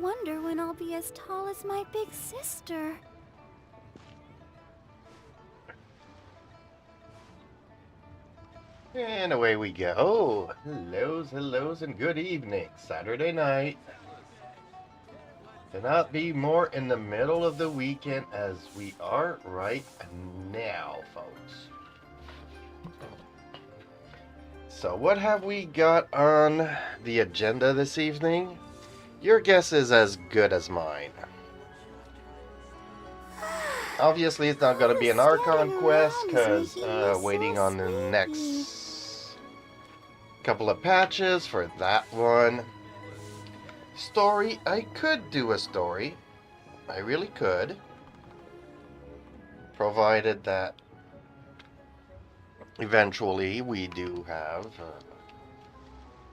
wonder when I'll be as tall as my big sister. And away we go. Hellos, hellos, and good evening. Saturday night. Cannot be more in the middle of the weekend as we are right now, folks. So what have we got on the agenda this evening? Your guess is as good as mine. Obviously, it's not going to be an Archon quest because waiting on the next couple of patches for that one. Story, I could do a story. I really could. Provided that eventually we do have...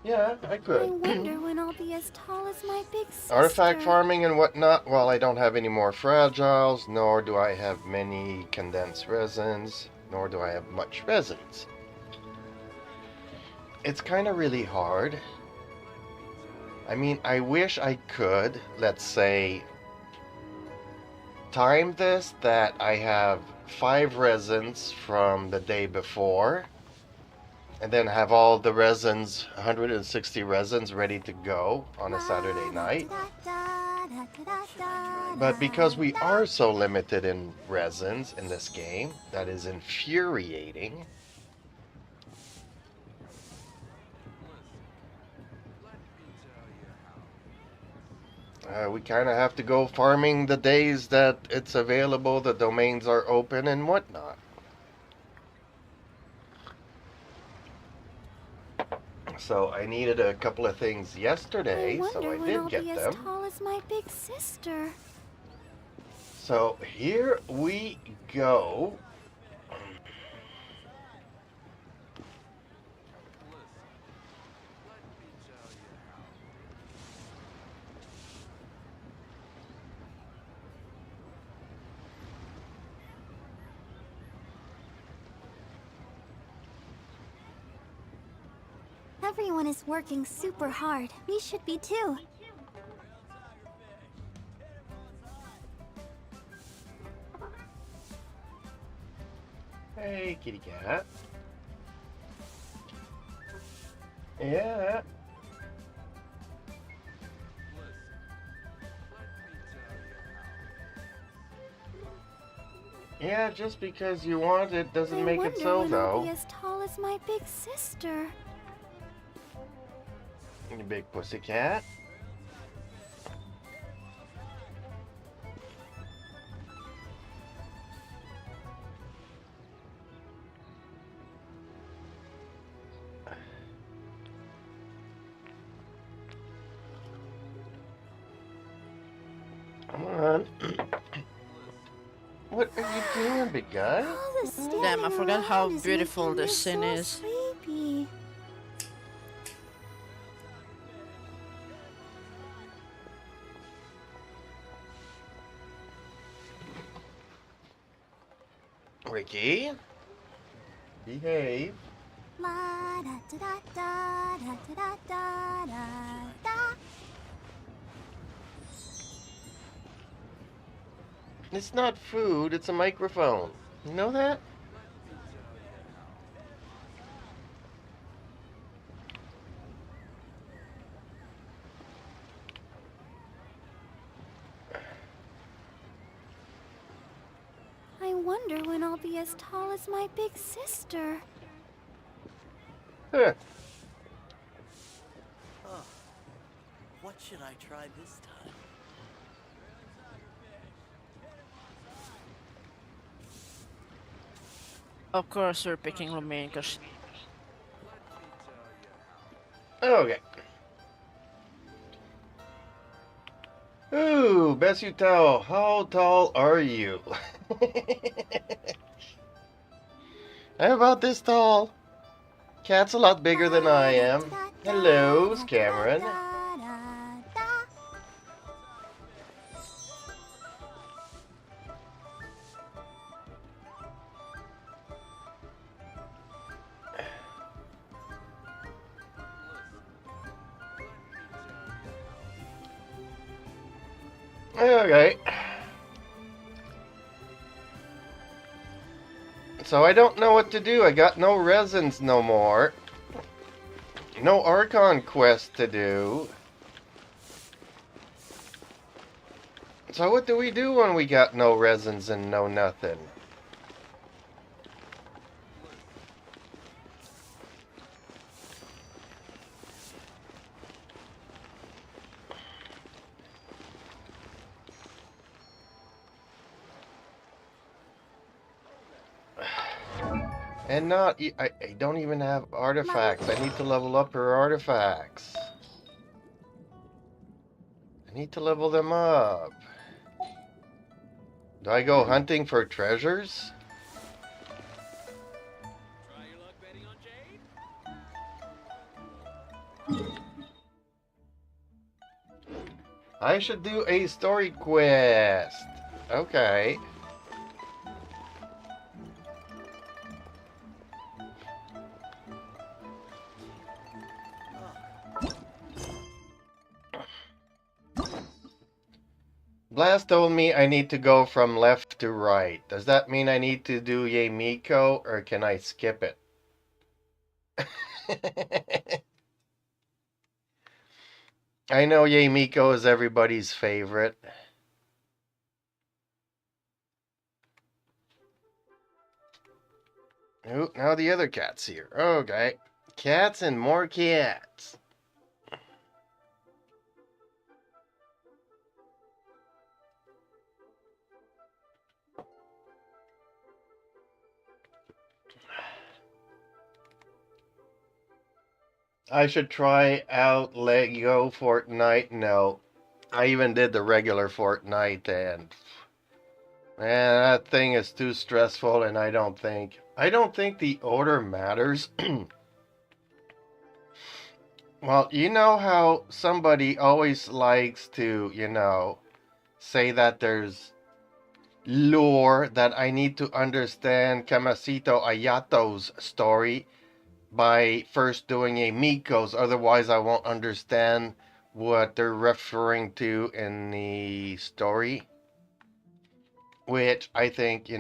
yeah, I could. I wonder when I'll be as tall as my big sister. Artifact farming and whatnot, well, I don't have any more fragiles, nor do I have many condensed resins, nor do I have much resins. It's kind of really hard. I mean, I wish I could, let's say, time this that I have 5 resins from the day before, and then have all the resins, 160 resins, ready to go on a Saturday night. But because we are so limited in resins in this game, that is infuriating. We kind of have to go farming the days that it's available, the domains are open and whatnot. So I needed a couple of things yesterday, so I did get them. As tall as my big sister. So here we go. Everyone is working super hard. We should be too. Hey, kitty cat. Yeah. Yeah, just because you want it doesn't make it so, though. I'll be as tall as my big sister. You big pussycat. Come on. What are you doing, big guy? Damn, I forgot how beautiful this scene is. Sleepy. Ricky, behave. It's not food, it's a microphone. You know that? I wonder when I'll be as tall as my big sister. Huh. Oh, what should I try this time? Of course we're picking Lumiere because... Okay. Ooh, best you tell, how tall are you? I'm about this tall. Cat's a lot bigger than I am. Hello, Cameron. Okay. So I don't know what to do. I got no resins no more. No Archon quest to do. So what do we do when we got no resins and no nothing? And not, I don't even have artifacts. I need to level up her artifacts. I need to level them up. Do I go hunting for treasures? Try your luck betting on Jade? I should do a story quest. Okay. Blast told me I need to go from left to right. Does that mean I need to do Ye Miko, or can I skip it? I know Ye Miko is everybody's favorite. Ooh, now the other cat's here. Okay. Cats and more cats. I should try out Lego Fortnite. No. I even did the regular Fortnite, and man, that thing is too stressful, and I don't think the order matters. Well, you know how somebody always likes to, say that there's lore that I need to understand Kamasito Ayato's story by first doing a Miko's, otherwise I won't understand what they're referring to in the story. Which I think,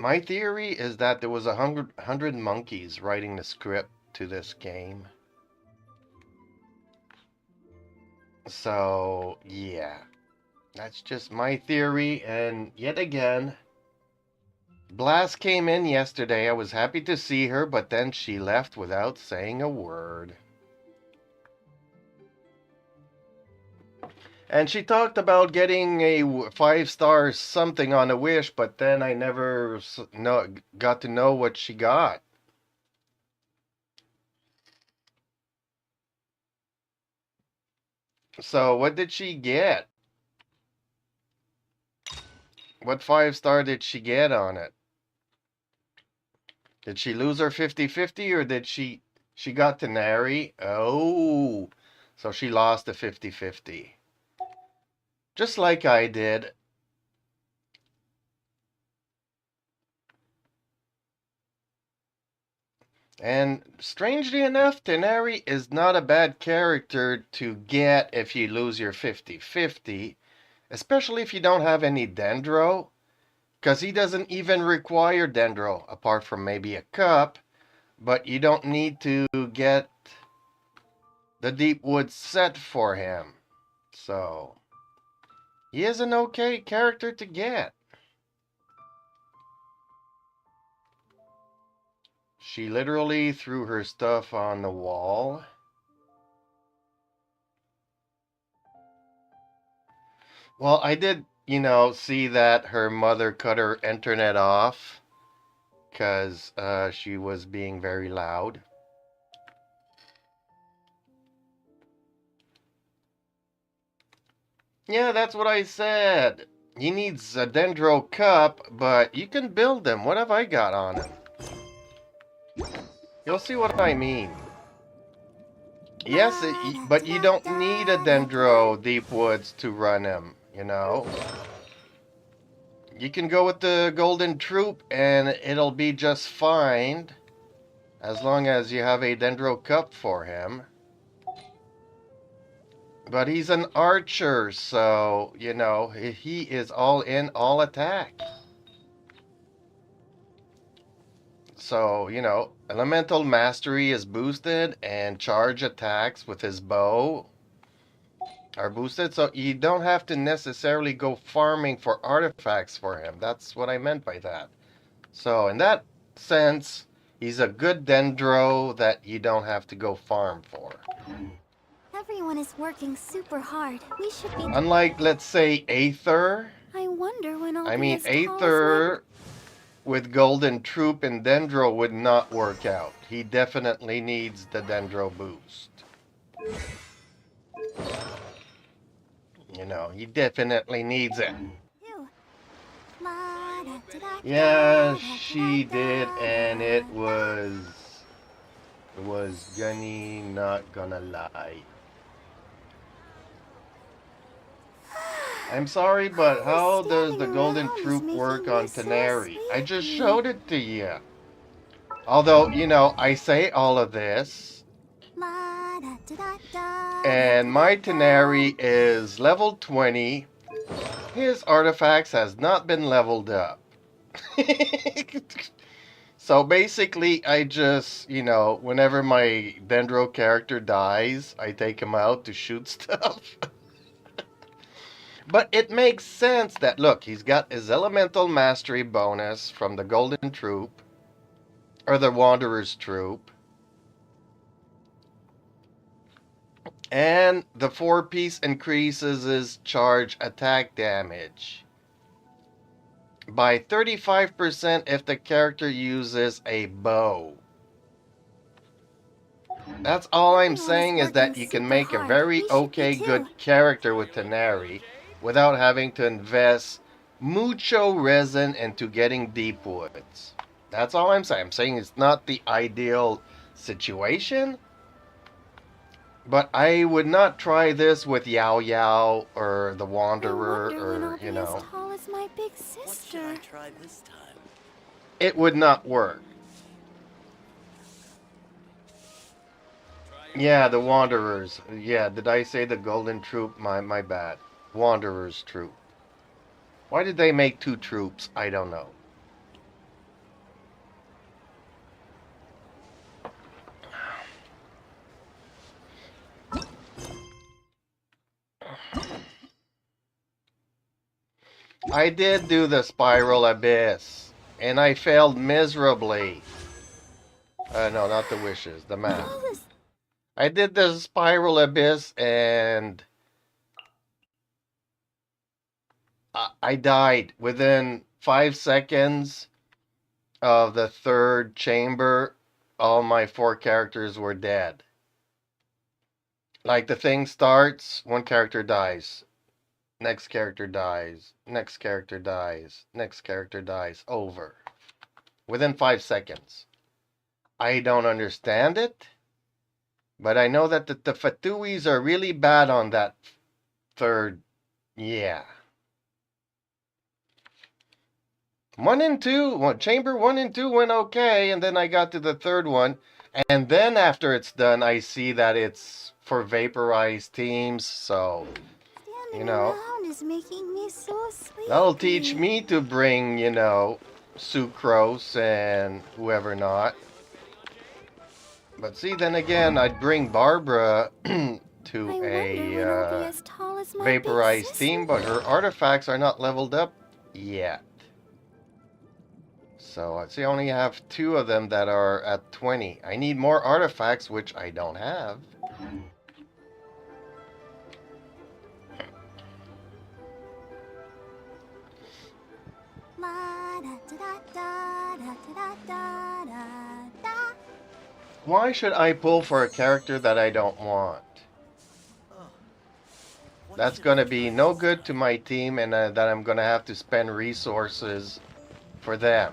my theory is that there was 100 monkeys writing the script to this game. So, yeah. That's just my theory, and yet again, Blast came in yesterday. I was happy to see her, but then she left without saying a word. And she talked about getting a 5-star something on a wish, but then I never got to know what she got. So, what did she get? What 5-star did she get on it? Did she lose her 50-50, or did she got to Nary? Oh, so she lost the 50-50. Just like I did. And strangely enough, Tenari is not a bad character to get if you lose your 50-50, especially if you don't have any Dendro, because he doesn't even require Dendro, apart from maybe a cup, but you don't need to get the Deep Woods set for him. So, he is an okay character to get. She literally threw her stuff on the wall. Well, I did, see that her mother cut her internet off because she was being very loud. Yeah, that's what I said. He needs a Dendro Cup, but you can build them. What have I got on him? You'll see what I mean. Yes, but you don't need a Dendro Deep Woods to run him, You can go with the Golden Troop and it'll be just fine as long as you have a Dendro Cup for him. But he's an archer, so, you know, he is all in, all attack. So, you know, elemental mastery is boosted and charge attacks with his bow are boosted. So you don't have to necessarily go farming for artifacts for him. That's what I meant by that. So in that sense, he's a good dendro that you don't have to go farm for. Everyone is working super hard. We should be... Unlike, let's say, Aether. I wonder when I'll I be mean, as tall as my... Aether with Golden Troop and Dendro would not work out. He definitely needs the Dendro boost. You know, he definitely needs it. Yeah, she did, and it was Gunny, not gonna lie. I'm sorry, but how does the Golden Troop work on Teneri? I just showed it to you. Although, you know, I say all of this, and my Teneri is level 20. His artifacts has not been leveled up. So basically, I just, you know, whenever my Dendro character dies, I take him out to shoot stuff. But it makes sense that, look, he's got his elemental mastery bonus from the Golden Troop, or the Wanderer's Troop. And the 4-piece increases his charge attack damage by 35% if the character uses a bow. That's all I'm saying, is that you can make a very okay good character with Teneri without having to invest mucho resin into getting deep woods. That's all I'm saying. I'm saying it's not the ideal situation, but I would not try this with Yao Yao or the Wanderer, or, you know. My big What sister. should I try this time? It would not work. Yeah, the Wanderers. Yeah, did I say the Golden Troop? My bad. Wanderers Troop. Why did they make 2 troops? I don't know. I did do the Spiral Abyss, and I failed miserably. No, not the wishes, the math. I did the Spiral Abyss, and I died within 5 seconds of the 3rd chamber. All my 4 characters were dead. Like, the thing starts, 1 character dies. Next character dies. Next character dies. Next character dies. Over. Within 5 seconds. I don't understand it. But I know that the Fatuis are really bad on that 3rd. Yeah. 1 and 2. Chamber 1 and 2 went okay. And then I got to the 3rd one. And then after it's done, I see that it's for vaporized teams. So, you know, Is making me so sleepy. that'll teach me to bring, you know, Sucrose and whoever not. But see, then again, I'd bring Barbara to a vaporized team, but her artifacts are not leveled up yet. So I see, I only have 2 of them that are at 20. I need more artifacts, which I don't have. Why should I pull for a character that I don't want? That's going to be no good to my team, and that I'm going to have to spend resources for them.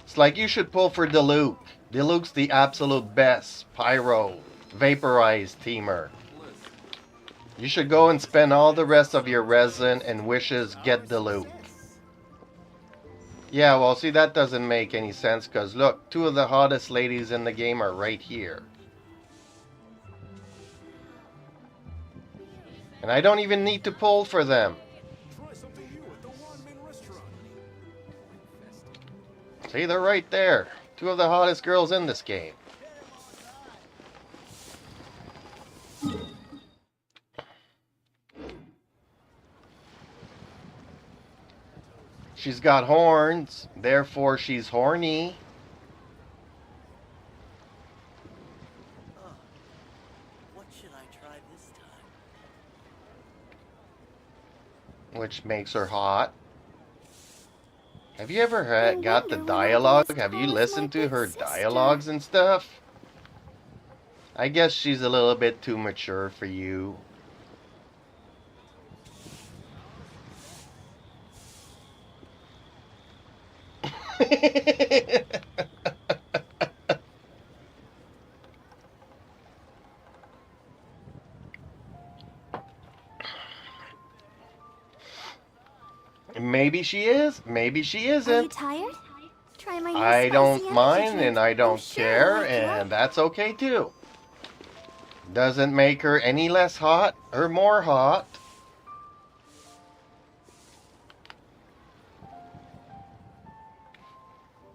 It's like you should pull for Diluc. Diluc's the absolute best Pyro vaporized teamer. You should go and spend all the rest of your resin and wishes get Diluc. Yeah, well, see, that doesn't make any sense, because look, 2 of the hottest ladies in the game are right here. And I don't even need to pull for them. See, they're right there. Two of the hottest girls in this game. She's got horns, therefore she's horny. What should I try this time? Which makes her hot. Have you ever I got the wonder when I'll be dialogue? as Have you tall as my listened to big her sister. dialogues and stuff? I guess she's a little bit too mature for you. Maybe she is, maybe she Are you isn't. tired? Try my new I spicy don't energy mind drink. and I I'm don't sure care, it'll wake you up. and that's okay too. Doesn't make her any less hot or more hot.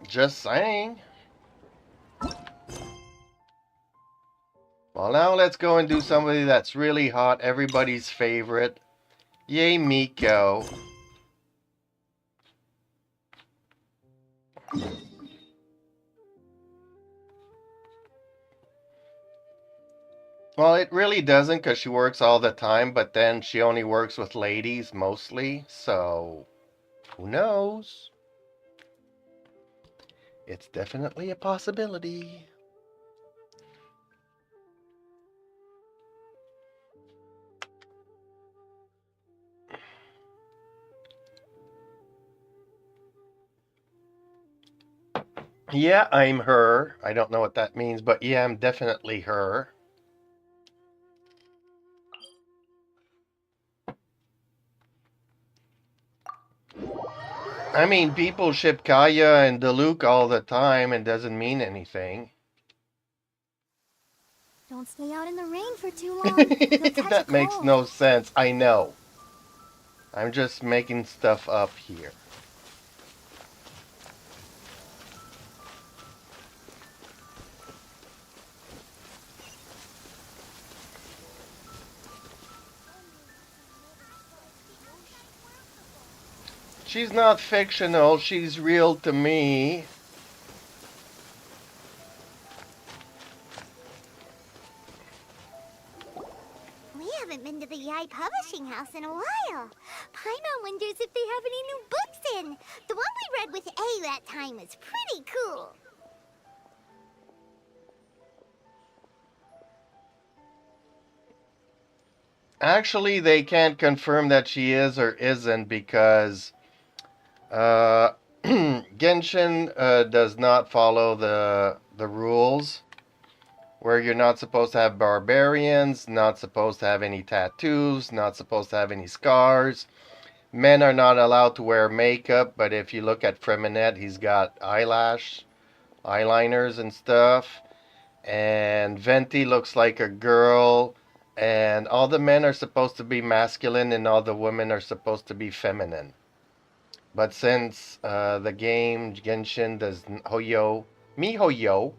Just saying. Well, now let's go and do somebody that's really hot, everybody's favorite. Yay, Miko. Well, it really doesn't because she works all the time, but then she only works with ladies mostly, so who knows? It's definitely a possibility. Yeah, I'm her. I don't know what that means, but yeah, I'm definitely her. I mean, people ship Kaya and Diluc all the time and doesn't mean anything. Don't stay out in the rain for too long. You'll catch a That makes cold. no sense. I know. I'm just making stuff up here. She's not fictional, she's real to me. We haven't been to the Yai Publishing House in a while. Paimon wonders if they have any new books in. The one we read with A that time was pretty cool. Actually, they can't confirm that she is or isn't because Genshin does not follow the rules where you're not supposed to have barbarians, not supposed to have any tattoos, not supposed to have any scars. Men are not allowed to wear makeup, but if you look at Freminet, he's got eyeliners and stuff. And Venti looks like a girl. And all the men are supposed to be masculine and all the women are supposed to be feminine. But since the game Genshin does MiHoYo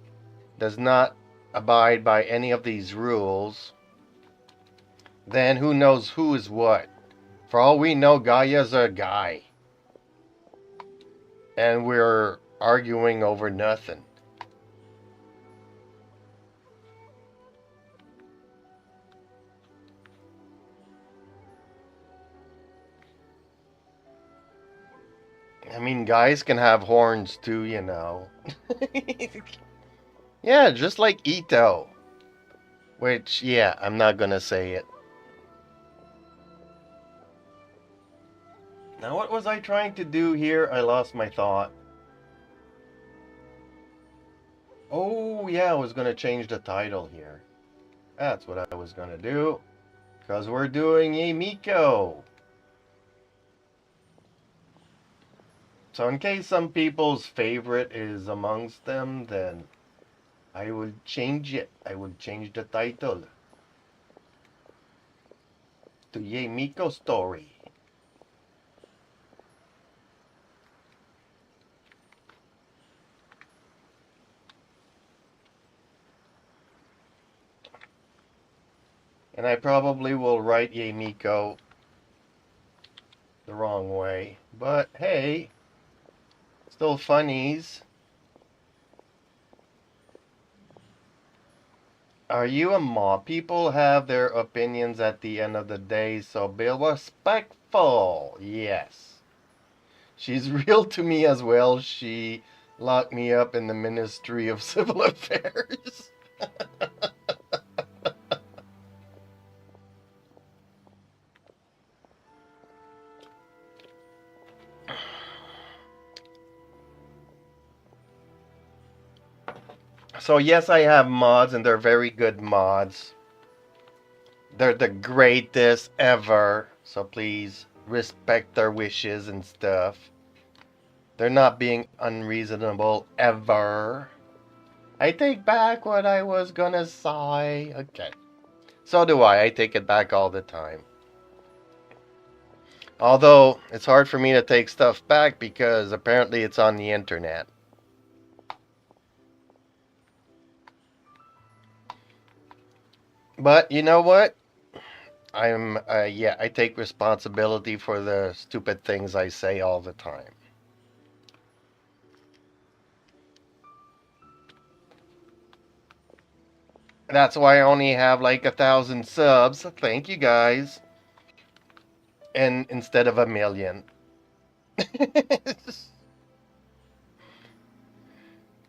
does not abide by any of these rules, then who knows who is what? For all we know, Gaia's a guy. And we're arguing over nothing. I mean, guys can have horns too, you know. Yeah, just like Ito. Which, yeah, I'm not gonna say it. Now, what was I trying to do here? I lost my thought. Oh, yeah, I was gonna change the title here. That's what I was gonna do. Because we're doing a Miko. So in case some people's favorite is amongst them, then I would change it. I would change the title. to Ye Miko story. And I probably will write Ye Miko the wrong way. But hey, still funnies. Are you a mob? People have their opinions at the end of the day, so be respectful. Yes. She's real to me as well. She locked me up in the Ministry of Civil Affairs. So yes, I have mods, and they're very good mods. They're the greatest ever. So please respect their wishes and stuff. They're not being unreasonable ever. I take back what I was gonna say. Okay. So do I. I take it back all the time. Although, it's hard for me to take stuff back because apparently it's on the internet. But you know what? I take responsibility for the stupid things I say all the time. That's why I only have like 1,000 subs. Thank you guys. And instead of 1,000,000.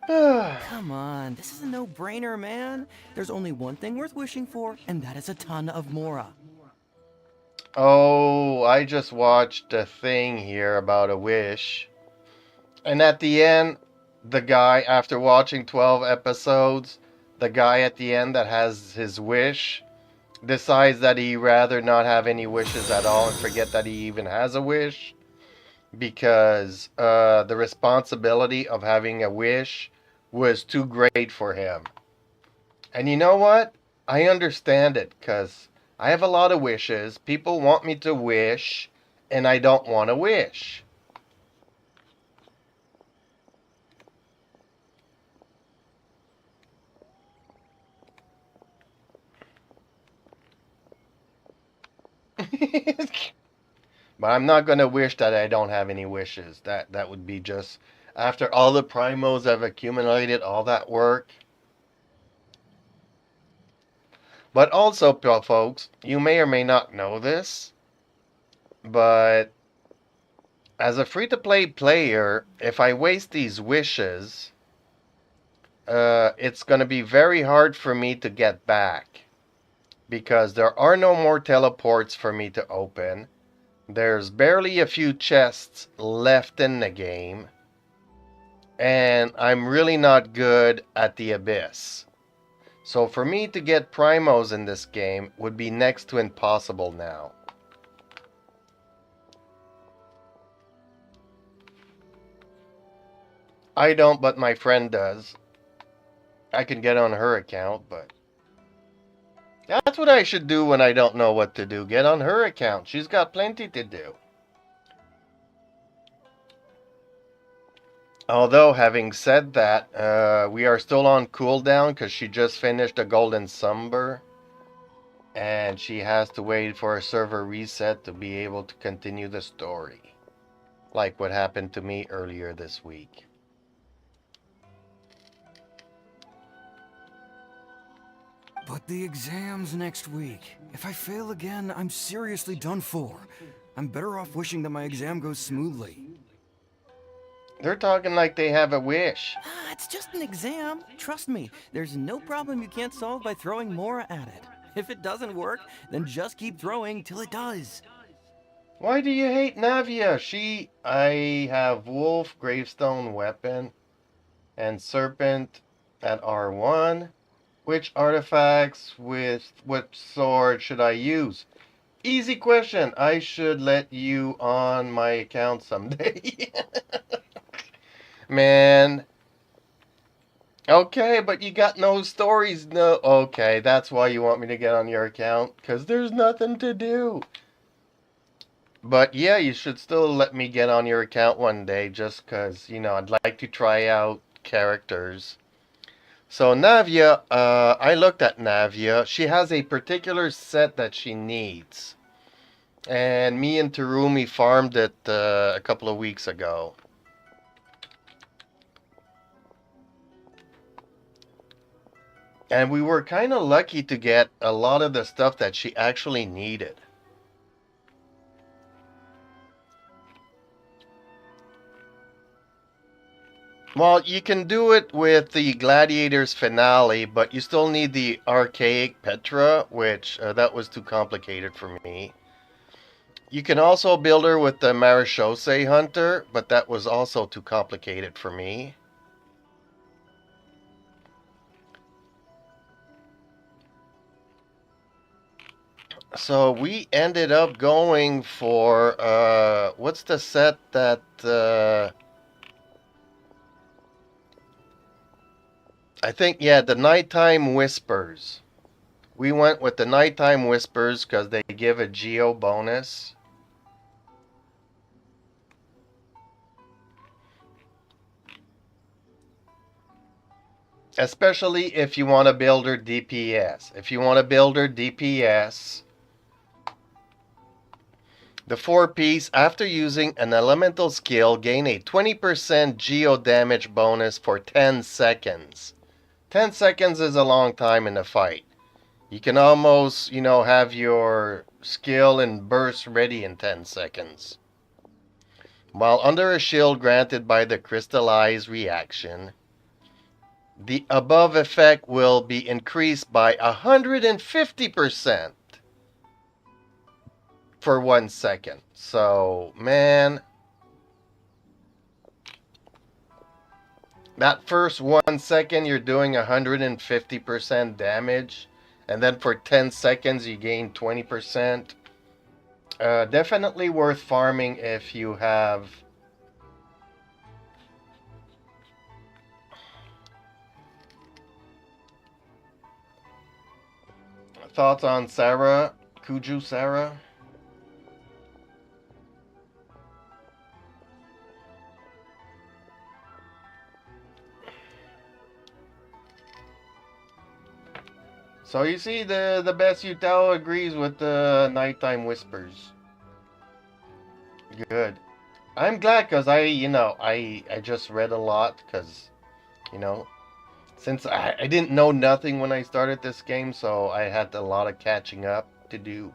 Come on, this is a no-brainer, man. There's only one thing worth wishing for, and that is a ton of Mora. Oh, I just watched a thing here about a wish. And at the end, the guy, after watching 12 episodes, the guy at the end that has his wish decides that he'd rather not have any wishes at all and forget that he even has a wish. Because the responsibility of having a wish was too great for him. And you know what? I understand it, because I have a lot of wishes. People want me to wish, and I don't want to wish. But I'm not going to wish that I don't have any wishes. That would be just... After all the primos I've accumulated, all that work. But also, folks, you may or may not know this, but as a free-to-play player, if I waste these wishes, it's going to be very hard for me to get back. Because there are no more teleports for me to open. There's barely a few chests left in the game. And I'm really not good at the Abyss. So for me to get primos in this game would be next to impossible now. I don't, but my friend does. I can get on her account, but... That's what I should do when I don't know what to do. Get on her account. She's got plenty to do. Although, having said that, we are still on cooldown because she just finished a Golden Summer. And she has to wait for a server reset to be able to continue the story. Like what happened to me earlier this week. But the exam's next week. If I fail again, I'm seriously done for. I'm better off wishing that my exam goes smoothly. They're talking like they have a wish. Ah, it's just an exam. Trust me, there's no problem you can't solve by throwing Mora at it. If it doesn't work, then just keep throwing till it does. Why do you hate Navia? I have Wolf, Gravestone, Weapon, and Serpent at R1. Which artifacts with what sword should I use? Easy question. I should let you on my account someday. Man, Okay, but you got no stories. No. Okay, that's why you want me to get on your account. Because there's nothing to do. But yeah, you should still let me get on your account one day. Just because, you know, I'd like to try out characters. So Navia, I looked at Navia. She has a particular set that she needs. And me and Terumi farmed it a couple of weeks ago. And we were kind of lucky to get a lot of the stuff that she actually needed. Well, you can do it with the Gladiators finale, but you still need the archaic Petra, which that was too complicated for me. You can also build her with the Marechaussee Hunter, but that was also too complicated for me. So we ended up going for, what's the set that, I think, yeah, the Nighttime Whispers. We went with the Nighttime Whispers because they give a Geo bonus. Especially if you want to build her DPS. If you want to build her DPS, the 4-piece, after using an elemental skill, gain a 20% geo damage bonus for 10 seconds. 10 seconds is a long time in a fight. You can almost, you know, have your skill and burst ready in 10 seconds. While under a shield granted by the crystallized reaction, the above effect will be increased by 150% for 1 second. So, man, that first 1 second you're doing 150% damage, and then for 10 seconds you gain 20%. Definitely worth farming if you have thoughts on Sarah, Kuju Sarah. So you see, the best Utao agrees with the Nighttime Whispers. Good. I'm glad because I just read a lot because, you know, since I didn't know nothing when I started this game, so I had a lot of catching up to do.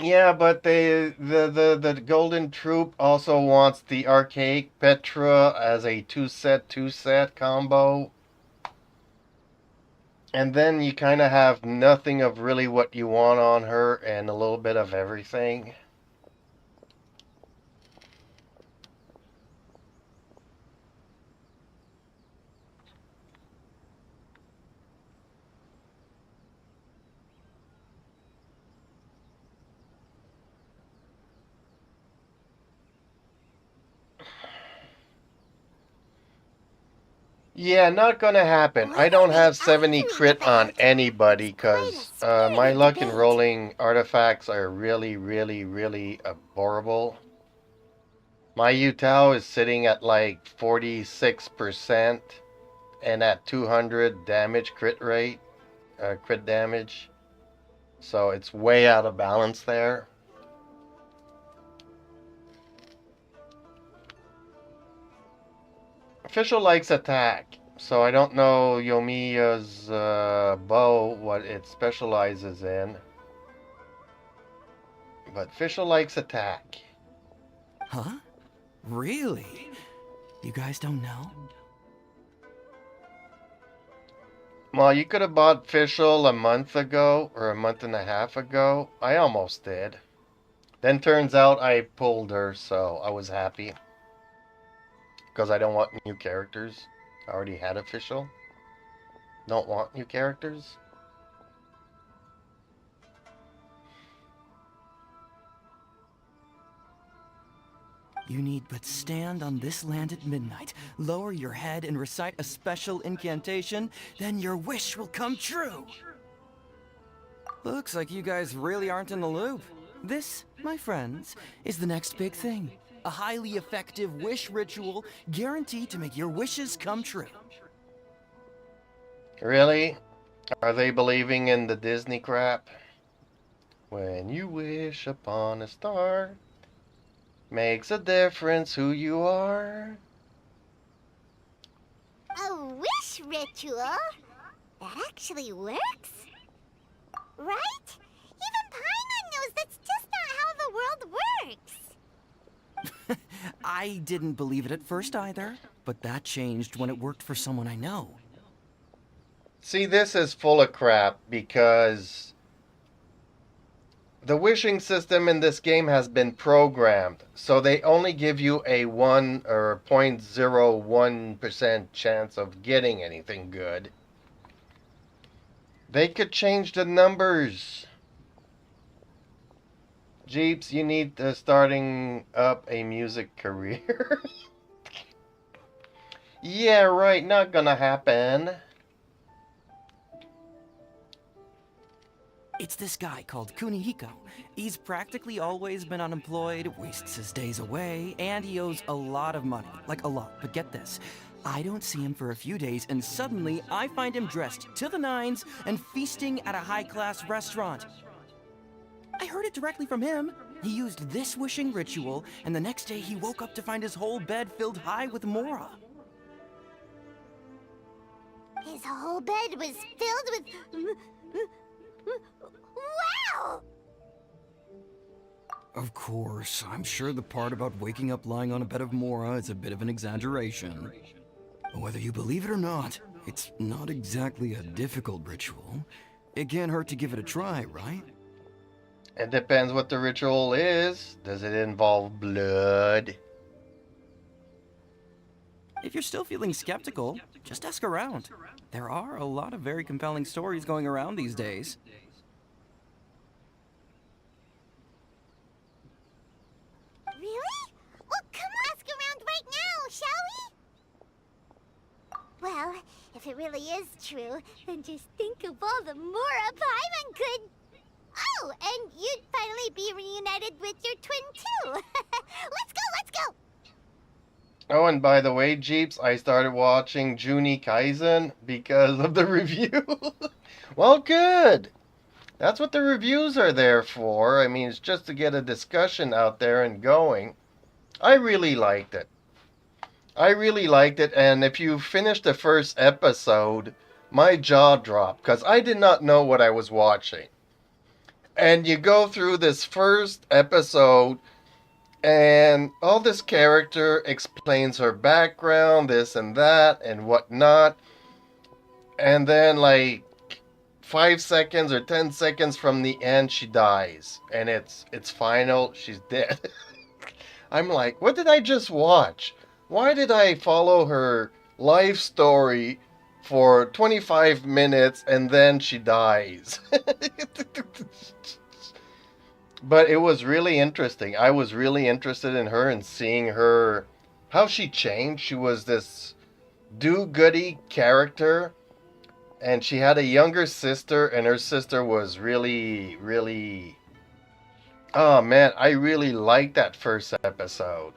Yeah, but the Golden Troop also wants the Archaic Petra as a two set combo. And then you kind of have nothing of really what you want on her and a little bit of everything. Yeah, not gonna happen. I don't have 70 crit on anybody because my luck in rolling artifacts are really, really, really horrible. My Utao is sitting at like 46% and at 200 damage crit rate, crit damage. So it's way out of balance there. Official likes attack, so I don't know Yomiya's bow, what it specializes in. But Official likes attack. Huh? Really? You guys don't know? Well, you could have bought Official a month ago, or a month and a half ago. I almost did. Then turns out I pulled her, so I was happy. Because I don't want new characters. I already had Official. Don't want new characters. You need but stand on this land at midnight, lower your head, and recite a special incantation, then your wish will come true. Looks like you guys really aren't in the loop. This, my friends, is the next big thing. A highly effective wish ritual guaranteed to make your wishes come true. Really? Are they believing in the Disney crap? When you wish upon a star, makes a difference who you are. A wish ritual? That actually works? Right? Even Paimon knows that's just not how the world works. I didn't believe it at first either, but that changed when it worked for someone I know. See, this is full of crap because the wishing system in this game has been programmed, so they only give you a 1 or 0.01% chance of getting anything good. They could change the numbers. Jeeps, you need starting up a music career. Yeah, right, not gonna happen. It's this guy called Kunihiko. He's practically always been unemployed, wastes his days away, and he owes a lot of money. Like a lot, but get this. I don't see him for a few days, and suddenly I find him dressed to the nines and feasting at a high-class restaurant. I heard it directly from him. He used this wishing ritual, and the next day he woke up to find his whole bed filled high with mora. His whole bed was filled with... Wow! Of course, I'm sure the part about waking up lying on a bed of mora is a bit of an exaggeration. Whether you believe it or not, it's not exactly a difficult ritual. It can't hurt to give it a try, right? It depends what the ritual is. Does it involve blood? If you're still feeling skeptical, just ask around. There are a lot of very compelling stories going around these days. Really? Well, come ask around right now, shall we? Well, if it really is true, then just think of all the mora Paimon could... Oh, and you'd finally be reunited with your twin, too. Let's go, let's go! Oh, and by the way, Jeeps, I started watching Juni Kaisen because of the review. Well, good. That's what the reviews are there for. I mean, it's just to get a discussion out there and going. I really liked it. And if you finished the first episode, my jaw dropped because I did not know what I was watching. And you go through this first episode, and all this character explains her background, this and that, and whatnot. And then, like, 5 seconds or 10 seconds from the end, she dies. And it's final, she's dead. I'm like, what did I just watch? Why did I follow her life story for 25 minutes and then she dies? But it was really interesting. I was really interested in her and seeing her, how she changed. She was this do-goody character, and she had a younger sister, and her sister was really, really... Oh man, I really liked that first episode.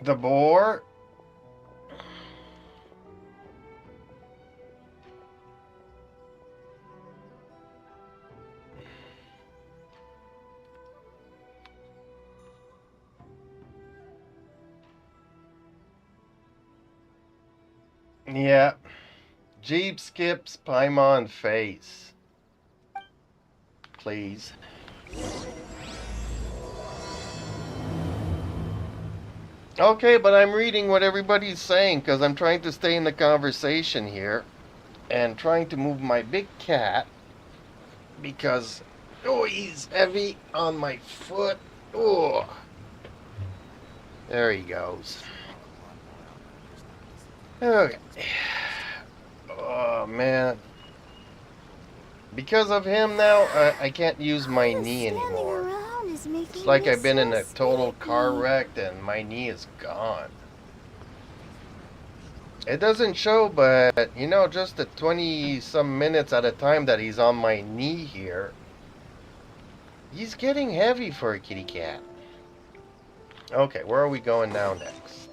The boar? Yeah. Jeep skips Paimon face. Please. Okay, but I'm reading what everybody's saying because I'm trying to stay in the conversation here and trying to move my big cat because, oh, he's heavy on my foot. Oh, there he goes. Okay. Oh man. Because of him now, I can't use my All the knee standing anymore. around is It's making like me I've been in so a total car sleepy. wreck and my knee is gone. It doesn't show, but you know, just the 20 some minutes at a time that he's on my knee here, he's getting heavy for a kitty cat. Okay, where are we going now next?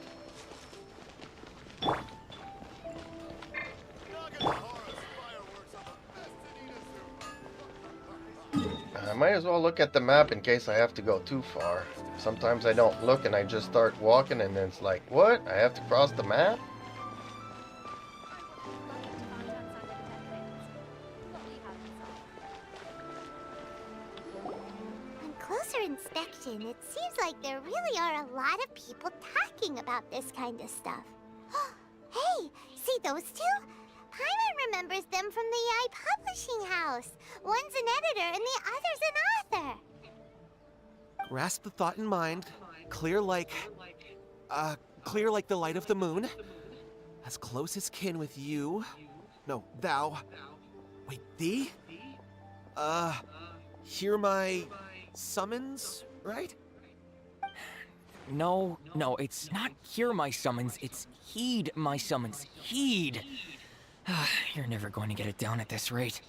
I might as well look at the map in case I have to go too far. Sometimes I don't look and I just start walking and then it's like, what? I have to cross the map? On closer inspection, it seems like there really are a lot of people talking about this kind of stuff. Hey, see those two? Paimon remembers them from the AI publishing house. One's an editor and the other's an author. Grasp the thought in mind. Clear like the light of the moon. As close as kin with you. No, thou. Wait, thee? Hear my summons, right? No, it's not hear my summons, it's heed my summons. Heed! You're never going to get it down at this rate.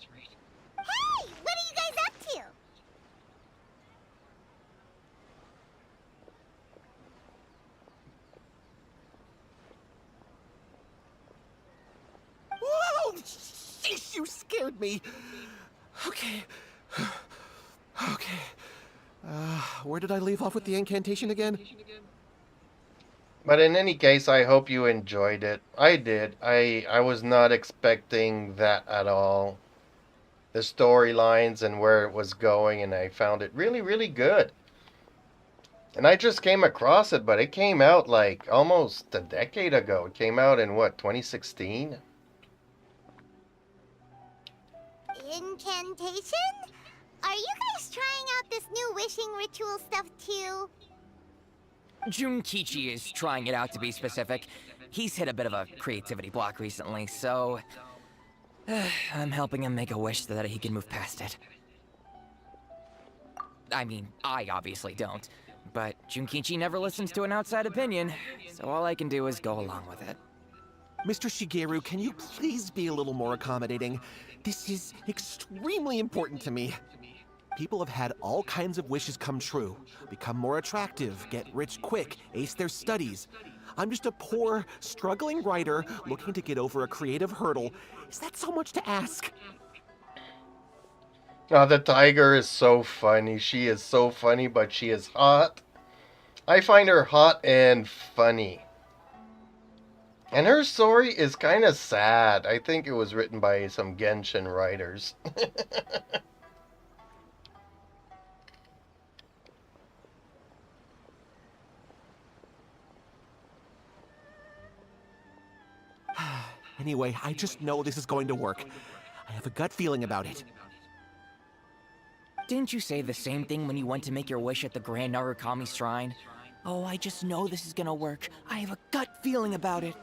Hey, what are you guys up to? Whoa! Sheesh, you scared me. Okay. Okay. Where did I leave off with the incantation again? But in any case, I hope you enjoyed it. I did. I was not expecting that at all. The storylines and where it was going, and I found it really, really good. And I just came across it, but it came out like almost a decade ago. It came out in what, 2016? Incantation? Are you guys trying out this new wishing ritual stuff too? Junkichi is trying it out, to be specific. He's hit a bit of a creativity block recently, so I'm helping him make a wish so that he can move past it. I mean, I obviously don't, but Junkichi never listens to an outside opinion, so all I can do is go along with it. Mr. Shigeru, can you please be a little more accommodating? This is extremely important to me. People have had all kinds of wishes come true. Become more attractive, get rich quick, ace their studies. I'm just a poor, struggling writer looking to get over a creative hurdle. Is that so much to ask? Oh, the tiger is so funny. She is so funny, but she is hot. I find her hot and funny. And her story is kind of sad. I think it was written by some Genshin writers. Anyway, I just know this is going to work. I have a gut feeling about it. Didn't you say the same thing when you went to make your wish at the Grand Narukami Shrine? Oh, I just know this is gonna work. I have a gut feeling about it.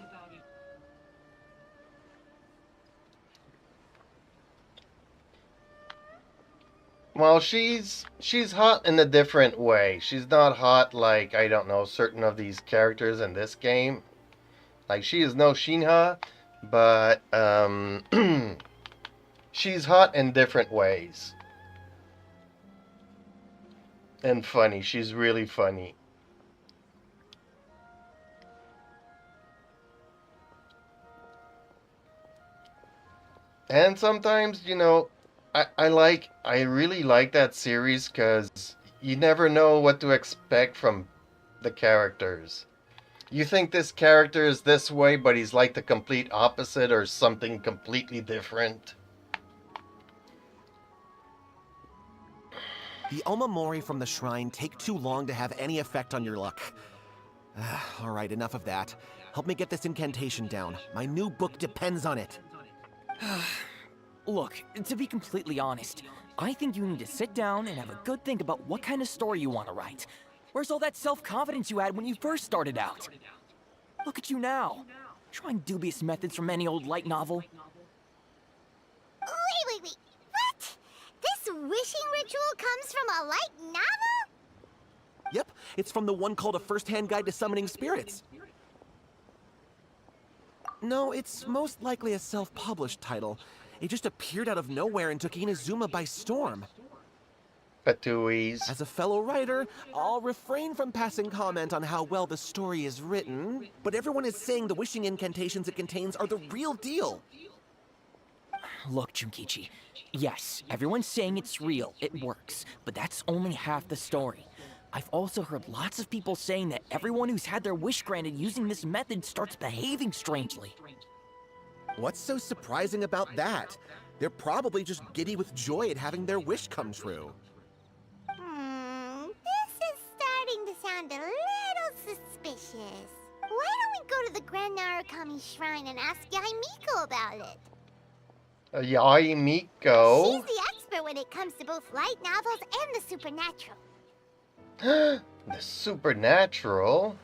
Well, she's hot in a different way. She's not hot like, I don't know, certain of these characters in this game. Like, she is no Shinha, but she's hot in different ways. And funny. She's really funny. And sometimes, you know, I really like that series because you never know what to expect from the characters. You think this character is this way, but he's like the complete opposite or something completely different. The Omamori from the shrine take too long to have any effect on your luck. Alright, enough of that. Help me get this incantation down. My new book depends on it. Look, to be completely honest, I think you need to sit down and have a good think about what kind of story you want to write. Where's all that self-confidence you had when you first started out? Look at you now. Trying dubious methods from any old light novel. Wait. What? This wishing ritual comes from a light novel? Yep, it's from the one called A First-Hand Guide to Summoning Spirits. No, it's most likely a self-published title. It just appeared out of nowhere and took Inazuma by storm. Patuis. As a fellow writer, I'll refrain from passing comment on how well the story is written, but everyone is saying the wishing incantations it contains are the real deal. Look, Junkichi. Yes, everyone's saying it's real, it works, but that's only half the story. I've also heard lots of people saying that everyone who's had their wish granted using this method starts behaving strangely. What's so surprising about that? They're probably just giddy with joy at having their wish come true. This is starting to sound a little suspicious. Why don't we go to the Grand Narukami Shrine and ask Yai Miko about it? Yai Miko. She's the expert when it comes to both light novels and the supernatural. The supernatural.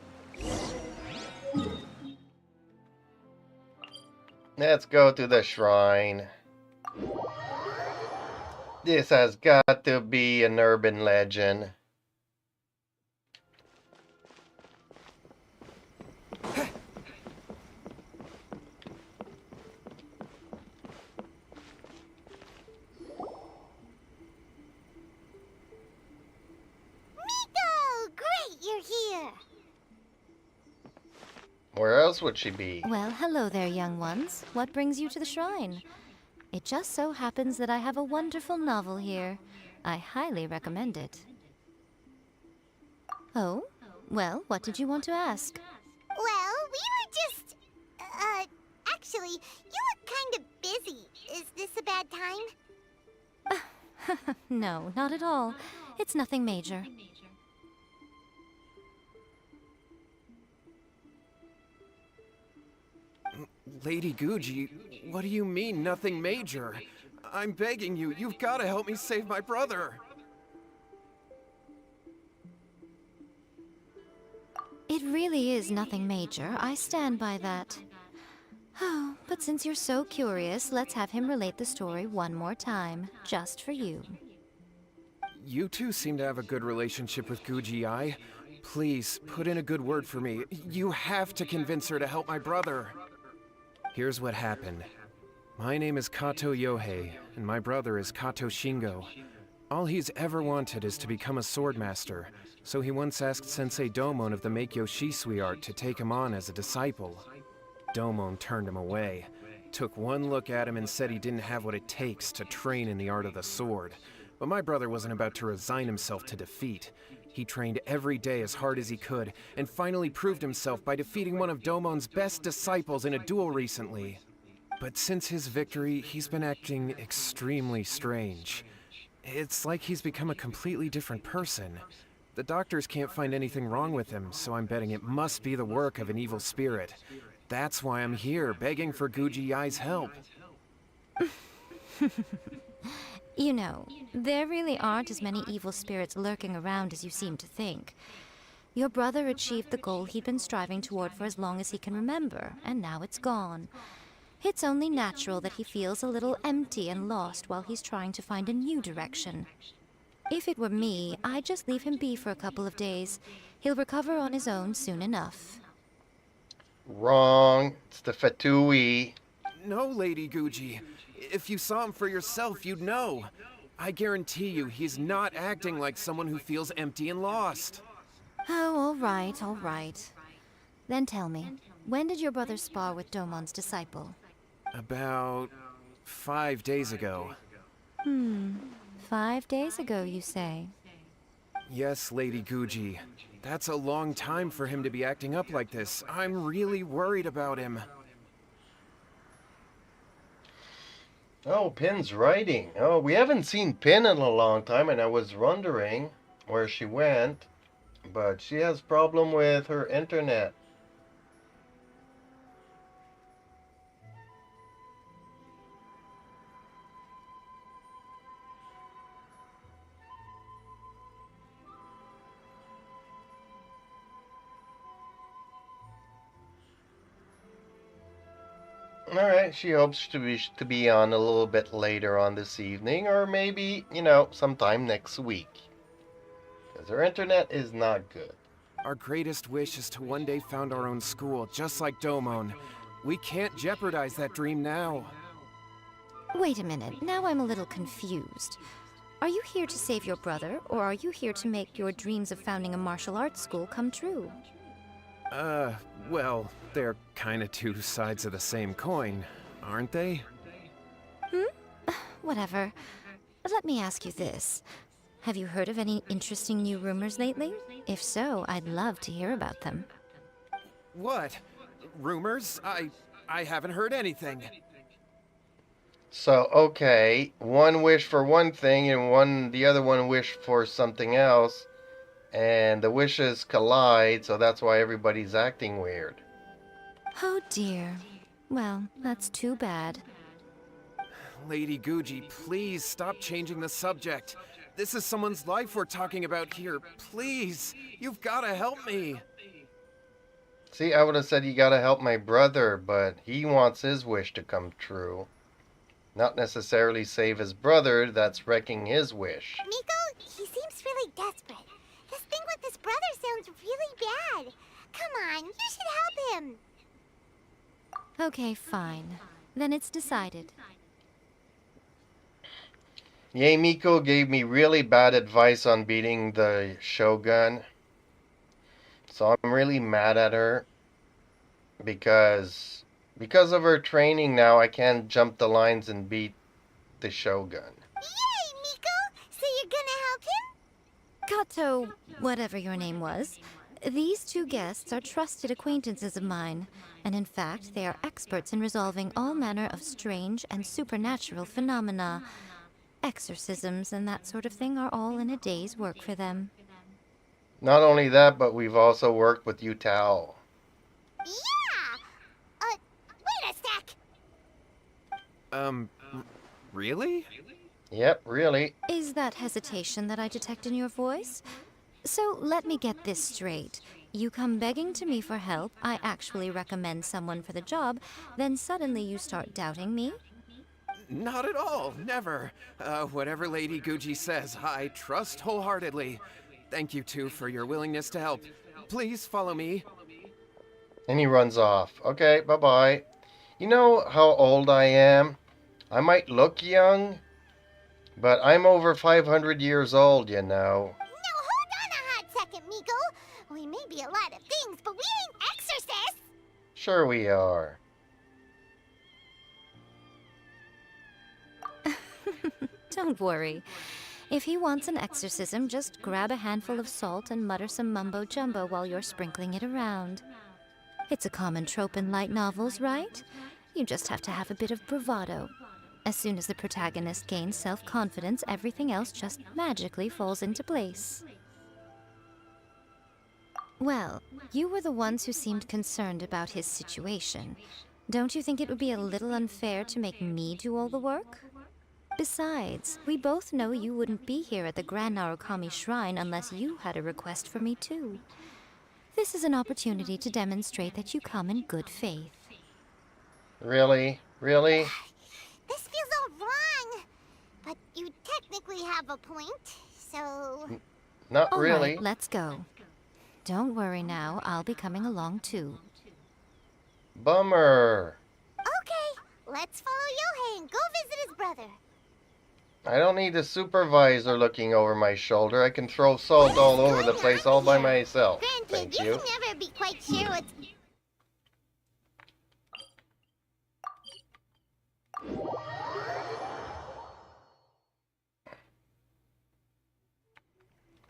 Let's go to the shrine. This has got to be an urban legend. Miko! Great, you're here! Where else would she be? Well, hello there, young ones. What brings you to the shrine? It just so happens that I have a wonderful novel here. I highly recommend it. Oh? Well, what did you want to ask? Well, we were just... actually, you look kind of busy. Is this a bad time? No, not at all. It's nothing major. Lady Guji, what do you mean, nothing major? I'm begging you, you've got to help me save my brother. It really is nothing major. I stand by that. Oh, but since you're so curious, let's have him relate the story one more time, just for you. You two seem to have a good relationship with Guji-ai. Please, put in a good word for me. You have to convince her to help my brother. Here's what happened. My name is Kato Yohei, and my brother is Kato Shingo. All he's ever wanted is to become a swordmaster, so he once asked Sensei Domon of the Meikyo Shisui art to take him on as a disciple. Domon turned him away, took one look at him and said he didn't have what it takes to train in the art of the sword. But my brother wasn't about to resign himself to defeat. He trained every day as hard as he could, and finally proved himself by defeating one of Domon's best disciples in a duel recently. But since his victory, he's been acting extremely strange. It's like he's become a completely different person. The doctors can't find anything wrong with him, so I'm betting it must be the work of an evil spirit. That's why I'm here, begging for Guji-ai's help. You know, there really aren't as many evil spirits lurking around as you seem to think. Your brother achieved the goal he'd been striving toward for as long as he can remember, and now it's gone. It's only natural that he feels a little empty and lost while he's trying to find a new direction. If it were me, I'd just leave him be for a couple of days. He'll recover on his own soon enough. Wrong. It's the Fatui. No, Lady Guji. If you saw him for yourself, you'd know. I guarantee you, he's not acting like someone who feels empty and lost. Oh, all right. Then tell me, when did your brother spar with Domon's disciple? About 5 days ago. 5 days ago, you say? Yes, Lady Guji. That's a long time for him to be acting up like this. I'm really worried about him. Oh, Pin's writing. Oh, we haven't seen Pin in a long time, and I was wondering where she went. But she has problem with her internet. Alright, she hopes to be on a little bit later on this evening, or maybe, sometime next week. Because her internet is not good. Our greatest wish is to one day found our own school, just like Domon. We can't jeopardize that dream now. Wait a minute, now I'm a little confused. Are you here to save your brother, or are you here to make your dreams of founding a martial arts school come true? Well, they're kinda two sides of the same coin, aren't they? Whatever. Let me ask you this. Have you heard of any interesting new rumors lately? If so, I'd love to hear about them. What? Rumors? I haven't heard anything. So, okay, one wish for one thing and the other one wish for something else, and the wishes collide, so that's why everybody's acting weird. Oh dear. Well, that's too bad. Lady Guji, please stop changing the subject. This is someone's life we're talking about here. Please, you've gotta help me. See, I would have said you gotta help my brother, but he wants his wish to come true. Not necessarily save his brother, that's wrecking his wish. Miko, he seems really desperate. This thing with his brother sounds really bad. Come on, you should help him. Okay, fine. Then it's decided. Yay, Miko gave me really bad advice on beating the Shogun. So I'm really mad at her. Because of her training now, I can't jump the lines and beat the Shogun. Yay, Miko! So you're gonna help him? Kato, whatever your name was, these two guests are trusted acquaintances of mine, and in fact, they are experts in resolving all manner of strange and supernatural phenomena. Exorcisms and that sort of thing are all in a day's work for them. Not only that, but we've also worked with Yutao. Yeah! Wait a sec! Really? Yep, really. Is that hesitation that I detect in your voice? So let me get this straight. You come begging to me for help, I actually recommend someone for the job, then suddenly you start doubting me? Not at all, never. Whatever Lady Guji says, I trust wholeheartedly. Thank you two for your willingness to help. Please follow me. And he runs off. Okay, bye-bye. You know how old I am? I might look young, but I'm over 500 years old, you know. No, hold on a hot second, Miko. We may be a lot of things, but we ain't exorcists! Sure we are. Don't worry. If he wants an exorcism, just grab a handful of salt and mutter some mumbo-jumbo while you're sprinkling it around. It's a common trope in light novels, right? You just have to have a bit of bravado. As soon as the protagonist gains self-confidence, everything else just magically falls into place. Well, you were the ones who seemed concerned about his situation. Don't you think it would be a little unfair to make me do all the work? Besides, we both know you wouldn't be here at the Grand Narukami Shrine unless you had a request for me too. This is an opportunity to demonstrate that you come in good faith. Really? Really? This feels all wrong. But you technically have a point, so... Not All really. right, let's go. Don't worry now, I'll be coming along too. Bummer. Okay, let's follow Yohei and go visit his brother. I don't need a supervisor looking over my shoulder. I can throw salt all over the place all by myself. Granted, Thank you you. can never be quite sure what's...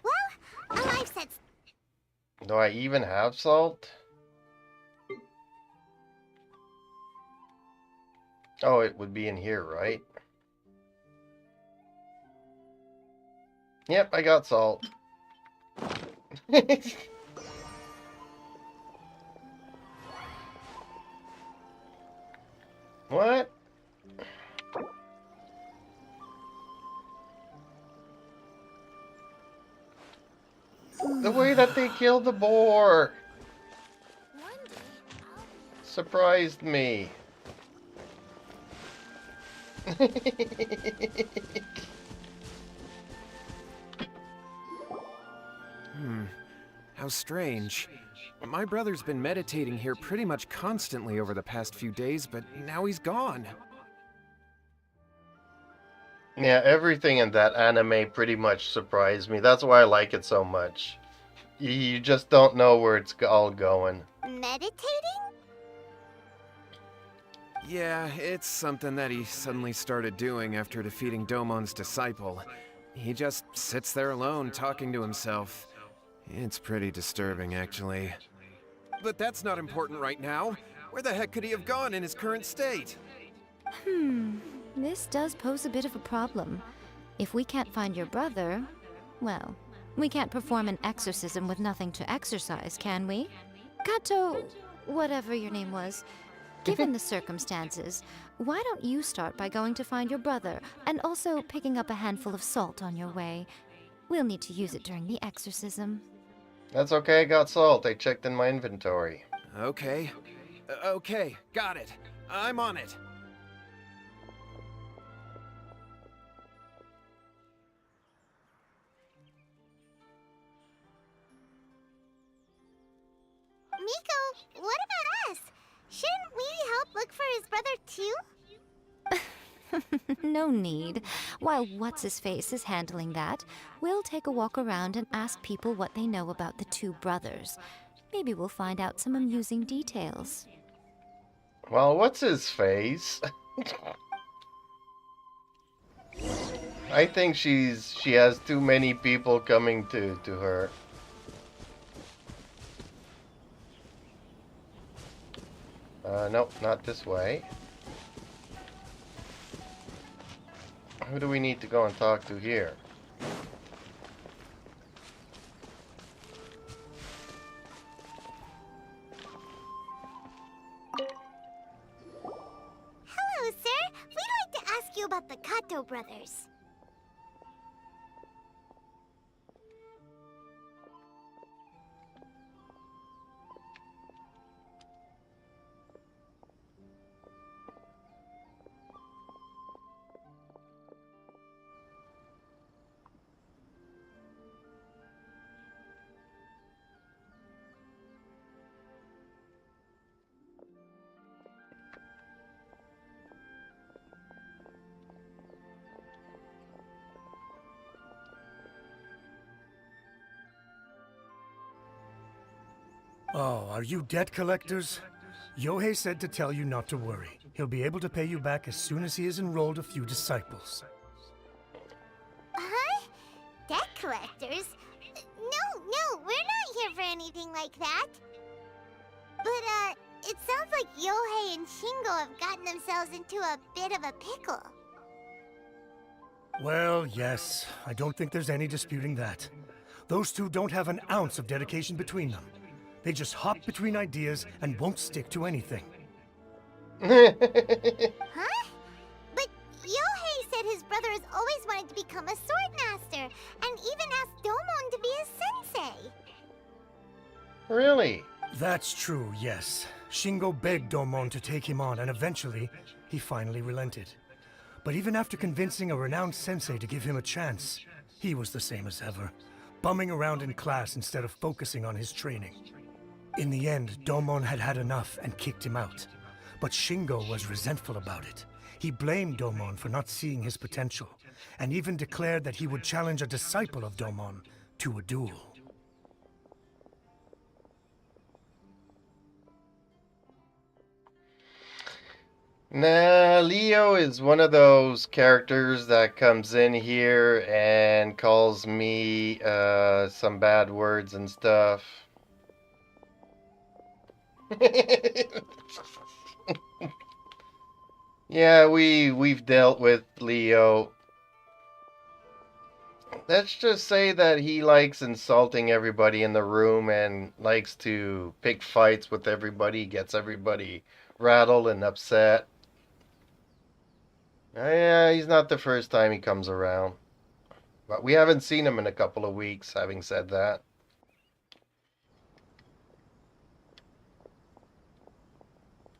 Well, I've said... Do I even have salt? Oh, it would be in here, right? Yep, I got salt. What? The way that they killed the boar surprised me. How strange. My brother's been meditating here pretty much constantly over the past few days, but now he's gone. Yeah, everything in that anime pretty much surprised me. That's why I like it so much. You just don't know where it's all going. Meditating? Yeah, it's something that he suddenly started doing after defeating Domon's disciple. He just sits there alone, talking to himself. It's pretty disturbing, actually. But that's not important right now. Where the heck could he have gone in his current state? This does pose a bit of a problem. If we can't find your brother, well, we can't perform an exorcism with nothing to exorcise, can we? Kato, whatever your name was, given the circumstances, why don't you start by going to find your brother and also picking up a handful of salt on your way? We'll need to use it during the exorcism. That's okay, I got salt. I checked in my inventory. Okay. Okay, got it. I'm on it. Miko, what about us? Shouldn't we help look for his brother too? No need. While What's-His-Face is handling that, we'll take a walk around and ask people what they know about the two brothers. Maybe we'll find out some amusing details. Well, what's his face? I think she has too many people coming to her. Nope, not this way. Who do we need to go and talk to here? Hello, sir. We'd like to ask you about the Kato brothers. Oh, are you debt collectors? Yohei said to tell you not to worry. He'll be able to pay you back as soon as he has enrolled a few disciples. Huh? Debt collectors? No, we're not here for anything like that. But, it sounds like Yohei and Shingo have gotten themselves into a bit of a pickle. Well, yes, I don't think there's any disputing that. Those two don't have an ounce of dedication between them. They just hop between ideas and won't stick to anything. Huh? But Yohei said his brother has always wanted to become a sword master, and even asked Domon to be his sensei. Really? That's true, yes. Shingo begged Domon to take him on, and eventually, he finally relented. But even after convincing a renowned sensei to give him a chance, he was the same as ever, bumming around in class instead of focusing on his training. In the end, Domon had had enough and kicked him out. But Shingo was resentful about it. He blamed Domon for not seeing his potential, and even declared that he would challenge a disciple of Domon to a duel. Nah, Leo is one of those characters that comes in here and calls me some bad words and stuff. Yeah, we've dealt with Leo. Let's just say that he likes insulting everybody in the room and likes to pick fights with everybody, gets everybody rattled and upset. Yeah, he's not the first time he comes around. But we haven't seen him in a couple of weeks, having said that.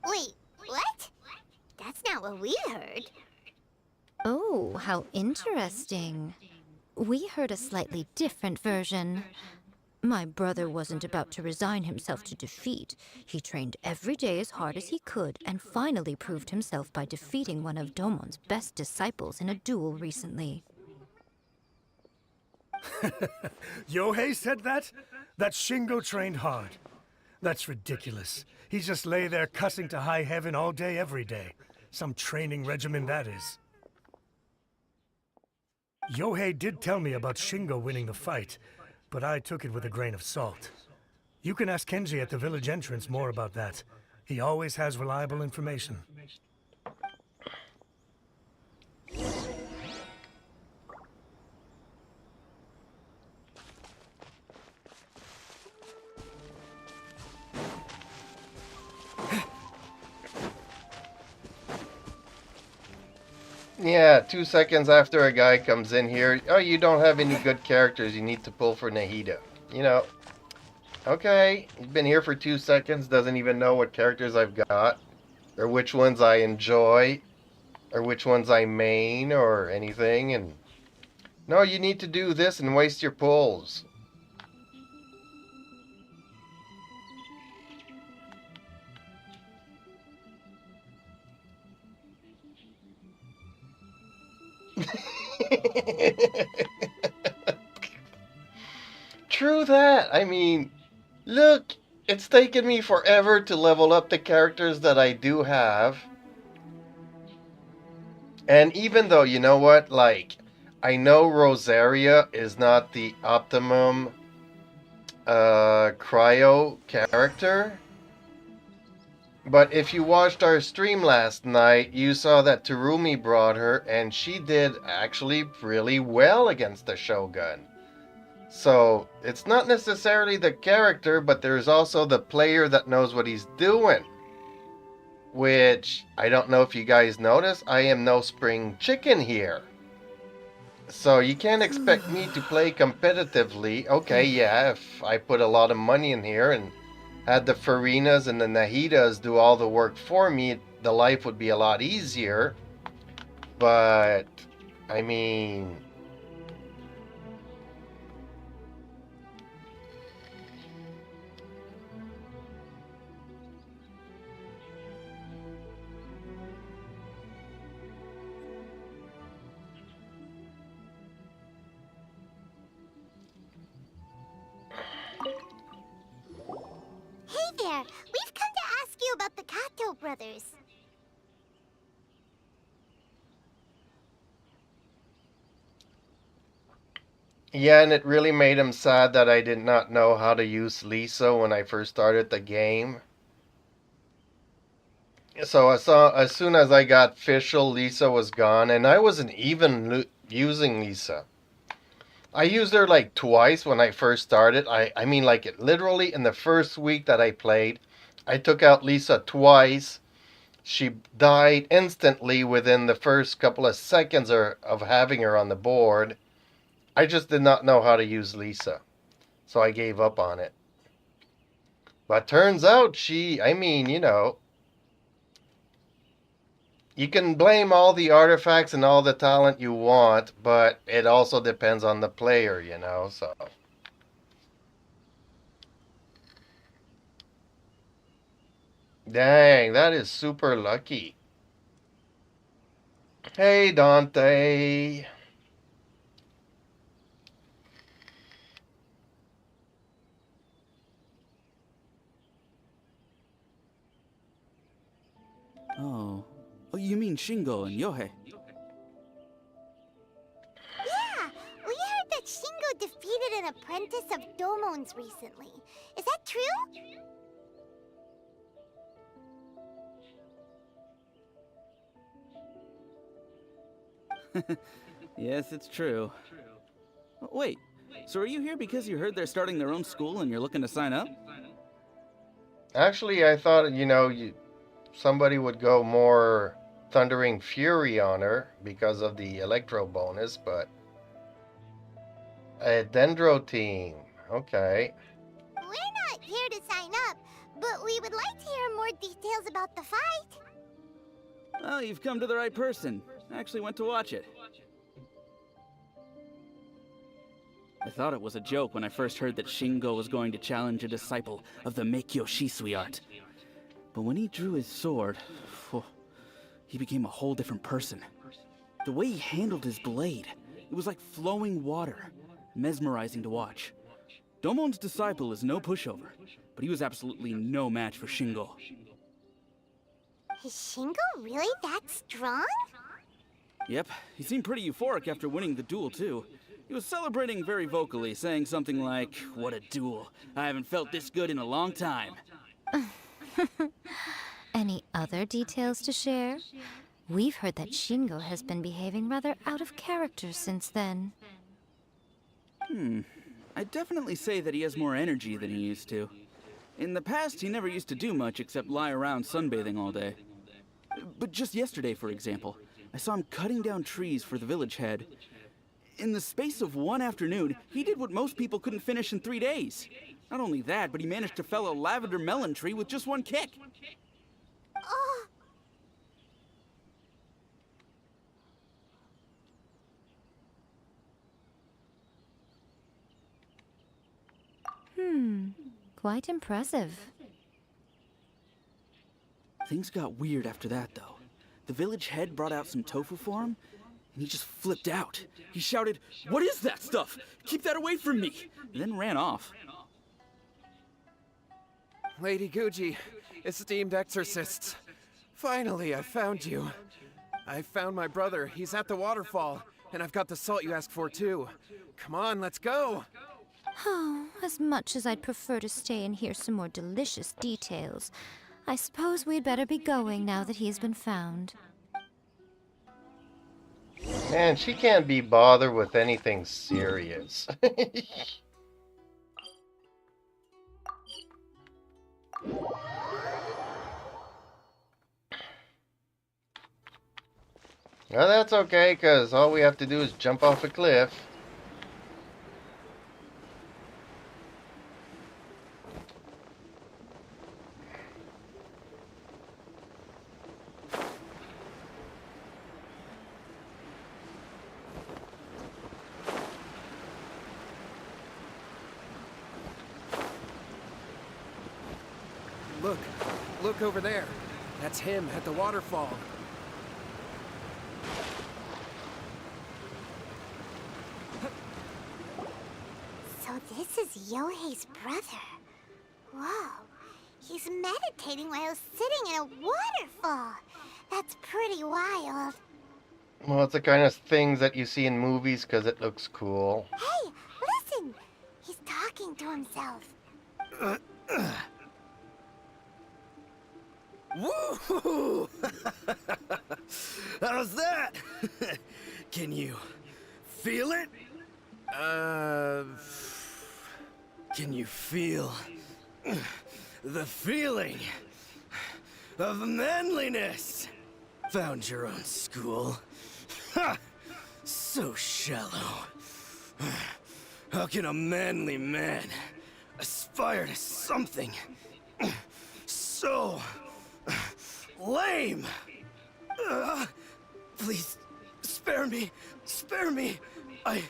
Wait, what? That's not what we heard. Oh, how interesting. We heard a slightly different version. My brother wasn't about to resign himself to defeat. He trained every day as hard as he could and finally proved himself by defeating one of Domon's best disciples in a duel recently. Yohei said that? That Shingo trained hard. That's ridiculous. He just lay there cussing to high heaven all day, every day. Some training regimen that is. Yohei did tell me about Shingo winning the fight, but I took it with a grain of salt. You can ask Kenji at the village entrance more about that. He always has reliable information. Yeah, 2 seconds after a guy comes in here, oh, you don't have any good characters, you need to pull for Nahida. You know, okay, he's been here for 2 seconds, doesn't even know what characters I've got, or which ones I enjoy, or which ones I main, or anything, and... No, you need to do this and waste your pulls. True that. I mean, look, it's taken me forever to level up the characters that I do have. And even though, you know what, like, I know Rosaria is not the optimum cryo character. But if you watched our stream last night, you saw that Terumi brought her, and she did actually really well against the Shogun. So, it's not necessarily the character, but there's also the player that knows what he's doing. Which, I don't know if you guys notice, I am no spring chicken here. So, you can't expect me to play competitively. Okay, yeah, if I put a lot of money in here and had the Farinas and the Nahidas do all the work for me, the life would be a lot easier. But, I mean... Hey there! We've come to ask you about the Kato brothers. Yeah, and it really made him sad that I did not know how to use Lisa when I first started the game. So as soon as I got official, Lisa was gone, and I wasn't even using Lisa. I used her like twice when I first started. I mean, like, it literally in the first week that I played, I took out Lisa twice. She died instantly within the first couple of seconds of having her on the board. I just did not know how to use Lisa, so I gave up on it. But turns out I mean, you know, you can blame all the artifacts and all the talent you want, but it also depends on the player, you know, so... Dang, that is super lucky. Hey, Dante. Oh. Oh, you mean Shingo and Yohei? Yeah, we heard that Shingo defeated an apprentice of Domon's recently. Is that true? Yes, it's true. Wait, so are you here because you heard they're starting their own school and you're looking to sign up? Actually, I thought, you know, somebody would go more Thundering Fury on her because of the Electro bonus, but... A Dendro team. Okay. We're not here to sign up, but we would like to hear more details about the fight. Well, you've come to the right person. I actually went to watch it. I thought it was a joke when I first heard that Shingo was going to challenge a disciple of the Meikyo Shisui art. But when he drew his sword, he became a whole different person. The way he handled his blade, it was like flowing water, mesmerizing to watch. Domon's disciple is no pushover, but he was absolutely no match for Shingo. Is Shingo really that strong? Yep, he seemed pretty euphoric after winning the duel too. He was celebrating very vocally, saying something like, "What a duel. I haven't felt this good in a long time." Any other details to share? We've heard that Shingo has been behaving rather out of character since then. I'd definitely say that he has more energy than he used to. In the past, he never used to do much except lie around sunbathing all day. But just yesterday, for example, I saw him cutting down trees for the village head. In the space of one afternoon, he did what most people couldn't finish in 3 days. Not only that, but he managed to fell a lavender melon tree with just one kick. Oh. Quite impressive. Things got weird after that, though. The village head brought out some tofu for him, and he just flipped out. He shouted, "What is that stuff? Keep that away from me!" And then ran off. Lady Guji, esteemed exorcists. Finally, I found you. I found my brother. He's at the waterfall. And I've got the salt you asked for, too. Come on, let's go! Oh, as much as I'd prefer to stay and hear some more delicious details, I suppose we'd better be going now that he has been found. Man, she can't be bothered with anything serious. Well, that's okay, because all we have to do is jump off a cliff. Look over there. That's him at the waterfall. So this is Yohei's brother. Whoa. He's meditating while sitting in a waterfall. That's pretty wild. Well, it's the kind of things that you see in movies because it looks cool. Hey, listen! He's talking to himself. Woo! How's that? Can you feel it? Can you feel the feeling of manliness? Found your own school. Ha! So shallow. How can a manly man aspire to something so lame? Please, spare me. Spare me. I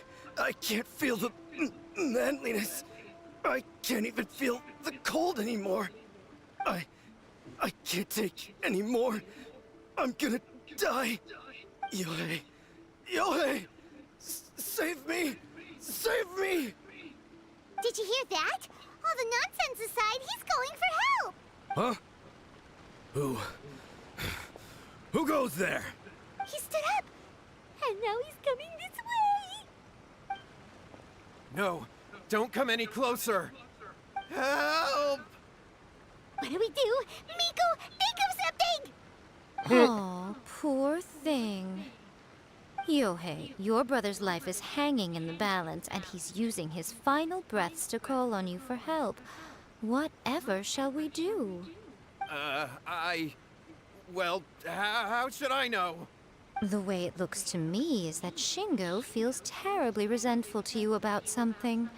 can't feel the manliness. I can't even feel the cold anymore. I can't take any more. I'm gonna die. Yohei. Yohei! Save me! Save me! Did you hear that? All the nonsense aside, he's going for help! Huh? Who goes there? He stood up! And now he's coming this way! No, don't come any closer. Help! What do we do? Miko, think of something! Oh, poor thing. Yohei, your brother's life is hanging in the balance, and he's using his final breaths to call on you for help. Whatever shall we do? Well, how should I know? The way it looks to me is that Shingo feels terribly resentful to you about something.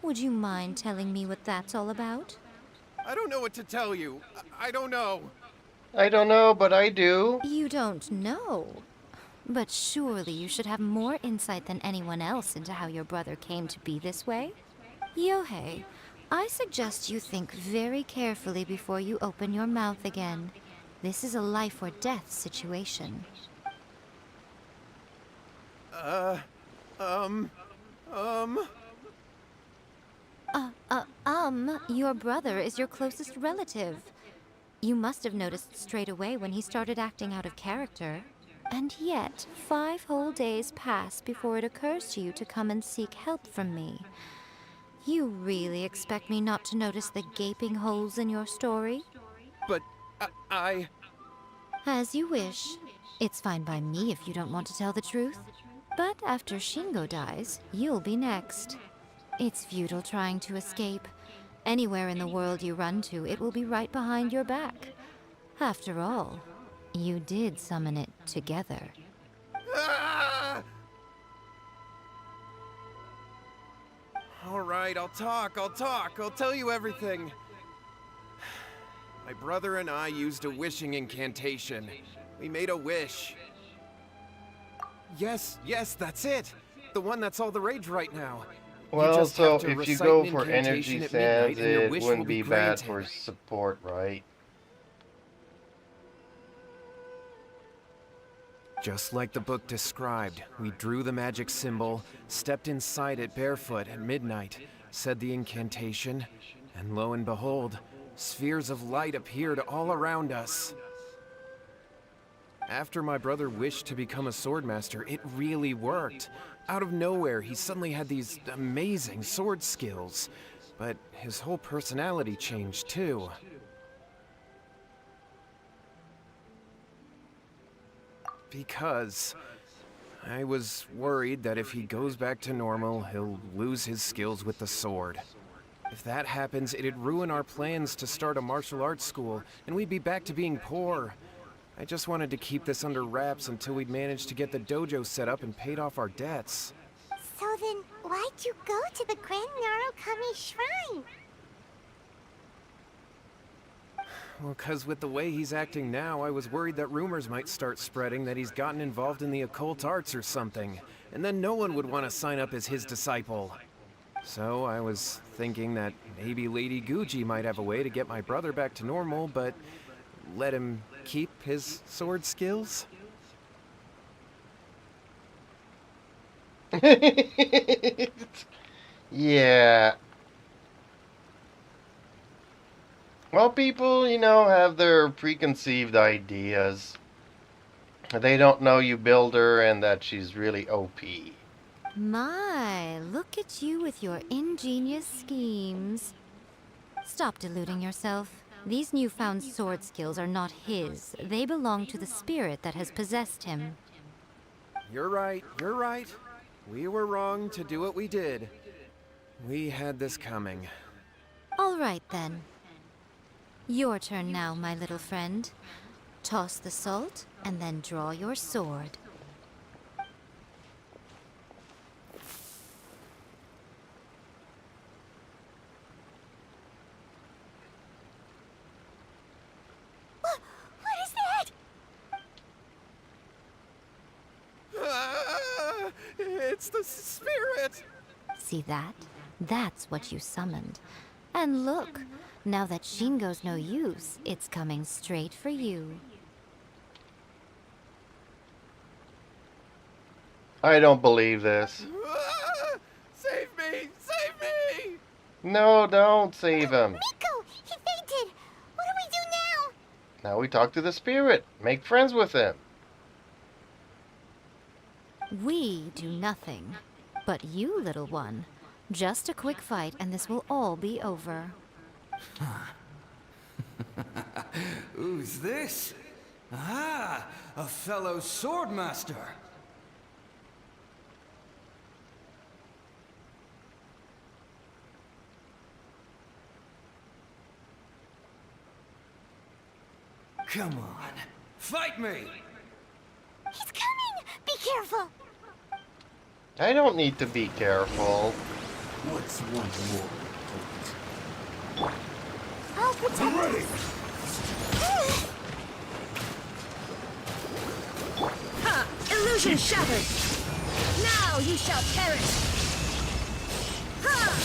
Would you mind telling me what that's all about? I don't know what to tell you. I don't know. I don't know, but I do. You don't know? But surely you should have more insight than anyone else into how your brother came to be this way? Yohei, I suggest you think very carefully before you open your mouth again. This is a life or death situation. Your brother is your closest relative. You must have noticed straight away when he started acting out of character. And yet, 5 whole days pass before it occurs to you to come and seek help from me. You really expect me not to notice the gaping holes in your story? But I... As you wish. It's fine by me if you don't want to tell the truth. But after Shingo dies, you'll be next. It's futile trying to escape. Anywhere in the world you run to, it will be right behind your back. After all, you did summon it together. Ah! All right, I'll talk. I'll tell you everything. My brother and I used a wishing incantation. We made a wish. Yes, that's it. The one that's all the rage right now. Well, just so have to if you recite go an for incantation energy at midnight sands, and your it wish wouldn't will be be bad granted. for support, right? Just like the book described, we drew the magic symbol, stepped inside it barefoot at midnight, said the incantation, and lo and behold, spheres of light appeared all around us. After my brother wished to become a swordmaster, it really worked. Out of nowhere, he suddenly had these amazing sword skills, but his whole personality changed too. Because I was worried that if he goes back to normal, he'll lose his skills with the sword. If that happens, it'd ruin our plans to start a martial arts school, and we'd be back to being poor. I just wanted to keep this under wraps until we'd managed to get the dojo set up and paid off our debts. So then, why'd you go to the Grand Narukami Shrine? Well, 'cause with the way he's acting now, I was worried that rumors might start spreading that he's gotten involved in the occult arts or something, and then no one would want to sign up as his disciple. So I was thinking that maybe Lady Guji might have a way to get my brother back to normal, but let him keep his sword skills? Yeah. Well, people, have their preconceived ideas. They don't know you build her and that she's really OP. My, look at you with your ingenious schemes. Stop deluding yourself. These newfound sword skills are not his. They belong to the spirit that has possessed him. You're right. We were wrong to do what we did. We had this coming. All right, then. Your turn now, my little friend. Toss the salt, and then draw your sword. What is that? It's the spirit! See that? That's what you summoned. And look, now that Shingo's no use, it's coming straight for you. I don't believe this. Save me! Save me! No, don't save him. Miko! He fainted! What do we do now? Now we talk to the spirit. Make friends with him. We do nothing. But you, little one, just a quick fight and this will all be over. Who's this? Ah, a fellow swordmaster. Come on, fight me! He's coming! Be careful! I don't need to be careful. What's one more? I'll protect ready. us. Illusion shattered! Now you shall perish! Ha!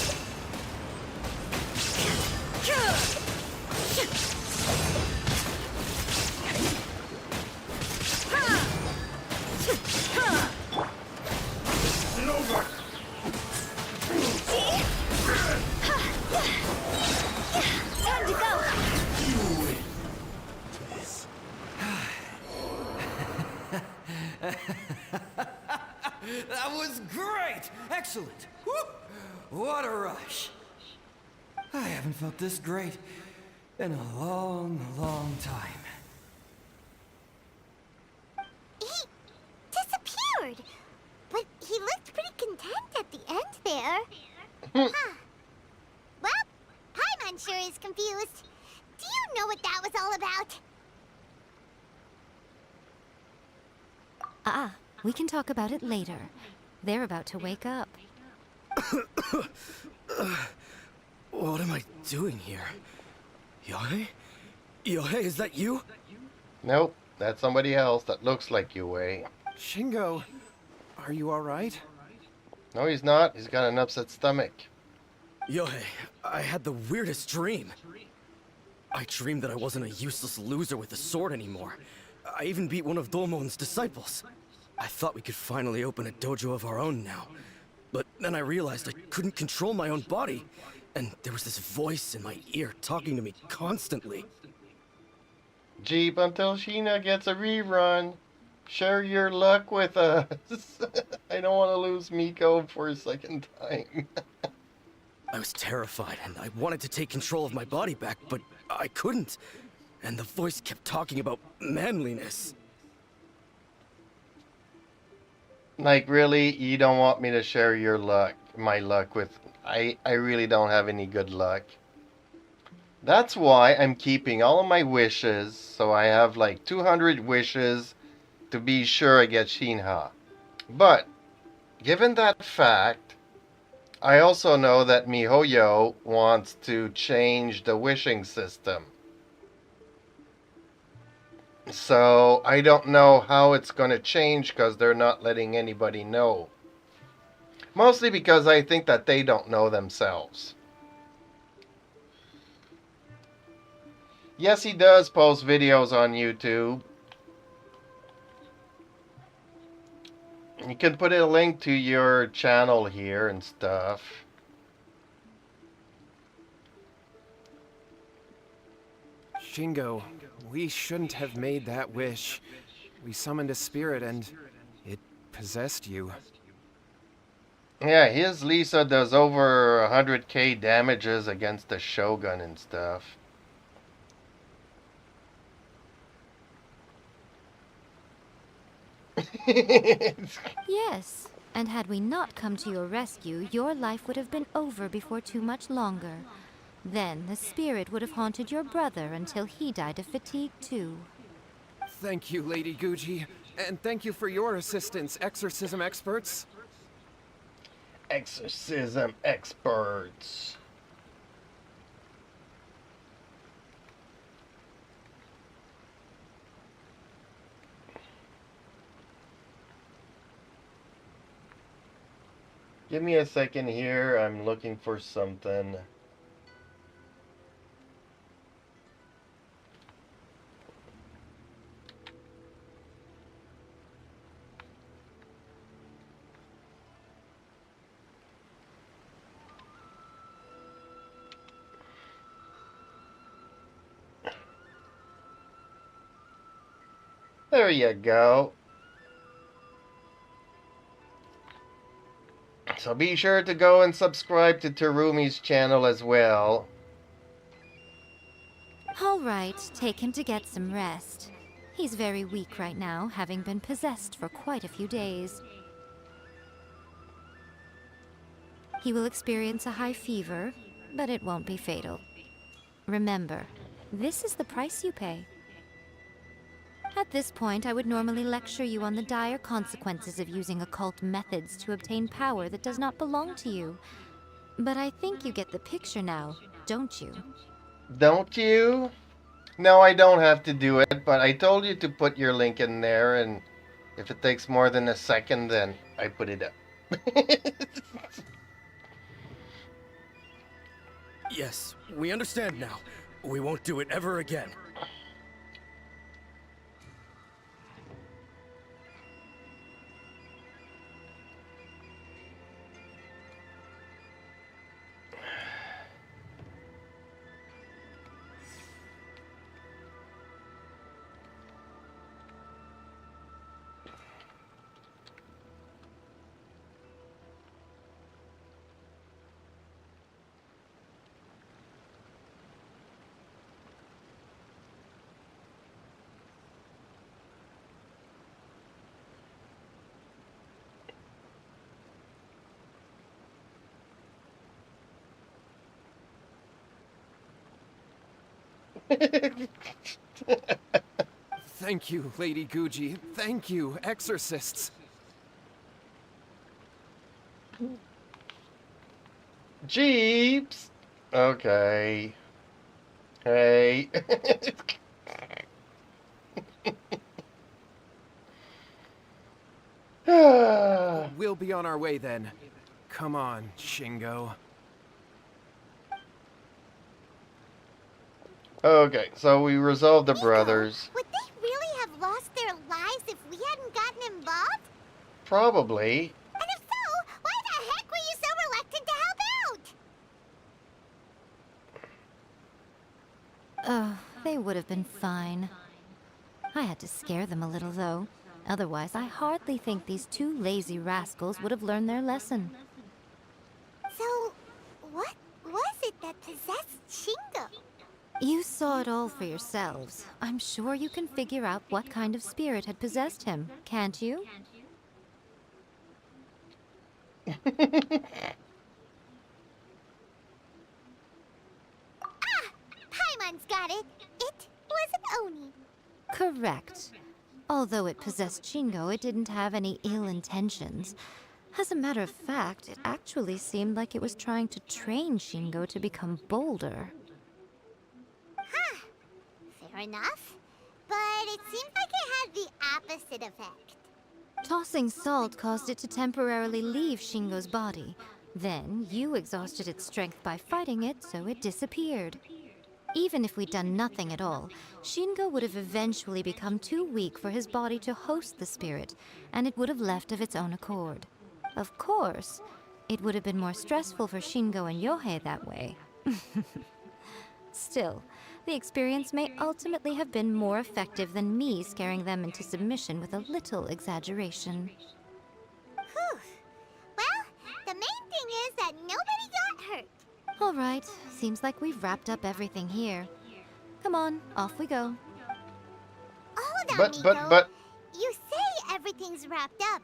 Time to go! That was great! Excellent! Woo! What a rush! I haven't felt this great in a long, long time. He disappeared, but he looked pretty content at the end there. Huh. Well, Paimon sure is confused. Do you know what that was all about? We can talk about it later. They're about to wake up. What am I doing here? Yohei? Yohei, is that you? Nope, that's somebody else that looks like you, Wei. Shingo, are you alright? No, he's not. He's got an upset stomach. Yohei, I had the weirdest dream. I dreamed that I wasn't a useless loser with a sword anymore. I even beat one of Domon's disciples. I thought we could finally open a dojo of our own now. But then I realized I couldn't control my own body. And there was this voice in my ear talking to me constantly. Jeep until Sheena gets a rerun. Share your luck with us. I don't want to lose Miko for a second time. I was terrified, and I wanted to take control of my body back, but I couldn't. And the voice kept talking about manliness. Like, really? You don't want me to share your luck, my luck with... I really don't have any good luck. That's why I'm keeping all of my wishes, so I have like 200 wishes to be sure I get Shinha. But, given that fact, I also know that MiHoYo wants to change the wishing system. So, I don't know how it's going to change because they're not letting anybody know. Mostly because I think that they don't know themselves. Yes, he does post videos on YouTube. You can put a link to your channel here and stuff. Shingo, we shouldn't have made that wish. We summoned a spirit and it possessed you. Yeah, his Lisa does over 100k damages against the Shogun and stuff. Yes, and had we not come to your rescue, your life would have been over before too much longer. Then the spirit would have haunted your brother until he died of fatigue too. Thank you, Lady Guji. And thank you for your assistance, exorcism experts. Exorcism experts. Give me a second here. I'm looking for something. There you go. So be sure to go and subscribe to Terumi's channel as well. All right, take him to get some rest. He's very weak right now, having been possessed for quite a few days. He will experience a high fever, but it won't be fatal. Remember, this is the price you pay. At this point, I would normally lecture you on the dire consequences of using occult methods to obtain power that does not belong to you. But I think you get the picture now, don't you? Don't you? No, I don't have to do it, but I told you to put your link in there, and If it takes more than a second, then I put it up. Yes, we understand now. We won't do it ever again. Thank you, Lady Guji. Thank you, exorcists. Jeeps. Okay. Hey. We'll be on our way then. Come on, Shingo. Okay, so we resolved the brothers. Would they really have lost their lives if we hadn't gotten involved? Probably. And if so, why the heck were you so reluctant to help out? Oh, they would have been fine. I had to scare them a little, though. Otherwise, I hardly think these two lazy rascals would have learned their lesson. So, what was it that possessed Shingo? You saw it all for yourselves. I'm sure you can figure out what kind of spirit had possessed him, can't you? Paimon's got it. It was an Oni. Correct. Although it possessed Shingo, it didn't have any ill intentions. As a matter of fact, it actually seemed like it was trying to train Shingo to become bolder. Huh. Fair enough. But it seems like it had the opposite effect. Tossing salt caused it to temporarily leave Shingo's body. Then, you exhausted its strength by fighting it, so it disappeared. Even if we'd done nothing at all, Shingo would have eventually become too weak for his body to host the spirit, and it would have left of its own accord. Of course, it would have been more stressful for Shingo and Yohei that way. Still, the experience may ultimately have been more effective than me scaring them into submission with a little exaggeration. Whew. Well, the main thing is that nobody got hurt. All right, seems like we've wrapped up everything here. Come on, off we go. Hold on, But- Miko. but- You say everything's wrapped up,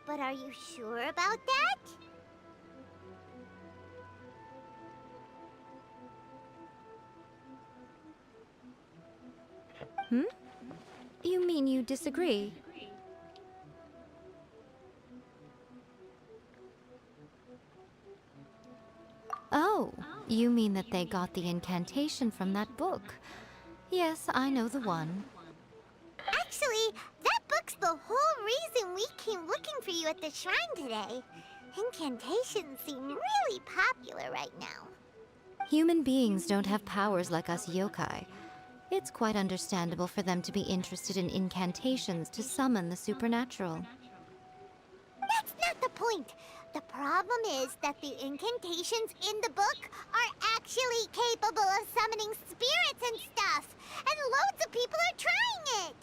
but are you sure about that? You mean you disagree? Oh, you mean that they got the incantation from that book? Yes, I know the one. Actually, that book's the whole reason we came looking for you at the shrine today. Incantations seem really popular right now. Human beings don't have powers like us yokai. It's quite understandable for them to be interested in incantations to summon the supernatural. That's not the point. The problem is that the incantations in the book are actually capable of summoning spirits and stuff. And loads of people are trying it.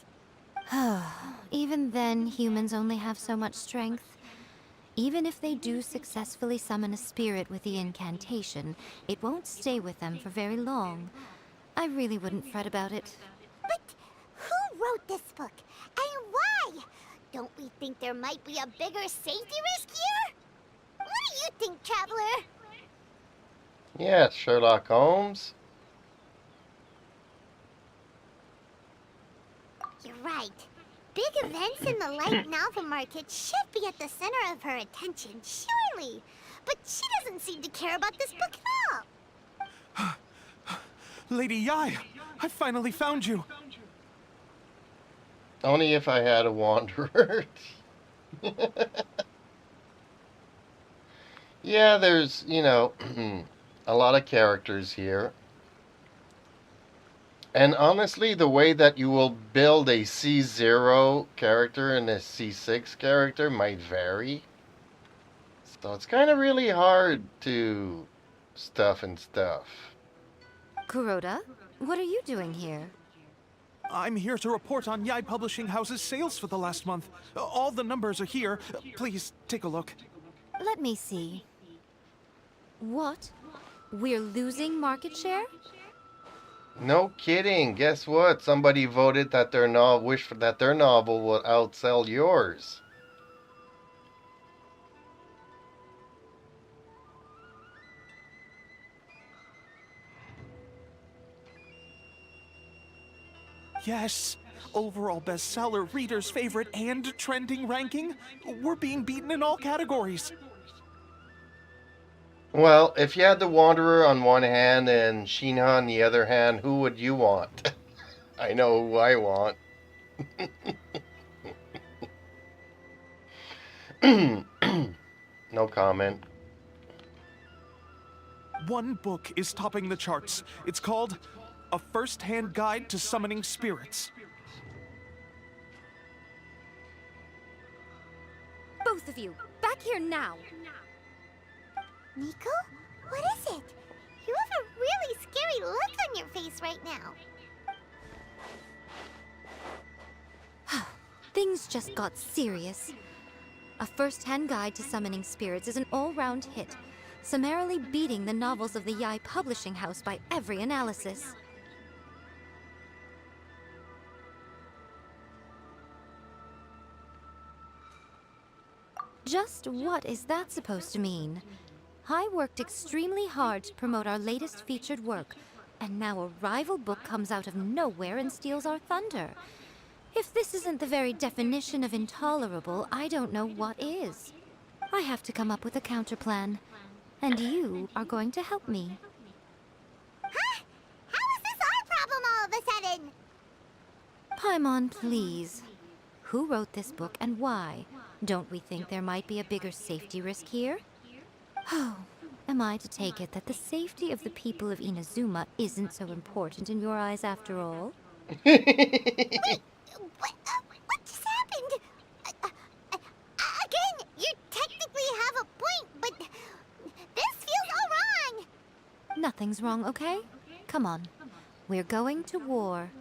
Even then, humans only have so much strength. Even if they do successfully summon a spirit with the incantation, it won't stay with them for very long. I really wouldn't fret about it. But who wrote this book? And why? Don't we think there might be a bigger safety risk here? What do you think, Traveler? Yes, Sherlock Holmes. You're right. Big events in the light novel market should be at the center of her attention, surely. But she doesn't seem to care about this book at all. Lady Yai, I finally found you. Only if I had a wanderer. Yeah, there's, you know, a lot of characters here. And honestly, the way that you will build a C0 character and a C6 character might vary. So it's kind of really hard to stuff and stuff. Kuroda, what are you doing here? I'm here to report on Yai Publishing House's sales for the last month. All the numbers are here. Please take a look. Let me see. What? We're losing market share? No kidding. Guess what? Somebody voted that their that their novel will outsell yours. Yes. Overall bestseller, reader's favorite, and trending ranking. We're being beaten in all categories. Well, if you had the Wanderer on one hand and Sheena on the other hand, who would you want? I know who I want. No comment. One book is topping the charts. It's called A First-Hand Guide to Summoning Spirits. Both of you, back here now! Miko? What is it? You have a really scary look on your face right now. Things just got serious. A First-Hand Guide to Summoning Spirits is an all-round hit, summarily beating the novels of the Yai Publishing House by every analysis. Just what is that supposed to mean? I worked extremely hard to promote our latest featured work, and now a rival book comes out of nowhere and steals our thunder. If this isn't the very definition of intolerable, I don't know what is. I have to come up with a counterplan, and you are going to help me. Huh? How is this our problem all of a sudden? Paimon, please. Who wrote this book and why? Don't we think there might be a bigger safety risk here? Oh, am I to take it that the safety of the people of Inazuma isn't so important in your eyes after all? Wait, what just happened? Again, you technically have a point, but this feels all wrong. Nothing's wrong, okay? Come on. We're going to war.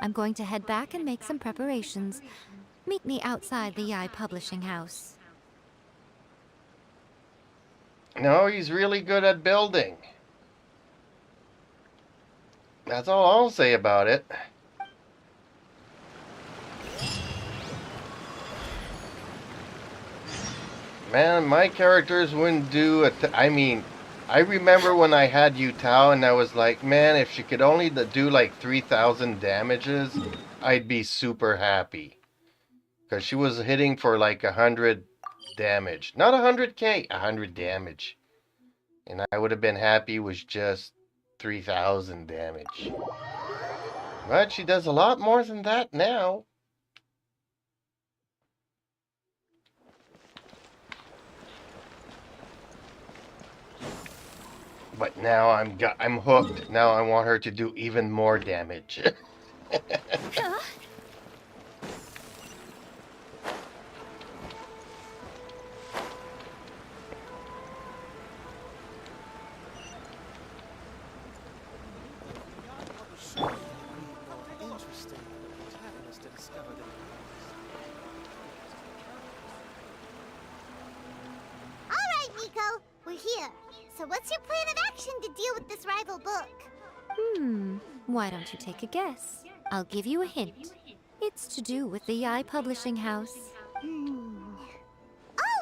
I'm going to head back and make some preparations. Meet me outside the Yai Publishing House. No, he's really good at building. That's all I'll say about it. Man, my characters wouldn't do I mean, I remember when I had Yutao and I was like, man, if she could only do like 3,000 damages, I'd be super happy. Because she was hitting for like 100 damage. Not 100k, 100 damage. And I would have been happy with just 3,000 damage. But she does a lot more than that now. But now I'm hooked. Now I want her to do even more damage. Alright, Miko, we're here. So what's your plan of action to deal with this rival book? Why don't you take a guess? I'll give you a hint. It's to do with the Yai Publishing House. Oh,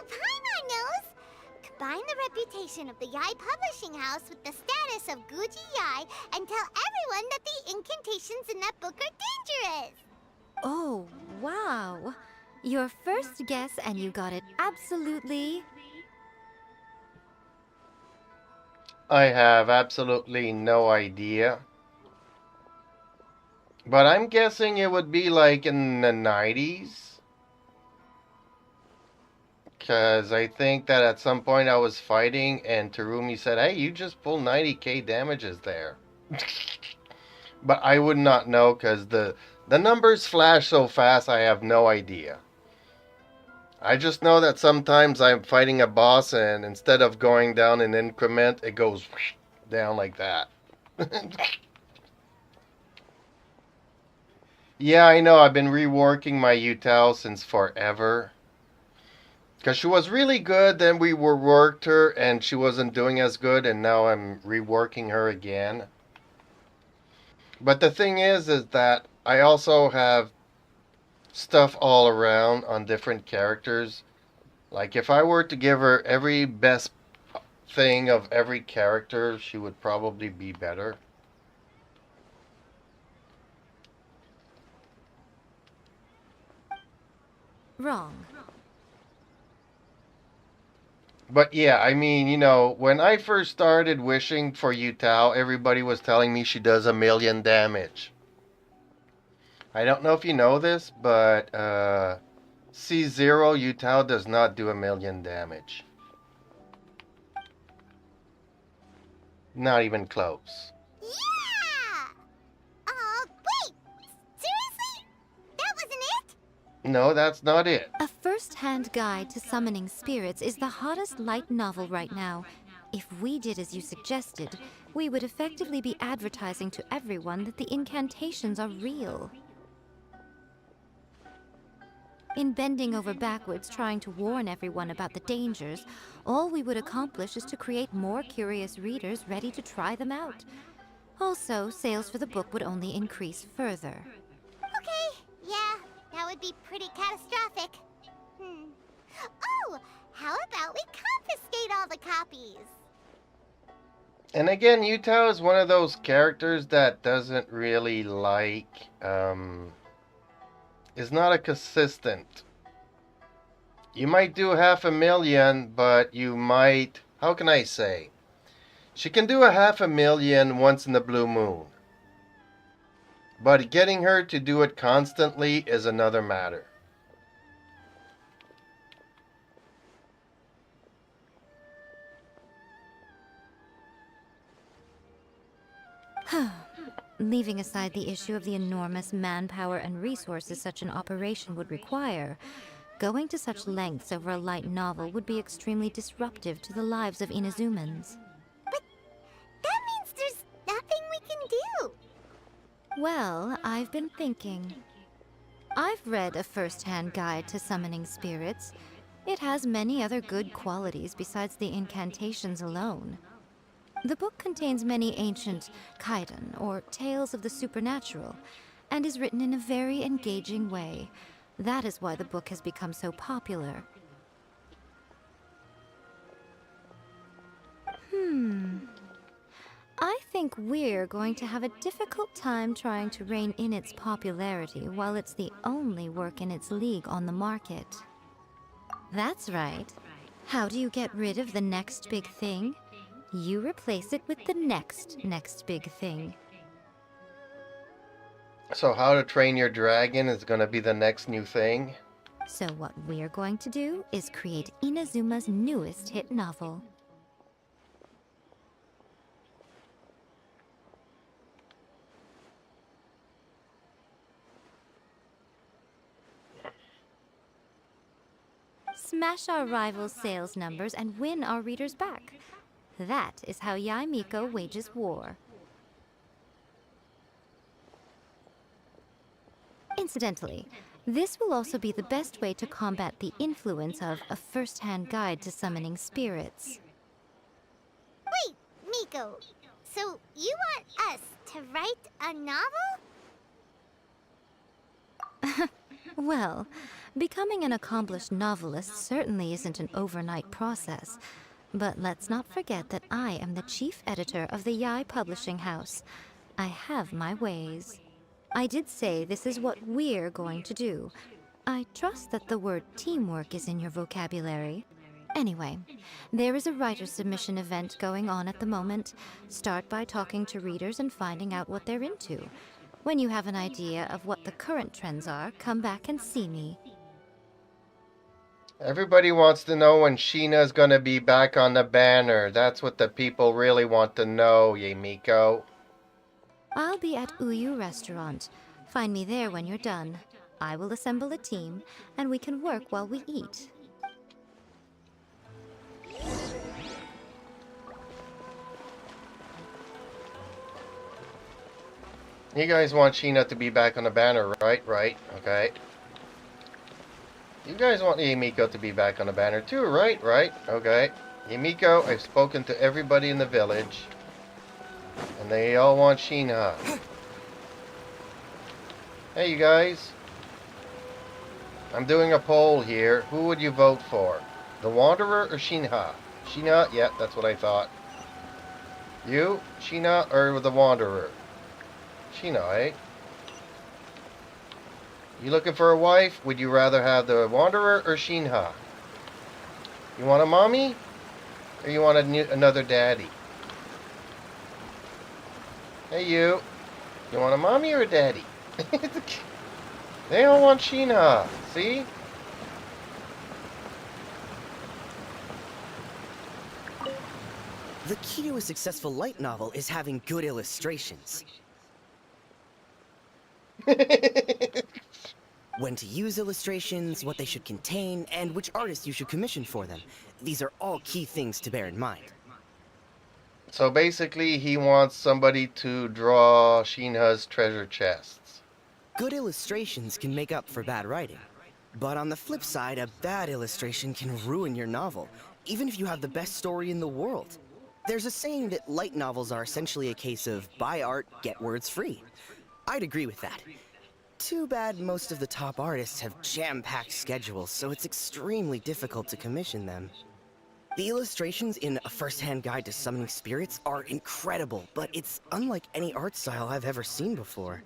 Paimon knows! Combine the reputation of the Yai Publishing House with the status of Guji Yai and tell everyone that the incantations in that book are dangerous! Oh, wow. Your first guess and you got it absolutely... I have absolutely no idea. But I'm guessing it would be like in the 90s. Because I think that at some point I was fighting and Terumi said, hey, you just pulled 90k damages there. But I would not know because the numbers flash so fast I have no idea. I just know that sometimes I'm fighting a boss and instead of going down an increment, it goes down like that. Yeah, I know. I've been reworking my Utao since forever. Because she was really good, then we reworked her and she wasn't doing as good, and now I'm reworking her again. But the thing is that I also have stuff all around on different characters. Like if I were to give her every best thing of every character, she would probably be better. Wrong. But yeah, I mean, you know, when I first started wishing for Yutao, everybody was telling me she does 1,000,000 damage. I don't know if you know this, but C0 Yutao does not do 1,000,000 damage. Not even close. Yeah! Wait! Seriously? That wasn't it? No, that's not it. A first-hand guide to summoning spirits is the hottest light novel right now. If we did as you suggested, we would effectively be advertising to everyone that the incantations are real. In bending over backwards trying to warn everyone about the dangers, all we would accomplish is to create more curious readers ready to try them out. Also, sales for the book would only increase further. Okay, yeah, that would be pretty catastrophic. Oh, how about we confiscate all the copies? And again, Yutao is one of those characters that doesn't really like, is not a consistent. You might do 500,000, but you might, how can I say? She can do 500,000 once in the blue moon. But getting her to do it constantly is another matter. Leaving aside the issue of the enormous manpower and resources such an operation would require, going to such lengths over a light novel would be extremely disruptive to the lives of Inazumans. But that means there's nothing we can do. Well, I've been thinking. I've read a first-hand guide to summoning spirits. It has many other good qualities besides the incantations alone. The book contains many ancient kaiden, or tales of the supernatural, and is written in a very engaging way. That is why the book has become so popular. I think we're going to have a difficult time trying to rein in its popularity while it's the only work in its league on the market. That's right. How do you get rid of the next big thing? You replace it with the next big thing. So How to Train Your Dragon is going to be the next new thing? So what we're going to do is create Inazuma's newest hit novel. Smash our rivals' sales numbers and win our readers back. That is how Miko wages war. Incidentally, this will also be the best way to combat the influence of a first-hand guide to summoning spirits. Wait, Miko. So you want us to write a novel? Well, becoming an accomplished novelist certainly isn't an overnight process. But let's not forget that I am the chief editor of the Yae Publishing House. I have my ways. I did say this is what we're going to do. I trust that the word teamwork is in your vocabulary. Anyway, there is a writer submission event going on at the moment. Start by talking to readers and finding out what they're into. When you have an idea of what the current trends are, come back and see me. Everybody wants to know when Sheena's gonna be back on the banner. That's what the people really want to know, Miko. I'll be at Uyu Restaurant. Find me there when you're done. I will assemble a team, and we can work while we eat. You guys want Sheena to be back on the banner, right? Right, okay. You guys want Miko to be back on the banner too, right? Right, okay. Miko, I've spoken to everybody in the village, and they all want Sheena. Hey, you guys. I'm doing a poll here. Who would you vote for? The Wanderer or Shinha? Sheena? Yeah, that's what I thought. You? Sheena or the Wanderer? Sheena, eh? You looking for a wife? Would you rather have the Wanderer or Shinha? You want a mommy? Or you want another daddy? Hey, you. You want a mommy or a daddy? They all want Sheena. See? The key to a successful light novel is having good illustrations. When to use illustrations, what they should contain, and which artist you should commission for them. These are all key things to bear in mind. So basically, he wants somebody to draw Shinha's treasure chests. Good illustrations can make up for bad writing. But on the flip side, a bad illustration can ruin your novel, even if you have the best story in the world. There's a saying that light novels are essentially a case of buy art, get words free. I'd agree with that. Too bad most of the top artists have jam-packed schedules, so it's extremely difficult to commission them. The illustrations in A First-Hand Guide to Summoning Spirits are incredible, but it's unlike any art style I've ever seen before.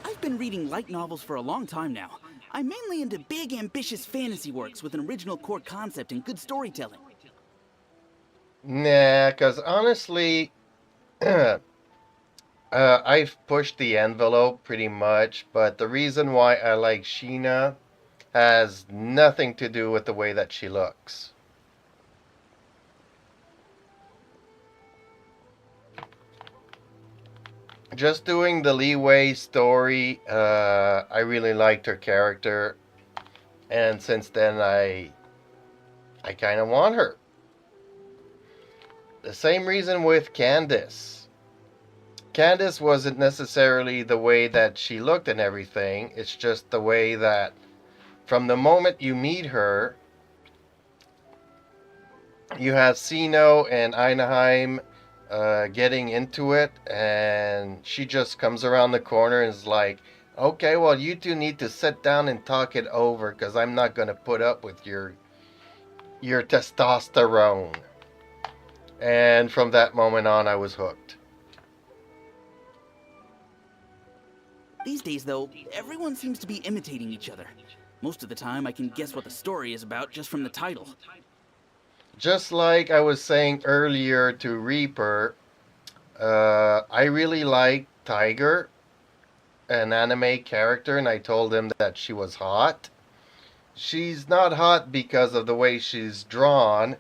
I've been reading light novels for a long time now. I'm mainly into big, ambitious fantasy works with an original core concept and good storytelling. Nah, because honestly, I've pushed the envelope pretty much, but the reason why I like Sheena has nothing to do with the way that she looks. Just doing the Leeway story, I really liked her character, and since then I kind of want her. The same reason with Candace. Candace wasn't necessarily the way that she looked and everything, it's just the way that from the moment you meet her, you have Sino and Einheim getting into it, and she just comes around the corner and is like, okay, well, you two need to sit down and talk it over, because I'm not going to put up with your testosterone. And from that moment on, I was hooked. These days, though, everyone seems to be imitating each other. Most of the time, I can guess what the story is about just from the title. Just like I was saying earlier to Reaper, I really like Tiger, an anime character, and I told him that she was hot. She's not hot because of the way she's drawn.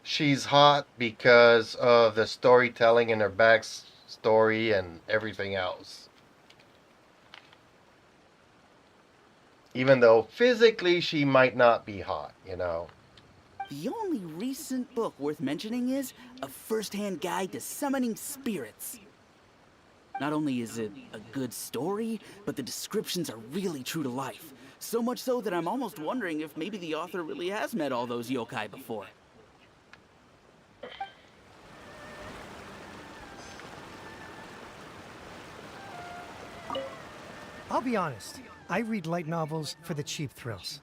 She's hot because of the storytelling and her backstory and everything else. Even though physically she might not be hot, you know. The only recent book worth mentioning is A First-Hand Guide to Summoning Spirits. Not only is it a good story, but the descriptions are really true to life. So much so that I'm almost wondering if maybe the author really has met all those yokai before. I'll be honest, I read light novels for the cheap thrills.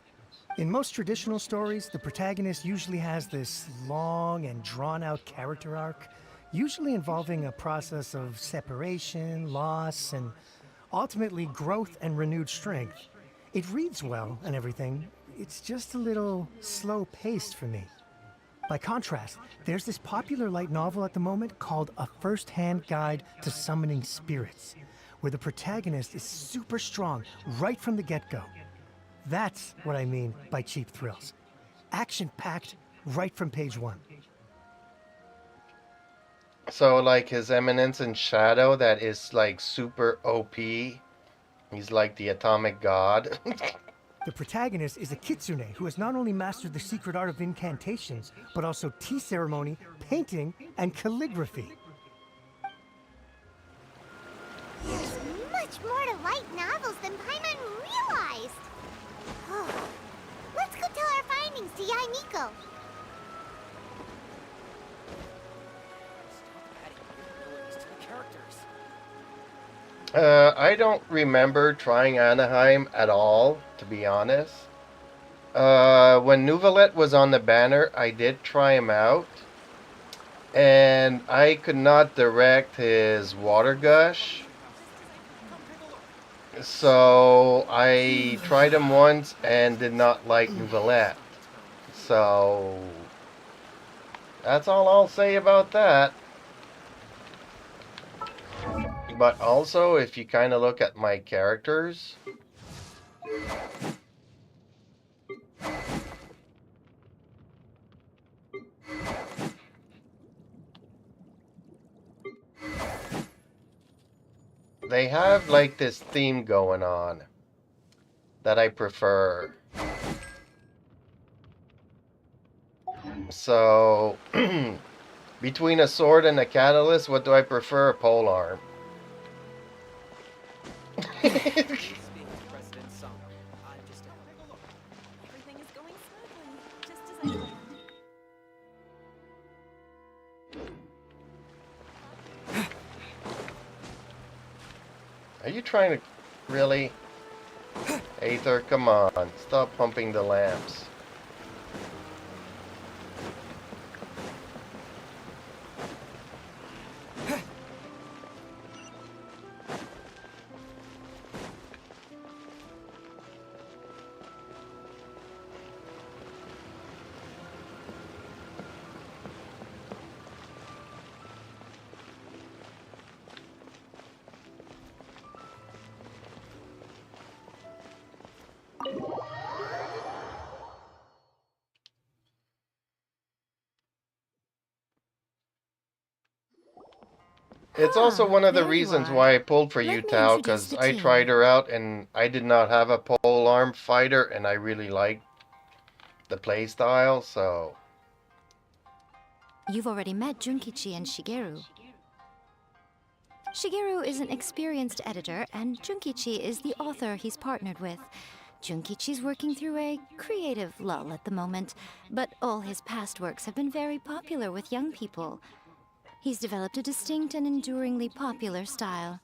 In most traditional stories, the protagonist usually has this long and drawn-out character arc, usually involving a process of separation, loss, and ultimately growth and renewed strength. It reads well and everything, it's just a little slow-paced for me. By contrast, there's this popular light novel at the moment called A First-Hand Guide to Summoning Spirits, where the protagonist is super strong right from the get-go. That's what I mean by cheap thrills. Action-packed right from page 1. So, like his Eminence in Shadow, that is like super OP. He's like the atomic god. The protagonist is a kitsune who has not only mastered the secret art of incantations, but also tea ceremony, painting, and calligraphy. There's much more to light novels than Paimon realized. Let's go tell our findings to Yai Miko. I don't remember trying Anaheim at all, to be honest. When Nouvelette was on the banner, I did try him out. And I could not direct his water gush. So I tried him once and did not like Nouvelette. So that's all I'll say about that. But also, if you kind of look at my characters, they have like this theme going on that I prefer. So, between a sword and a catalyst, what do I prefer? A polearm. Are you trying to... Really? Aether, come on. Stop pumping the lamps. It's also one of the reasons why I pulled for you, Tao, because I tried her out and I did not have a polearm fighter and I really liked the playstyle, so... You've already met Junkichi and Shigeru. Shigeru is an experienced editor, and Junkichi is the author he's partnered with. Junkichi's working through a creative lull at the moment, but all his past works have been very popular with young people. He's developed a distinct and enduringly popular style.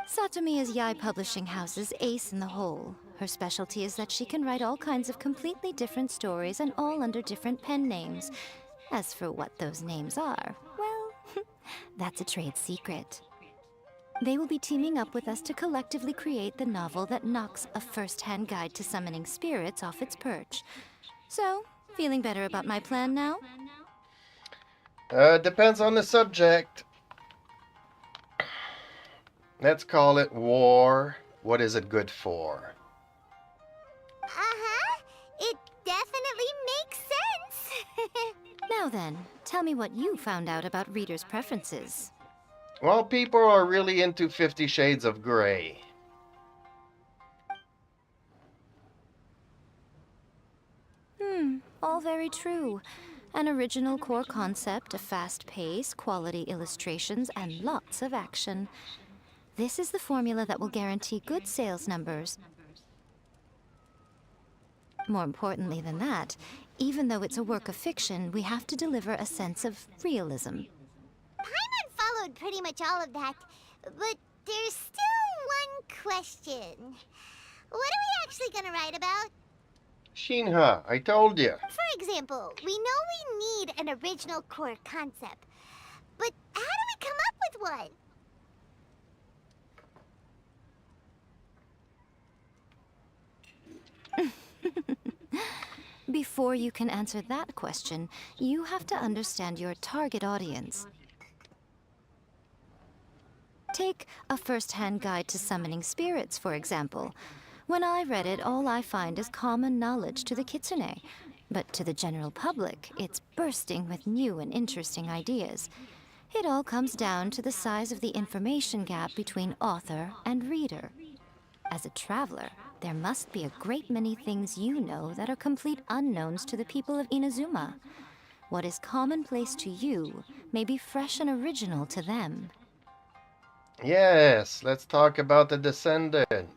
Satomi is Yai Publishing House's ace in the hole. Her specialty is that she can write all kinds of completely different stories and all under different pen names. As for what those names are, well, that's a trade secret. They will be teaming up with us to collectively create the novel that knocks A First-Hand Guide to Summoning Spirits off its perch. So, feeling better about my plan now? Depends on the subject. Let's call it war. What is it good for? Uh-huh. It definitely makes sense. Now then, tell me what you found out about readers' preferences. Well, people are really into 50 Shades of Grey. All very true. An original core concept, a fast pace, quality illustrations, and lots of action. This is the formula that will guarantee good sales numbers. More importantly than that, even though it's a work of fiction, we have to deliver a sense of realism. Paimon followed pretty much all of that, but there's still one question. What are we actually gonna write about? Shinha, I told you. For example, we know we need an original core concept, but how do we come up with one? Before you can answer that question, you have to understand your target audience. Take a first-hand guide to summoning spirits, for example. When I read it, all I find is common knowledge to the kitsune. But to the general public, it's bursting with new and interesting ideas. It all comes down to the size of the information gap between author and reader. As a traveler, there must be a great many things you know that are complete unknowns to the people of Inazuma. What is commonplace to you may be fresh and original to them. Yes, let's talk about the Descendant.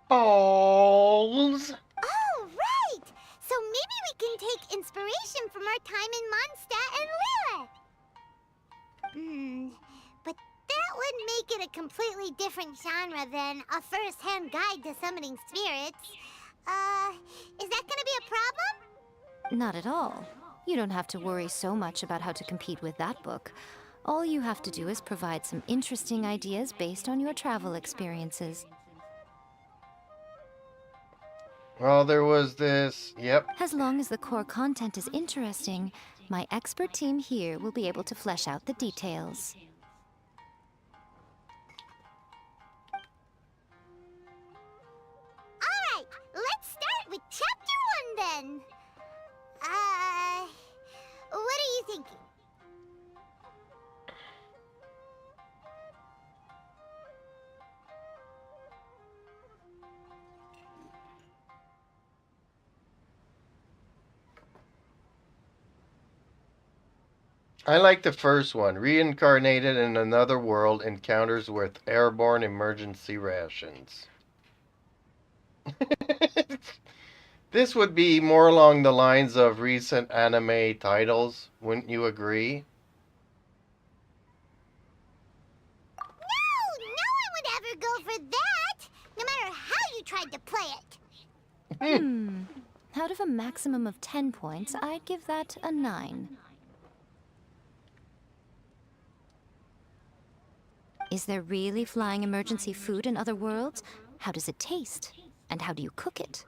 Balls! Oh, right! So maybe we can take inspiration from our time in Mondstadt and Lille. But that would make it a completely different genre than a first-hand guide to summoning spirits. Is that gonna be a problem? Not at all. You don't have to worry so much about how to compete with that book. All you have to do is provide some interesting ideas based on your travel experiences. Well, there was this, yep. As long as the core content is interesting, my expert team here will be able to flesh out the details. Alright, let's start with Chapter 1 then. What are you thinking? I like the first one. Reincarnated in another world, encounters with airborne emergency rations. This would be more along the lines of recent anime titles, wouldn't you agree? No one would ever go for that, no matter how you tried to play it. Out of a maximum of 10 points, I'd give that a 9. Is there really flying emergency food in other worlds? How does it taste? And how do you cook it?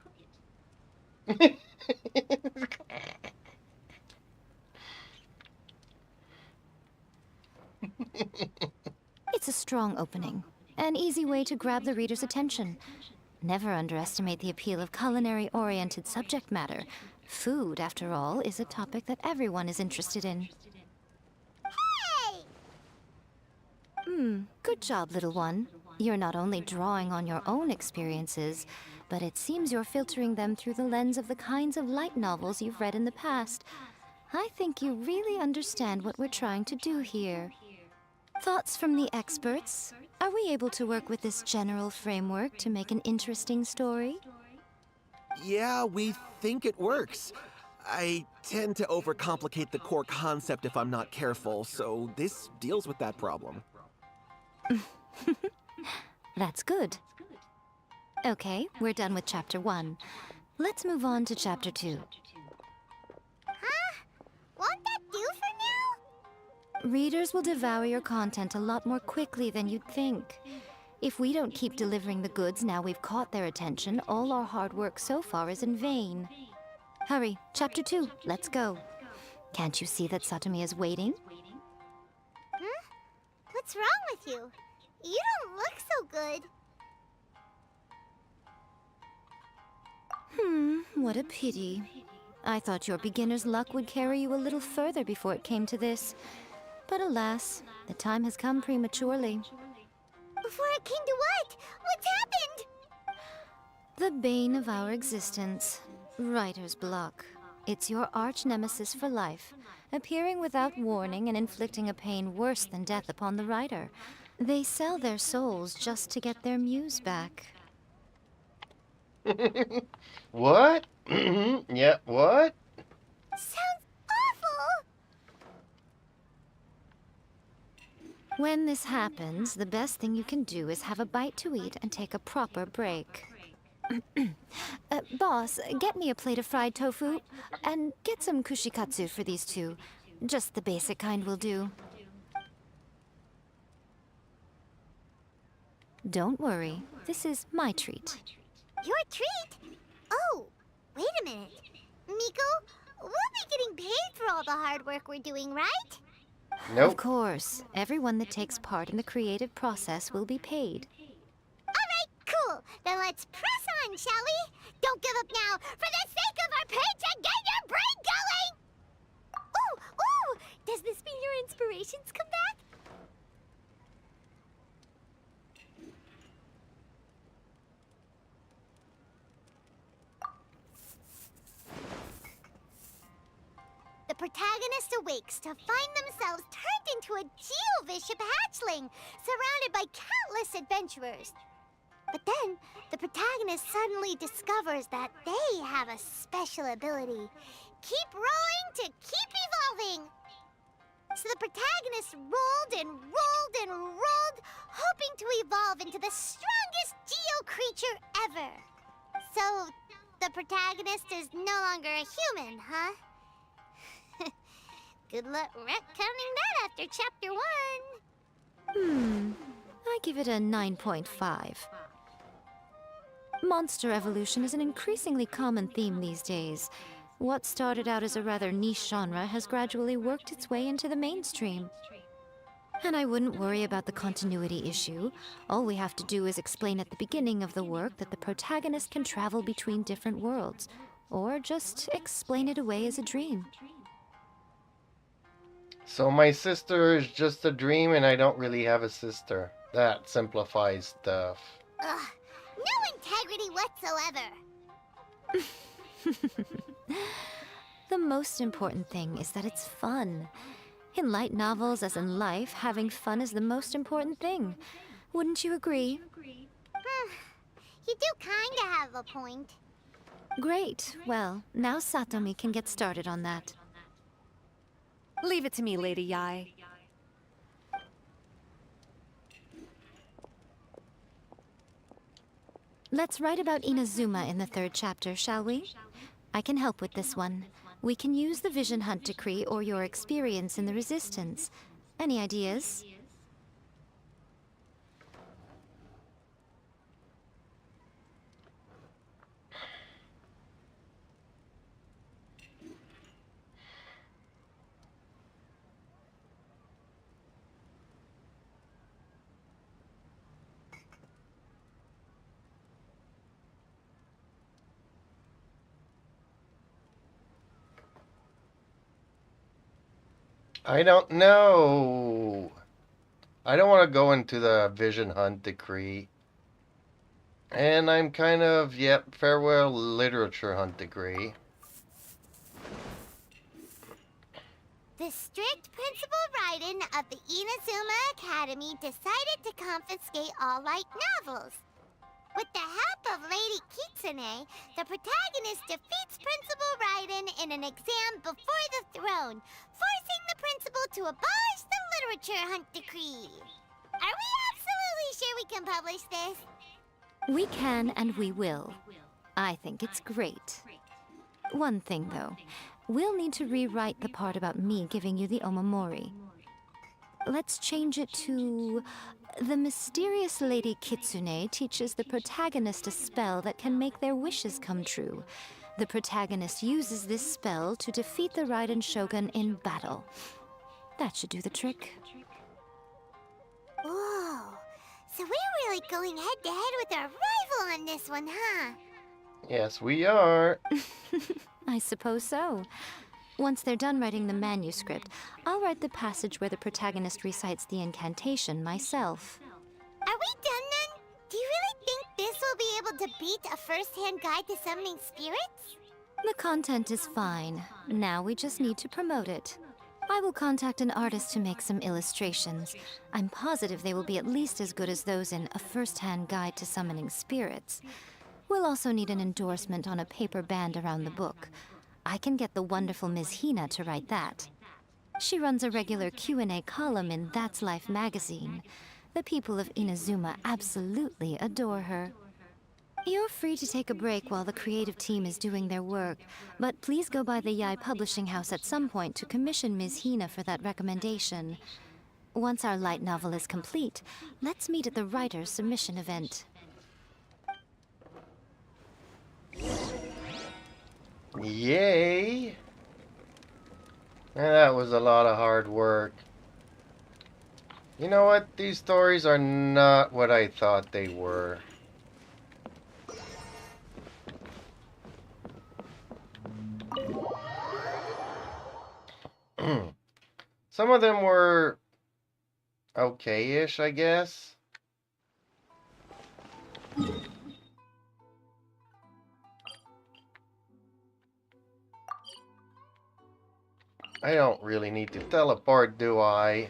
It's a strong opening. An easy way to grab the reader's attention. Never underestimate the appeal of culinary-oriented subject matter. Food, after all, is a topic that everyone is interested in. Good job, little one. You're not only drawing on your own experiences, but it seems you're filtering them through the lens of the kinds of light novels you've read in the past. I think you really understand what we're trying to do here. Thoughts from the experts? Are we able to work with this general framework to make an interesting story? Yeah, we think it works. I tend to overcomplicate the core concept if I'm not careful, so this deals with that problem. That's good. Okay, we're done with Chapter 1. Let's move on to Chapter 2. Won't that do for now? Readers will devour your content a lot more quickly than you'd think. If we don't keep delivering the goods now we've caught their attention, all our hard work so far is in vain. Hurry, Chapter 2, let's go. Can't you see that Satomi is waiting? What's wrong with you? You don't look so good. What a pity. I thought your beginner's luck would carry you a little further before it came to this. But alas, the time has come prematurely. Before it came to what? What's happened? The bane of our existence. Writer's block. It's your arch-nemesis for life, appearing without warning and inflicting a pain worse than death upon the writer. They sell their souls just to get their muse back. What? Yeah, what? Sounds awful! When this happens, the best thing you can do is have a bite to eat and take a proper break. Boss, get me a plate of fried tofu, and get some kushikatsu for these two. Just the basic kind will do. Don't worry, this is my treat. Your treat? Oh, wait a minute. Miko, we'll be getting paid for all the hard work we're doing, right? Of course. Everyone that takes part in the creative process will be paid. Alright, cool. Then let's press on, shall we? Don't give up now, for the sake of our paycheck, get your brain going! Ooh! Does this mean your inspirations come back? The protagonist awakes to find themselves turned into a Geo-bishop hatchling, surrounded by countless adventurers. But then, the protagonist suddenly discovers that they have a special ability. Keep rolling to keep evolving! So the protagonist rolled and rolled and rolled, hoping to evolve into the strongest Geo creature ever. So, the protagonist is no longer a human, huh? Good luck retconning that after chapter 1. I give it a 9.5. Monster evolution is an increasingly common theme these days. What started out as a rather niche genre has gradually worked its way into the mainstream. And I wouldn't worry about the continuity issue. All we have to do is explain at the beginning of the work that the protagonist can travel between different worlds, or just explain it away as a dream. So my sister is just a dream and I don't really have a sister. That simplifies stuff. Ugh, no integrity whatsoever. The most important thing is that it's fun. In light novels, as in life, having fun is the most important thing. Wouldn't you agree? You do kinda have a point. Great. Well, now Satomi can get started on that. Leave it to me, Lady Yae. Let's write about Inazuma in the 3rd chapter, shall we? I can help with this one. We can use the Vision Hunt Decree or your experience in the Resistance. Any ideas? I don't know. I don't want to go into the Vision Hunt Decree. And I'm kind of, farewell Literature Hunt Decree. The strict Principal Raiden of the Inazuma Academy decided to confiscate all light novels. With the help of Lady Kitsune, the protagonist defeats Principal Raiden in an exam before the throne, forcing the principal to abolish the Literature Hunt Decree. Are we absolutely sure we can publish this? We can and we will. I think it's great. One thing, though. We'll need to rewrite the part about me giving you the Omamori. Let's change it to... The mysterious Lady Kitsune teaches the protagonist a spell that can make their wishes come true. The protagonist uses this spell to defeat the Raiden Shogun in battle. That should do the trick. Whoa, so we're really going head-to-head with our rival on this one, huh? Yes, we are. I suppose so. Once they're done writing the manuscript, I'll write the passage where the protagonist recites the incantation myself. Are we done then? Do you really think this will be able to beat a first-hand guide to summoning spirits? The content is fine. Now we just need to promote it. I will contact an artist to make some illustrations. I'm positive they will be at least as good as those in A First-Hand Guide to Summoning Spirits. We'll also need an endorsement on a paper band around the book. I can get the wonderful Ms. Hina to write that. She runs a regular Q&A column in That's Life magazine. The people of Inazuma absolutely adore her. You're free to take a break while the creative team is doing their work, but please go by the Yae Publishing House at some point to commission Ms. Hina for that recommendation. Once our light novel is complete, let's meet at the writer's submission event. Yay! And that was a lot of hard work. You know what? These stories are not what I thought they were. Some of them were okay-ish, I guess. I don't really need to teleport, do I?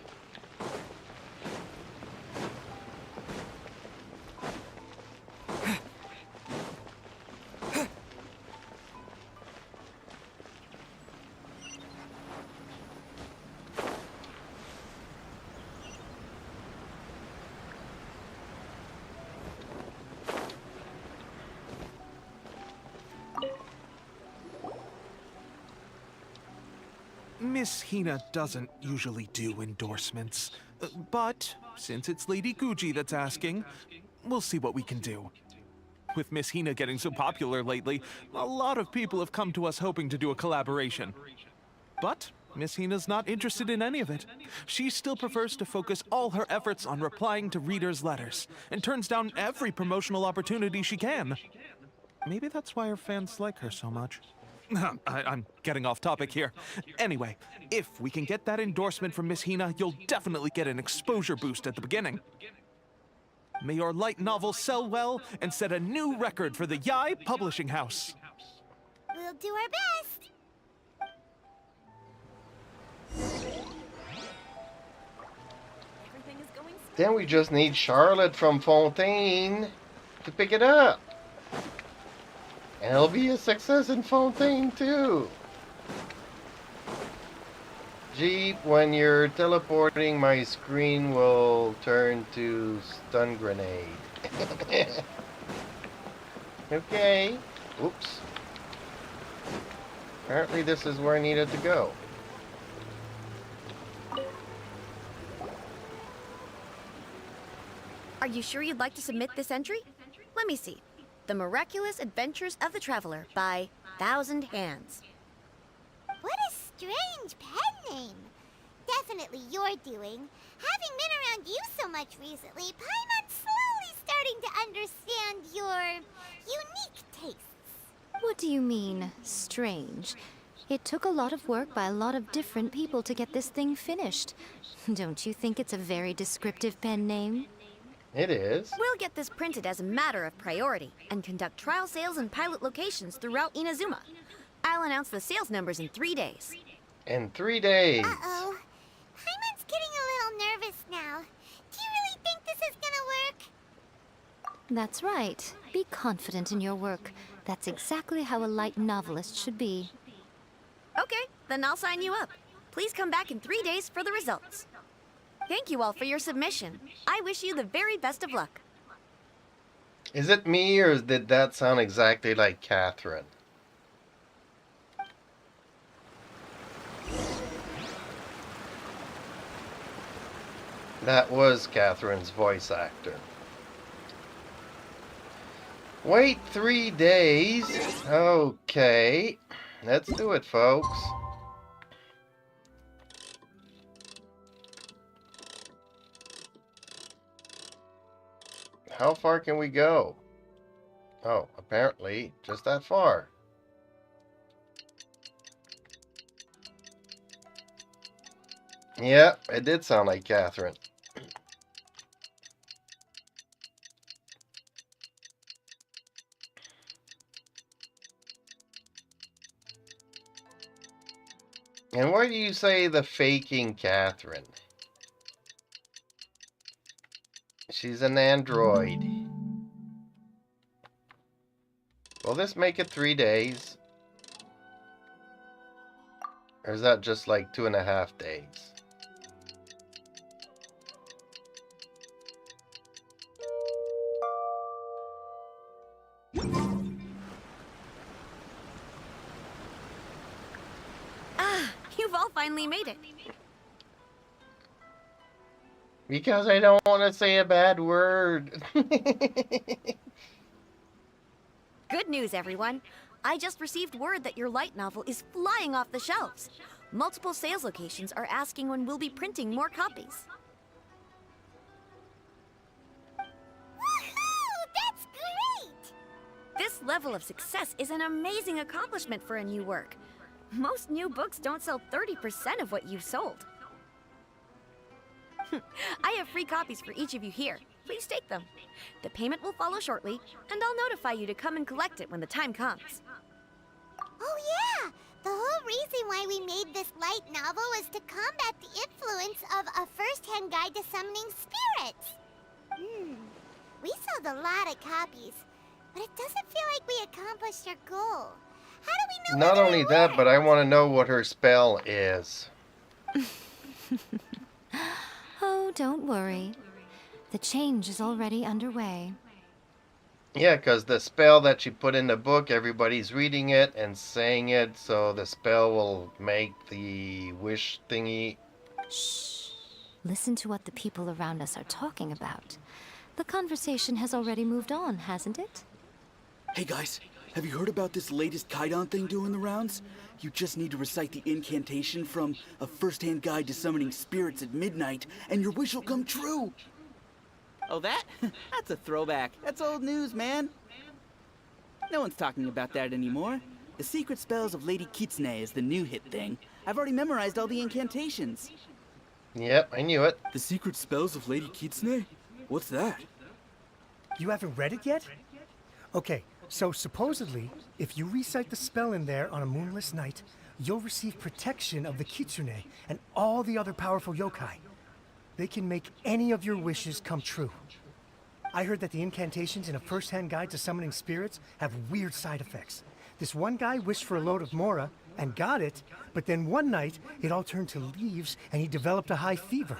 Miss Hina doesn't usually do endorsements, but since it's Lady Guji that's asking, we'll see what we can do. With Miss Hina getting so popular lately, a lot of people have come to us hoping to do a collaboration. But Miss Hina's not interested in any of it. She still prefers to focus all her efforts on replying to readers' letters, and turns down every promotional opportunity she can. Maybe that's why her fans like her so much. I'm getting off topic here. Anyway, if we can get that endorsement from Miss Hina, you'll definitely get an exposure boost at the beginning. May your light novel sell well and set a new record for the Yai Publishing House. We'll do our best. Then we just need Charlotte from Fontaine to pick it up. And it'll be a success in Fontaine too. Jeep, when you're teleporting, my screen will turn to stun grenade. Okay. Oops. Apparently this is where I needed to go. Are you sure you'd like to submit this entry? Let me see. The Miraculous Adventures of the Traveler by Thousand Hands. What a strange pen name. Definitely your doing. Having been around you so much recently, Paimon's slowly starting to understand your unique tastes. What do you mean, strange? It took a lot of work by a lot of different people to get this thing finished. Don't you think it's a very descriptive pen name? It is. We'll get this printed as a matter of priority and conduct trial sales in pilot locations throughout Inazuma. I'll announce the sales numbers in 3 days. In 3 days. Uh-oh. Paimon's getting a little nervous now. Do you really think this is gonna work? That's right. Be confident in your work. That's exactly how a light novelist should be. Okay, then I'll sign you up. Please come back in 3 days for the results. Thank you all for your submission. I wish you the very best of luck. Is it me, or did that sound exactly like Catherine? That was Catherine's voice actor. Wait 3 days? Okay. Let's do it, folks. How far can we go? Oh, apparently just that far. Yeah, it did sound like Catherine. And why do you say the faking Catherine? She's an android. Will this make it 3 days? Or is that just like 2.5 days? Ah, you've all finally made it. Because I don't want to say a bad word. Good news, everyone. I just received word that your light novel is flying off the shelves. Multiple sales locations are asking when we'll be printing more copies. Woohoo! That's great! This level of success is an amazing accomplishment for a new work. Most new books don't sell 30% of what you've sold. I have free copies for each of you here. Please take them. The payment will follow shortly, and I'll notify you to come and collect it when the time comes. Oh yeah! The whole reason why we made this light novel was to combat the influence of a first-hand guide to summoning spirits. We sold a lot of copies, but it doesn't feel like we accomplished our goal. How do we know Not whether only it that, but worked? I want to know what her spell is. Oh, don't worry. The change is already underway. Yeah, because the spell that she put in the book, everybody's reading it and saying it, so the spell will make the wish thingy. Shh. Listen to what the people around us are talking about. The conversation has already moved on, hasn't it? Hey guys, have you heard about this latest Kaidan thing doing the rounds? You just need to recite the incantation from A First-Hand Guide to Summoning Spirits at midnight, and your wish will come true! Oh, that? That's a throwback. That's old news, man. No one's talking about that anymore. The secret spells of Lady Kitsune is the new hit thing. I've already memorized all the incantations. Yep, I knew it. The secret spells of Lady Kitsune? What's that? You haven't read it yet? Okay, so supposedly, if you recite the spell in there on a moonless night, you'll receive protection of the Kitsune and all the other powerful yokai. They can make any of your wishes come true. I heard that the incantations in A First-Hand Guide to Summoning Spirits have weird side effects. This one guy wished for a load of mora and got it, but then one night it all turned to leaves and he developed a high fever.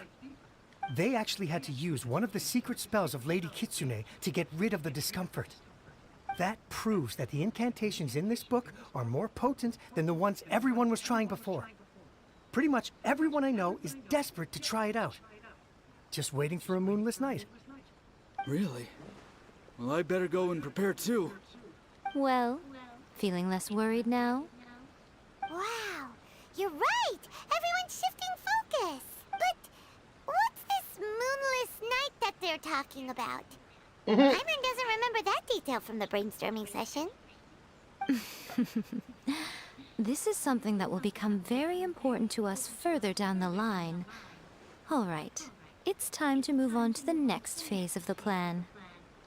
They actually had to use one of the secret spells of Lady Kitsune to get rid of the discomfort. That proves that the incantations in this book are more potent than the ones everyone was trying before. Pretty much everyone I know is desperate to try it out. Just waiting for a moonless night. Really? Well, I better go and prepare too. Well, feeling less worried now? Wow, you're right! Everyone's shifting focus! But what's this moonless night that they're talking about? Hyman doesn't remember that detail from the brainstorming session. This is something that will become very important to us further down the line. All right, it's time to move on to the next phase of the plan.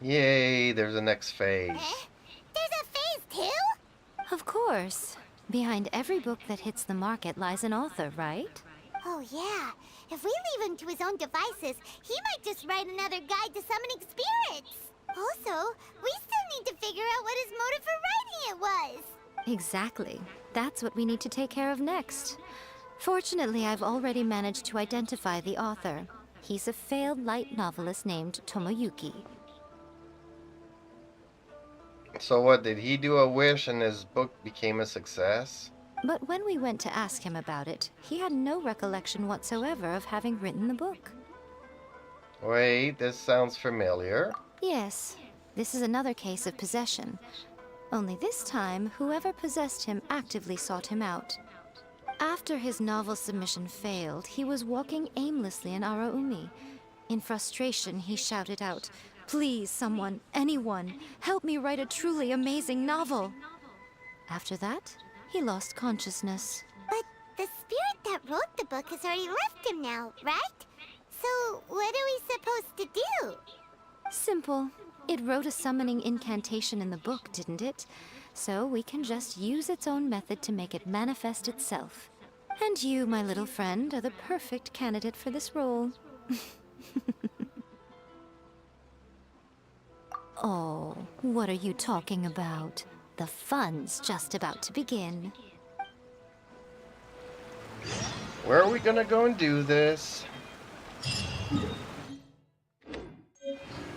Yay, there's a next phase. There's a phase two? Of course. Behind every book that hits the market lies an author, right? Oh yeah, if we leave him to his own devices, he might just write another guide to summoning spirits. Also, we still need to figure out what his motive for writing it was. Exactly. That's what we need to take care of next. Fortunately, I've already managed to identify the author. He's a failed light novelist named Tomoyuki. So what, did he do a wish and his book became a success? But when we went to ask him about it, he had no recollection whatsoever of having written the book. Wait, this sounds familiar. Yes, this is another case of possession. Only this time, whoever possessed him actively sought him out. After his novel submission failed, he was walking aimlessly in Araumi. In frustration, he shouted out, "Please, someone, anyone, help me write a truly amazing novel." After that, he lost consciousness. But the spirit that wrote the book has already left him now, right? So what are we supposed to do? Simple. It wrote a summoning incantation in the book, didn't it? So we can just use its own method to make it manifest itself. And you, my little friend, are the perfect candidate for this role. Oh, what are you talking about? The fun's just about to begin. Where are we gonna go and do this?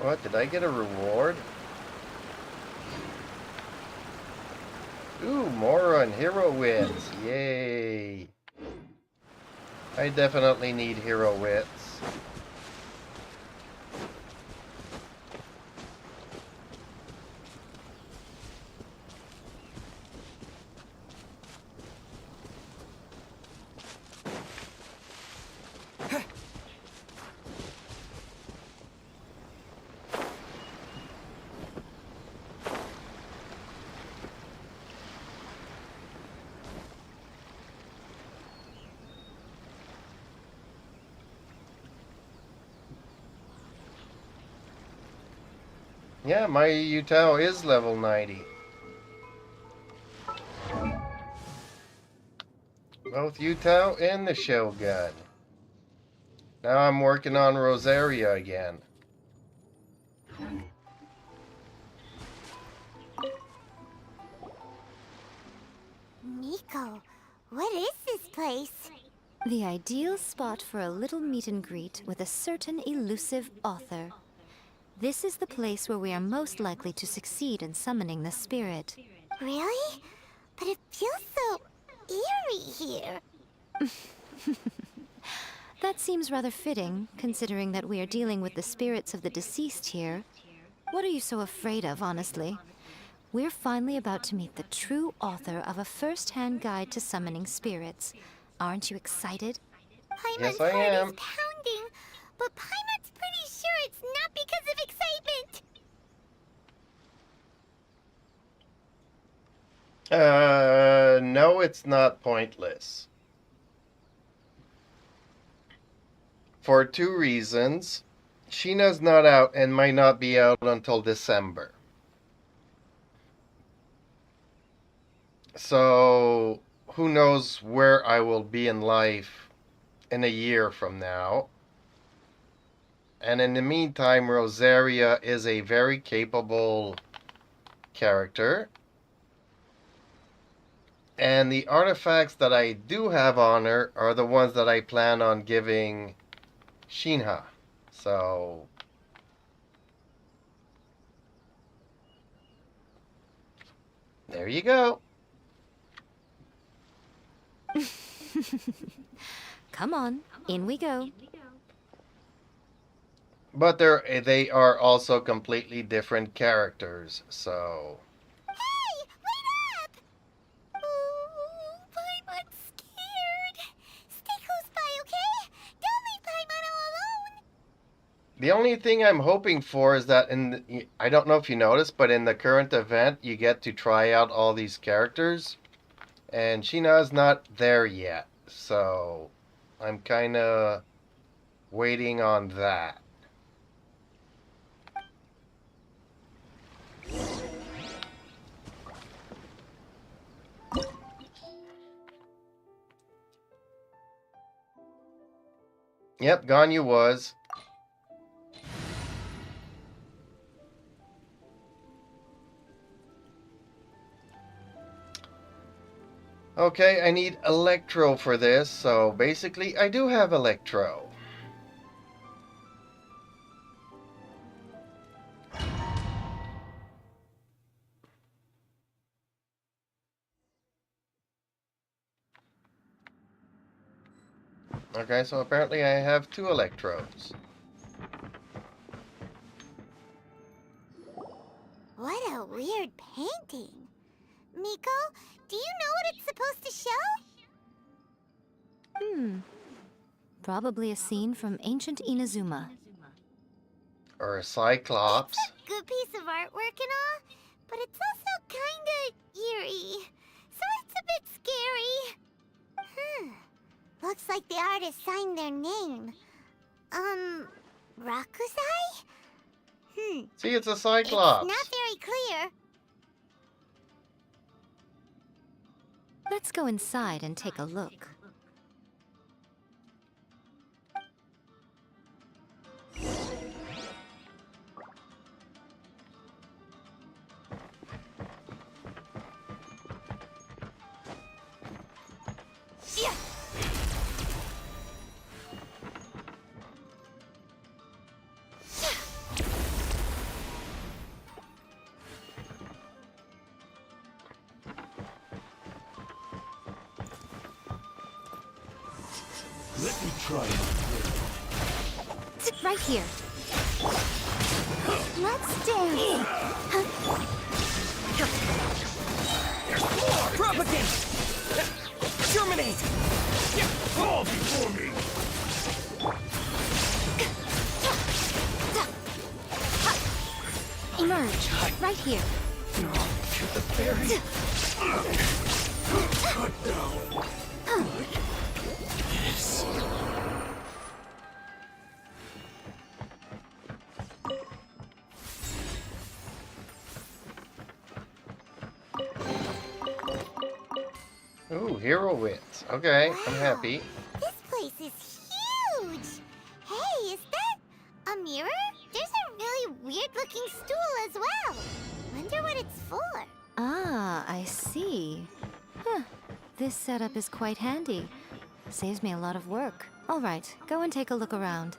What, did I get a reward? Ooh, Mora and hero wits. Yay. I definitely need hero wits. Yeah, my Yutao is level 90. Both Yutao and the Shogun. Now I'm working on Rosaria again. Miko, what is this place? The ideal spot for a little meet and greet with a certain elusive author. This is the place where we are most likely to succeed in summoning the spirit. Really? But it feels so eerie here. That seems rather fitting, considering that we are dealing with the spirits of the deceased here. What are you so afraid of, honestly? We're finally about to meet the true author of a first-hand guide to summoning spirits. Aren't you excited? Paimon's Yes, I heart am. is pounding, but Paimon's pretty sure it's not because of excitement. No, it's not pointless. For two reasons. Sheena's not out and might not be out until December. So, who knows where I will be in life in a year from now. And in the meantime, Rosaria is a very capable character. And the artifacts that I do have on her are the ones that I plan on giving Shinha. So there you go. Come on, in we go. But they are also completely different characters, so... Hey, wait up! Ooh, Paimon's scared. Stay close by, okay? Don't leave Paimon all alone. The only thing I'm hoping for is that I don't know if you noticed, but in the current event, you get to try out all these characters. And Sheena's not there yet, so I'm kind of waiting on that. Yep, Ganyu was. Okay, I need Electro for this, so basically I do have Electro. Okay, so apparently I have 2 Electros. What a weird painting. Miko, do you know what it's supposed to show? Probably a scene from ancient Inazuma. Or a Cyclops. It's a good piece of artwork and all, but it's also kinda eerie. So it's a bit scary. Looks like the artist signed their name. Rakusai? See, it's a Cyclops. It's not very clear. Let's go inside and take a look. Let me try. Sit right here. Let's dance. Propagate! Germinate! Fall before me! Emerge. Right here. The berry! Cut down! Yes! hero wits. Okay, I'm happy. This place is huge! Hey, is that a mirror? There's a really weird-looking stool as well. Wonder what it's for. Ah, I see. Huh. This setup is quite handy. Saves me a lot of work. All right, go and take a look around.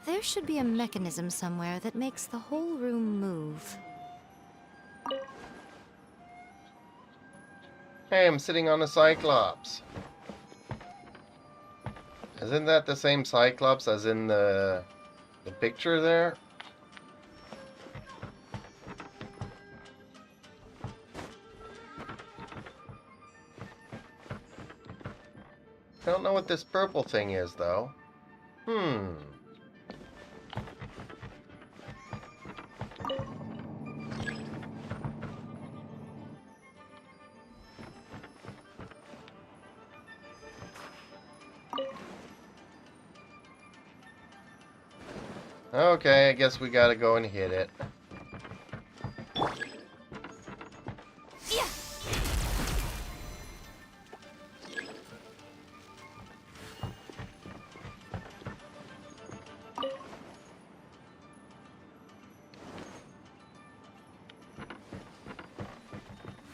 There should be a mechanism somewhere that makes the whole room move. Hey, I'm sitting on a Cyclops. Isn't that the same Cyclops as in the picture there? I don't know what this purple thing is, though. Okay, I guess we gotta go and hit it.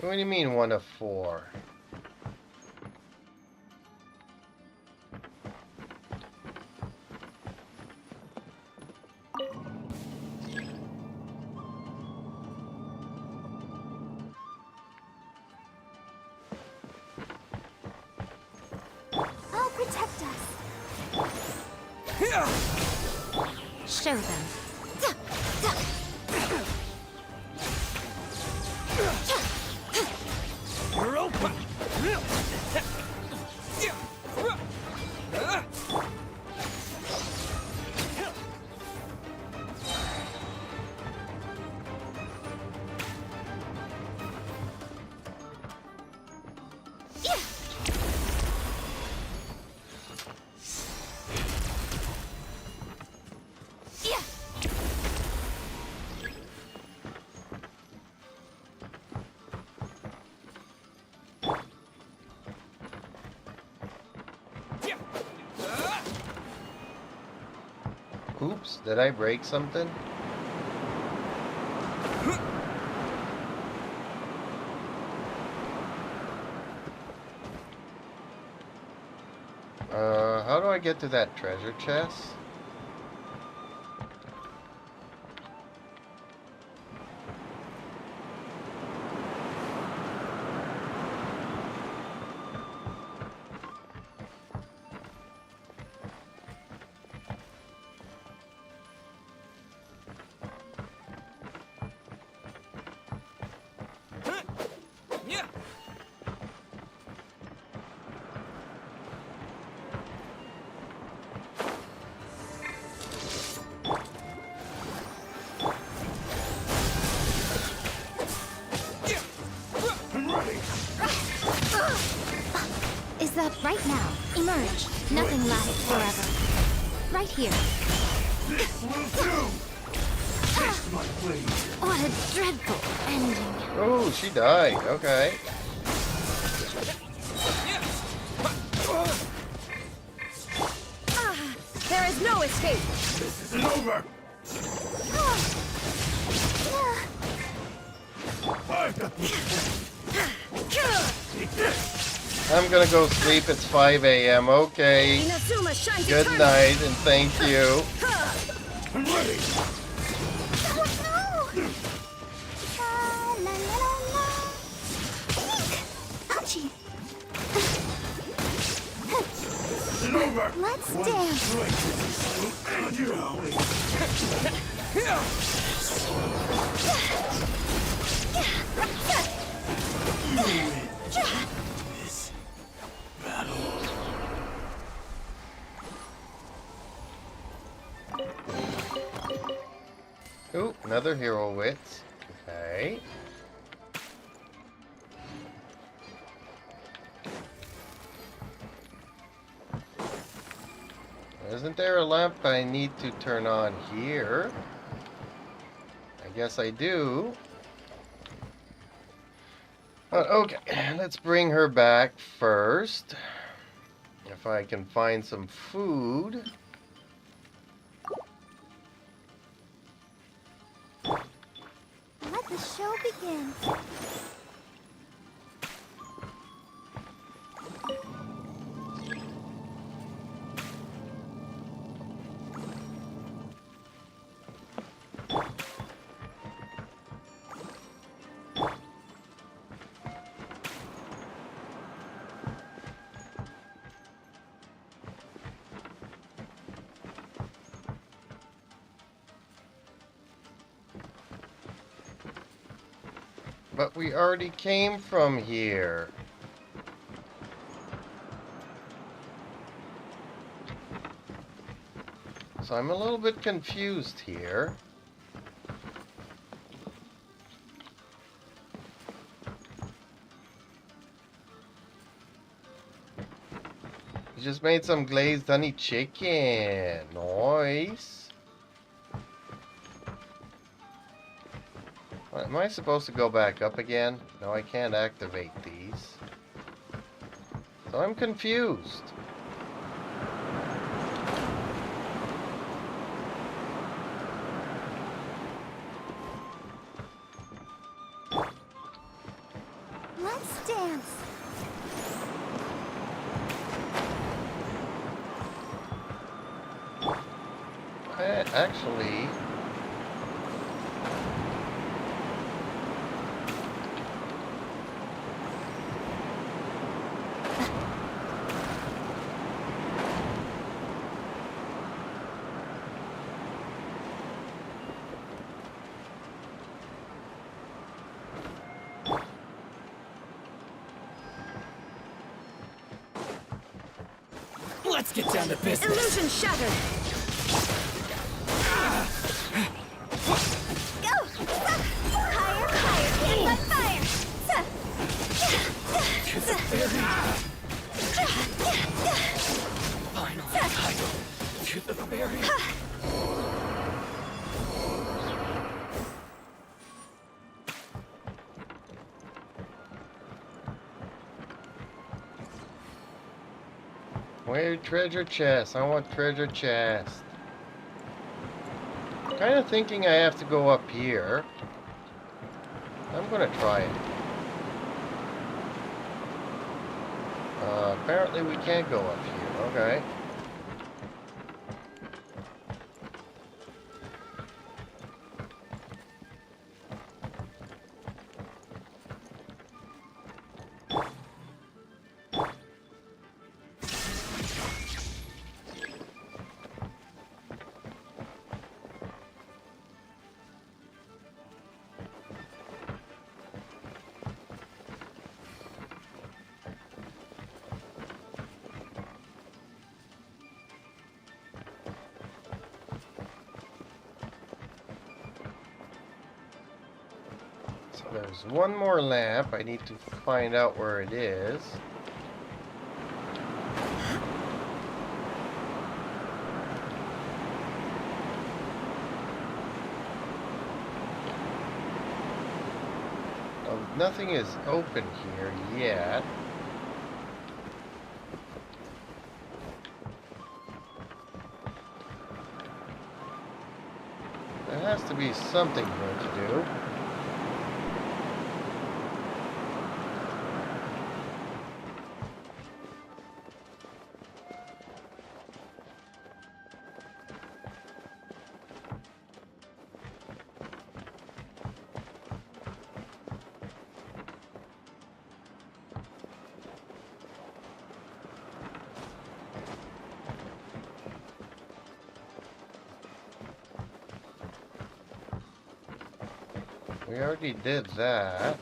What do you mean 1 of 4? I'll protect us. Show them. You're open. Oops, did I break something? How do I get to that treasure chest? Is that right now? Emerge. Nothing lasts forever. Right here. This will do. Taste my blade. What a dreadful ending. Oh, she died. Okay. There is no escape. This isn't over. I've got this. Take this. I'm gonna go sleep. It's 5 a.m. Okay. Inazuma shines Good eternal. night and thank you. I'm ready. Ouchie. This isn't over. Let's One dance. strike will end you. This battle. Ooh, another hero wits. Okay. Isn't there a lamp I need to turn on here? I guess I do. Okay, let's bring her back first. If I can find some food. Let the show begin. But we already came from here. So I'm a little bit confused here. You just made some glazed honey chicken. Nice. Am I supposed to go back up again? No, I can't activate these. So I'm confused. Let's dance. Actually... Let's get down to business. Illusion shattered. Go! Higher, higher, hit by fire! Finally, Ayato, to the barrier. Where treasure chest? I want treasure chest. Kind of thinking I have to go up here. I'm gonna try it. Apparently we can't go up here. Okay. So there's one more lamp. I need to find out where it is. Oh, nothing is open here yet. There has to be something here to do. We already did that.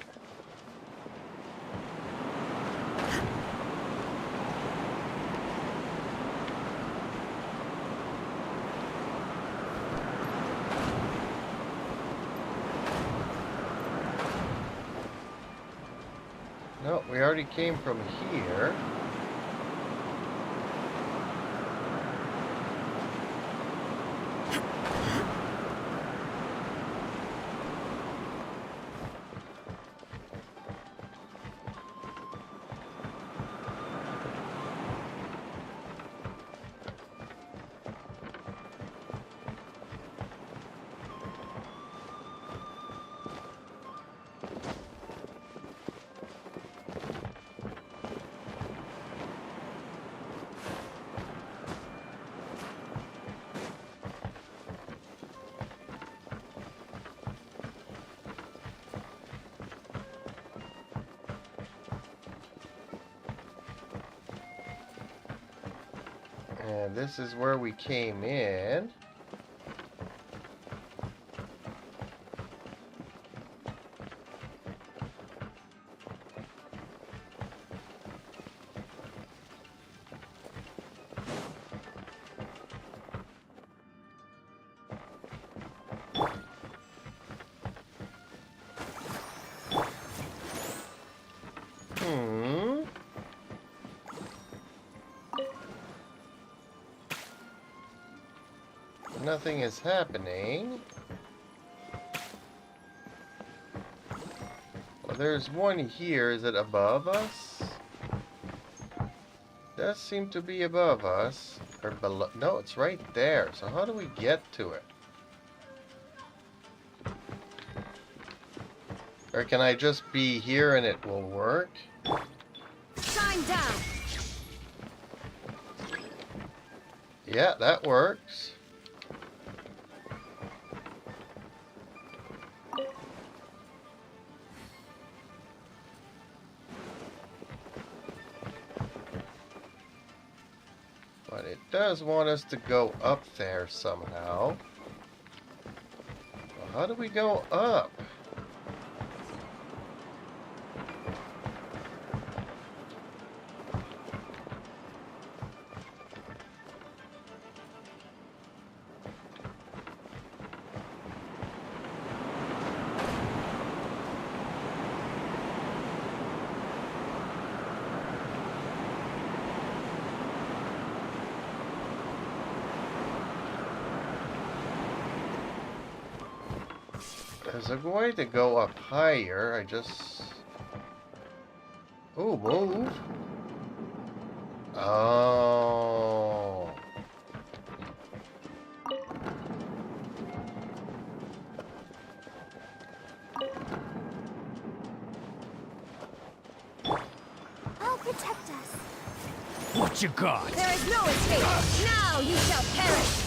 No, we already came from here. And this is where we came in. Nothing is happening. Well, there's one here. Is it above us? Does seem to be above us. Or below. No, it's right there. So how do we get to it? Or can I just be here and it will work? Shine down. Yeah, that works. But it does want us to go up there somehow. Well, how do we go up? There's a way to go up higher. I just... Ooh, move. Oh. I'll protect us. What you got? There is no escape. Now you shall perish.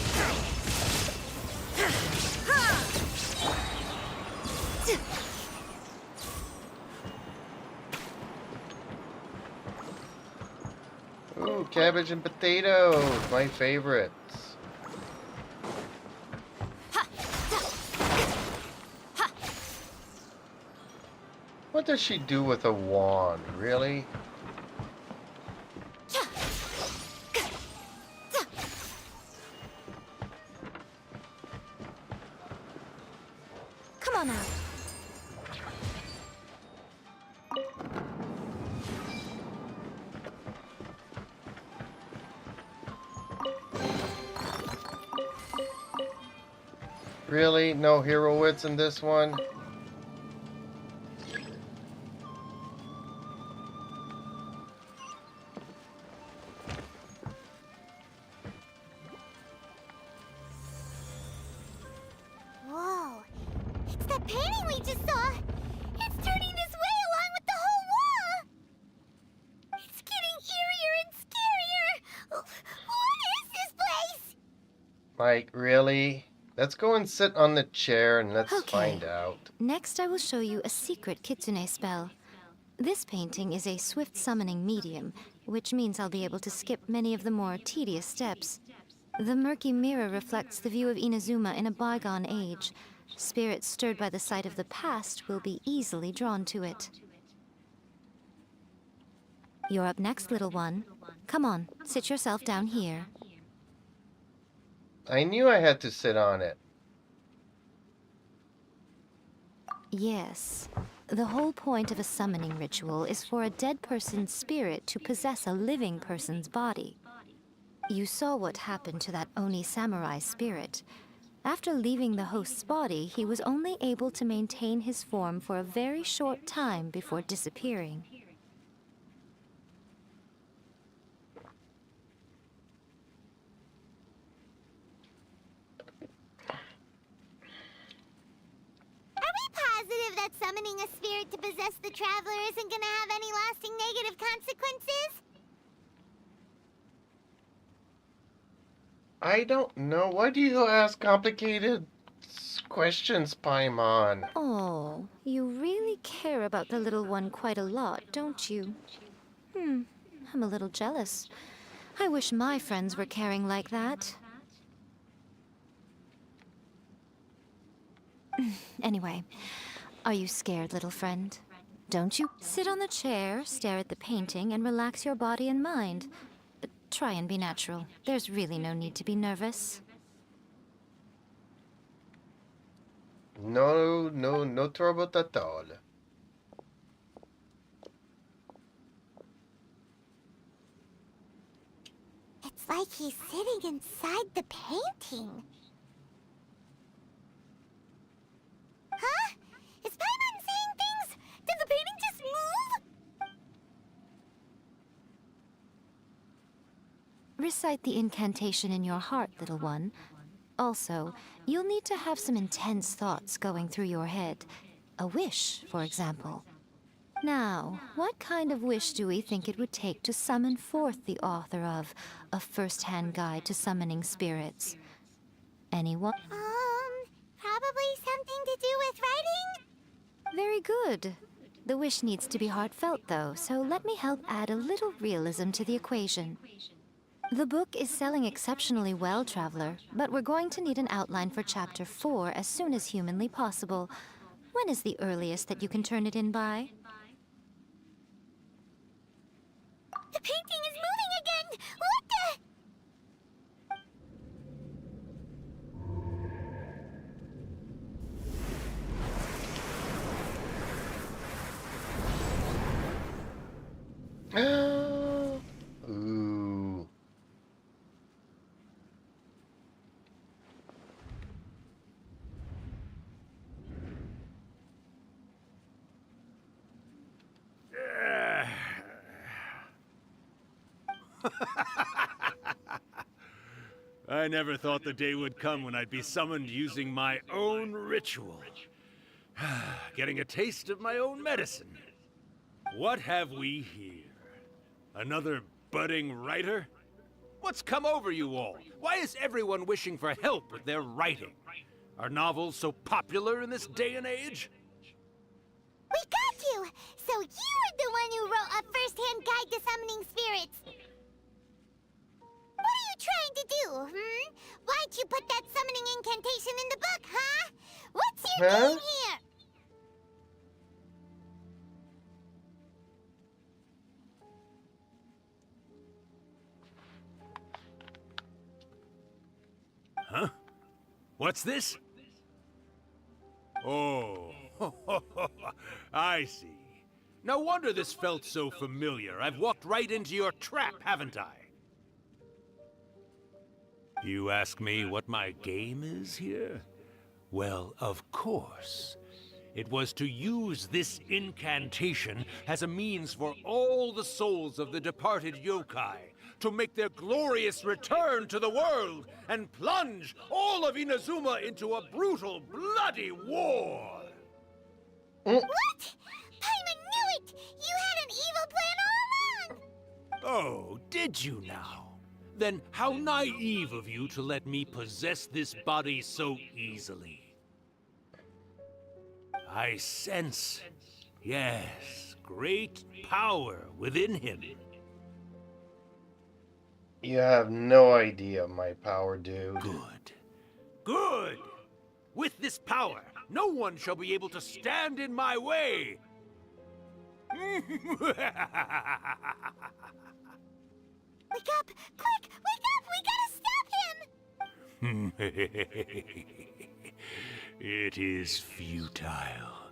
Ooh, cabbage and potatoes, my favorites. What does she do with a wand, really? Come on out. Really? No hero wits in this one? Whoa. It's that painting we just saw. It's turning this way along with the whole wall. It's getting eerier and scarier. What is this place? Like, really? Let's go and sit on the chair and let's Okay. find out. Next, I will show you a secret kitsune spell. This painting is a swift summoning medium, which means I'll be able to skip many of the more tedious steps. The murky mirror reflects the view of Inazuma in a bygone age. Spirits stirred by the sight of the past will be easily drawn to it. You're up next, little one. Come on, sit yourself down here. I knew I had to sit on it. Yes. The whole point of a summoning ritual is for a dead person's spirit to possess a living person's body. You saw what happened to that Oni samurai spirit. After leaving the host's body, he was only able to maintain his form for a very short time before disappearing. Are we positive that summoning a spirit to possess the traveler isn't gonna have any lasting negative consequences? I don't know. Why do you ask complicated questions, Paimon? Oh, you really care about the little one quite a lot, don't you? I'm a little jealous. I wish my friends were caring like that. Anyway, are you scared, little friend? Don't you? Sit on the chair, stare at the painting, and relax your body and mind. Try and be natural. There's really no need to be nervous. No trouble at all. It's like he's sitting inside the painting. Huh? Is Paimon seeing things? Did the painting just move? Recite the incantation in your heart, little one. Also, you'll need to have some intense thoughts going through your head. A wish, for example. Now, what kind of wish do we think it would take to summon forth the author of A First-Hand Guide to Summoning Spirits? Anyone? Probably something to do with writing? Very good. The wish needs to be heartfelt, though, so let me help add a little realism to the equation. The book is selling exceptionally well, Traveler, but we're going to need an outline for Chapter 4 as soon as humanly possible. When is the earliest that you can turn it in by? The painting is moving again! What the... Ooh. I never thought the day would come when I'd be summoned using my own ritual. Getting a taste of my own medicine. What have we here? Another budding writer? What's come over you all? Why is everyone wishing for help with their writing? Are novels so popular in this day and age? We got you! So you're the one who wrote A First-Hand Guide to Summoning Spirits! What are you trying to do, Why'd you put that summoning incantation in the book, huh? What's your game here? Huh? What's this? Oh, I see. No wonder this felt so familiar. I've walked right into your trap, haven't I? You ask me what my game is here? Well, of course. It was to use this incantation as a means for all the souls of the departed yokai to make their glorious return to the world and plunge all of Inazuma into a brutal, bloody war! What? Paimon knew it! You had an evil plan all along! Oh, did you now? Then how naive of you to let me possess this body so easily. I sense, yes, great power within him. You have no idea my power, dude. Good. Good! With this power, no one shall be able to stand in my way! Wake up! Quick! Wake up! We gotta stop him! It is futile.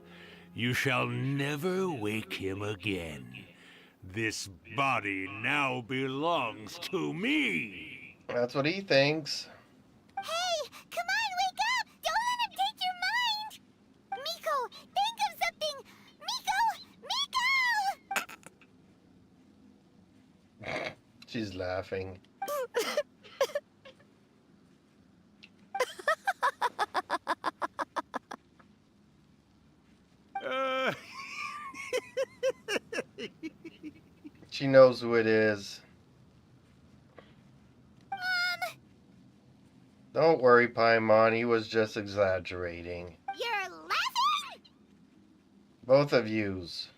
You shall never wake him again. This body now belongs to me! That's what he thinks. Hey! Come on, wake up! Don't let him take your mind! Miko, think of something! Miko! Miko! She's laughing. She knows who it is. Don't worry, Paimon. He was just exaggerating. You're laughing? Both of yous.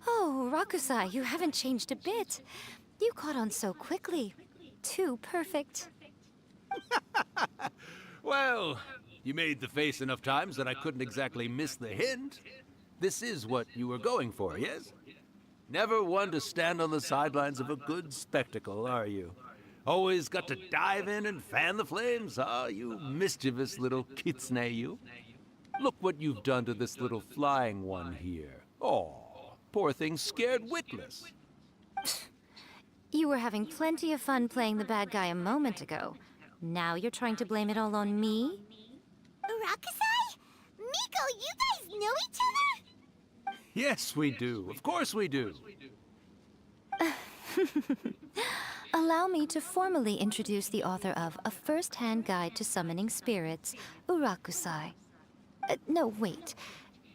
Oh, Rakusai, you haven't changed a bit. You caught on so quickly. Too perfect. Well, you made the face enough times that I couldn't exactly miss the hint. This is what you were going for, yes? Never one to stand on the sidelines of a good spectacle, are you? Always got to dive in and fan the flames, huh? You mischievous little kitsune, you. Look what you've done to this little flying one here. Oh, poor thing scared witless. You were having plenty of fun playing the bad guy a moment ago. Now you're trying to blame it all on me? Rakusai? Miko, you guys know each other? Yes, we do. Of course we do. Allow me to formally introduce the author of A First-Hand Guide to Summoning Spirits, Urakusai. No, wait.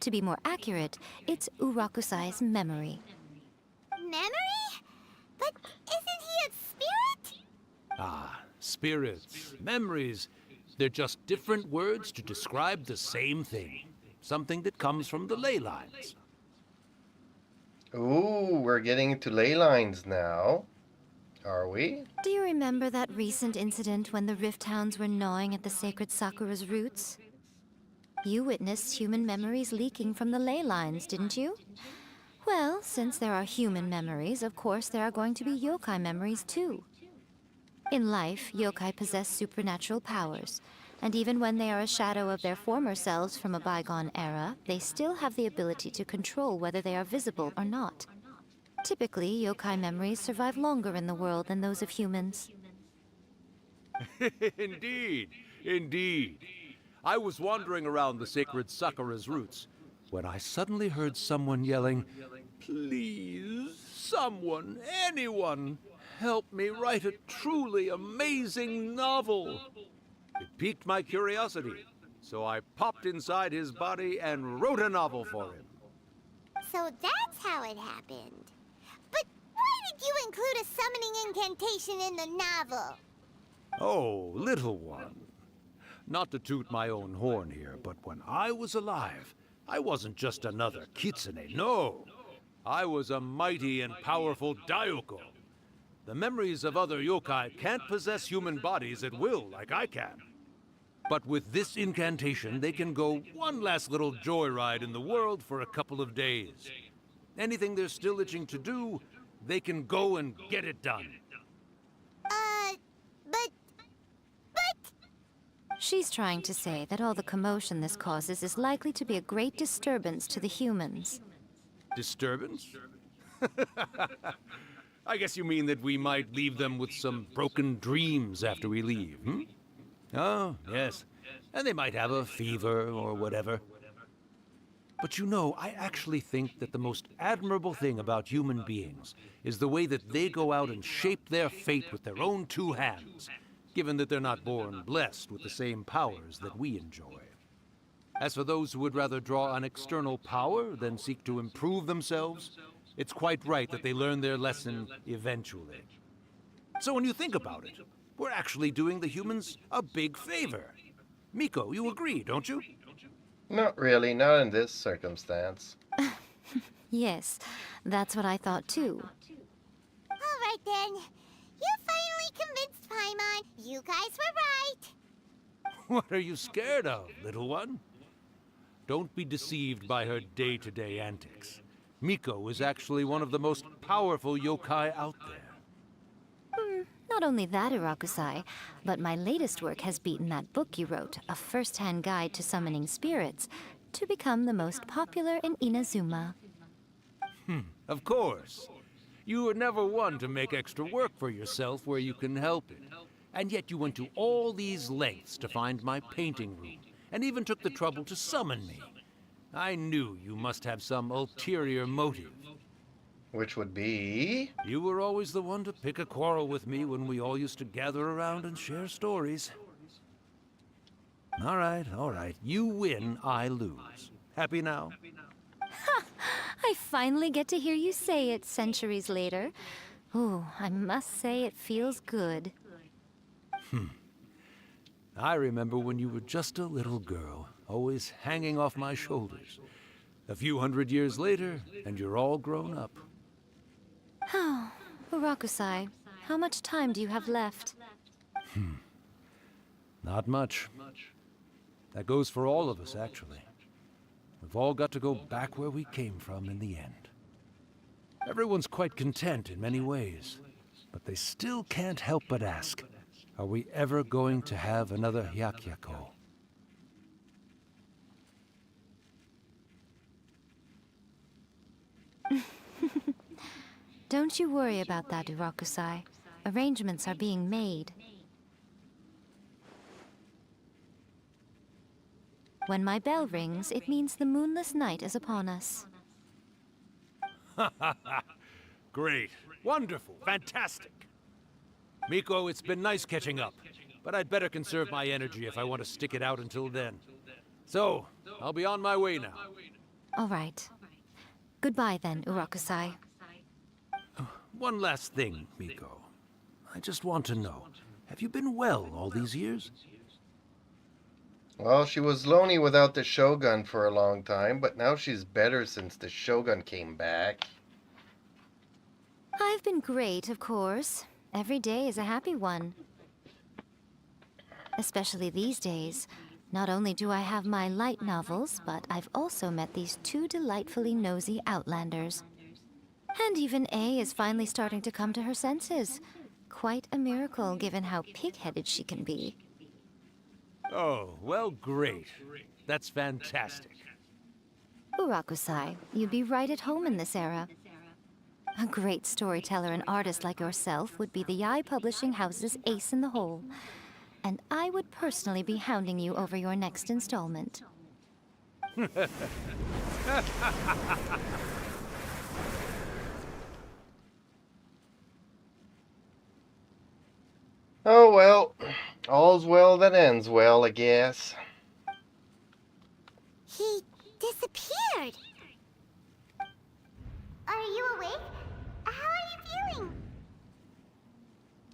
To be more accurate, it's Urakusai's memory. Memory? But isn't he a spirit? Ah, spirits, memories. They're just different words to describe the same thing. Something that comes from the ley lines. Ooh, we're getting into ley lines now. Are we? Do you remember that recent incident when the Rift Hounds were gnawing at the sacred Sakura's roots? You witnessed human memories leaking from the ley lines, didn't you? Well, since there are human memories, of course there are going to be yokai memories too. In life, yokai possess supernatural powers, and even when they are a shadow of their former selves from a bygone era, they still have the ability to control whether they are visible or not. Typically, yokai memories survive longer in the world than those of humans. Indeed, indeed. I was wandering around the sacred Sakura's roots when I suddenly heard someone yelling, "Please, someone, anyone, help me write a truly amazing novel." It piqued my curiosity, so I popped inside his body and wrote a novel for him. So that's how it happened. But why did you include a summoning incantation in the novel? Oh, little one. Not to toot my own horn here, but when I was alive, I wasn't just another kitsune, no. I was a mighty and powerful Daiyuko. The memories of other yokai can't possess human bodies at will like I can. But with this incantation, they can go one last little joyride in the world for a couple of days. Anything they're still itching to do, they can go and get it done. But... She's trying to say that all the commotion this causes is likely to be a great disturbance to the humans. Disturbance? I guess you mean that we might leave them with some broken dreams after we leave, hmm? Oh, yes. And they might have a fever or whatever. But you know, I actually think that the most admirable thing about human beings is the way that they go out and shape their fate with their own two hands, given that they're not born blessed with the same powers that we enjoy. As for those who would rather draw on external power than seek to improve themselves, it's quite right that they learn their lesson eventually. So when you think about it, we're actually doing the humans a big favor. Miko, you agree, don't you? Not really, not in this circumstance. Yes, that's what I thought too. Alright then. You finally convinced Paimon. You guys were right. What are you scared of, little one? Don't be deceived by her day-to-day antics. Miko is actually one of the most powerful yokai out there. Not only that, Urakusai, but my latest work has beaten that book you wrote, A First-Hand Guide to Summoning Spirits, to become the most popular in Inazuma. Of course. You were never one to make extra work for yourself where you can help it. And yet you went to all these lengths to find my painting room, and even took the trouble to summon me. I knew you must have some ulterior motive. Which would be? You were always the one to pick a quarrel with me when we all used to gather around and share stories. All right. You win, I lose. Happy now? Ha! I finally get to hear you say it centuries later. Ooh, I must say it feels good. I remember when you were just a little girl, always hanging off my shoulders. A few hundred years later, and you're all grown up. Oh, Urakusai, how much time do you have left? Not much. That goes for all of us, actually. We've all got to go back where we came from in the end. Everyone's quite content in many ways, but they still can't help but ask, are we ever going to have another Hyakyako? Don't you worry about that, Urakusai. Arrangements are being made. When my bell rings, it means the moonless night is upon us. Great. Wonderful. Fantastic. Miko, it's been nice catching up, but I'd better conserve my energy if I want to stick it out until then. So, I'll be on my way now. All right. Goodbye then, Urakusai. One last thing, Miko. I just want to know, have you been well all these years? Well, she was lonely without the Shogun for a long time, but now she's better since the Shogun came back. I've been great, of course. Every day is a happy one. Especially these days. Not only do I have my light novels, but I've also met these two delightfully nosy outlanders. And even A is finally starting to come to her senses. Quite a miracle, given how pig-headed she can be. Oh, well, great. That's fantastic. Urakusai, you'd be right at home in this era. A great storyteller and artist like yourself would be the Yae Publishing House's ace in the hole. And I would personally be hounding you over your next installment. Oh well, all's well that ends well, I guess. He disappeared. Are you awake? How are you feeling?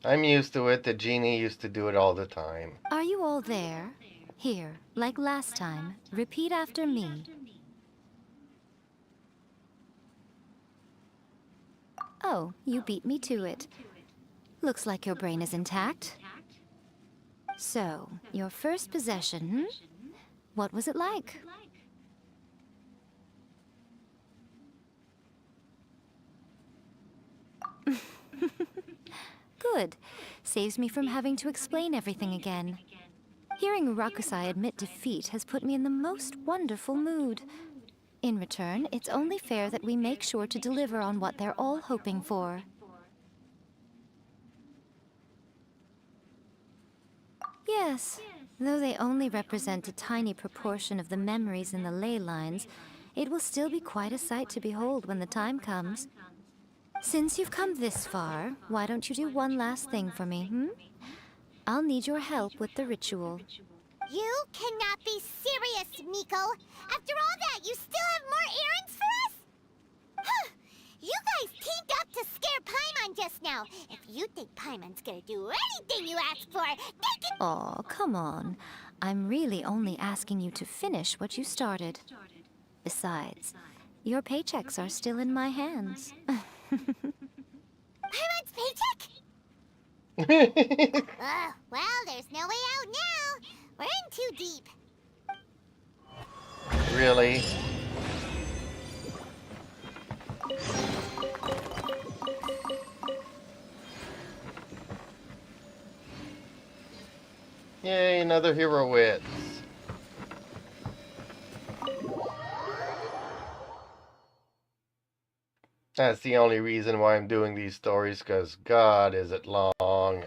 I'm used to it. The genie used to do it all the time. Are you all there? Here, like last time, repeat after me. Oh, you beat me to it. Looks like your brain is intact. So, your first possession, hmm? What was it like? Good. Saves me from having to explain everything again. Hearing Urakusai admit defeat has put me in the most wonderful mood. In return, it's only fair that we make sure to deliver on what they're all hoping for. Yes, though they only represent a tiny proportion of the memories in the ley lines, it will still be quite a sight to behold when the time comes. Since you've come this far, why don't you do one last thing for me, hmm? I'll need your help with the ritual. You cannot be serious, Miko. After all that, you still have more errands for us? You guys teamed up to scare Paimon just now. If you think Paimon's gonna do anything you ask for, they can— Aw, come on. I'm really only asking you to finish what you started. Besides, your paychecks are still in my hands. Paimon's paycheck? Well, there's no way out now. We're in too deep. Really? Yay, another hero wits. That's the only reason why I'm doing these stories, because God, is it long.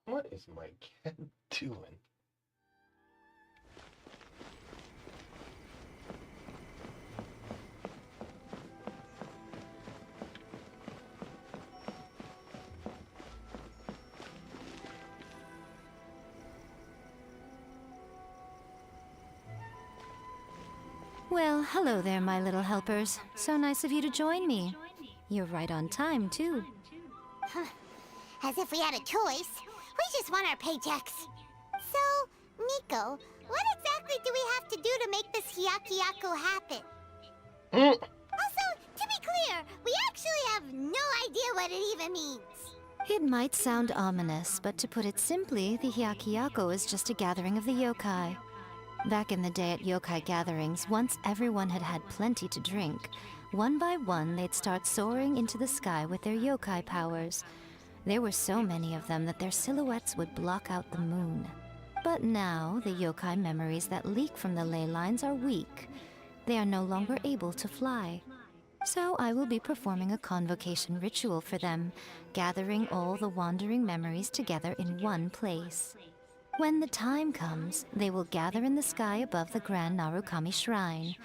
What is my cat doing? Well, hello there, my little helpers. So nice of you to join me. You're right on time, too. As if we had a choice. We just want our paychecks. So, Miko, what exactly do we have to do to make this Hyakuyaku happen? Also, to be clear, we actually have no idea what it even means. It might sound ominous, but to put it simply, the Hyakuyaku is just a gathering of the yokai. Back in the day at yokai gatherings, once everyone had had plenty to drink, one by one they'd start soaring into the sky with their yokai powers. There were so many of them that their silhouettes would block out the moon. But now, the yokai memories that leak from the ley lines are weak. They are no longer able to fly. So I will be performing a convocation ritual for them, gathering all the wandering memories together in one place. When the time comes, they will gather in the sky above the Grand Narukami Shrine.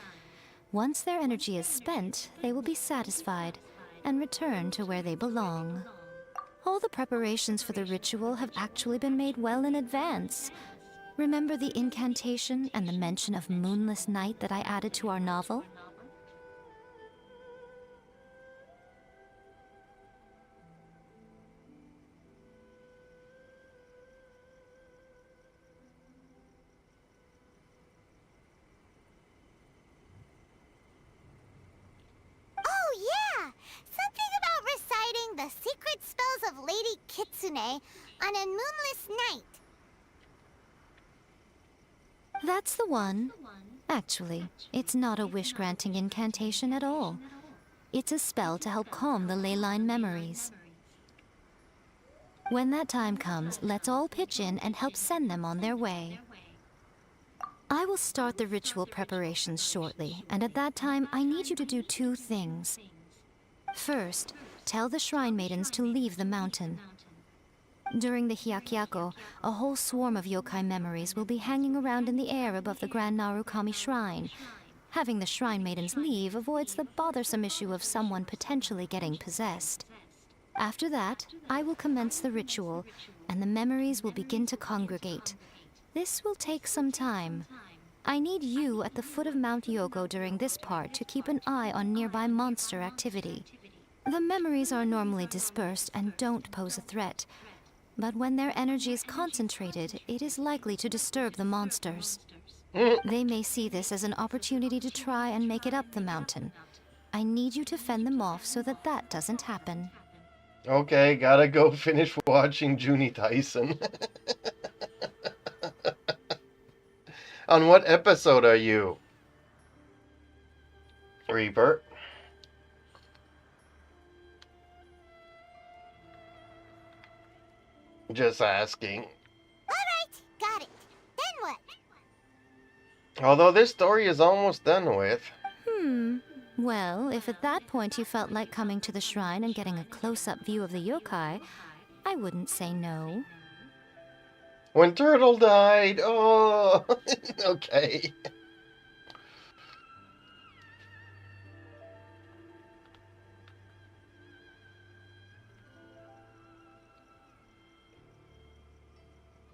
Once their energy is spent, they will be satisfied and return to where they belong. All the preparations for the ritual have actually been made well in advance. Remember the incantation and the mention of moonless night that I added to our novel? Oh yeah! Something about reciting the secret spells of Lady Kitsune on a moonless night. That's the one. Actually, it's not a wish-granting incantation at all. It's a spell to help calm the ley line memories. When that time comes, let's all pitch in and help send them on their way. I will start the ritual preparations shortly, and at that time, I need you to do two things. First, tell the Shrine Maidens to leave the mountain. During the Hyakuyaku, a whole swarm of yokai memories will be hanging around in the air above the Grand Narukami Shrine. Having the Shrine Maidens leave avoids the bothersome issue of someone potentially getting possessed. After that, I will commence the ritual, and the memories will begin to congregate. This will take some time. I need you at the foot of Mount Yogo during this part to keep an eye on nearby monster activity. The memories are normally dispersed and don't pose a threat, but when their energy is concentrated, it is likely to disturb the monsters. They may see this as an opportunity to try and make it up the mountain. I need you to fend them off so that that doesn't happen. Okay, gotta go finish watching Junie Tyson. On what episode are you? Reaper? Just asking. Alright, got it. Then what? Although this story is almost done with. Well, if at that point you felt like coming to the shrine and getting a close-up view of the yokai, I wouldn't say no. When Turtle died, oh, okay.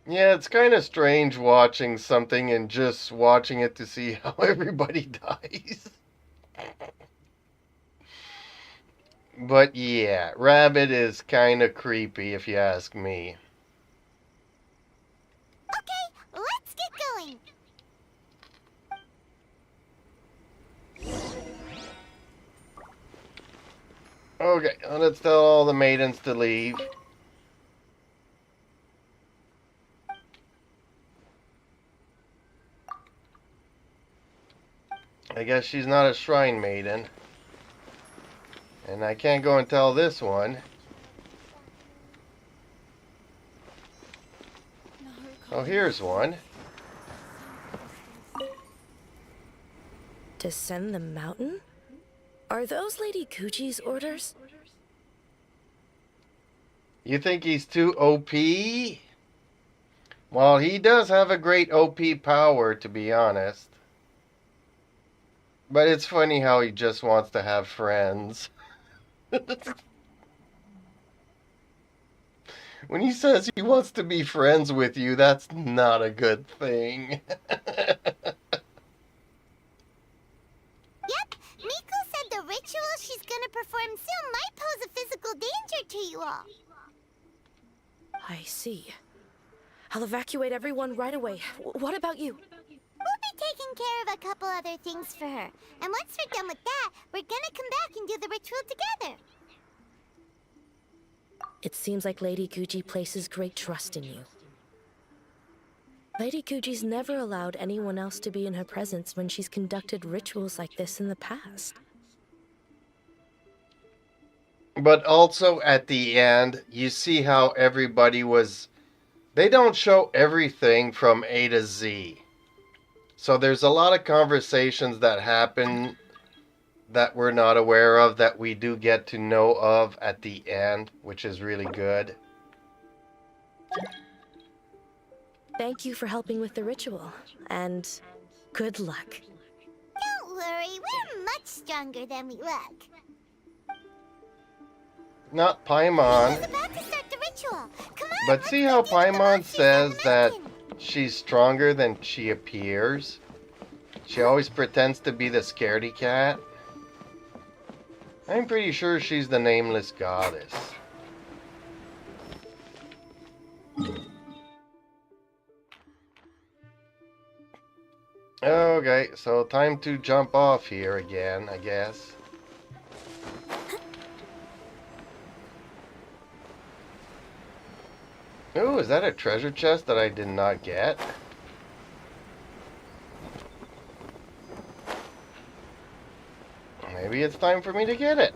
Yeah, it's kind of strange watching something and just watching it to see how everybody dies. But yeah, Rabbit is kind of creepy if you ask me. Okay, let's get going. Okay, let's tell all the maidens to leave. I guess she's not a shrine maiden. And I can't go and tell this one. Oh, here's one. Descend the mountain? Are those Lady Kuji's orders? You think he's too OP? Well, he does have a great OP power, to be honest. But it's funny how he just wants to have friends. When he says he wants to be friends with you, that's not a good thing. Yep, Miko said the ritual she's gonna perform soon might pose a physical danger to you all. I see. I'll evacuate everyone right away. What about you? We'll be taking care of a couple other things for her. And once we're done with that, we're gonna come back and do the ritual together. It seems like Lady Guji places great trust in you. Lady Guji's never allowed anyone else to be in her presence when she's conducted rituals like this in the past. But also at the end, you see how everybody was... They don't show everything from A to Z. So there's a lot of conversations that happen that we're not aware of that we do get to know of at the end, which is really good. Thank you for helping with the ritual, and good luck. Don't worry, we're much stronger than we look. Not Paimon. He's about to start the ritual. Come on, But see how Paimon says that she's stronger than she appears? She always pretends to be the scaredy cat. I'm pretty sure she's the nameless goddess. Okay, so time to jump off here again, I guess. Ooh, is that a treasure chest that I did not get? Maybe it's time for me to get it.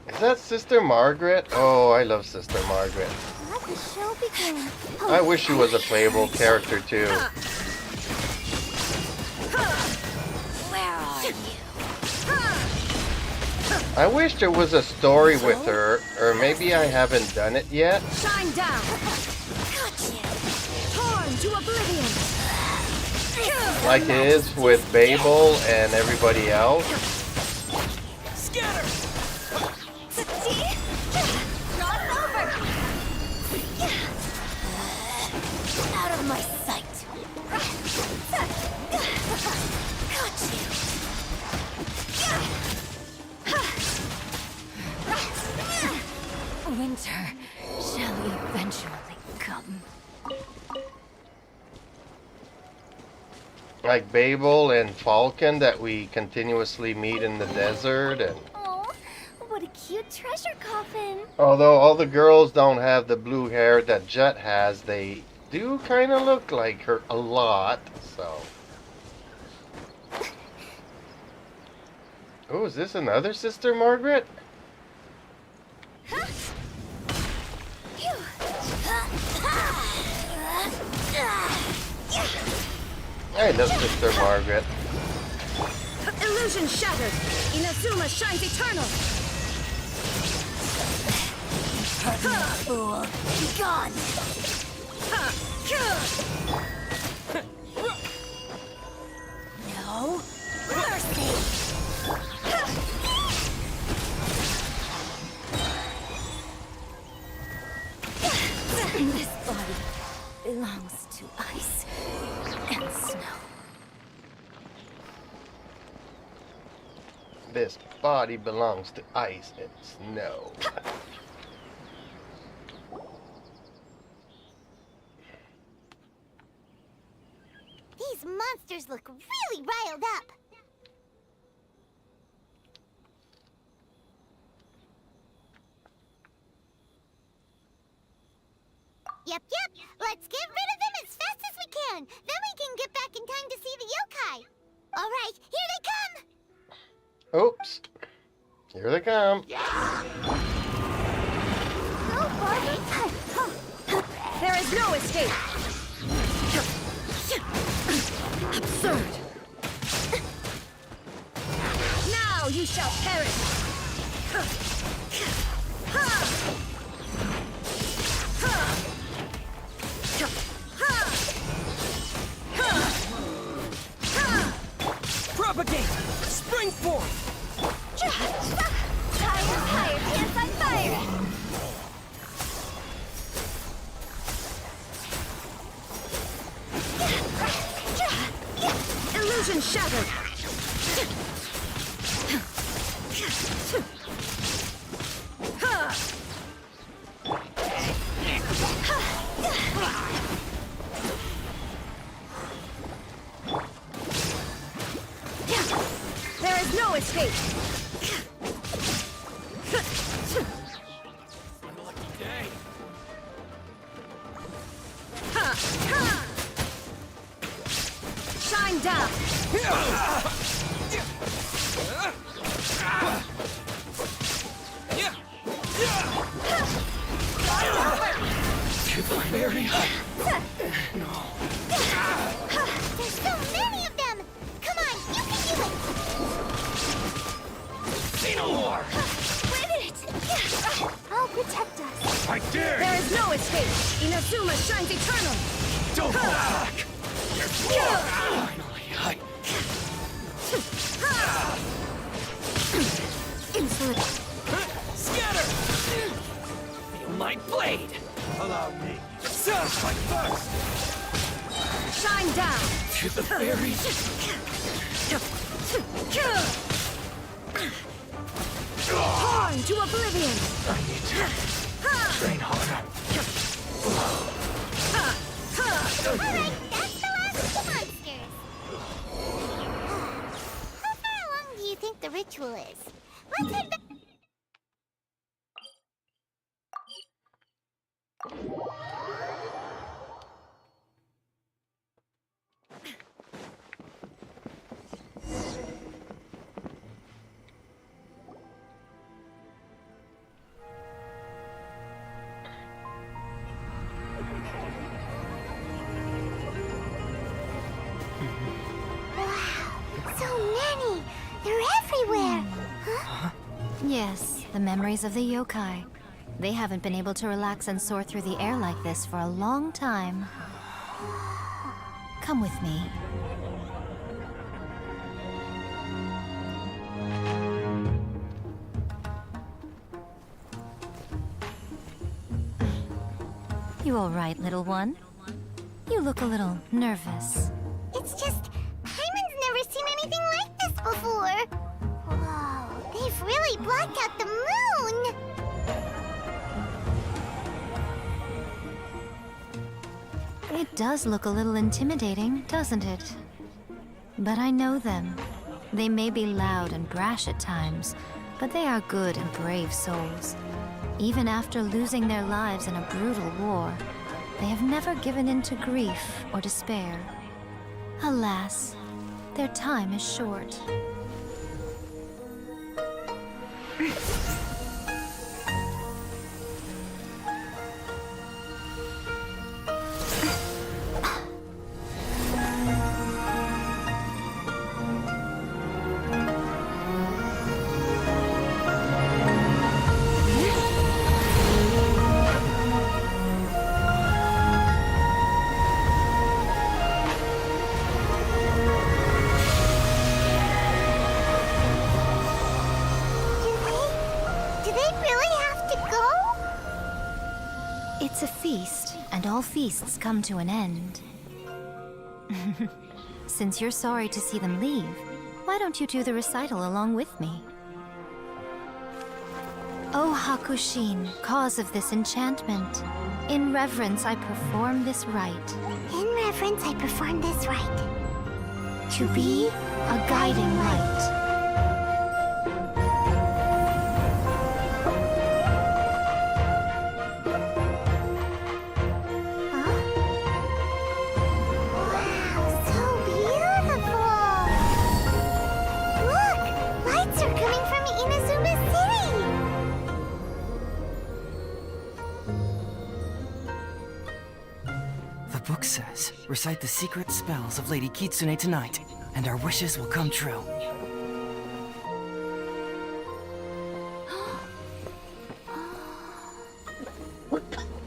Is that Sister Margaret? Oh, I love Sister Margaret. Let the show begin. I wish she was a playable character too. Where are you? I wish there was a story with her, or maybe I haven't done it yet. Shine down! Torn to oblivion! Like it is with Babel and everybody else. Scatter! Cross over! Out of my sight! Got you! Winter shall eventually come. Like Babel and Falcon that we continuously meet in the desert. And Oh, what a cute treasure coffin. although all the girls don't have the blue hair that Jet has, they do kind of look like her a lot, so... Oh, is this another Sister Margaret? I love Sister Margaret. Illusion shattered! Inazuma shines eternal! Fool, be gone. No mercy. This body belongs to ice and snow. This body belongs to ice and snow. These monsters look really riled up. Yep. Let's get rid of them as fast as we can. Then we can get back in time to see the yokai. All right, here they come. Oops. Here they come. No, Barbie. There is no escape! Absurd! Now you shall perish! Propagate! Spring forth! Fire, pants on fire! Illusion shattered! There is no escape! Shine down! Very high. There's so many of them! Come on, you can do it! Xenomorph! Wait a minute! I'll protect us. I dare There is no escape! Inazuma shines eternal! Don't hold back! Finally, Insolent! Scatter! Feel my blade! Allow me. Satisfy first! Shine down! To the fairies! Torn to oblivion! I need to train harder. Alright, that's the last of the monsters. How far along do you think the ritual is? Let's head back. So many! They're everywhere! Huh? Yes, the memories of the yokai. They haven't been able to relax and soar through the air like this for a long time. Come with me. You all right, little one? You look a little nervous. It's just, Hyman's never seen anything like this before! Whoa, they've really blocked out the moon! It does look a little intimidating, doesn't it? But I know them. They may be loud and brash at times, but they are good and brave souls. Even after losing their lives in a brutal war, they have never given in to grief or despair. Alas, their time is short. Do they really have to go? It's a feast, and all feasts come to an end. Since you're sorry to see them leave, why don't you do the recital along with me? O Hakushin, cause of this enchantment, in reverence I perform this rite. In reverence, I perform this rite. To be a guiding light. Wow, so beautiful! Look! Lights are coming from Inazuma City! The book says, recite the secret spells of Lady Kitsune tonight, and our wishes will come true.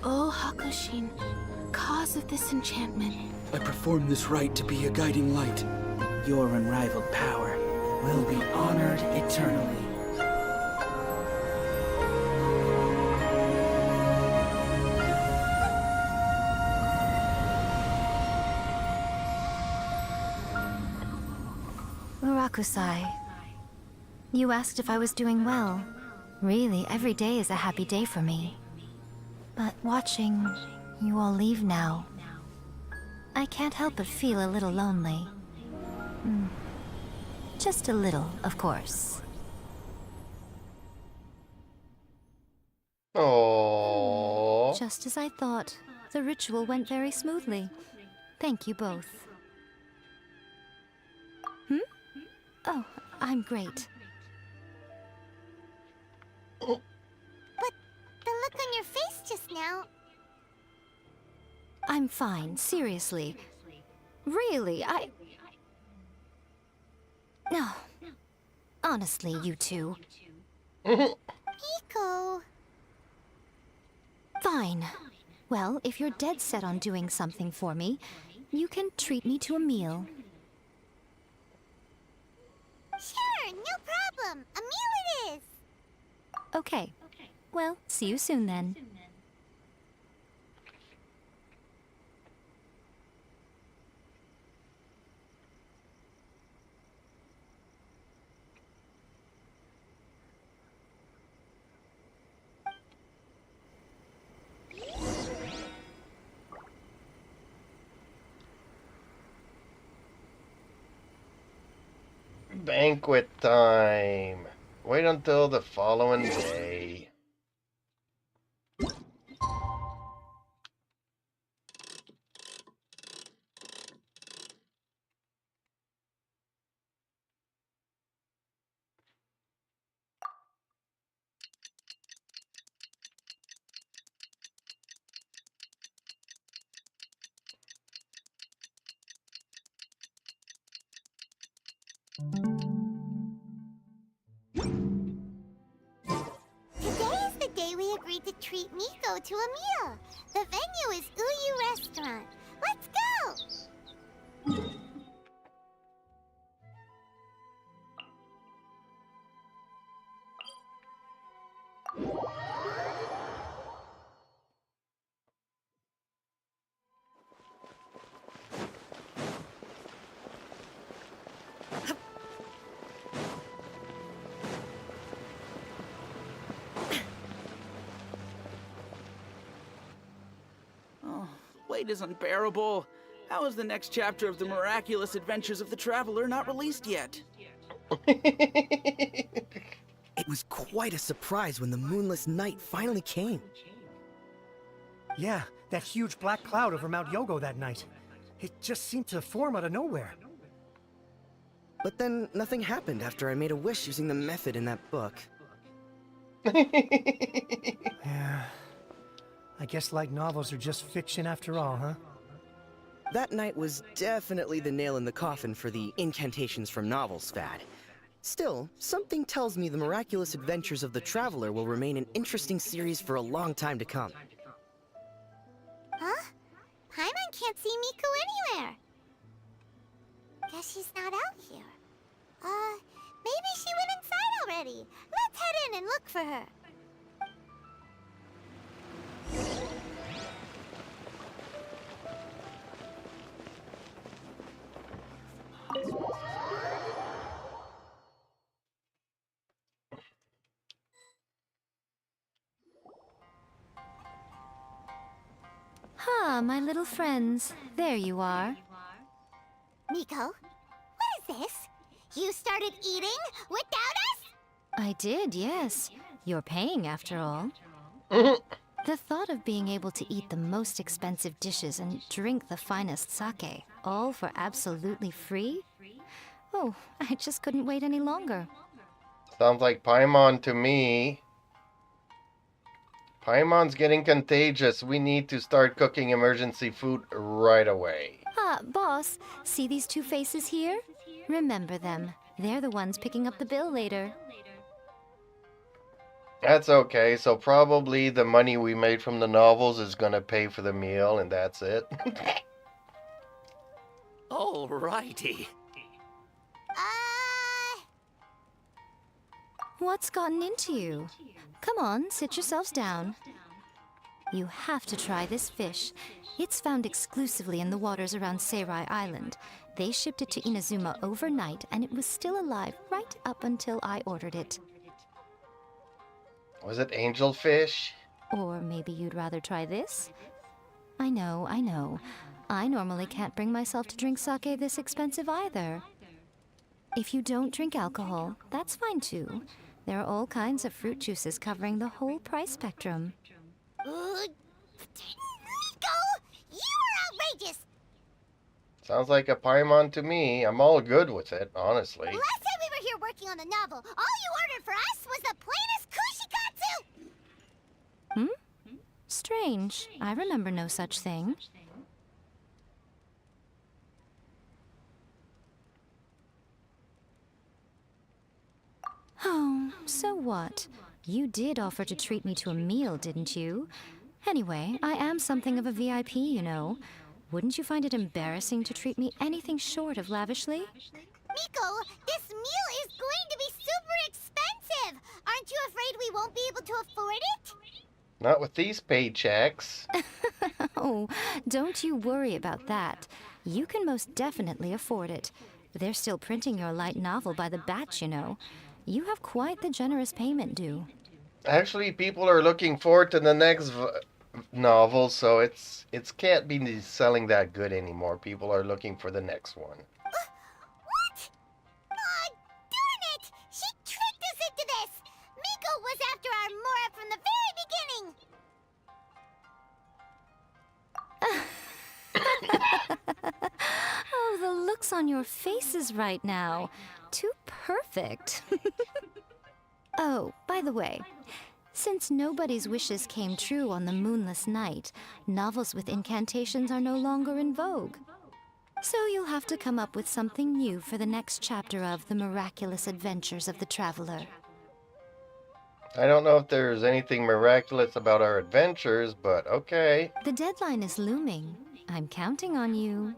O Hakushin, cause of this enchantment. I perform this rite to be a guiding light. Your unrivaled power Will be honored eternally. Murakusai, You asked if I was doing well. Really, every day is a happy day for me. But watching you all leave now, I can't help but feel a little lonely. Just a little, of course. Oh. Just as I thought. The ritual went very smoothly. Thank you both. Oh, I'm great. But the look on your face just now... I'm fine, seriously. Really, No. Honestly, you two. Miko... Fine. Well, if you're dead set on doing something for me, you can treat me to a meal. Sure, no problem. A meal it is. Okay. Well, see you soon then. Banquet time. Wait until the following day. Today is the day we agreed to treat Miko to a meal. The venue is Uyu Restaurant. Let's go! Oh, wait is unbearable. How is the next chapter of the miraculous adventures of the Traveler not released yet? It was quite a surprise when the moonless night finally came. Yeah, that huge black cloud over Mount Yogo that night. It just seemed to form out of nowhere. But then nothing happened after I made a wish using the method in that book. Yeah. I guess light novels are just fiction after all, huh? That night was definitely the nail in the coffin for the incantations from novels fad. Still, something tells me the miraculous adventures of the Traveler will remain an interesting series for a long time to come. Huh? Paimon can't see Miko anywhere. Guess she's not out here. Maybe she went inside already. Let's head in and look for her. Ah, my little friends. There you are. Miko, what is this? You started eating without us? I did, yes. You're paying after all. The thought of being able to eat the most expensive dishes and drink the finest sake, all for absolutely free? Oh, I just couldn't wait any longer. Sounds like Paimon to me. Paimon's getting contagious. We need to start cooking emergency food right away. Ah, boss, see these two faces here? Remember them. They're the ones picking up the bill later. That's okay. So probably the money we made from the novels is gonna pay for the meal, and that's it. Alrighty. What's gotten into you? Come on, sit yourselves down. You have to try this fish. It's found exclusively in the waters around Seirai Island. They shipped it to Inazuma overnight, and it was still alive right up until I ordered it. Was it angelfish? Or maybe you'd rather try this? I know, I know. I normally can't bring myself to drink sake this expensive either. If you don't drink alcohol, that's fine too. There are all kinds of fruit juices covering the whole price spectrum. Miko! You are outrageous! Sounds like a Paimon to me. I'm all good with it, honestly. Last time we were here working on the novel, all you ordered for us was the plainest kushikatsu! Strange. I remember no such thing. Oh, so what? You did offer to treat me to a meal, didn't you? Anyway, I am something of a VIP, you know. Wouldn't you find it embarrassing to treat me anything short of lavishly? Miko, this meal is going to be super expensive! Aren't you afraid we won't be able to afford it? Not with these paychecks. Oh, don't you worry about that. You can most definitely afford it. They're still printing your light novel by the batch, you know. You have quite the generous payment due. Actually, people are looking forward to the next novel, so it's can't be selling that good anymore. People are looking for the next one. What? Aw, darn it! She tricked us into this! Miko was after our Mora from the very beginning! Oh, the looks on your faces right now. Too perfect. Oh, by the way, since nobody's wishes came true on the moonless night, novels with incantations are no longer in vogue. So you'll have to come up with something new for the next chapter of The Miraculous Adventures of the Traveler. I don't know if there's anything miraculous about our adventures, but okay. The deadline is looming. I'm counting on you.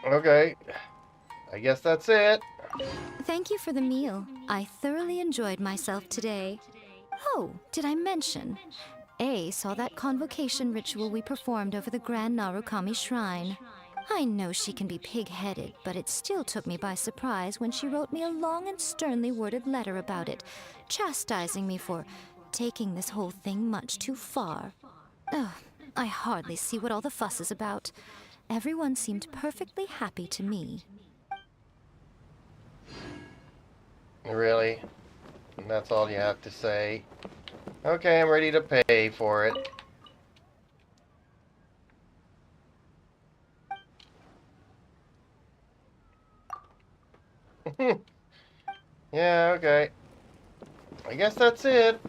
Okay. I guess that's it. Thank you for the meal. I thoroughly enjoyed myself today. Oh, did I mention? A saw that convocation ritual we performed over the Grand Narukami Shrine. I know she can be pig-headed, but it still took me by surprise when she wrote me a long and sternly worded letter about it, chastising me for taking this whole thing much too far. Ugh, I hardly see what all the fuss is about. Everyone seemed perfectly happy to me. Really? And that's all you have to say? Okay, I'm ready to pay for it. Yeah, okay. I guess that's it.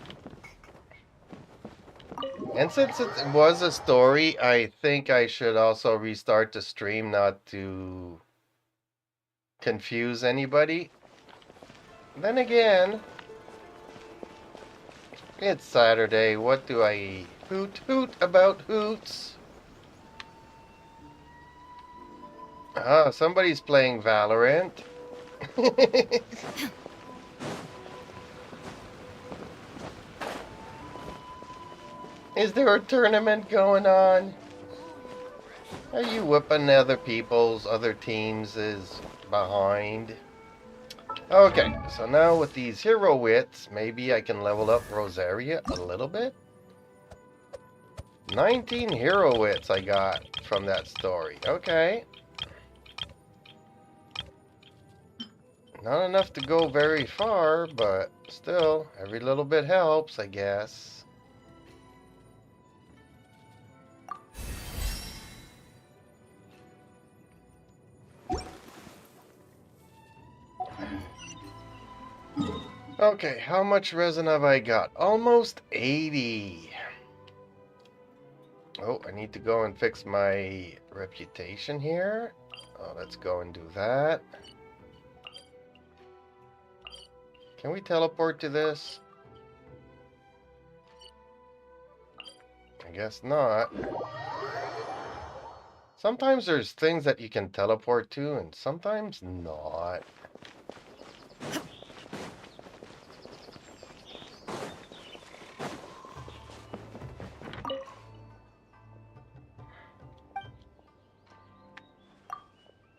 And since it was a story, I think I should also restart the stream not to confuse anybody. Then again, it's Saturday. What do I hoot about hoots? Ah, somebody's playing Valorant. Is there a tournament going on? Are you whipping other teams' behind? Okay, so now with these hero wits, maybe I can level up Rosaria a little bit? 19 hero wits I got from that story. Okay. Not enough to go very far, but still, every little bit helps, I guess. Okay, how much resin have I got? Almost 80. Oh, I need to go and fix my reputation here. Oh, let's go and do that. Can we teleport to this? I guess not. Sometimes there's things that you can teleport to, and sometimes not.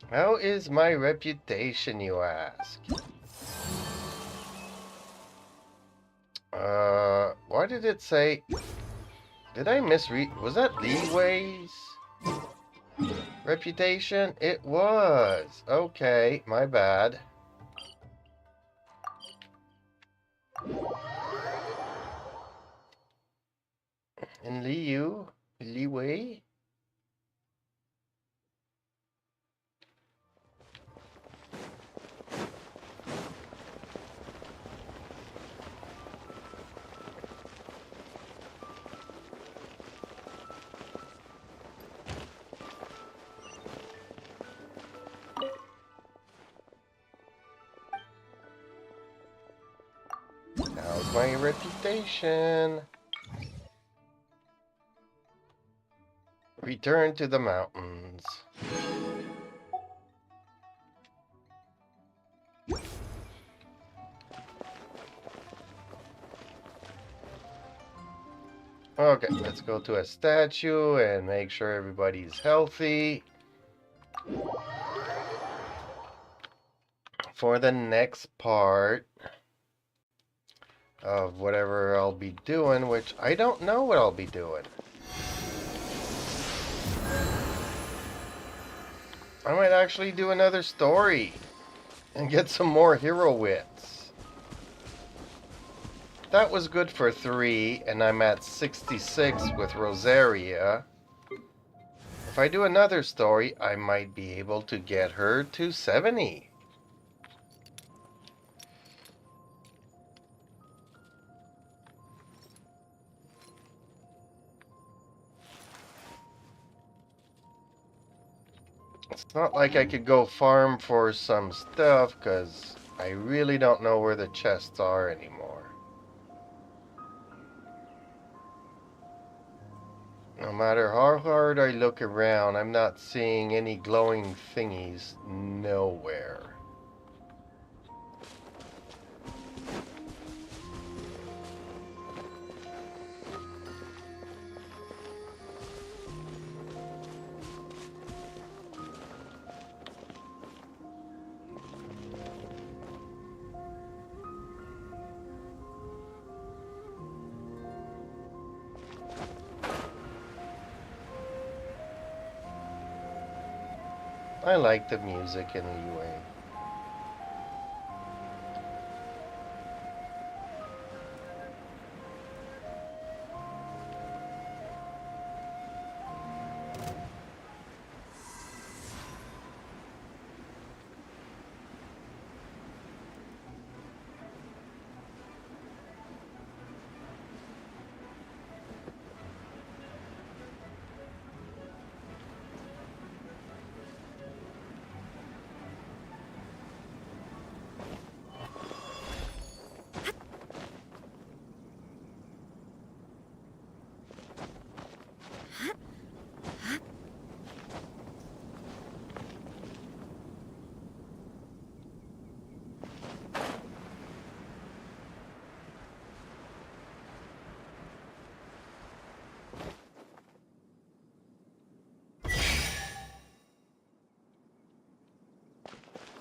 How is my reputation, you ask? Why did it say... Did I misread? Was that Leeway's reputation? It was. Okay, my bad. And Leeway? How's my reputation? Return to the mountains. Okay, let's go to a statue and make sure everybody's healthy. For the next part of whatever I'll be doing, which I don't know what I'll be doing. I might actually do another story and get some more hero wits. That was good for 3, and I'm at 66 with Rosaria. If I do another story, I might be able to get her to 70. It's not like I could go farm for some stuff, because I really don't know where the chests are anymore. No matter how hard I look around, I'm not seeing any glowing thingies nowhere. I like the music anyway.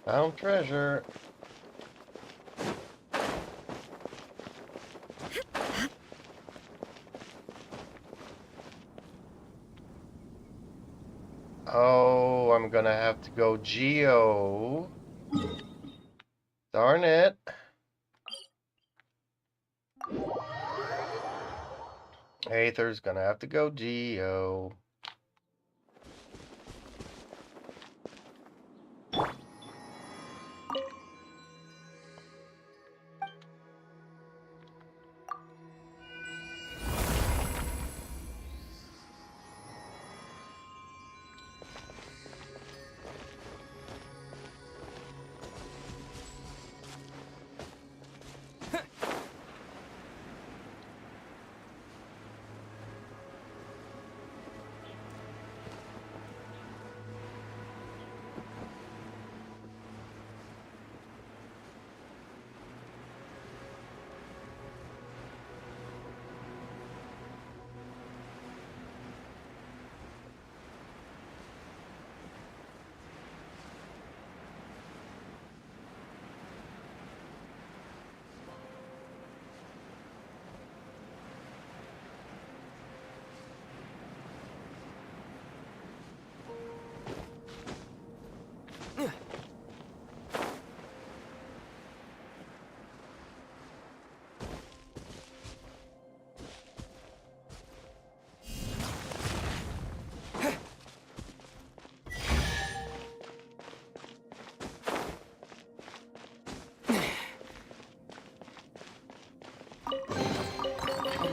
Found treasure. Oh, I'm gonna have to go Geo. Darn it. Aether's gonna have to go Geo.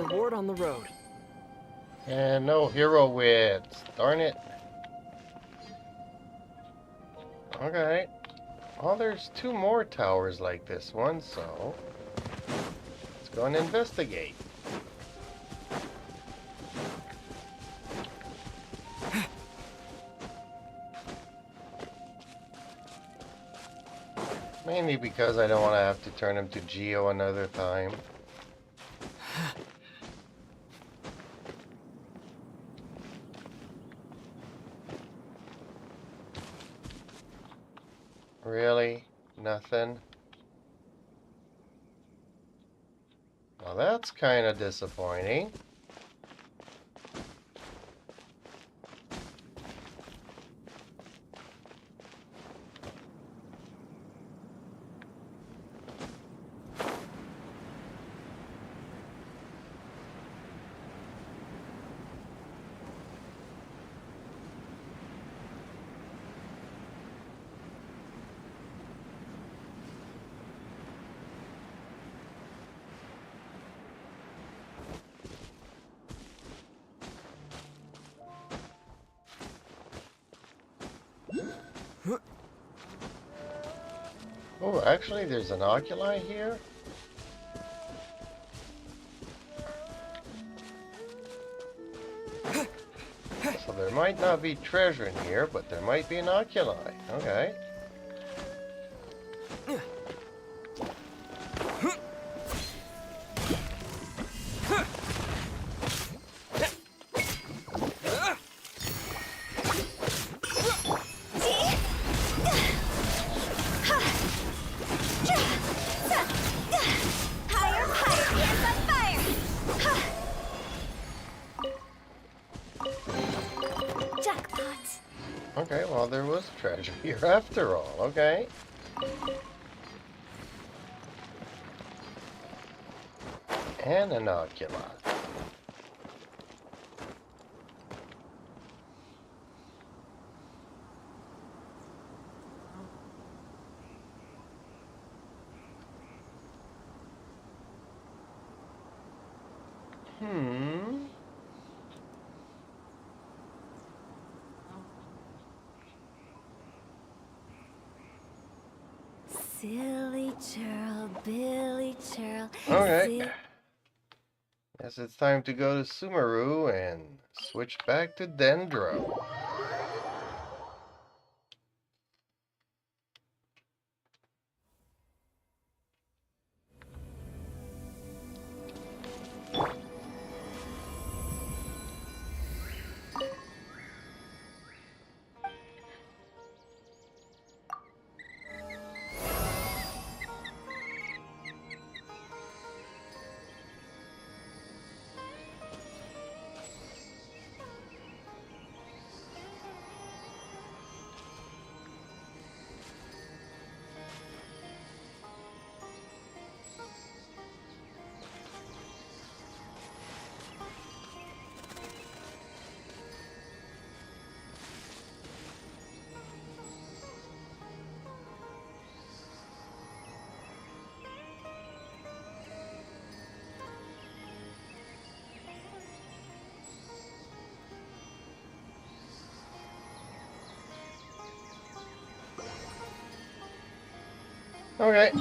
reward on the road. And no hero wits. Darn it. Okay. Well, there's 2 more towers like this one, so let's go and investigate. Mainly because I don't want to have to turn him to Geo another time. Really? Nothing? Well, that's kind of disappointing. Oh, actually, there's an oculi here. So there might not be treasure in here, but there might be an oculi. Okay. Okay, well, there was treasure here after all. Okay. And an oculi. Silly churl, Billy churl. Okay. Guess it's time to go to Sumeru and switch back to Dendro. Okay.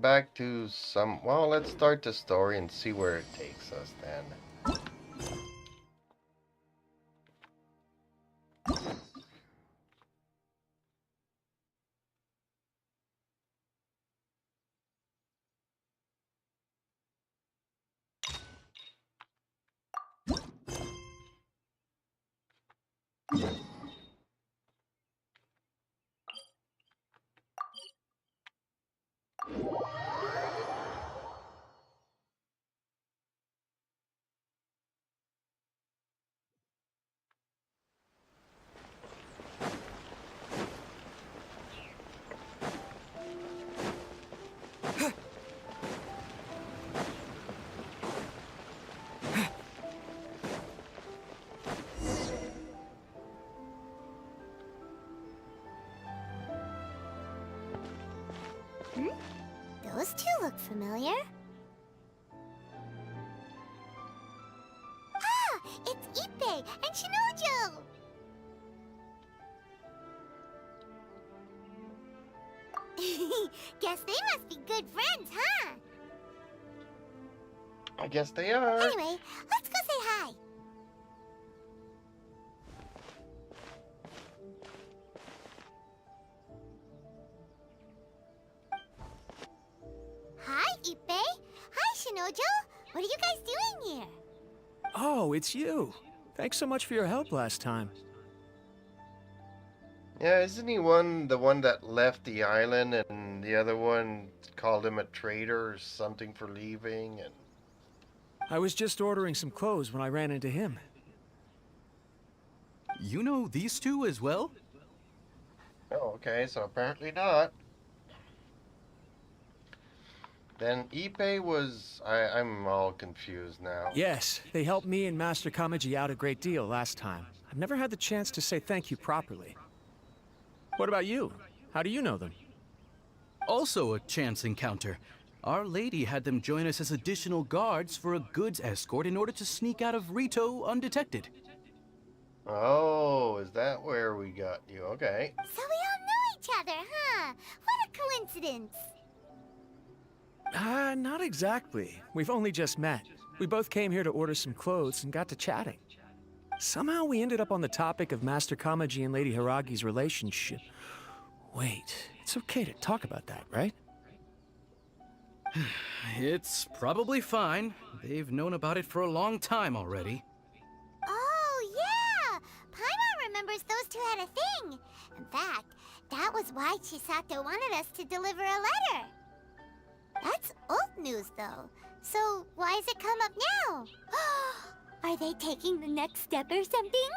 Back to some... Well, let's start the story and see where it takes us then. Those two look familiar. Ippei and Shinojo! Guess they must be good friends, huh? I guess they are. Anyway, let's go say hi. Hi, Ippei. Hi, Shinojo. What are you guys doing here? Oh, it's you. Thanks so much for your help last time. Yeah, isn't he the one that left the island and the other one called him a traitor or something for leaving? And I was just ordering some clothes when I ran into him. You know these two as well? oh, okay, so apparently not. Then Ippei was... I'm all confused now. Yes, they helped me and Master Kamaji out a great deal last time. I've never had the chance to say thank you properly. What about you? How do you know them? Also a chance encounter. Our lady had them join us as additional guards for a goods escort in order to sneak out of Rito undetected. Oh, is that where we got you? Okay. So we all know each other, huh? What a coincidence. Not exactly. We've only just met. We both came here to order some clothes and got to chatting. Somehow we ended up on the topic of Master Kamaji and Lady Hiragi's relationship. Wait, it's okay to talk about that, right? It's probably fine. They've known about it for a long time already. Oh, yeah! Paimon remembers those two had a thing. In fact, that was why Chisato wanted us to deliver a letter. That's old news, though. So why has it come up now? Are they taking the next step or something?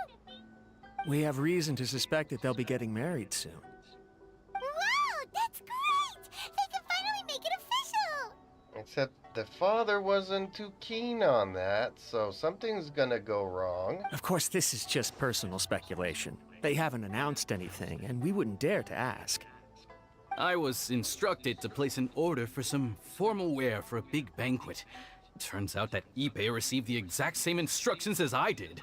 We have reason to suspect that they'll be getting married soon. Wow, that's great! They can finally make it official! Except the father wasn't too keen on that, so something's gonna go wrong. Of course, this is just personal speculation. They haven't announced anything, and we wouldn't dare to ask. I was instructed to place an order for some formal wear for a big banquet. Turns out that Ippei received the exact same instructions as I did.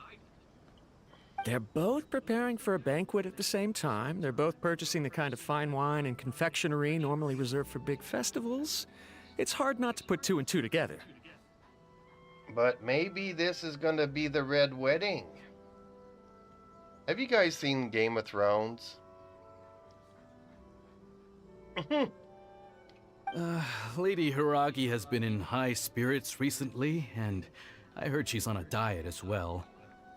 They're both preparing for a banquet at the same time. They're both purchasing the kind of fine wine and confectionery normally reserved for big festivals. It's hard not to put two and two together. But maybe this is gonna be the Red Wedding. Have you guys seen Game of Thrones? Lady Hiragi has been in high spirits recently, and I heard she's on a diet as well.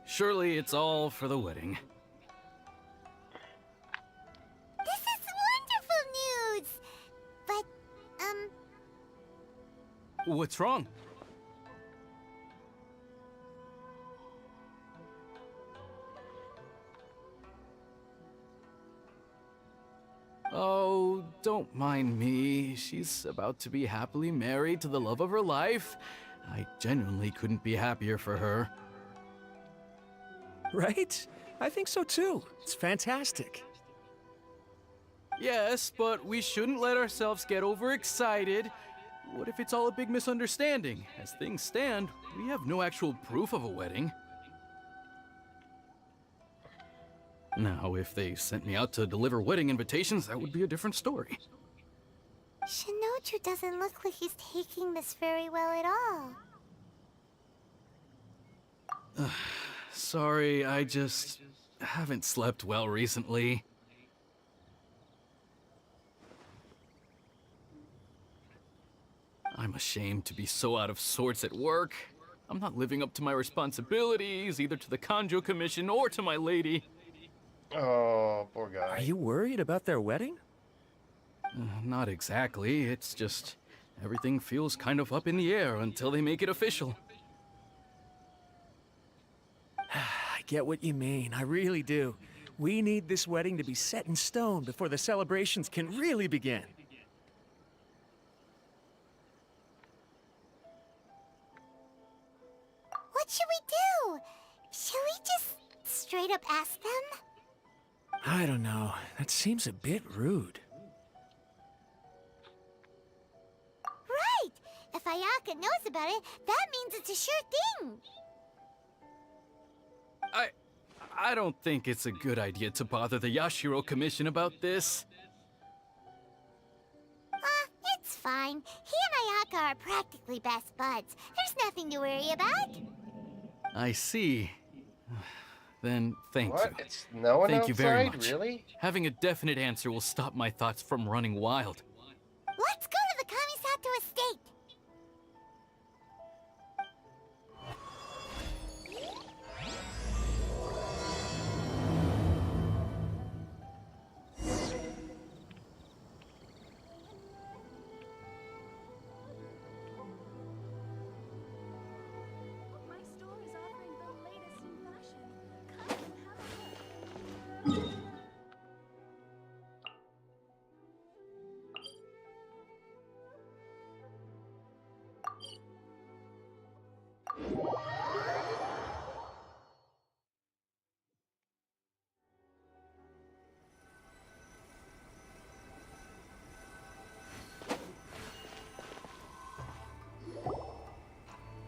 Surely it's all for the wedding. This is wonderful news! But, What's wrong? Oh, don't mind me. She's about to be happily married to the love of her life. I genuinely couldn't be happier for her. Right? I think so too. It's fantastic. Yes, but we shouldn't let ourselves get overexcited. What if it's all a big misunderstanding? As things stand, we have no actual proof of a wedding. Now, if they sent me out to deliver wedding invitations, that would be a different story. Shinoju doesn't look like he's taking this very well at all. Sorry, I just haven't slept well recently. I'm ashamed to be so out of sorts at work. I'm not living up to my responsibilities, either to the Kanjo Commission or to my lady. Oh, poor guy. Are you worried about their wedding? Not exactly. It's just everything feels kind of up in the air until they make it official. I get what you mean. I really do. We need this wedding to be set in stone before the celebrations can really begin. What should we do? Should we just straight up ask them? I don't know. That seems a bit rude. Right! If Ayaka knows about it, that means it's a sure thing. I don't think it's a good idea to bother the Yashiro Commission about this. It's fine. He and Ayaka are practically best buds. There's nothing to worry about. I see. Then thank What? you. It's no one Thank you very outside? much. Really? Having a definite answer will stop my thoughts from running wild. Let's go to the Kamisato estate.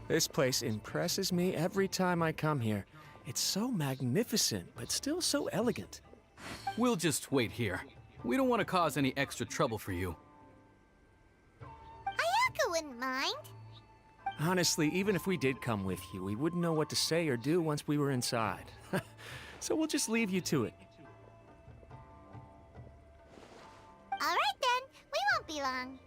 This place impresses me every time I come here. It's so magnificent, but still so elegant. We'll just wait here. We don't want to cause any extra trouble for you. Ayaka wouldn't mind. Honestly, even if we did come with you, we wouldn't know what to say or do once we were inside. So we'll just leave you to it. All right then, we won't be long.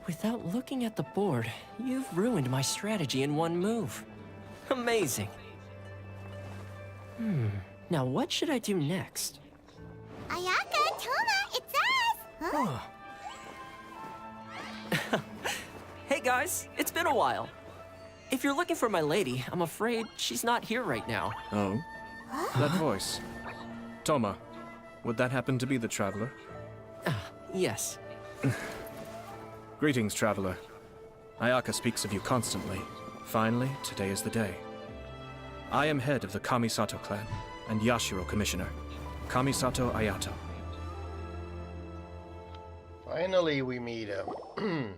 Without looking at the board, you've ruined my strategy in one move. Amazing. Now what should I do next? Ayaka, Toma, it's us! Huh? Hey guys, it's been a while. If you're looking for my lady, I'm afraid she's not here right now. Oh? That voice. Toma, would that happen to be the Traveler? Yes. Greetings, Traveler. Ayaka speaks of you constantly. Finally, today is the day. I am head of the Kamisato clan and Yashiro Commissioner, Kamisato Ayato. Finally, we meet him.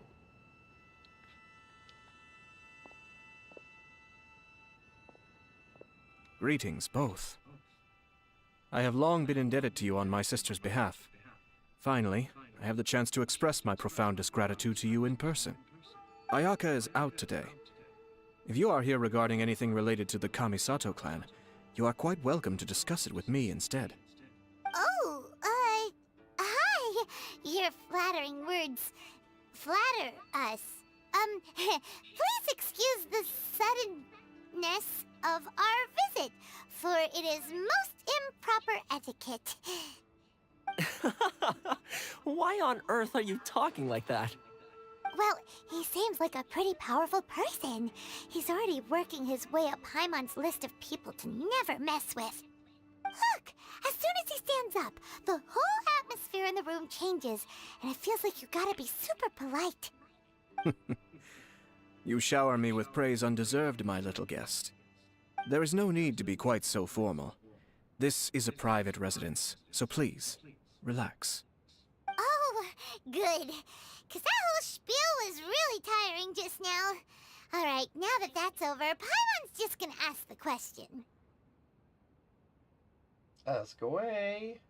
Greetings, both. I have long been indebted to you on my sister's behalf. Finally, I have the chance to express my profoundest gratitude to you in person. Ayaka is out today. If you are here regarding anything related to the Kamisato clan, you are quite welcome to discuss it with me instead. Oh, hi. Your flattering words flatter us. Please excuse the suddenness of our visit, for it is most improper etiquette. Why on earth are you talking like that? Well, he seems like a pretty powerful person. He's already working his way up Paimon's list of people to never mess with. Look! As soon as he stands up, the whole atmosphere in the room changes, and it feels like you gotta be super polite. You shower me with praise undeserved, my little guest. There is no need to be quite so formal. This is a private residence, so please, relax. Oh, good. 'Cause that whole spiel was really tiring just now. Alright, now that that's over, Paimon's just gonna ask the question. Ask away.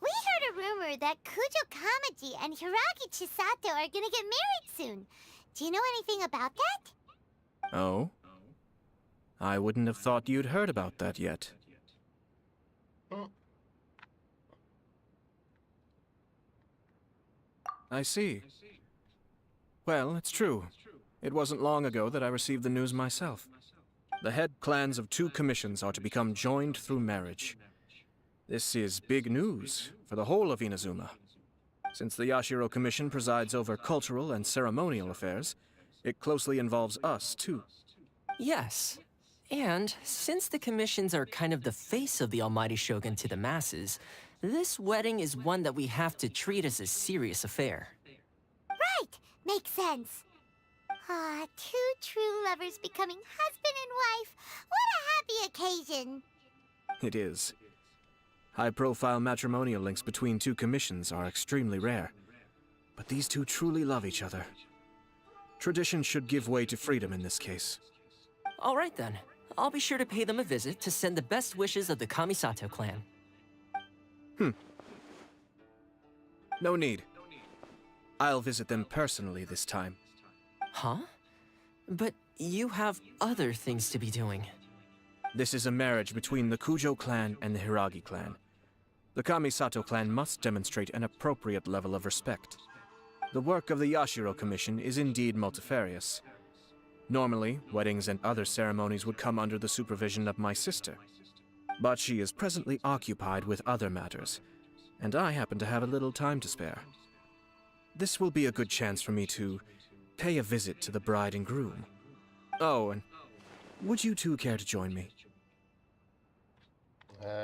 We heard a rumor that Kujo Kamaji and Hiragi Chisato are gonna get married soon. Do you know anything about that? Oh? I wouldn't have thought you'd heard about that yet. I see. Well, it's true. It wasn't long ago that I received the news myself. The head clans of 2 commissions are to become joined through marriage. This is big news for the whole of Inazuma. Since the Yashiro Commission presides over cultural and ceremonial affairs, it closely involves us, too. Yes. And since the commissions are kind of the face of the Almighty Shogun to the masses, this wedding is one that we have to treat as a serious affair. Right! Makes sense. Ah, 2 true lovers becoming husband and wife. What a happy occasion. It is. High-profile matrimonial links between 2 commissions are extremely rare. But these 2 truly love each other. Tradition should give way to freedom in this case. All right then. I'll be sure to pay them a visit to send the best wishes of the Kamisato clan. No need. I'll visit them personally this time. Huh? But you have other things to be doing. This is a marriage between the Kujo clan and the Hiragi clan. The Kamisato clan must demonstrate an appropriate level of respect. The work of the Yashiro Commission is indeed multifarious. Normally, weddings and other ceremonies would come under the supervision of my sister. But she is presently occupied with other matters, and I happen to have a little time to spare. This will be a good chance for me to pay a visit to the bride and groom. Oh, and would you 2 care to join me?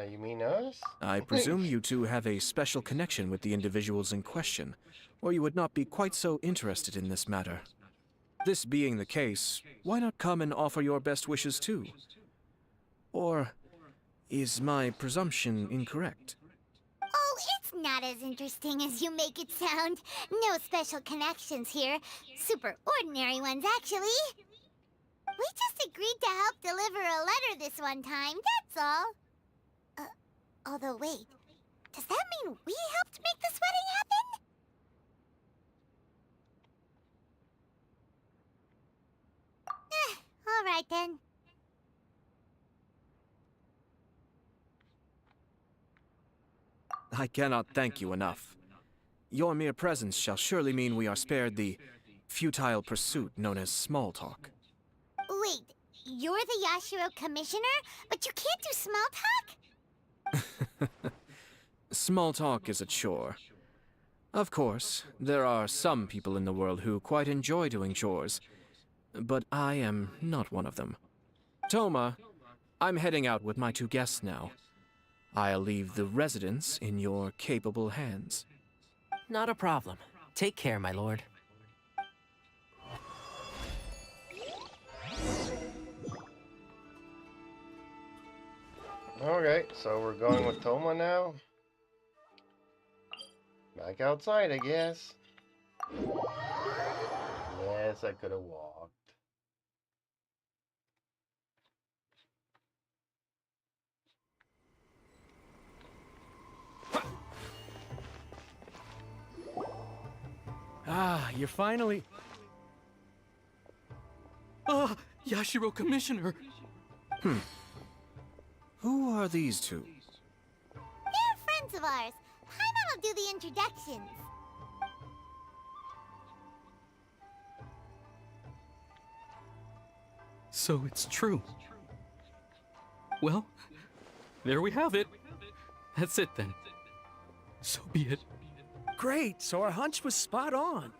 You mean us? I presume you 2 have a special connection with the individuals in question, or you would not be quite so interested in this matter. This being the case, why not come and offer your best wishes too? Or is my presumption incorrect? Oh, it's not as interesting as you make it sound. No special connections here. Super ordinary ones, actually. We just agreed to help deliver a letter this one time, that's all. Although, wait. Does that mean we helped make this wedding happen? All right then. I cannot thank you enough. Your mere presence shall surely mean we are spared the futile pursuit known as small talk. Wait, you're the Yashiro Commissioner, but you can't do small talk? Small talk is a chore. Of course, there are some people in the world who quite enjoy doing chores, but I am not one of them. Toma, I'm heading out with my 2 guests now. I'll leave the residence in your capable hands. Not a problem. Take care, my lord. Okay, so we're going with Toma now. Back outside, I guess. Yes, I could have walked. Ah, you're finally... Ah, Yashiro Commissioner! Who are these 2? They're friends of ours. Paimon will do the introductions. So it's true. Well, there we have it. That's it then. So be it. Great, so our hunch was spot on.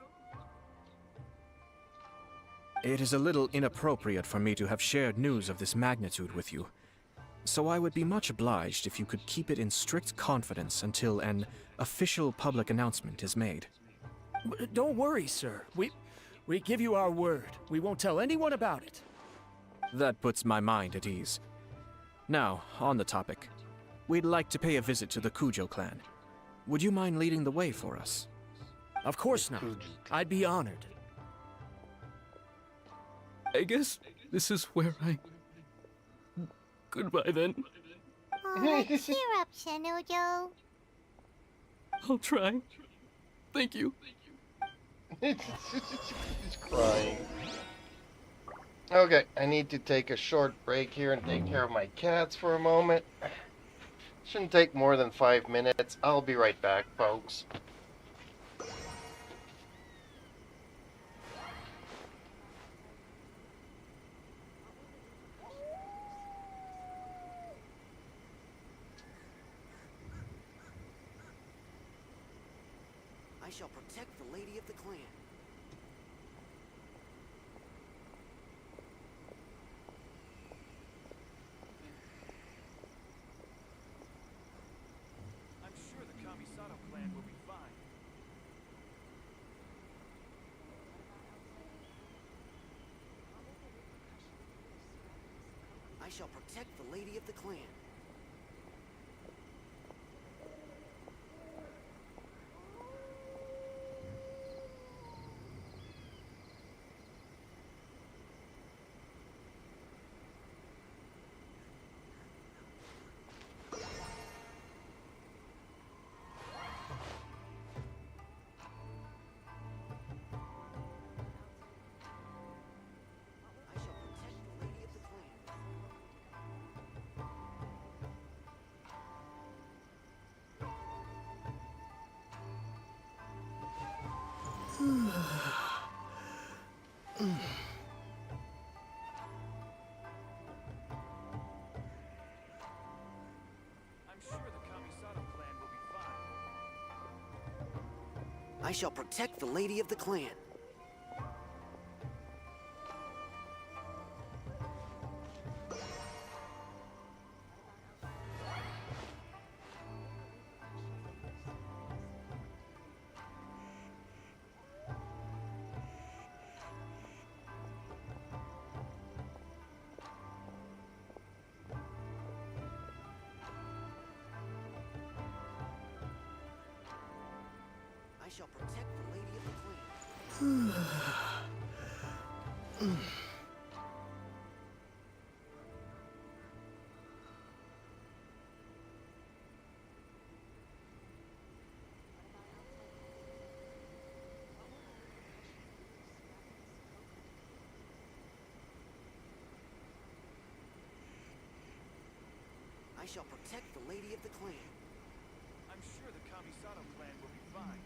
It is a little inappropriate for me to have shared news of this magnitude with you, so I would be much obliged if you could keep it in strict confidence until an official public announcement is made. Don't worry, sir. We give you our word. We won't tell anyone about it. That puts my mind at ease. Now, on the topic. We'd like to pay a visit to the Kujo clan. Would you mind leading the way for us? Of course not. I'd be honored. I guess this is where I... Goodbye then. Aw, cheer up, Shinojo. I'll try. Thank you. He's crying. Okay, I need to take a short break here and take care of my cats for a moment. Shouldn't take more than 5 minutes. I'll be right back, folks. I shall protect the lady of the clan. I'm sure the Kamisato clan will be fine. I shall protect the lady of the clan. I shall protect the lady of the clan. I'm sure the Kamisato clan will be fine. I shall protect the lady of the clan. I shall protect the lady of the clan. I shall protect the lady of the clan. I'm sure the Kamisato clan will be fine.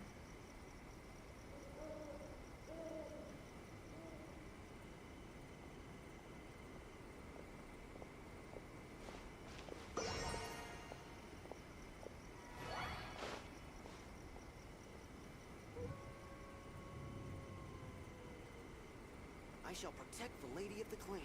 I shall protect the lady of the clan.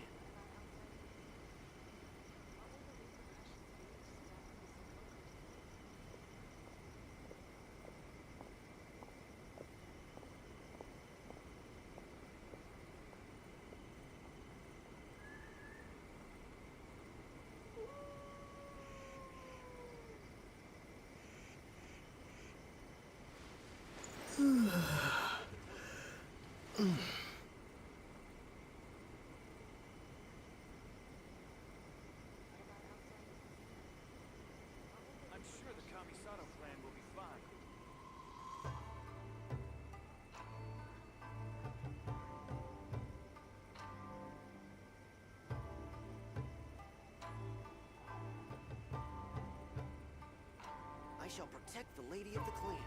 I'm sure the Kamisato clan will be fine. I shall protect the lady of the clan.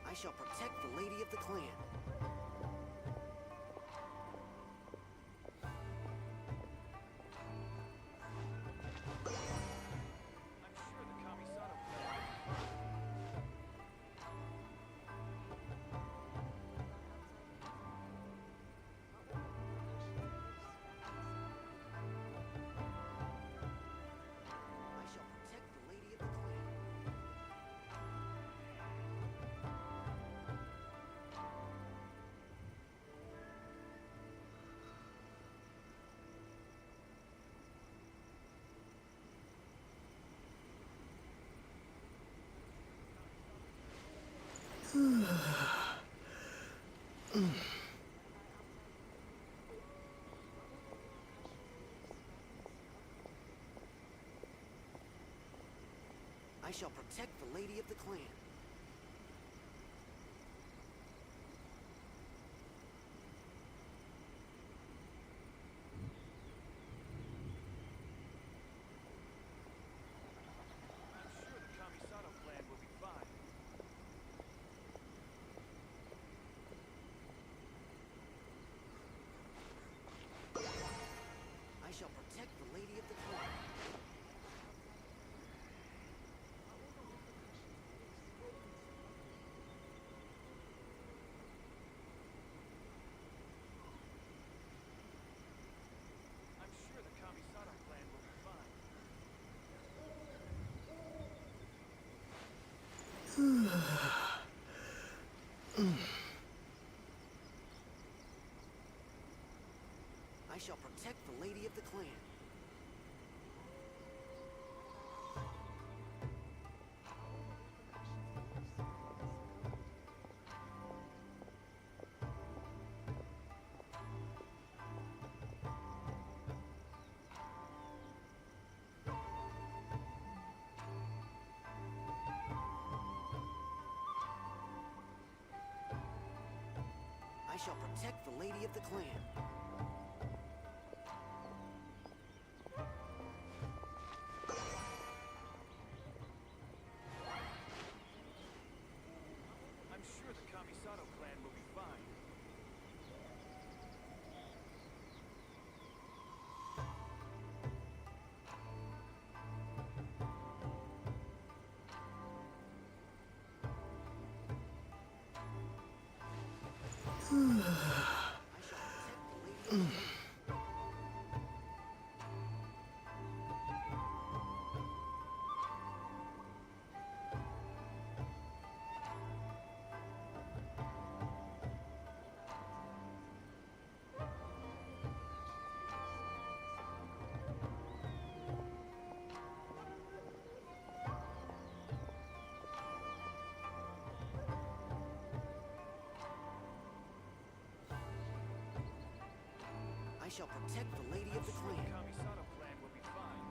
I shall protect the lady of the clan. I'm sure the Kamisato clan will be fine. I shall protect the lady of the clan. I shall protect the lady of the clan. shall protect the Lady of the Clan. I'm sure the Kamisato clan will be fine. I shall protect the Lady of the Clan. I shall protect the Lady of the Clan. I'm sure the Kamisato clan will be fine. I shall protect the Lady of the Clan. Kamisato clan will be fine.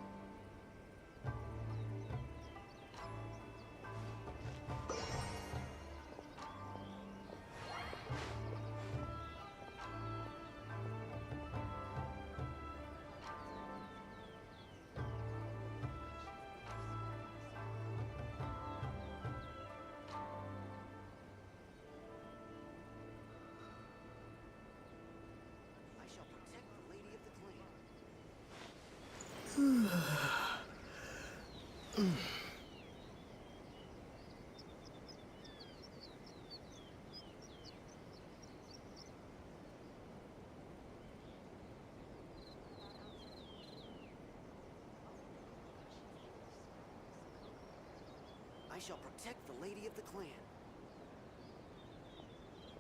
I shall protect the Lady of the Clan. I shall protect the Lady of the Clan.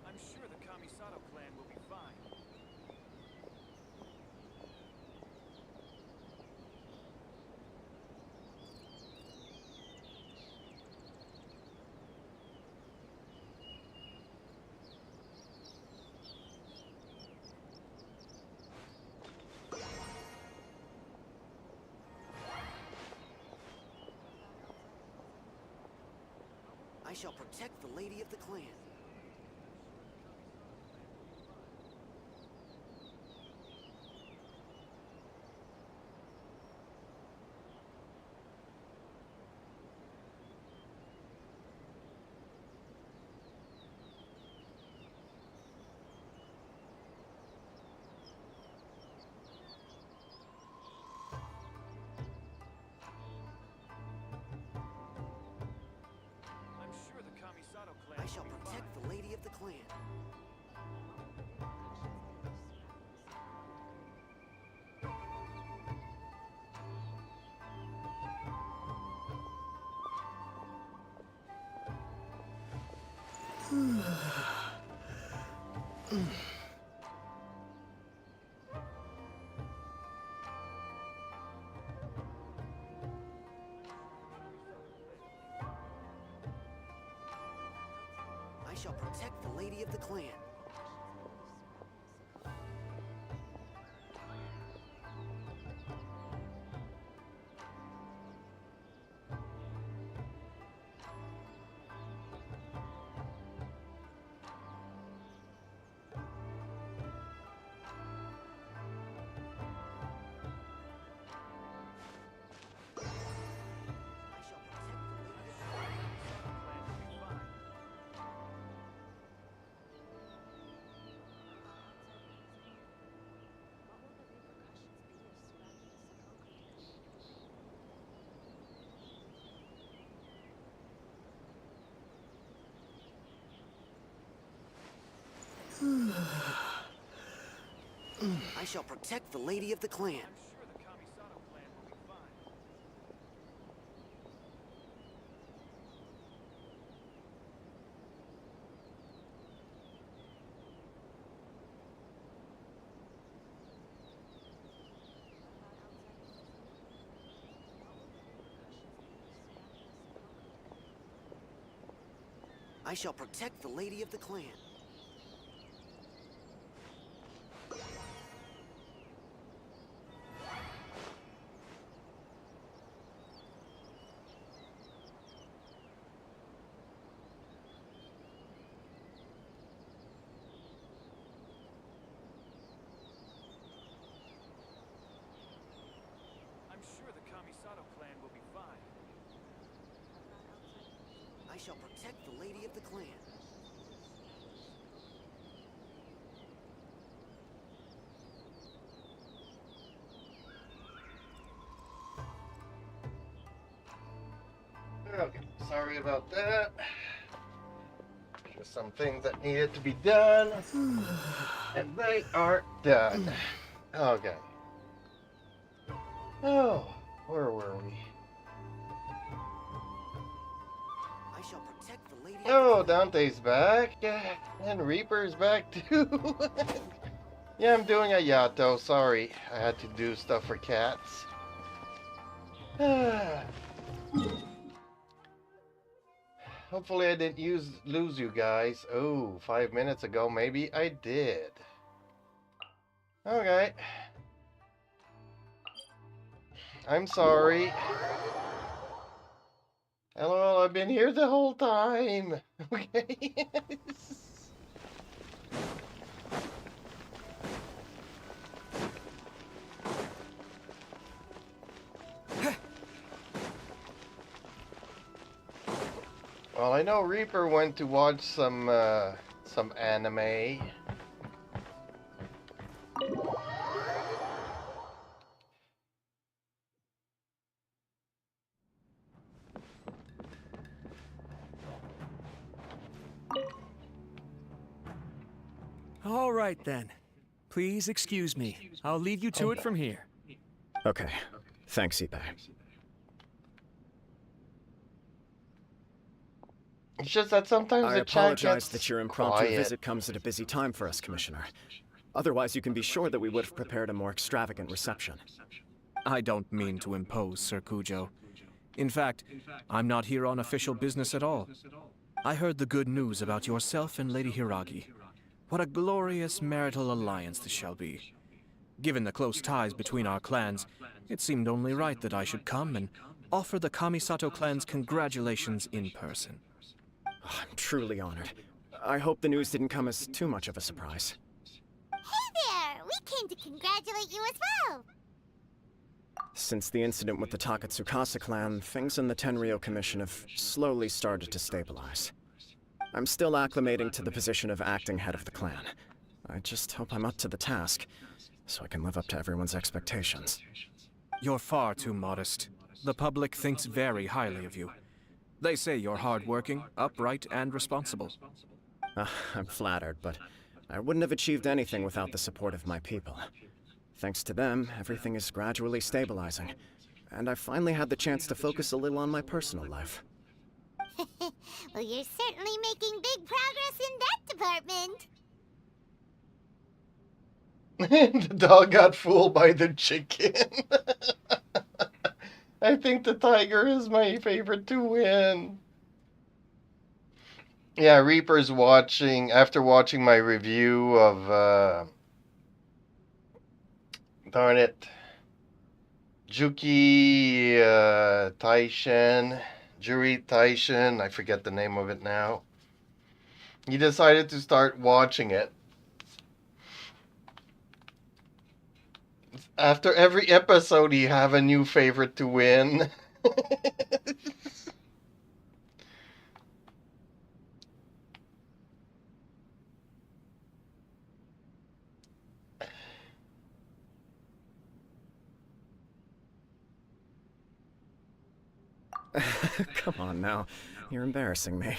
I'm sure the Kamisato clan will be fine. I shall protect the Lady of the Clan. I'm sure the Kamisato clan I shall will be protect fine. the Lady of the Clan. I shall protect the Lady of the Clan. I shall protect the lady of the clan. I shall protect the lady of the clan. I'm sure the Kamisato clan will be fine. I shall protect the lady of the clan. Okay, sorry about that. Just some things that needed to be done, and they are done. Okay. Oh, where were we? I shall protect the lady. Oh, Dante's back, and Reaper's back too. Yeah, I'm doing Ayato. Sorry, I had to do stuff for cats. Hopefully I didn't lose you guys. Oh, 5 minutes ago, maybe I did. Okay. I'm sorry. LOL, I've been here the whole time. Okay. Well, I know Reaper went to watch some anime. All right then. Please excuse me. I'll leave you to it from here. Okay. Thanks, Ippei. It's just that sometimes I the chat apologize gets that your impromptu quiet. visit comes at a busy time for us, Commissioner. Otherwise, you can be sure that we would have prepared a more extravagant reception. I don't mean to impose, Sir Kujo. In fact, I'm not here on official business at all. I heard the good news about yourself and Lady Hiragi. What a glorious marital alliance this shall be. Given the close ties between our clans, it seemed only right that I should come and offer the Kamisato clan's congratulations in person. I'm truly honored. I hope the news didn't come as too much of a surprise. Hey there! We came to congratulate you as well! Since the incident with the Takatsukasa clan, things in the Tenryou Commission have slowly started to stabilize. I'm still acclimating to the position of acting head of the clan. I just hope I'm up to the task, so I can live up to everyone's expectations. You're far too modest. The public thinks very highly of you. They say you're hardworking, upright, and responsible. I'm flattered, but I wouldn't have achieved anything without the support of my people. Thanks to them, everything is gradually stabilizing, and I finally had the chance to focus a little on my personal life. Well, you're certainly making big progress in that department. The dog got fooled by the chicken. I think the tiger is my favorite to win. Yeah, Reaper's watching, after watching my review of, darn it, Juki Taishin, Juri Taishin, I forget the name of it now. He decided to start watching it. After every episode, you have a new favorite to win. Come on now, you're embarrassing me.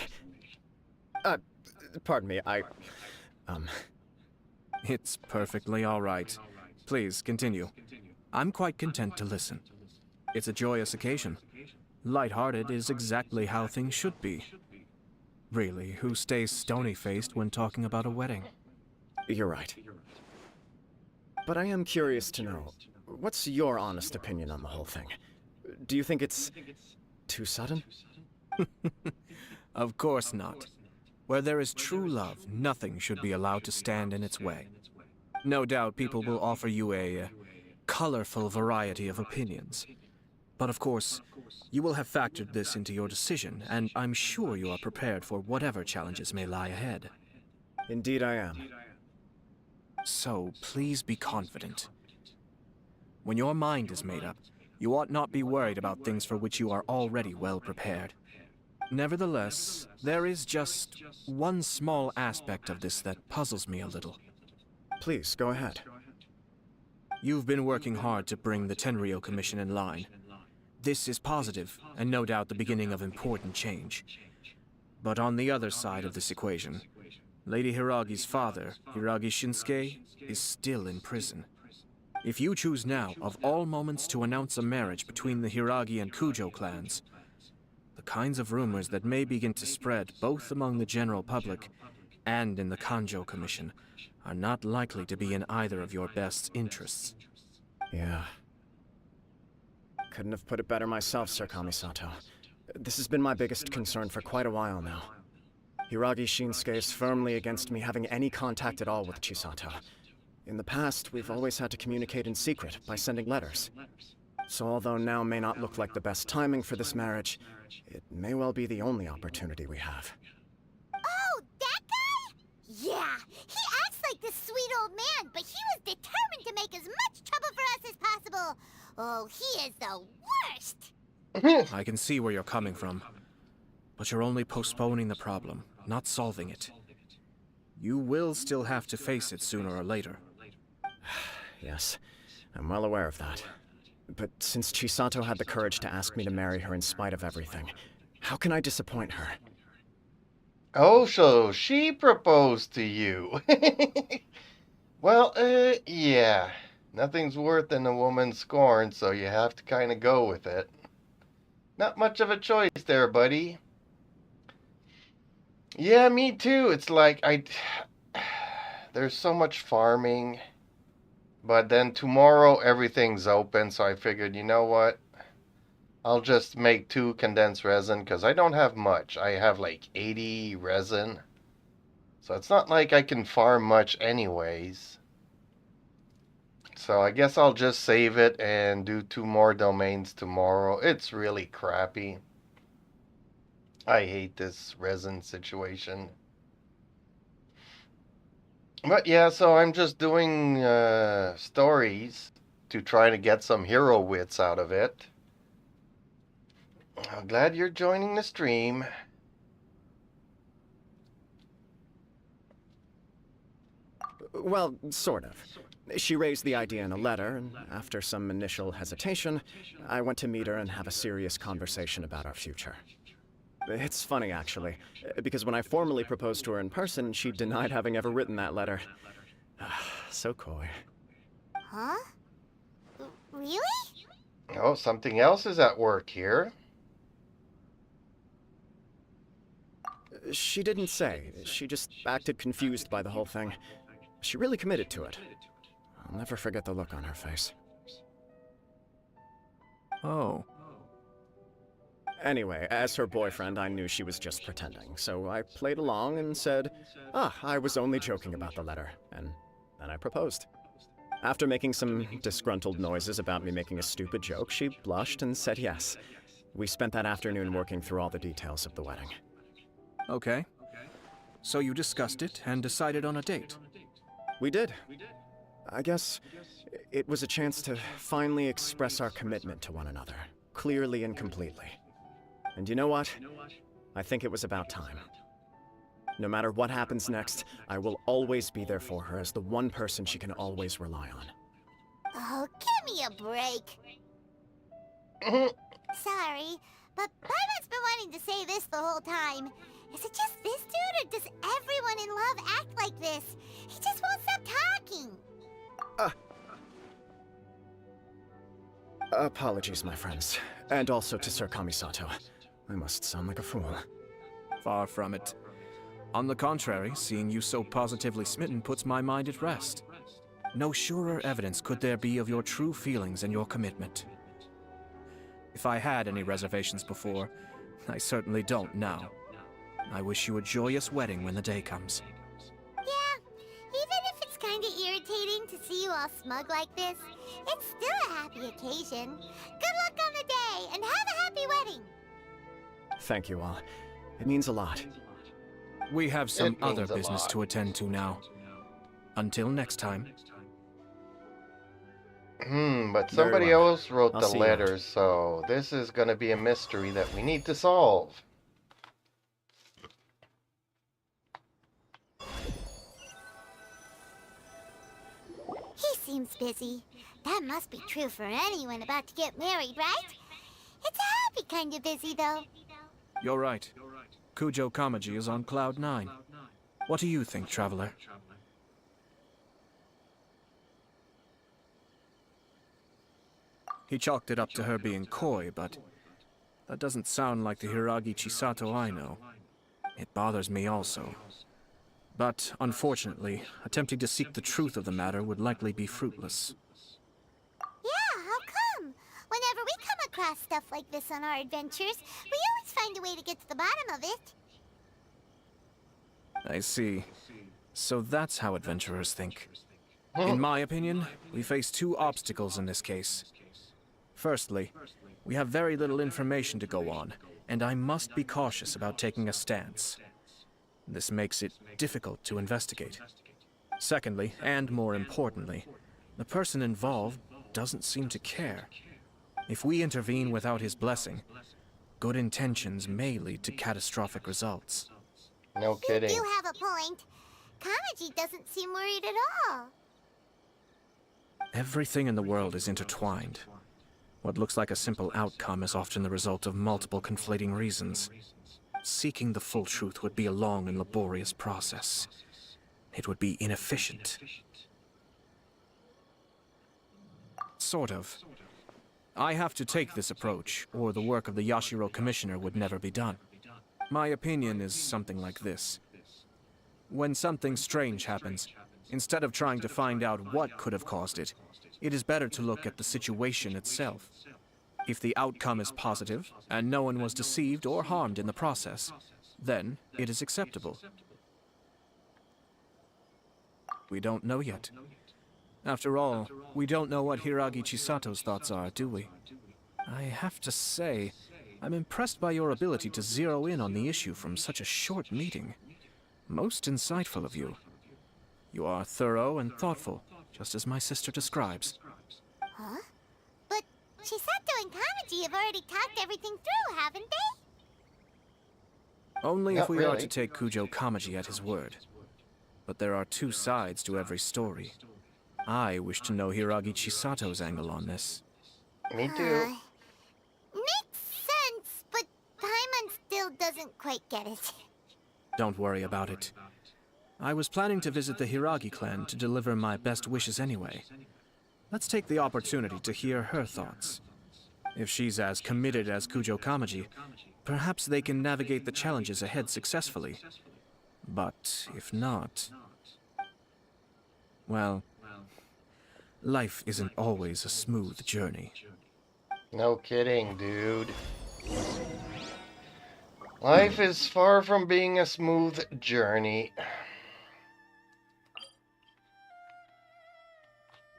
Pardon me, It's perfectly all right. Please, continue. I'm quite content to listen. It's a joyous occasion. Light-hearted is exactly how things should be. Really, who stays stony-faced when talking about a wedding? You're right. But I am curious to know, what's your honest opinion on the whole thing? Do you think it's too sudden? Of course not. Where there is true love, nothing should be allowed to stand in its way. No doubt people will offer you a colorful variety of opinions. But of course, you will have factored this into your decision, and I'm sure you are prepared for whatever challenges may lie ahead. Indeed I am. So, please be confident. When your mind is made up, you ought not be worried about things for which you are already well prepared. Nevertheless, there is just one small aspect of this that puzzles me a little. Please, go ahead. You've been working hard to bring the Tenryou Commission in line. This is positive, and no doubt the beginning of important change. But on the other side of this equation, Lady Hiragi's father, Hiragi Shinsuke, is still in prison. If you choose now, of all moments, to announce a marriage between the Hiragi and Kujo clans, the kinds of rumors that may begin to spread both among the general public and in the Kanjo Commission are not likely to be in either of your best interests. Yeah. Couldn't have put it better myself, Sir Kamisato. This has been my biggest concern for quite a while now. Hiragi Shinsuke is firmly against me having any contact at all with Chisato. In the past, we've always had to communicate in secret by sending letters. So although now may not look like the best timing for this marriage, it may well be the only opportunity we have. Oh, that guy? Yeah, he acts like this sweet old man, but he was determined to make as much trouble for us as possible. Oh, he is the worst! I can see where you're coming from, but you're only postponing the problem, not solving it. You will still have to face it sooner or later. Yes, I'm well aware of that. But since Chisato had the courage to ask me to marry her in spite of everything, how can I disappoint her? Oh, so she proposed to you. Well, yeah. Nothing's worse than a woman's scorn, so you have to kind of go with it. Not much of a choice there, buddy. Yeah, me too. It's like, there's so much farming. But then tomorrow everything's open, so I figured, you know what? I'll just make 2 condensed resin, because I don't have much. I have like 80 resin. So it's not like I can farm much anyways. So I guess I'll just save it and do 2 more domains tomorrow. It's really crappy. I hate this resin situation. But yeah, so I'm just doing stories to try to get some hero wits out of it. I'm glad you're joining the stream. Well, sort of. She raised the idea in a letter, and after some initial hesitation, I went to meet her and have a serious conversation about our future. It's funny, actually, because when I formally proposed to her in person, she denied having ever written that letter. So coy. Huh? Really? Oh, something else is at work here. She didn't say. She just acted confused by the whole thing. She really committed to it. I'll never forget the look on her face. Oh. Anyway, as her boyfriend, I knew she was just pretending, so I played along and said, I was only joking about the letter, and then I proposed. After making some disgruntled noises about me making a stupid joke, she blushed and said yes. We spent that afternoon working through all the details of the wedding. Okay. So you discussed it and decided on a date? We did. I guess it was a chance to finally express our commitment to one another, clearly and completely. And you know what? I think it was about time. No matter what happens next, I will always be there for her as the one person she can always rely on. Oh, give me a break. Sorry, but Paimon's been wanting to say this the whole time. Is it just this dude, or does everyone in love act like this? He just won't stop talking. Apologies, my friends. And also to Sir Kamisato. I must sound like a fool. Far from it. On the contrary, seeing you so positively smitten puts my mind at rest. No surer evidence could there be of your true feelings and your commitment. If I had any reservations before, I certainly don't now. I wish you a joyous wedding when the day comes. Yeah, even if it's kinda irritating to see you all smug like this, it's still a happy occasion. Good luck on the day, and have a happy wedding! Thank you all. It means a lot. We have some It means other a business lot. to attend to now. Until next time. But Very somebody well. else wrote I'll the see you around. letters, so this is gonna be a mystery that we need to solve. He seems busy. That must be true for anyone about to get married, right? It's a happy kind of busy, though. You're right. Kujo Kamaji is on Cloud 9. What do you think, Traveler? He chalked it up to her being coy, but that doesn't sound like the Hiragi Chisato I know. It bothers me also. But, unfortunately, attempting to seek the truth of the matter would likely be fruitless. Yeah, how come? Whenever we come across stuff like this on our adventures, we always find a way to get to the bottom of it. I see. So that's how adventurers think. In my opinion, we face two obstacles in this case. Firstly, we have very little information to go on, and I must be cautious about taking a stance. This makes it difficult to investigate. Secondly, and more importantly, the person involved doesn't seem to care. If we intervene without his blessing, good intentions may lead to catastrophic results. No kidding. You have a point. Kamaji doesn't seem worried at all. Everything in the world is intertwined. What looks like a simple outcome is often the result of multiple conflating reasons. Seeking the full truth would be a long and laborious process. It would be inefficient. Sort of. I have to take this approach, or the work of the Yashiro Commissioner would never be done. My opinion is something like this. When something strange happens, instead of trying to find out what could have caused it, it is better to look at the situation itself. If the outcome is positive, and no one was deceived or harmed in the process, then it is acceptable. We don't know yet. After all, we don't know what Hiragi Chisato's thoughts are, do we? I have to say, I'm impressed by your ability to zero in on the issue from such a short meeting. Most insightful of you. You are thorough and thoughtful, just as my sister describes. Huh? But Chisato and Kamaji have already talked everything through, haven't they? Only if Not we are really. to take Kujo Kamaji at his word. But there are two sides to every story. I wish to know Hiragi Chisato's angle on this. Me too. Makes sense, but Paimon still doesn't quite get it. Don't worry about it. I was planning to visit the Hiragi clan to deliver my best wishes anyway. Let's take the opportunity to hear her thoughts. If she's as committed as Kujo Kamaji, perhaps they can navigate the challenges ahead successfully. But if not... well, life isn't always a smooth journey. No kidding, dude. Life is far from being a smooth journey.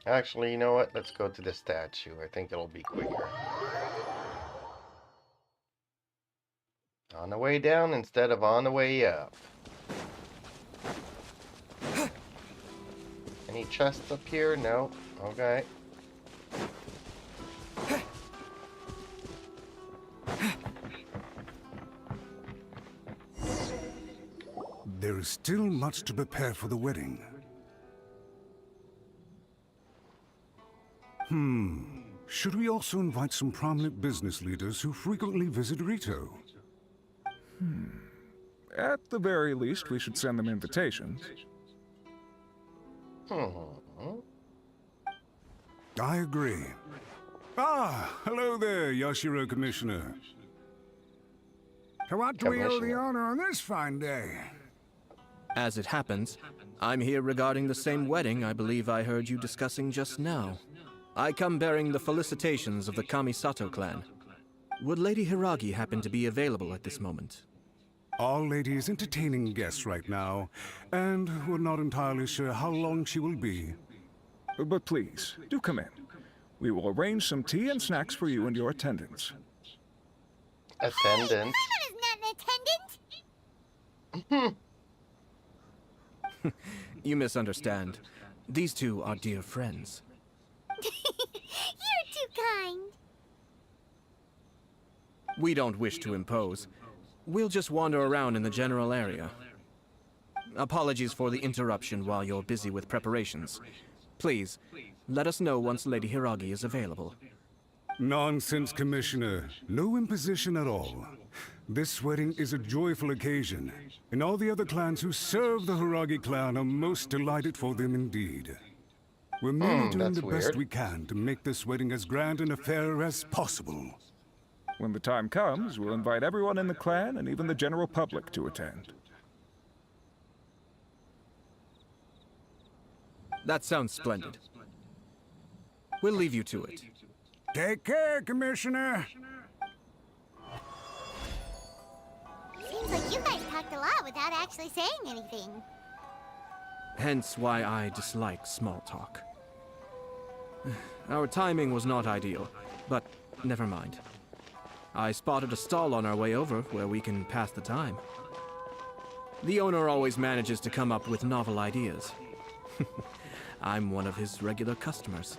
Actually, you know what? Let's go to the statue. I think it'll be quicker. On the way down instead of on the way up. Any chests up here? No. Okay. There is still much to prepare for the wedding. Should we also invite some prominent business leaders who frequently visit Rito? At the very least, we should send them invitations. I agree. Ah, hello there, Yashiro Commissioner. To what do we owe the honor on this fine day? As it happens, I'm here regarding the same wedding I believe I heard you discussing just now. I come bearing the felicitations of the Kamisato clan. Would Lady Hiragi happen to be available at this moment? Our lady is entertaining guests right now, and we're not entirely sure how long she will be. But please, do come in. We will arrange some tea and snacks for you and your attendants. Attendant? Hey, Paimon is not an attendant! You misunderstand. These two are dear friends. You're too kind. We don't wish to impose. We'll just wander around in the general area. Apologies for the interruption while you're busy with preparations. Please, let us know once Lady Hiragi is available. Nonsense, Commissioner. No imposition at all. This wedding is a joyful occasion, and all the other clans who serve the Hiragi clan are most delighted for them indeed. We're merely doing that's the best weird. we can to make this wedding as grand an affair as possible. When the time comes, we'll invite everyone in the clan and even the general public to attend. That sounds splendid. We'll leave you to it. Take care, Commissioner. Seems like you guys talked a lot without actually saying anything. Hence why I dislike small talk. Our timing was not ideal, but never mind. I spotted a stall on our way over where we can pass the time. The owner always manages to come up with novel ideas. I'm one of his regular customers.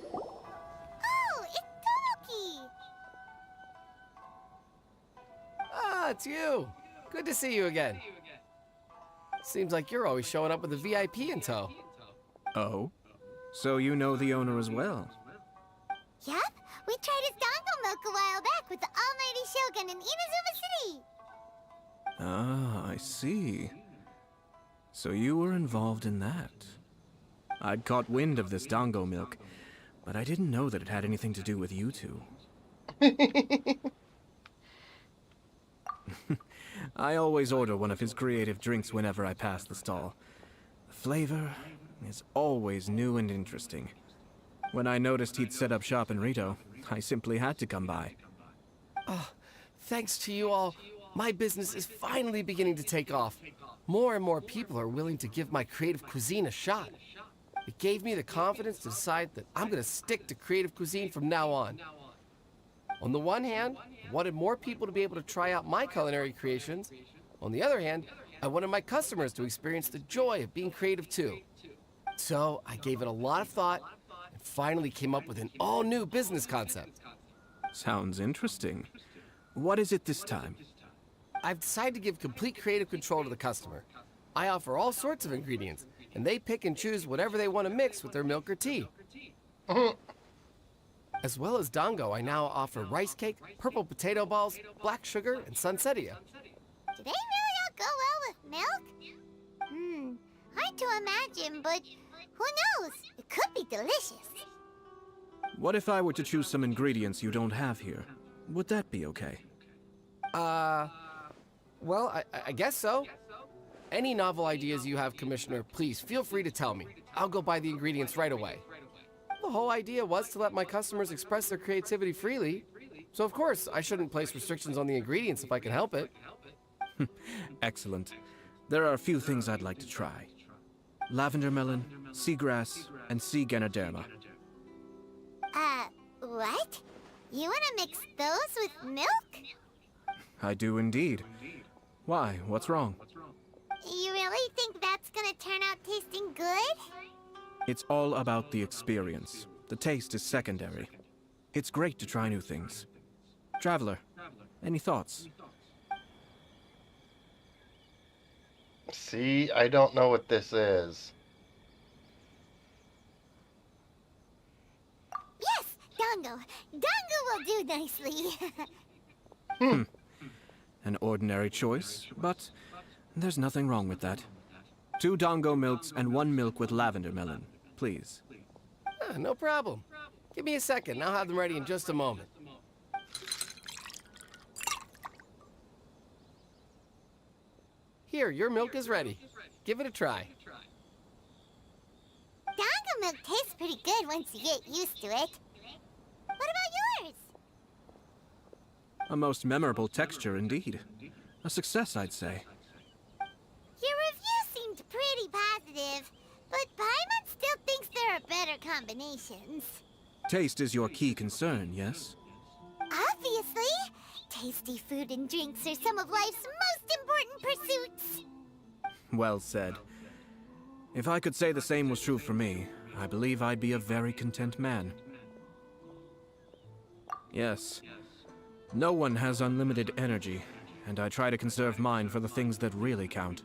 Oh, it's Tomoki! Ah, it's you. Good to see you again. Seems like you're always showing up with a VIP in tow. Oh? So you know the owner as well? Yup, we tried his dango milk a while back with the Almighty Shogun in Inazuma City. Ah, I see. So you were involved in that. I'd caught wind of this dango milk, but I didn't know that it had anything to do with you two. I always order one of his creative drinks whenever I pass the stall. The flavor is always new and interesting. When I noticed he'd set up shop in Rito, I simply had to come by. Oh, thanks to you all, my business is finally beginning to take off. More and more people are willing to give my creative cuisine a shot. It gave me the confidence to decide that I'm going to stick to creative cuisine from now on. On the one hand, I wanted more people to be able to try out my culinary creations. On the other hand, I wanted my customers to experience the joy of being creative too. So I gave it a lot of thought and finally came up with an all-new business concept. Sounds interesting. What is it this time? I've decided to give complete creative control to the customer. I offer all sorts of ingredients, and they pick and choose whatever they want to mix with their milk or tea. As well as dango, I now offer rice cake, purple potato balls, black sugar, and sunsettia. Do they really all go well with milk? Hard to imagine, but who knows? It could be delicious. What if I were to choose some ingredients you don't have here? Would that be okay? Well, I guess so. Any novel ideas you have, Commissioner, please feel free to tell me. I'll go buy the ingredients right away. The whole idea was to let my customers express their creativity freely. So of course, I shouldn't place restrictions on the ingredients if I can help it. Excellent. There are a few things I'd like to try. Lavender melon, seagrass, and sea ganoderma. What? You wanna mix those with milk? I do indeed. Why? What's wrong? You really think that's gonna turn out tasting good? It's all about the experience. The taste is secondary. It's great to try new things. Traveler, any thoughts? See, I don't know what this is. Yes, dango. Dango will do nicely. An ordinary choice, but there's nothing wrong with that. 2 dango milks and 1 milk with lavender melon, please. No problem. Give me a second. I'll have them ready in just a moment. Here, your milk is ready. Give it a try. Dango milk tastes pretty good once you get used to it. What about yours? A most memorable texture indeed. A success, I'd say. Your review seemed pretty positive, but Paimon still thinks there are better combinations. Taste is your key concern, yes? Obviously! Tasty food and drinks are some of life's most important pursuits. Well said. If I could say the same was true for me, I believe I'd be a very content man. Yes. No one has unlimited energy, and I try to conserve mine for the things that really count.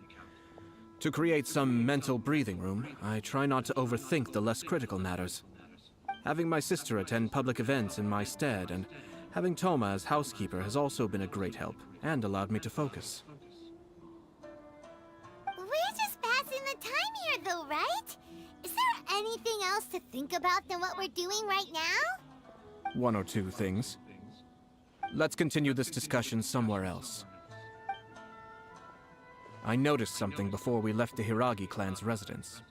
To create some mental breathing room, I try not to overthink the less critical matters. Having my sister attend public events in my stead, and having Toma as housekeeper has also been a great help, and allowed me to focus. We're just passing the time here though, right? Is there anything else to think about than what we're doing right now? 1 or 2 things. Let's continue this discussion somewhere else. I noticed something before we left the Hiragi clan's residence.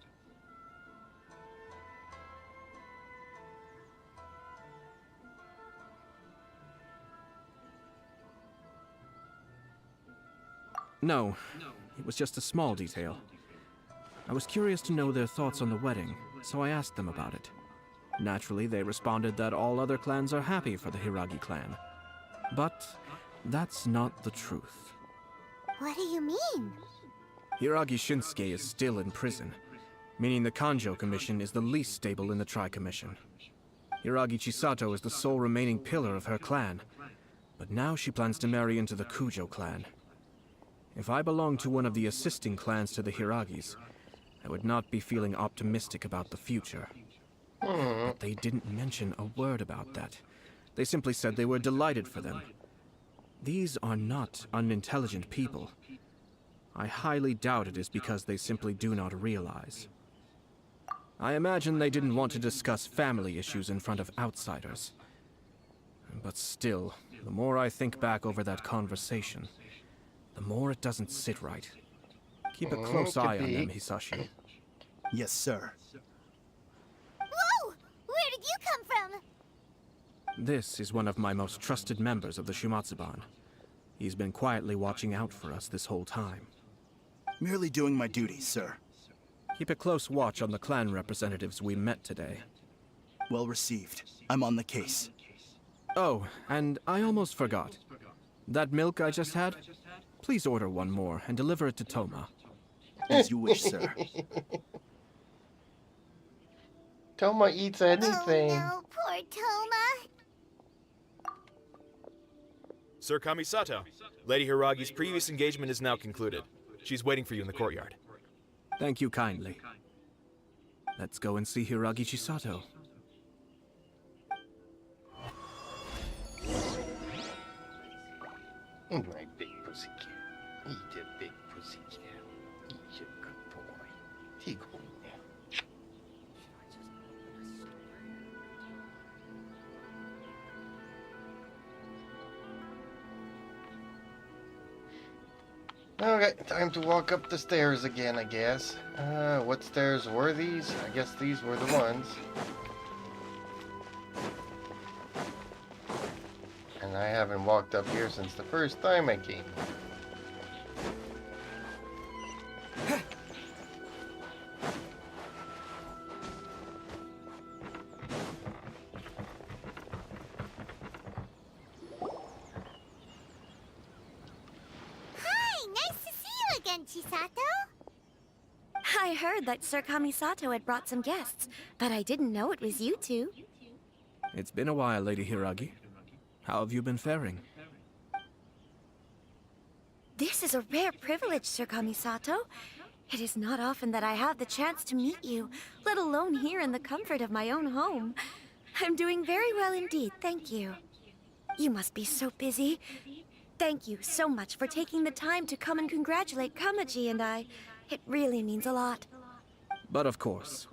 No, it was just a small detail. I was curious to know their thoughts on the wedding, so I asked them about it. Naturally, they responded that all other clans are happy for the Hiragi clan. But that's not the truth. What do you mean? Hiragi Shinsuke is still in prison, meaning the Kanjo Commission is the least stable in the Tri-Commission. Hiragi Chisato is the sole remaining pillar of her clan, but now she plans to marry into the Kujo clan. If I belonged to one of the assisting clans to the Hiragis, I would not be feeling optimistic about the future. But they didn't mention a word about that. They simply said they were delighted for them. These are not unintelligent people. I highly doubt it is because they simply do not realize. I imagine they didn't want to discuss family issues in front of outsiders. But still, the more I think back over that conversation, the more it doesn't sit right. Keep a close eye on them, Hisashi. Yes, sir. Whoa! Where did you come from? This is one of my most trusted members of the Shumatsuban. He's been quietly watching out for us this whole time. Merely doing my duties, sir. Keep a close watch on the clan representatives we met today. Well received. I'm on the case. Oh, and I almost forgot. That milk I just had? Please order one more and deliver it to Toma. As you wish, sir. Toma eats anything. Oh no, poor Toma. Sir Kamisato, Lady Hiragi's previous engagement is now concluded. She's waiting for you in the courtyard. Thank you kindly. Let's go and see Hiragi Chisato. My big pussycat. He's a big pussycat. He's a good boy. He go in there. Okay, time to walk up the stairs again, I guess. What stairs were these? I guess these were the ones. And I haven't walked up here since the first time I came. Chisato? I heard that Sir Kamisato had brought some guests, but I didn't know it was you two. It's been a while, Lady Hiragi. How have you been faring? This is a rare privilege, Sir Kamisato. It is not often that I have the chance to meet you, let alone here in the comfort of my own home. I'm doing very well indeed, thank you. You must be so busy. Thank you so much for taking the time to come and congratulate Kamaji and I. It really means a lot. But of course,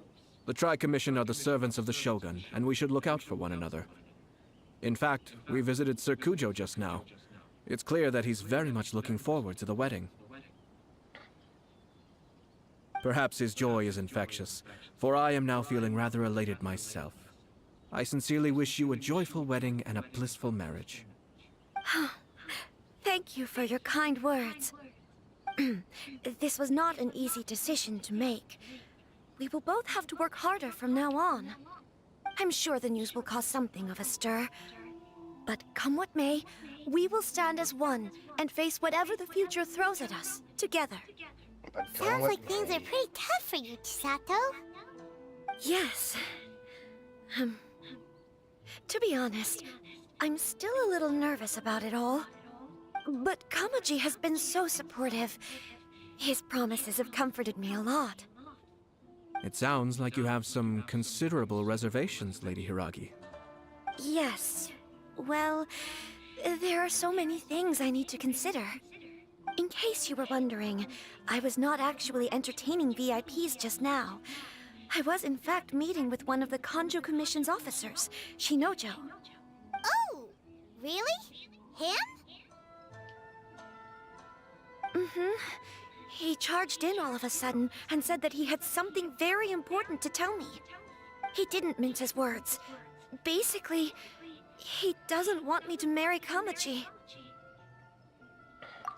the Tri-Commission are the servants of the Shogun, and we should look out for one another. In fact, we visited Sir Kujo just now. It's clear that he's very much looking forward to the wedding. Perhaps his joy is infectious, for I am now feeling rather elated myself. I sincerely wish you a joyful wedding and a blissful marriage. Thank you for your kind words. This was not an easy decision to make. We will both have to work harder from now on. I'm sure the news will cause something of a stir. But come what may, we will stand as one and face whatever the future throws at us, together. Sounds like things are pretty tough for you, Chisato. Yes. To be honest, I'm still a little nervous about it all. But Kamaji has been so supportive. His promises have comforted me a lot. It sounds like you have some considerable reservations, Lady Hiragi. Yes. Well, there are so many things I need to consider. In case you were wondering, I was not actually entertaining VIPs just now. I was in fact meeting with one of the Kanjo Commission's officers, Shinojo. Oh, really? Him? He charged in all of a sudden and said that he had something very important to tell me. He didn't mince his words. Basically, he doesn't want me to marry Kamachi.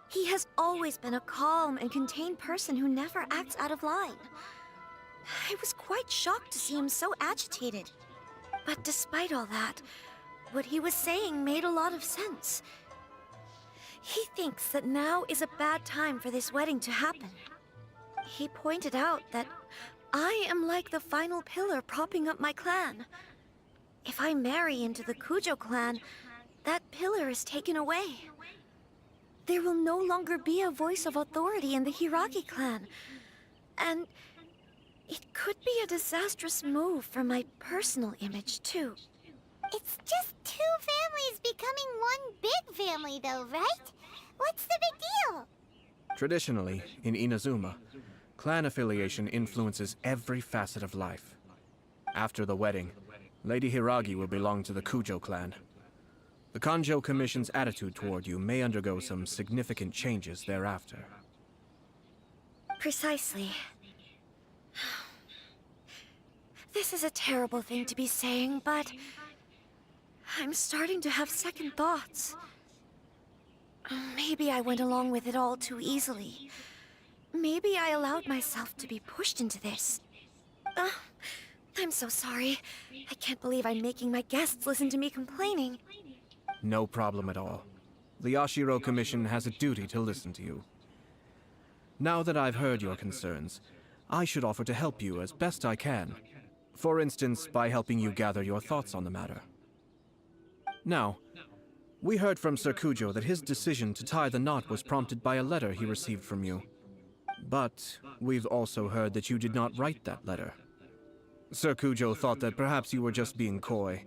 He has always been a calm and contained person who never acts out of line. I was quite shocked to see him so agitated. But despite all that, what he was saying made a lot of sense. He thinks that now is a bad time for this wedding to happen. He pointed out that I am like the final pillar propping up my clan. If I marry into the Kujo clan, that pillar is taken away. There will no longer be a voice of authority in the Hiragi clan. And it could be a disastrous move for my personal image, too. It's just two families becoming one big family, though, right? What's the big deal? Traditionally, in Inazuma, clan affiliation influences every facet of life. After the wedding, Lady Hiragi will belong to the Kujo clan. The Kanjo Commission's attitude toward you may undergo some significant changes thereafter. Precisely. This is a terrible thing to be saying, but I'm starting to have second thoughts. Maybe I went along with it all too easily. Maybe I allowed myself to be pushed into this. I'm so sorry. I can't believe I'm making my guests listen to me complaining. No problem at all. The Yashiro Commission has a duty to listen to you. Now that I've heard your concerns, I should offer to help you as best I can. For instance, by helping you gather your thoughts on the matter. Now, we heard from Sir Kujo that his decision to tie the knot was prompted by a letter he received from you. But we've also heard that you did not write that letter. Sir Kujo thought that perhaps you were just being coy.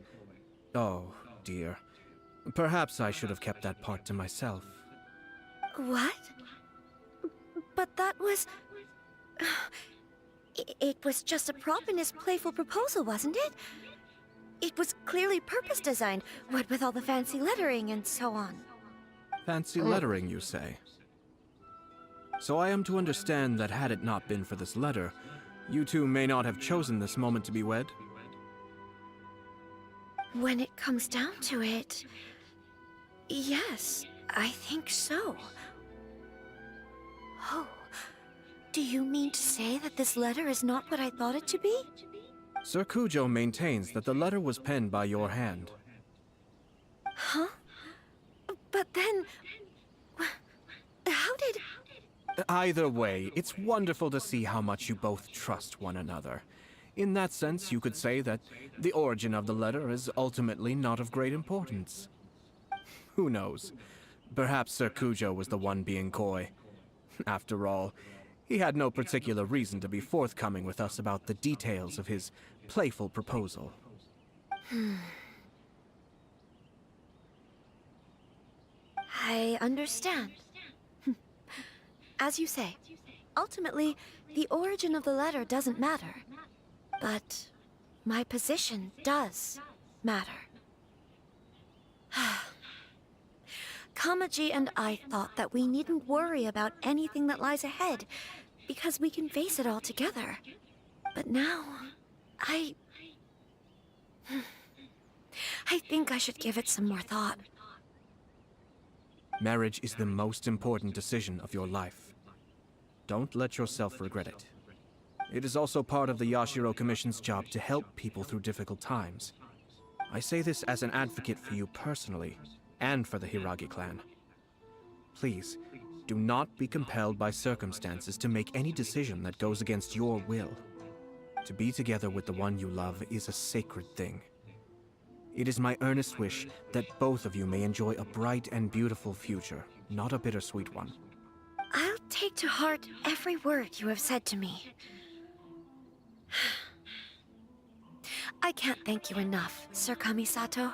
Oh, dear. Perhaps I should have kept that part to myself. What? But that was... It was just a prop in his playful proposal, wasn't it? It was clearly purpose-designed, what with all the fancy lettering and so on. Fancy lettering, you say? So I am to understand that had it not been for this letter, you two may not have chosen this moment to be wed? When it comes down to it... yes, I think so. Oh, do you mean to say that this letter is not what I thought it to be? Sir Kujo maintains that the letter was penned by your hand. Huh? But then... how did... Either way, it's wonderful to see how much you both trust one another. In that sense, you could say that the origin of the letter is ultimately not of great importance. Who knows? Perhaps Sir Kujo was the one being coy. After all, he had no particular reason to be forthcoming with us about the details of his playful proposal. I understand. As you say, Ultimately, the origin of the letter doesn't matter. But my position does matter. Kamaji and I thought that we needn't worry about anything that lies ahead, because we can face it all together. But now, I think I should give it some more thought. Marriage is the most important decision of your life. Don't let yourself regret it. It is also part of the Yashiro Commission's job to help people through difficult times. I say this as an advocate for you personally, and for the Hiragi clan. Please, do not be compelled by circumstances to make any decision that goes against your will. To be together with the one you love is a sacred thing. It is my earnest wish that both of you may enjoy a bright and beautiful future, not a bittersweet one. I'll take to heart every word you have said to me. I can't thank you enough, Sir Kamisato.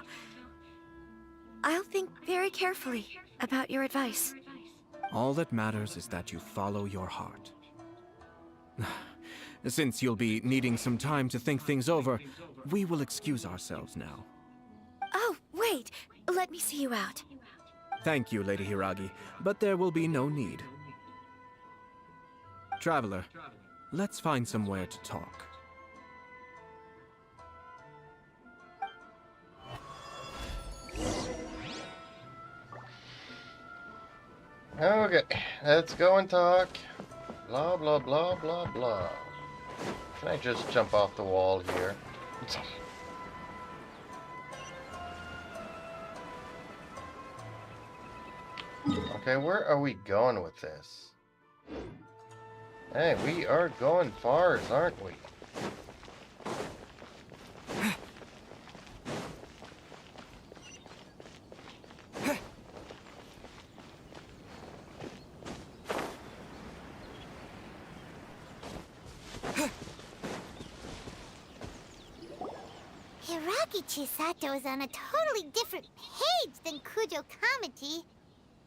I'll think very carefully about your advice. All that matters is that you follow your heart. Since you'll be needing some time to think things over, we will excuse ourselves now. Oh, wait! Let me see you out. Thank you, Lady Hiragi, but there will be no need. Traveler, let's find somewhere to talk. Okay, let's go and talk. Blah, blah, blah, blah, blah. Can I just jump off the wall here? Okay, where are we going with this? Hey, we are going far, aren't we? Hiragi Chisato is on a totally different page than Kujo Kamaji.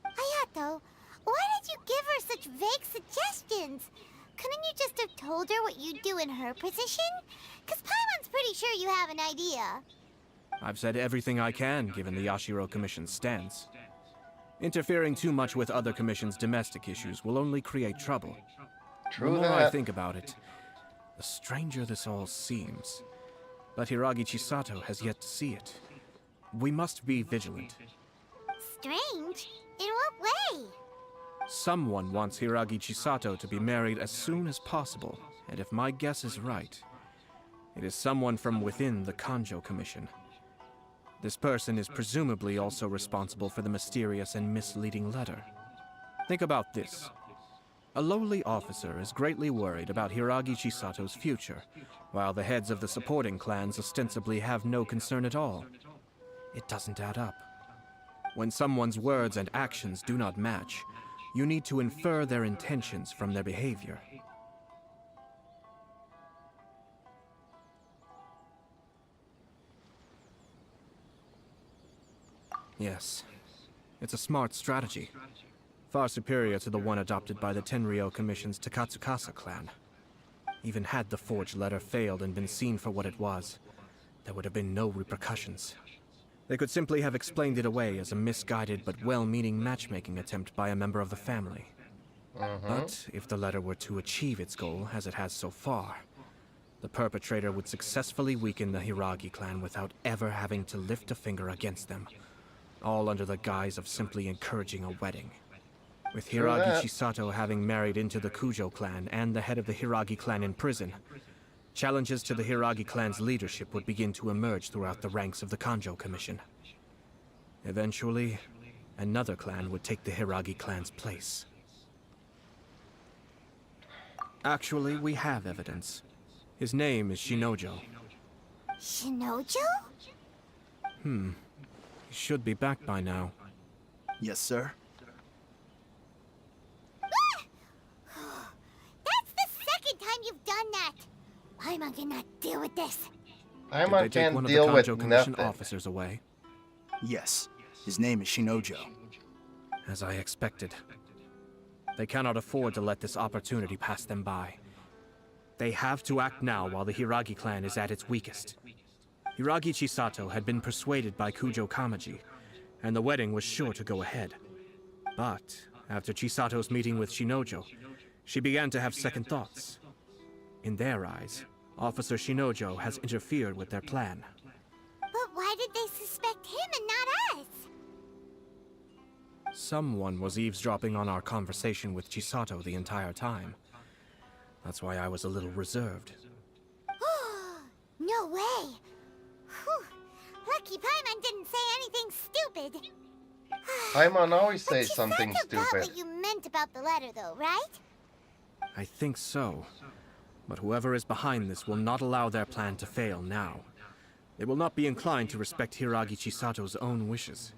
Ayato, why did you give her such vague suggestions? Couldn't you just have told her what you'd do in her position? 'Cause Paimon's pretty sure you have an idea. I've said everything I can, given the Yashiro Commission's stance. Interfering too much with other commissions' domestic issues will only create trouble. True the more that. I think about it, the stranger this all seems. But Hiragi Chisato has yet to see it. We must be vigilant. Strange? In what way? Someone wants Hiragi Chisato to be married as soon as possible, and if my guess is right, it is someone from within the Kanjo Commission. This person is presumably also responsible for the mysterious and misleading letter. Think about this. A lowly officer is greatly worried about Hiragi Chisato's future, while the heads of the supporting clans ostensibly have no concern at all. It doesn't add up. When someone's words and actions do not match, you need to infer their intentions from their behavior. Yes, it's a smart strategy. Far superior to the one adopted by the Tenryou Commission's Takatsukasa clan. Even had the forged letter failed and been seen for what it was, there would have been no repercussions. They could simply have explained it away as a misguided but well-meaning matchmaking attempt by a member of the family. But if the letter were to achieve its goal, as it has so far, the perpetrator would successfully weaken the Hiragi clan without ever having to lift a finger against them, all under the guise of simply encouraging a wedding. With Hiragi Chisato having married into the Kujo clan and the head of the Hiragi clan in prison, challenges to the Hiragi clan's leadership would begin to emerge throughout the ranks of the Kanjo Commission. Eventually, another clan would take the Hiragi clan's place. Actually, we have evidence. His name is Shinojo. Shinojo? He should be back by now. Yes, sir. That's the second time you've done that! Paimon cannot deal with this. Did they take one of the Kanjo Commission officers away? Yes. His name is Shinojo. As I expected. They cannot afford to let this opportunity pass them by. They have to act now while the Hiragi clan is at its weakest. Hiragi Chisato had been persuaded by Kujo Kamaji, and the wedding was sure to go ahead. But after Chisato's meeting with Shinojo, she began to have second thoughts. In their eyes, Officer Shinojo has interfered with their plan. But why did they suspect him and not us? Someone was eavesdropping on our conversation with Chisato the entire time. That's why I was a little reserved. No way! Whew. Lucky Paimon didn't say anything stupid. Paimon always says something Chisato got stupid. what you meant about the letter, though, right? I think so. But whoever is behind this will not allow their plan to fail now. They will not be inclined to respect Hiragi Chisato's own wishes.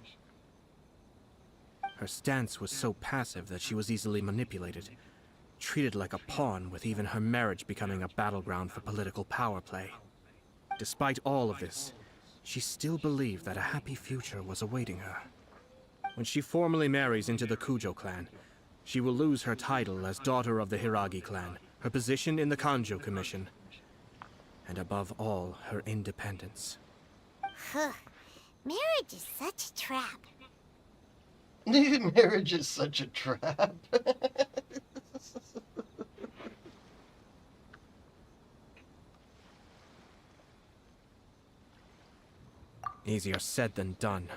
Her stance was so passive that she was easily manipulated, treated like a pawn, with even her marriage becoming a battleground for political power play. Despite all of this, she still believed that a happy future was awaiting her. When she formally marries into the Kujo clan, she will lose her title as daughter of the Hiragi clan, her position in the Kanjo Commission, and above all, her independence. Marriage is such a trap. Marriage is such a trap. Easier said than done.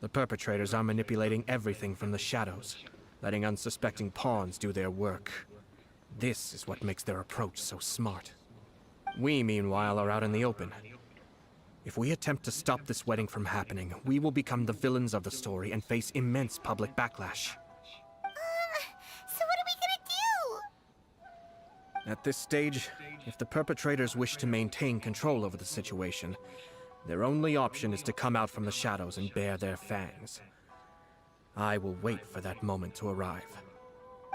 The perpetrators are manipulating everything from the shadows, letting unsuspecting pawns do their work. This is what makes their approach so smart. We, meanwhile, are out in the open. If we attempt to stop this wedding from happening, we will become the villains of the story and face immense public backlash. So what are we gonna do? At this stage, if the perpetrators wish to maintain control over the situation, their only option is to come out from the shadows and bare their fangs. I will wait for that moment to arrive.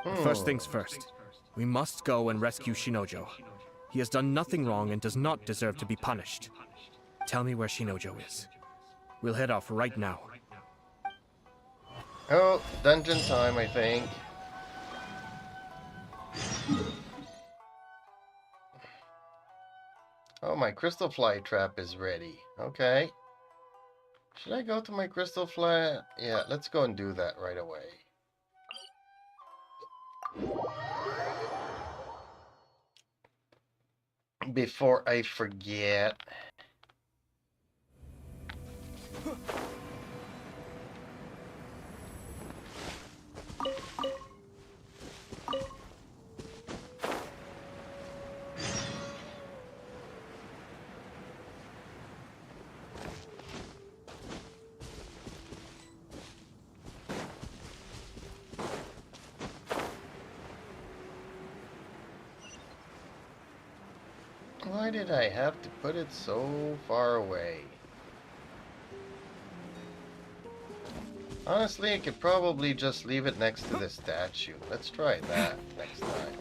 But first things first, we must go and rescue Shinojo. He has done nothing wrong and does not deserve to be punished. Tell me where Shinojo is. We'll head off right now. Oh, dungeon time, I think. Oh, my crystal fly trap is ready. Okay. Should I go to my crystal fly? Yeah, let's go and do that right away. Before I forget. Why did I have to put it so far away? Honestly, I could probably just leave it next to this statue. Let's try that next time.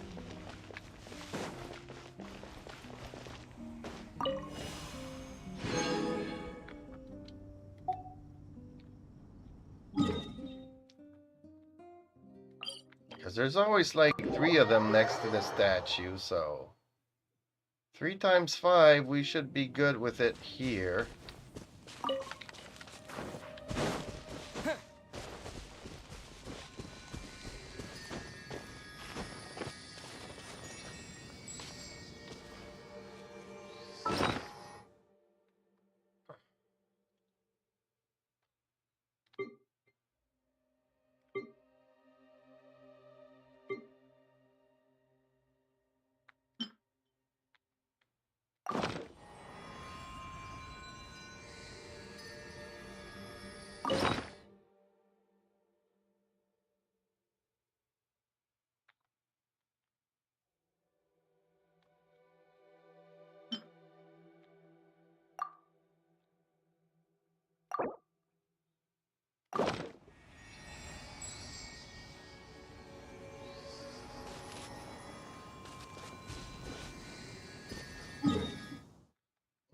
Because there's always like 3 of them next to the statue, so 3 times 5, we should be good with it here.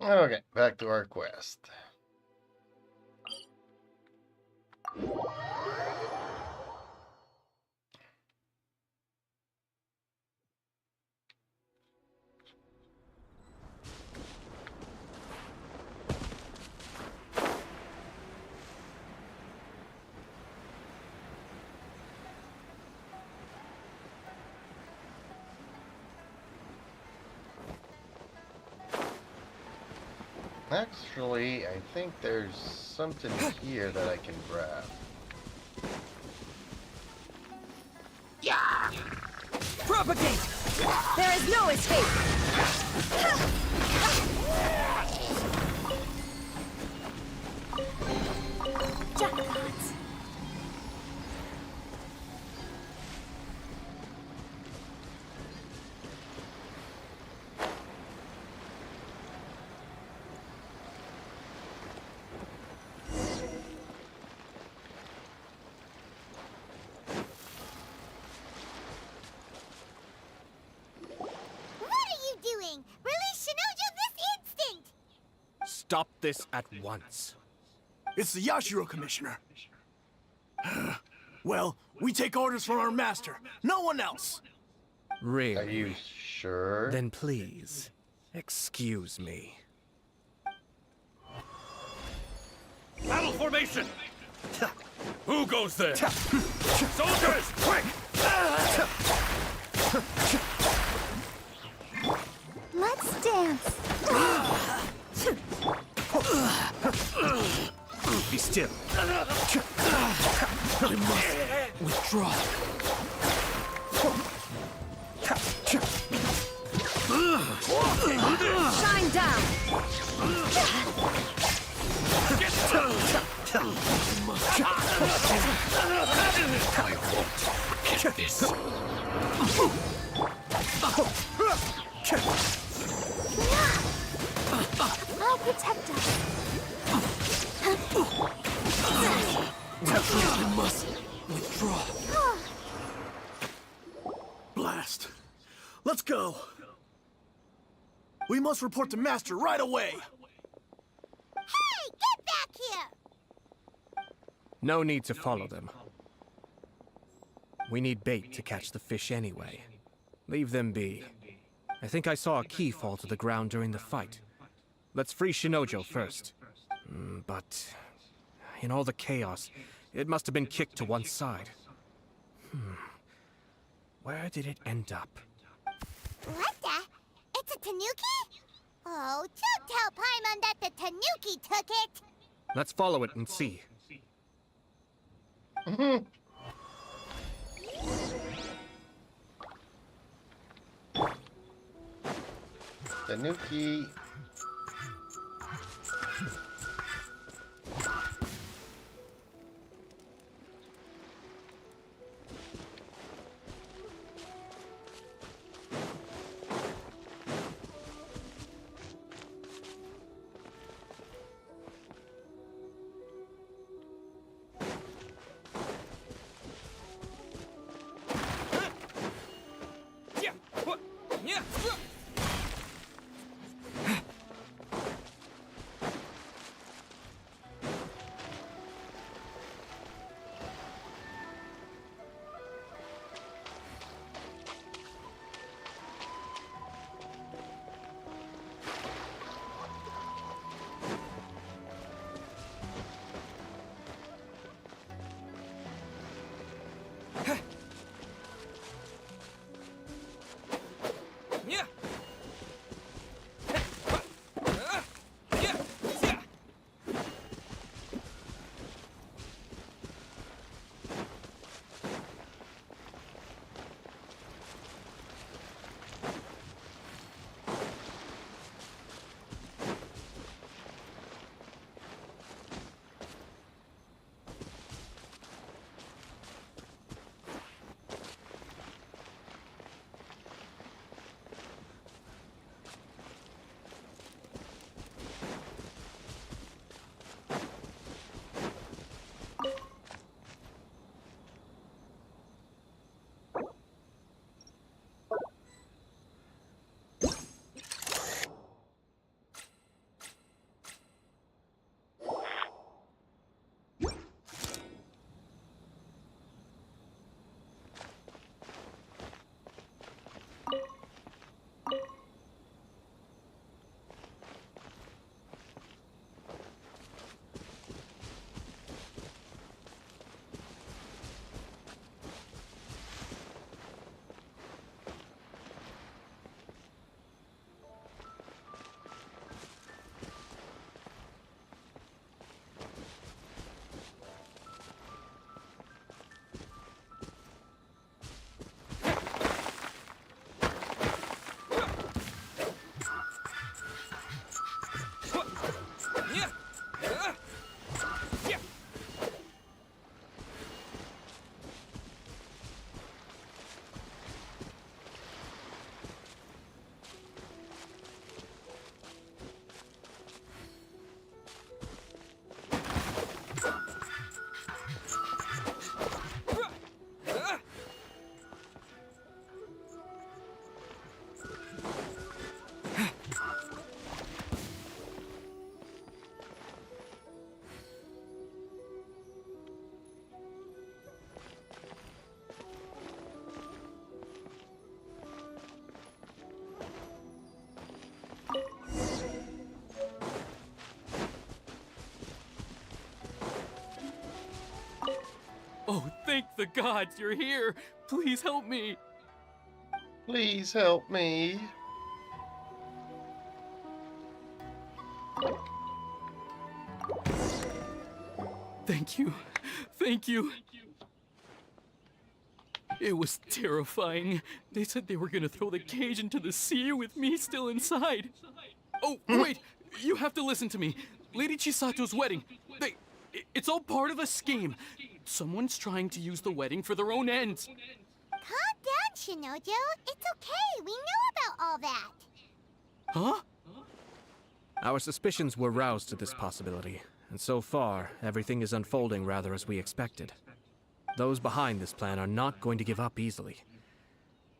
Okay, back to our quest. Actually, I think there's something here that I can grab. Yeah! Propagate! There is no escape! Jackpots! Release Shinojo this instant! Stop this at once. It's the Yashiro Commissioner. Well, we take orders from our master. No one else. Really? Are you sure? Then please, excuse me. Battle formation! Who goes there? Soldiers, quick! Let's dance. Be still. I must withdraw. Shine down. I won't forget this. I'll protect us. I must withdraw. Blast. Let's go. We must report to Master right away. Hey, get back here! No need to follow them. We need bait to catch the fish anyway. Leave them be. I think I saw a key fall to the ground during the fight. Let's free Shinojo first. But in all the chaos, it must have been kicked to one side. Where did it end up? What the? It's a tanuki? Oh, don't tell Paimon that the tanuki took it! Let's follow it and see. Tanuki. Oh, thank the gods you're here! Please help me! Please help me. Thank you. Thank you. It was terrifying. They said they were gonna throw the cage into the sea with me still inside. Oh, wait! You have to listen to me. Lady Chisato's wedding. It's all part of a scheme. Someone's trying to use the wedding for their own ends. Calm down, Shinojo. It's okay. We know about all that. Huh? Our suspicions were roused to this possibility, and so far, everything is unfolding rather as we expected. Those behind this plan are not going to give up easily.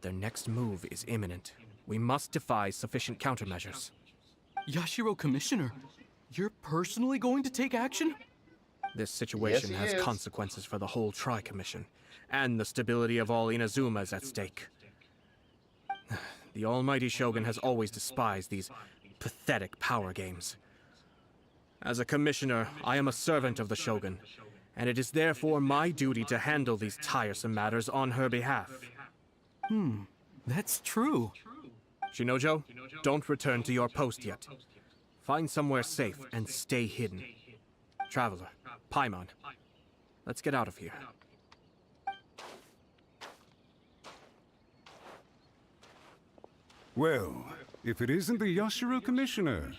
Their next move is imminent. We must devise sufficient countermeasures. Yashiro Commissioner, you're personally going to take action? This situation Yes, he has is. consequences for the whole Tri-Commission, and the stability of all Inazuma is at stake. The almighty Shogun has always despised these pathetic power games. As a commissioner, I am a servant of the Shogun, and it is therefore my duty to handle these tiresome matters on her behalf. That's true. Shinojo, don't return to your post yet. Find somewhere safe and stay hidden. Traveler, Paimon, let's get out of here. Well, if it isn't the Yashiro Commissioner.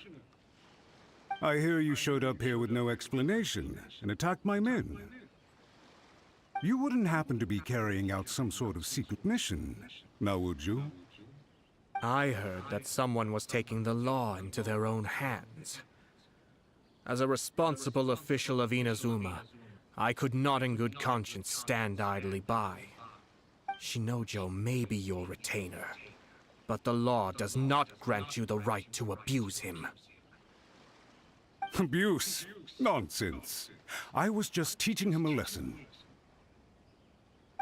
I hear you showed up here with no explanation and attacked my men. You wouldn't happen to be carrying out some sort of secret mission, now would you? I heard that someone was taking the law into their own hands. As a responsible official of Inazuma, I could not in good conscience stand idly by. Shinojo may be your retainer, but the law does not grant you the right to abuse him. Abuse? Nonsense. I was just teaching him a lesson.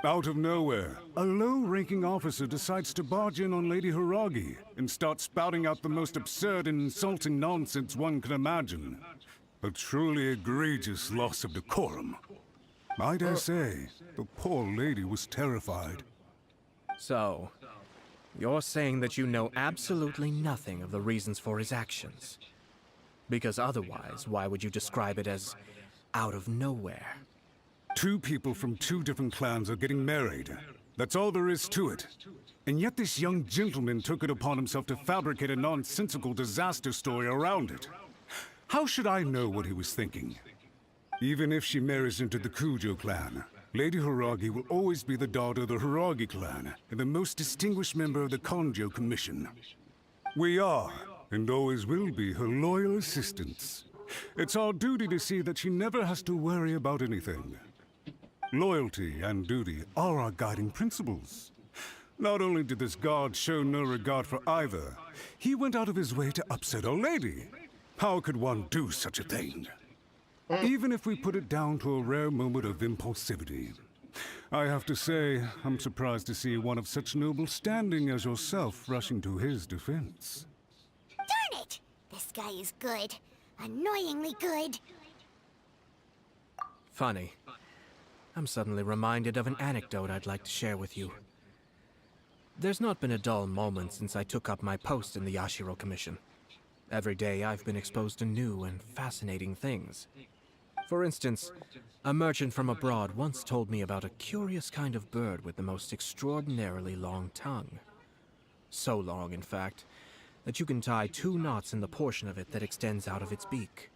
Out of nowhere, a low-ranking officer decides to barge in on Lady Hiragi and start spouting out the most absurd and insulting nonsense one can imagine. A truly egregious loss of decorum. I dare say, the poor lady was terrified. So, you're saying that you know absolutely nothing of the reasons for his actions? Because otherwise, why would you describe it as out of nowhere? Two people from two different clans are getting married. That's all there is to it. And yet this young gentleman took it upon himself to fabricate a nonsensical disaster story around it. How should I know what he was thinking? Even if she marries into the Kujo clan, Lady Hiragi will always be the daughter of the Hiragi clan and the most distinguished member of the Konjo Commission. We are, and always will be, her loyal assistants. It's our duty to see that she never has to worry about anything. Loyalty and duty are our guiding principles. Not only did this guard show no regard for either, he went out of his way to upset our lady. How could one do such a thing? Even if we put it down to a rare moment of impulsivity. I have to say, I'm surprised to see one of such noble standing as yourself rushing to his defense. Darn it! This guy is good. Annoyingly good. Funny. I'm suddenly reminded of an anecdote I'd like to share with you. There's not been a dull moment since I took up my post in the Yashiro Commission. Every day I've been exposed to new and fascinating things. For instance, a merchant from abroad once told me about a curious kind of bird with the most extraordinarily long tongue. So long, in fact, that you can tie 2 knots in the portion of it that extends out of its beak.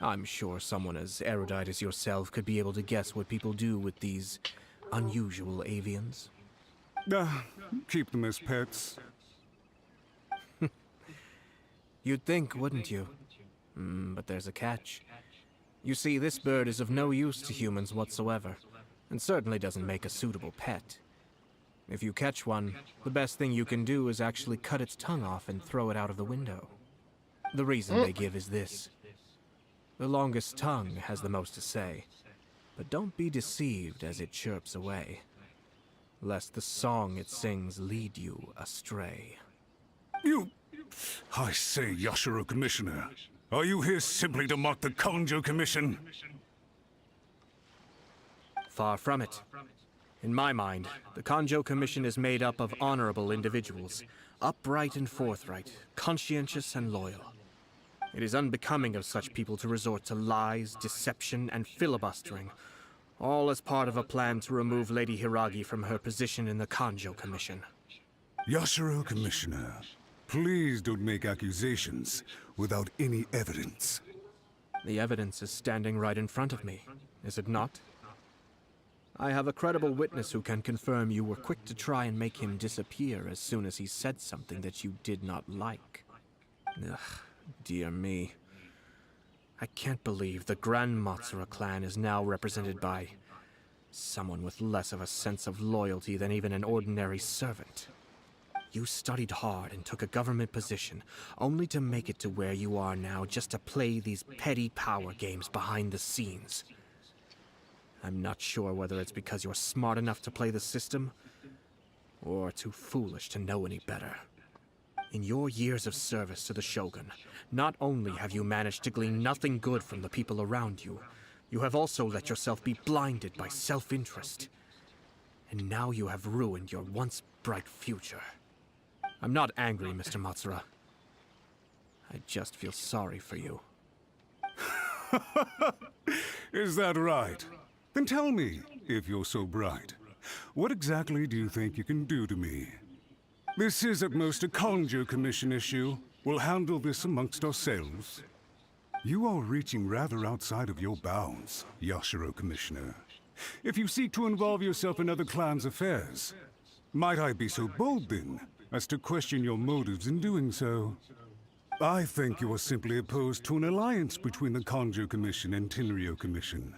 I'm sure someone as erudite as yourself could be able to guess what people do with these unusual avians. Keep them as pets. You'd think, wouldn't you? But there's a catch. You see, this bird is of no use to humans whatsoever, and certainly doesn't make a suitable pet. If you catch one, the best thing you can do is actually cut its tongue off and throw it out of the window. The reason they give is this. The longest tongue has the most to say, but don't be deceived as it chirps away, lest the song it sings lead you astray. I say, Yashiro Commissioner, are you here simply to mock the Konjo Commission? Far from it. In my mind, the Kanjo Commission is made up of honorable individuals, upright and forthright, conscientious and loyal. It is unbecoming of such people to resort to lies, deception, and filibustering, all as part of a plan to remove Lady Hiragi from her position in the Kanjo Commission. Yashiro, Commissioner, please don't make accusations without any evidence. The evidence is standing right in front of me, is it not? I have a credible witness who can confirm you were quick to try and make him disappear as soon as he said something that you did not like. Ugh, dear me. I can't believe the Grand Matsura clan is now represented by someone with less of a sense of loyalty than even an ordinary servant. You studied hard and took a government position, only to make it to where you are now just to play these petty power games behind the scenes. I'm not sure whether it's because you're smart enough to play the system, or too foolish to know any better. In your years of service to the Shogun, not only have you managed to glean nothing good from the people around you, you have also let yourself be blinded by self-interest. And now you have ruined your once bright future. I'm not angry, Mr. Matsura. I just feel sorry for you. Is that right? Then tell me, if you're so bright, what exactly do you think you can do to me? This is at most a Kanjo Commission issue. We'll handle this amongst ourselves. You are reaching rather outside of your bounds, Yashiro, Commissioner. If you seek to involve yourself in other clans' affairs, might I be so bold then, as to question your motives in doing so? I think you are simply opposed to an alliance between the Kanjo Commission and Tenryo Commission,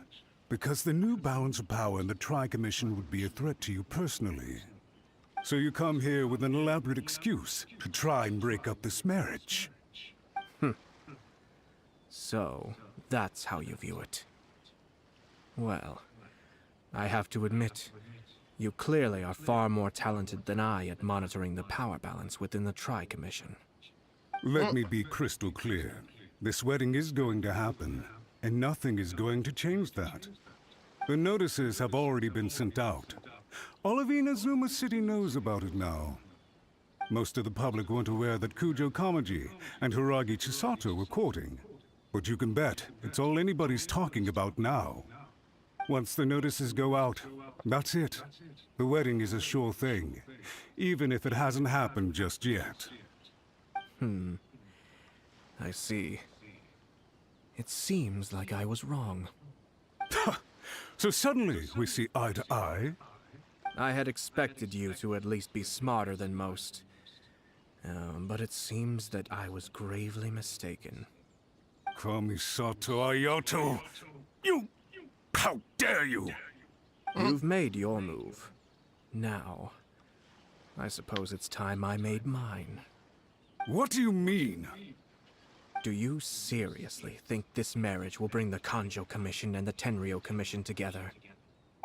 because the new balance of power in the Tri-Commission would be a threat to you personally. So you come here with an elaborate excuse to try and break up this marriage. So, that's how you view it. Well, I have to admit, you clearly are far more talented than I at monitoring the power balance within the Tri-Commission. Let me be crystal clear. This wedding is going to happen, and nothing is going to change that. The notices have already been sent out. All of Inazuma City knows about it now. Most of the public weren't aware that Kujo Kamaji and Hiragi Chisato were courting. But you can bet it's all anybody's talking about now. Once the notices go out, that's it. The wedding is a sure thing, even if it hasn't happened just yet. I see. It seems like I was wrong. So suddenly we see eye to eye? I had expected you to at least be smarter than most. But it seems that I was gravely mistaken. Kamisato Ayato! You! How dare you! You've made your move. Now, I suppose it's time I made mine. What do you mean? Do you seriously think this marriage will bring the Kanjo Commission and the Tenryo Commission together?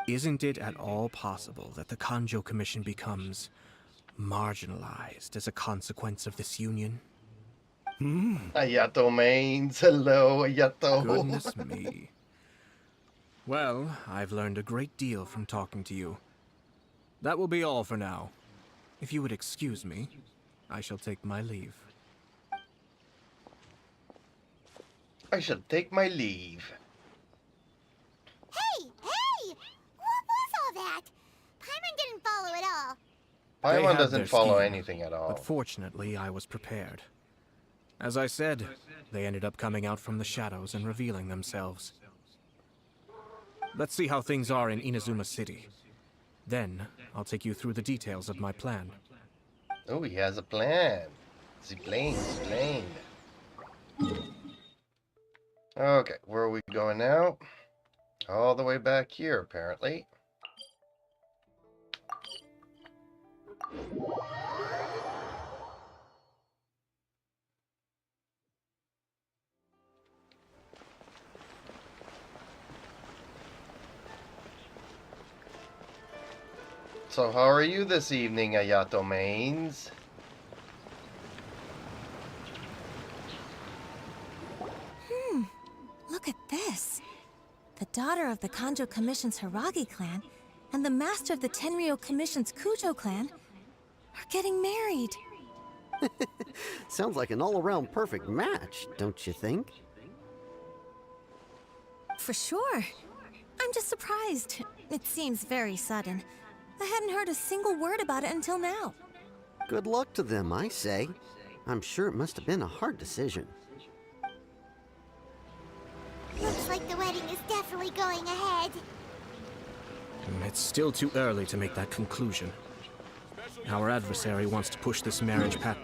Isn't it at all possible that the Kanjo Commission becomes marginalized as a consequence of this union? Ayato mains. Hello, Ayato. Goodness me. Well, I've learned a great deal from talking to you. That will be all for now. If you would excuse me, I shall take my leave. I shall take my leave. Hey! What was all that? Paimon didn't follow at all. Paimon doesn't follow anything at all. But fortunately, I was prepared. As I said, they ended up coming out from the shadows and revealing themselves. Let's see how things are in Inazuma City. Then, I'll take you through the details of my plan. Oh, he has a plan. The plane. Okay, where are we going now? All the way back here, apparently. So how are you this evening, Ayato mains? Look at this. The daughter of the Kanjo Commission's Hiragi clan and the master of the Tenryou Commission's Kujo clan are getting married. Sounds like an all-around perfect match, don't you think? For sure. I'm just surprised. It seems very sudden. I hadn't heard a single word about it until now. Good luck to them, I say. I'm sure it must have been a hard decision. Looks like the wedding is definitely going ahead. It's still too early to make that conclusion. Our adversary wants to push this marriage path.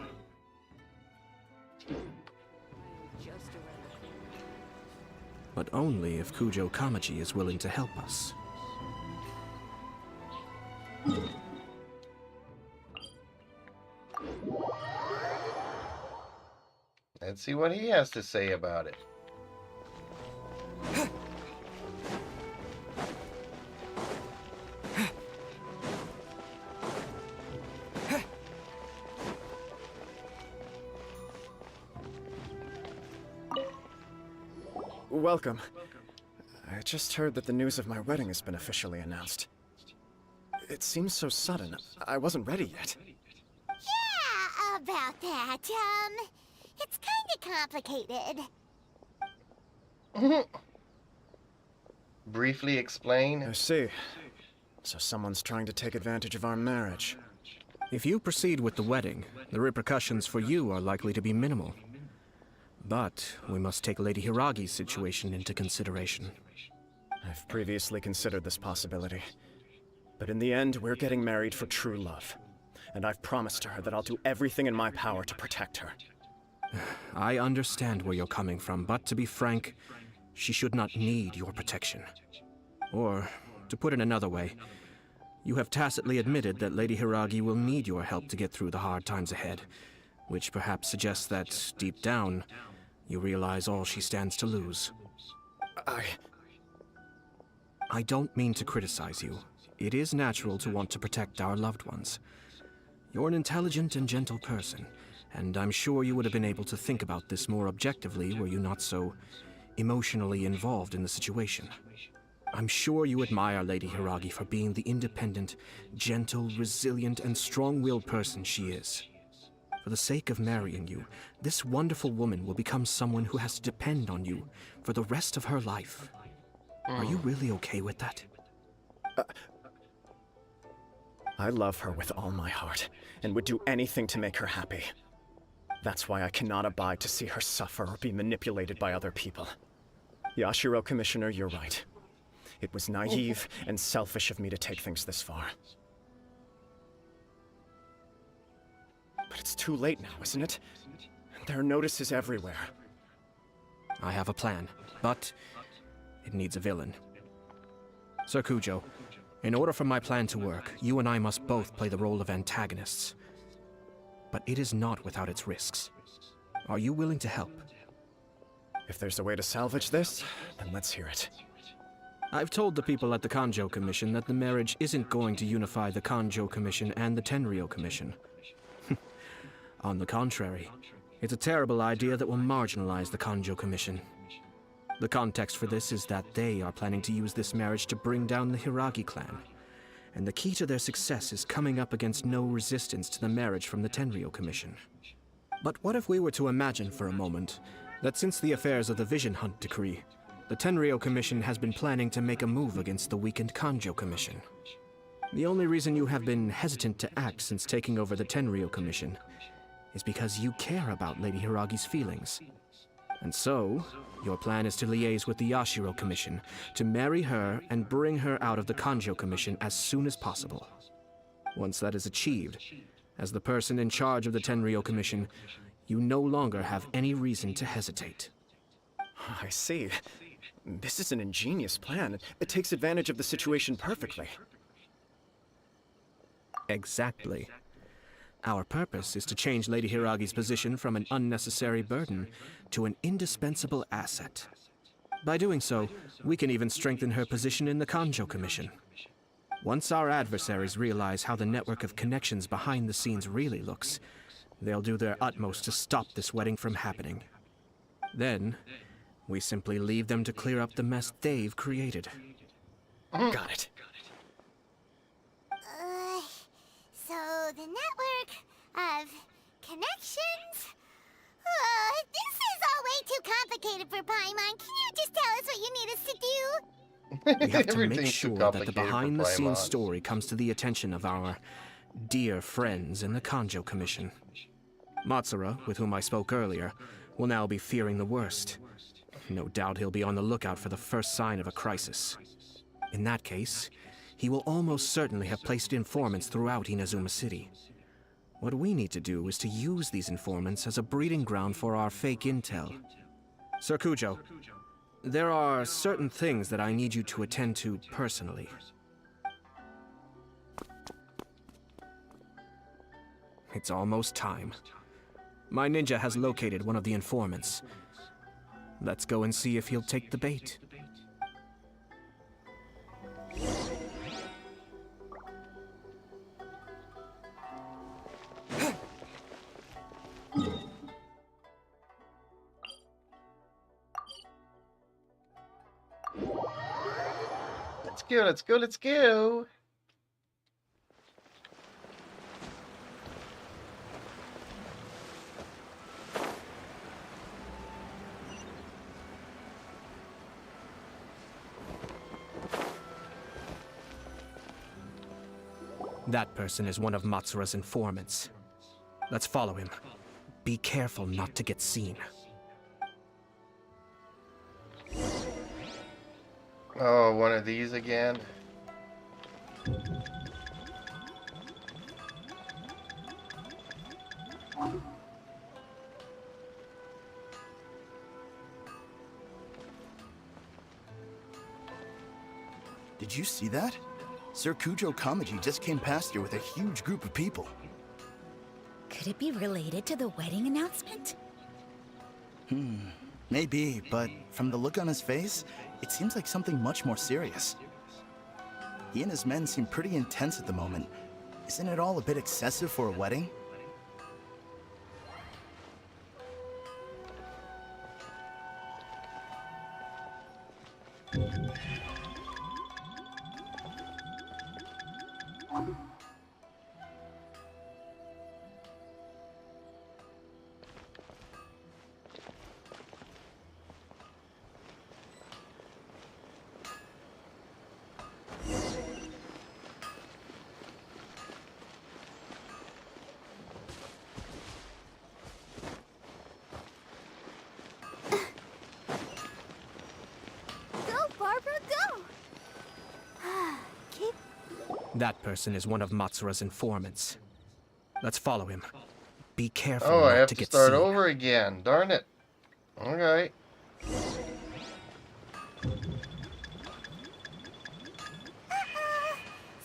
But only if Kujo Kamaji is willing to help us. Let's see what he has to say about it. Welcome. I just heard that the news of my wedding has been officially announced. It seems so sudden. I wasn't ready yet. Yeah, about that. It's kinda complicated. Briefly explain. I see. So someone's trying to take advantage of our marriage. If you proceed with the wedding, the repercussions for you are likely to be minimal. But we must take Lady Hiragi's situation into consideration. I've previously considered this possibility. But in the end, we're getting married for true love. And I've promised her that I'll do everything in my power to protect her. I understand where you're coming from, but to be frank, she should not need your protection. Or, to put it another way, you have tacitly admitted that Lady Hiragi will need your help to get through the hard times ahead, which perhaps suggests that, deep down, you realize all she stands to lose. I don't mean to criticize you. It is natural to want to protect our loved ones. You're an intelligent and gentle person, and I'm sure you would have been able to think about this more objectively were you not so emotionally involved in the situation. I'm sure you admire Lady Hiragi for being the independent, gentle, resilient, and strong-willed person she is. For the sake of marrying you, this wonderful woman will become someone who has to depend on you for the rest of her life. Are you really okay with that? I love her with all my heart, and would do anything to make her happy. That's why I cannot abide to see her suffer or be manipulated by other people. Yashiro, Commissioner, you're right. It was naive and selfish of me to take things this far. But it's too late now, isn't it? There are notices everywhere. I have a plan, but it needs a villain. Sir Kujo, in order for my plan to work, you and I must both play the role of antagonists. But it is not without its risks. Are you willing to help? If there's a way to salvage this, then let's hear it. I've told the people at the Kanjo Commission that the marriage isn't going to unify the Kanjo Commission and the Tenryou Commission. On the contrary, it's a terrible idea that will marginalize the Kanjo Commission. The context for this is that they are planning to use this marriage to bring down the Hiragi clan, and the key to their success is coming up against no resistance to the marriage from the Tenryou Commission. But what if we were to imagine for a moment that since the affairs of the Vision Hunt Decree, the Tenryou Commission has been planning to make a move against the weakened Kanjo Commission? The only reason you have been hesitant to act since taking over the Tenryou Commission is because you care about Lady Hiragi's feelings. And so, your plan is to liaise with the Yashiro Commission, to marry her and bring her out of the Kanjo Commission as soon as possible. Once that is achieved, as the person in charge of the Tenryou Commission, you no longer have any reason to hesitate. I see. This is an ingenious plan. It takes advantage of the situation perfectly. Exactly. Our purpose is to change Lady Hiragi's position from an unnecessary burden to an indispensable asset. By doing so, we can even strengthen her position in the Kanjo Commission. Once our adversaries realize how the network of connections behind the scenes really looks, they'll do their utmost to stop this wedding from happening. Then, We simply leave them to clear up the mess they've created. Got it. So the network of connections? This is all way too complicated for Paimon. Can you just tell us what you need us to do? We have to make Everything's too sure that the complicated for behind-the-scenes Paimon. story comes to the attention of our dear friends in the Kanjo Commission. Matsura, with whom I spoke earlier, will now be fearing the worst. No doubt he'll be on the lookout for the first sign of a crisis. In that case, he will almost certainly have placed informants throughout Inazuma City. What we need to do is to use these informants as a breeding ground for our fake intel. Sir Kujo, there are certain things that I need you to attend to personally. It's almost time. My ninja has located one of the informants. Let's go and see if he'll take the bait. Let's go, let's go, let's go. That person is one of Matsura's informants. Let's follow him. Be careful not to get seen. Oh, one of these again? Did you see that? Sir Kujo Kamaji just came past here with a huge group of people. Could it be related to the wedding announcement? Maybe, but from the look on his face, it seems like something much more serious. He and his men seem pretty intense at the moment. Isn't it all a bit excessive for a wedding? That person is one of Matsura's informants. Let's follow him. Be careful Oh, I not have to to get start seen. over again. Darn it. Okay.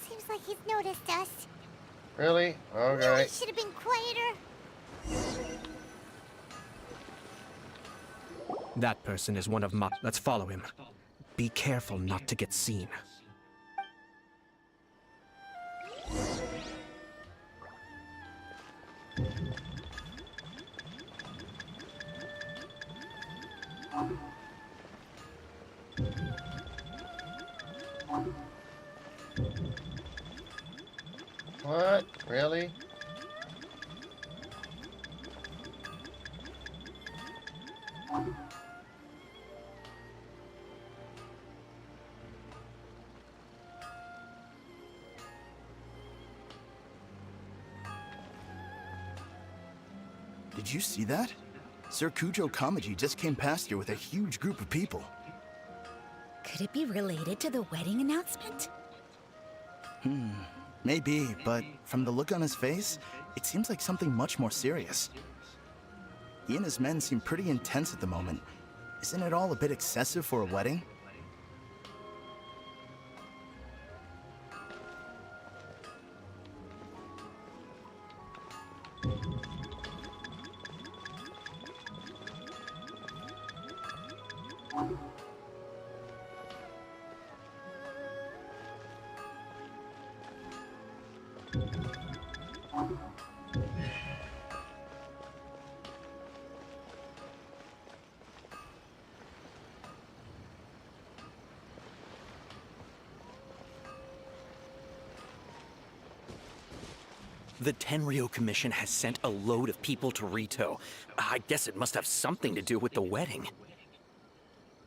Seems like he's noticed us. Really? Okay. We should have been quieter. That person is one of Let's follow him. Be careful not to get seen. What? Really? Did you see that? Sir Kujo Kamaji just came past here with a huge group of people. Could it be related to the wedding announcement? Maybe, but from the look on his face, it seems like something much more serious. He and his men seem pretty intense at the moment. Isn't it all a bit excessive for a wedding? The Tenryo Commission has sent a load of people to Rito. I guess it must have something to do with the wedding.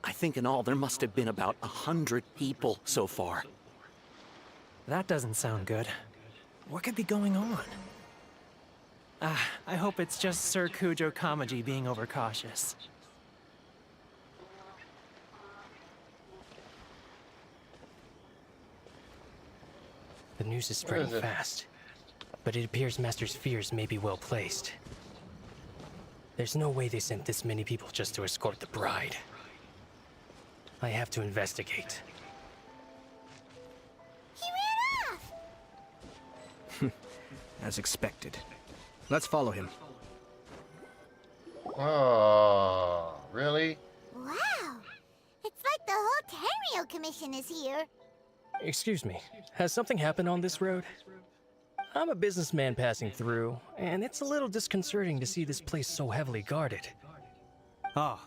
I think in all there must have been about 100 people so far. That doesn't sound good. What could be going on? I hope it's just Sir Kujo Kamaji being overcautious. The news is spreading fast, but it appears Master's fears may be well placed. There's no way they sent this many people just to escort the bride. I have to investigate. He ran off! As expected. Let's follow him. Oh, really? Wow! It's like the whole Tenryo Commission is here. Excuse me, has something happened on this road? I'm a businessman passing through, and it's a little disconcerting to see this place so heavily guarded. Ah,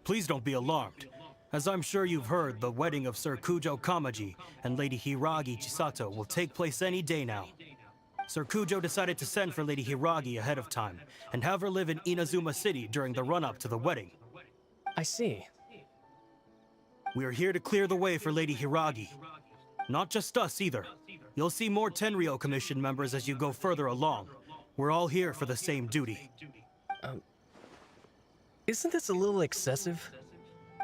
please don't be alarmed. As I'm sure you've heard, the wedding of Sir Kujo Kamaji and Lady Hiragi Chisato will take place any day now. Sir Kujo decided to send for Lady Hiragi ahead of time, and have her live in Inazuma City during the run-up to the wedding. I see. We are here to clear the way for Lady Hiragi. Not just us, either. You'll see more Tenryo Commission members as you go further along. We're all here for the same duty. Isn't this a little excessive?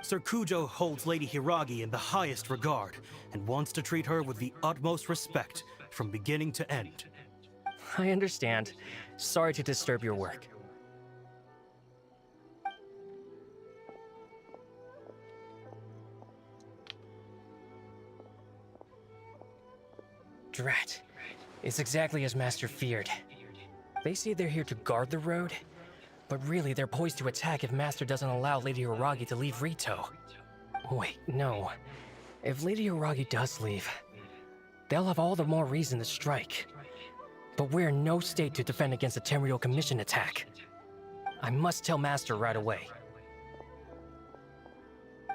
Sir Kujo holds Lady Hiragi in the highest regard, and wants to treat her with the utmost respect, from beginning to end. I understand. Sorry to disturb your work. Drat. It's exactly as Master feared. They say they're here to guard the road, but really they're poised to attack if Master doesn't allow Lady Hiragi to leave Rito. Wait, no. If Lady Hiragi does leave, they'll have all the more reason to strike. But we're in no state to defend against a Tenryo Commission attack. I must tell Master right away.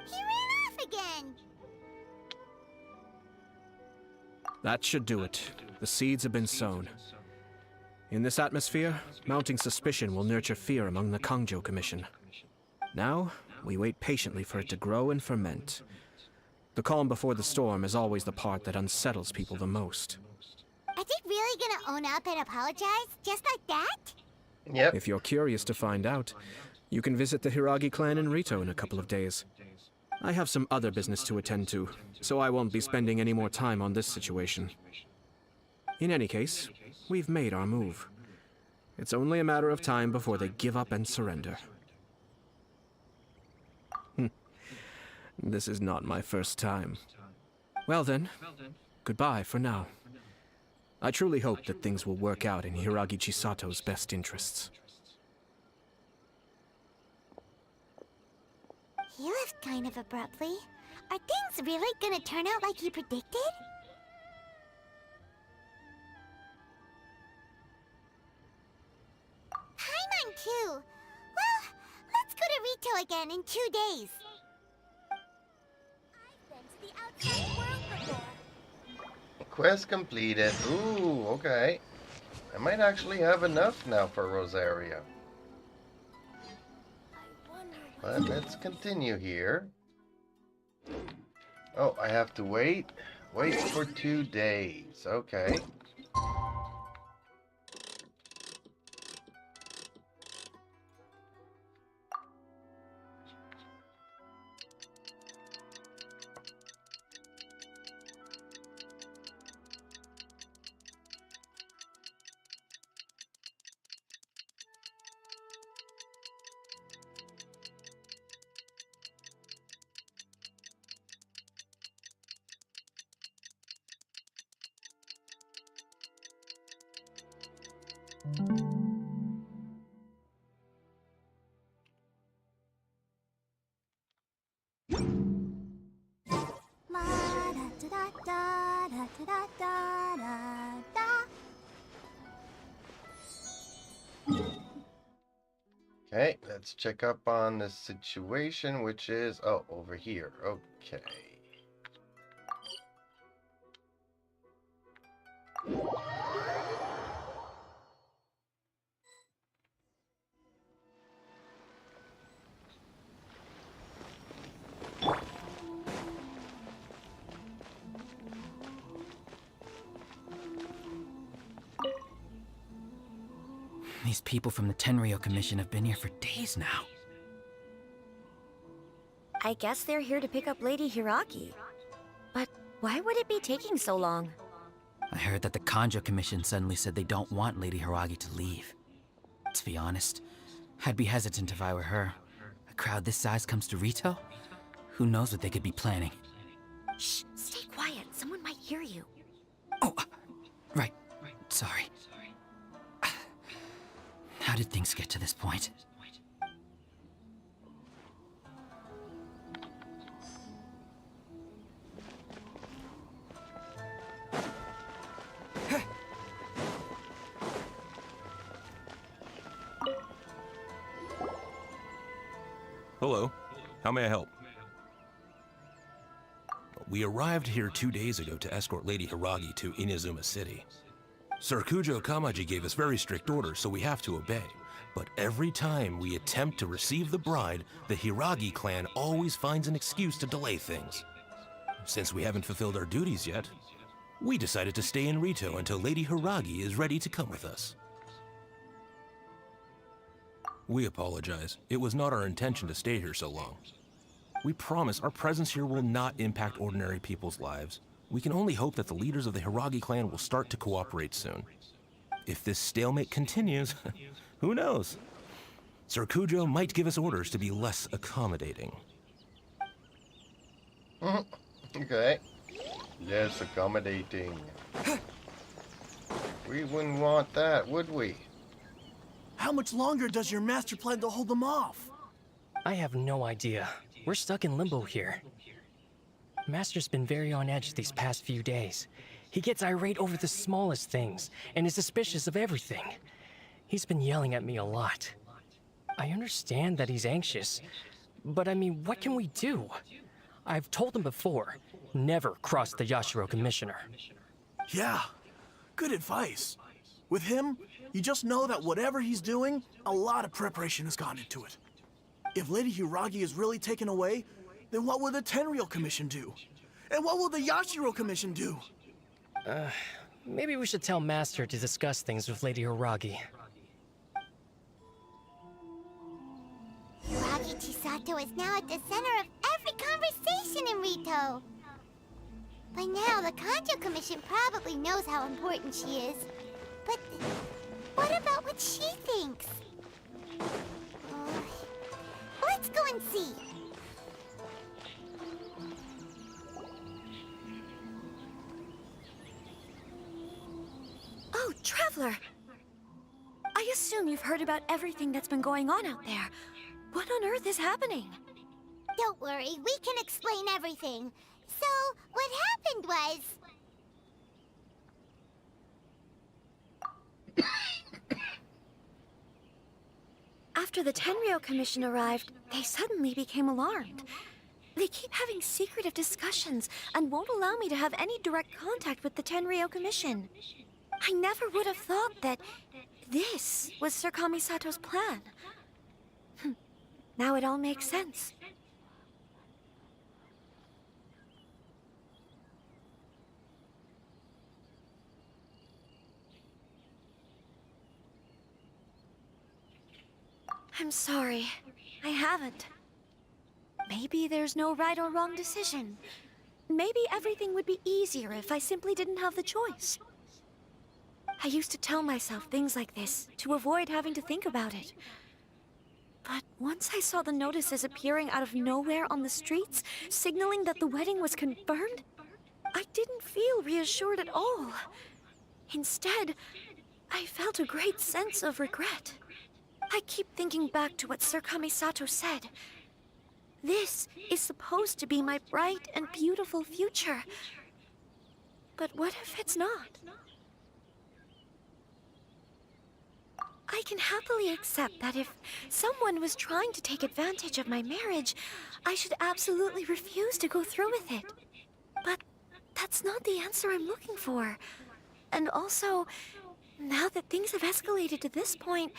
He ran off again! That should do it. The seeds have been sown. In this atmosphere, mounting suspicion will nurture fear among the Kangjo Commission. Now, we wait patiently for it to grow and ferment. The calm before the storm is always the part that unsettles people the most. Are they really gonna own up and apologize, just like that? Yep. If you're curious to find out, you can visit the Hiragi clan in Rito in a couple of days. I have some other business to attend to, so I won't be spending any more time on this situation. In any case, we've made our move. It's only a matter of time before they give up and surrender. This is not my first time. Well then, goodbye for now. I truly hope that things will work out in Hiragi Chisato's best interests. He left kind of abruptly. Are things really gonna turn out like he predicted? Paimon too. Well, let's go to Rito again in 2 days. I've been to the outside world before. Quest completed. Ooh, okay. I might actually have enough now for Rosaria. But let's continue here. Oh, I have to wait. Wait for 2 days. Okay. Okay, let's check up on the situation, which is, oh, over here. Okay. These people from the Tenryou Commission have been here for days now. I guess they're here to pick up Lady Hiragi. But why would it be taking so long? I heard that the Kanjo Commission suddenly said they don't want Lady Hiragi to leave. To be honest, I'd be hesitant if I were her. A crowd this size comes to Rito? Who knows what they could be planning? Shh, stay quiet. Someone might hear you. Oh, right. Sorry. How did things get to this point? Hello. How may I help? We arrived here 2 days ago to escort Lady Hiragi to Inazuma City. Sir Kujo Kamaji gave us very strict orders, so we have to obey. But every time we attempt to receive the bride, the Hiragi clan always finds an excuse to delay things. Since we haven't fulfilled our duties yet, we decided to stay in Rito until Lady Hiragi is ready to come with us. We apologize. It was not our intention to stay here so long. We promise our presence here will not impact ordinary people's lives. We can only hope that the leaders of the Hiragi clan will start to cooperate soon. If this stalemate continues, who knows? Sir Kujo might give us orders to be less accommodating. Okay. Less accommodating. We wouldn't want that, would we? How much longer does your master plan to hold them off? I have no idea. We're stuck in limbo here. Master's been very on edge these past few days. He gets irate over the smallest things, and is suspicious of everything. He's been yelling at me a lot. I understand that he's anxious, but I mean, what can we do? I've told him before, never cross the Yashiro Commissioner. Yeah, good advice. With him, you just know that whatever he's doing, a lot of preparation has gone into it. If Lady Hiragi is really taken away, then what will the Tenryou Commission do? And what will the Yashiro Commission do? Maybe we should tell Master to discuss things with Lady Hiragi. Hiragi Chisato is now at the center of every conversation in Rito. By now, the Kanjo Commission probably knows how important she is. But what about what she thinks? Let's go and see. Oh, Traveler! I assume you've heard about everything that's been going on out there. What on earth is happening? Don't worry, we can explain everything. So, what happened was... After the Tenryou Commission arrived, they suddenly became alarmed. They keep having secretive discussions and won't allow me to have any direct contact with the Tenryou Commission. I never would have thought that this was Sir Kamisato's plan. Now it all makes sense. I'm sorry. I haven't. Maybe there's no right or wrong decision. Maybe everything would be easier if I simply didn't have the choice. I used to tell myself things like this to avoid having to think about it. But once I saw the notices appearing out of nowhere on the streets, signaling that the wedding was confirmed, I didn't feel reassured at all. Instead, I felt a great sense of regret. I keep thinking back to what Sir Kamisato said. This is supposed to be my bright and beautiful future. But what if it's not? I can happily accept that if someone was trying to take advantage of my marriage, I should absolutely refuse to go through with it. But that's not the answer I'm looking for. And also, now that things have escalated to this point,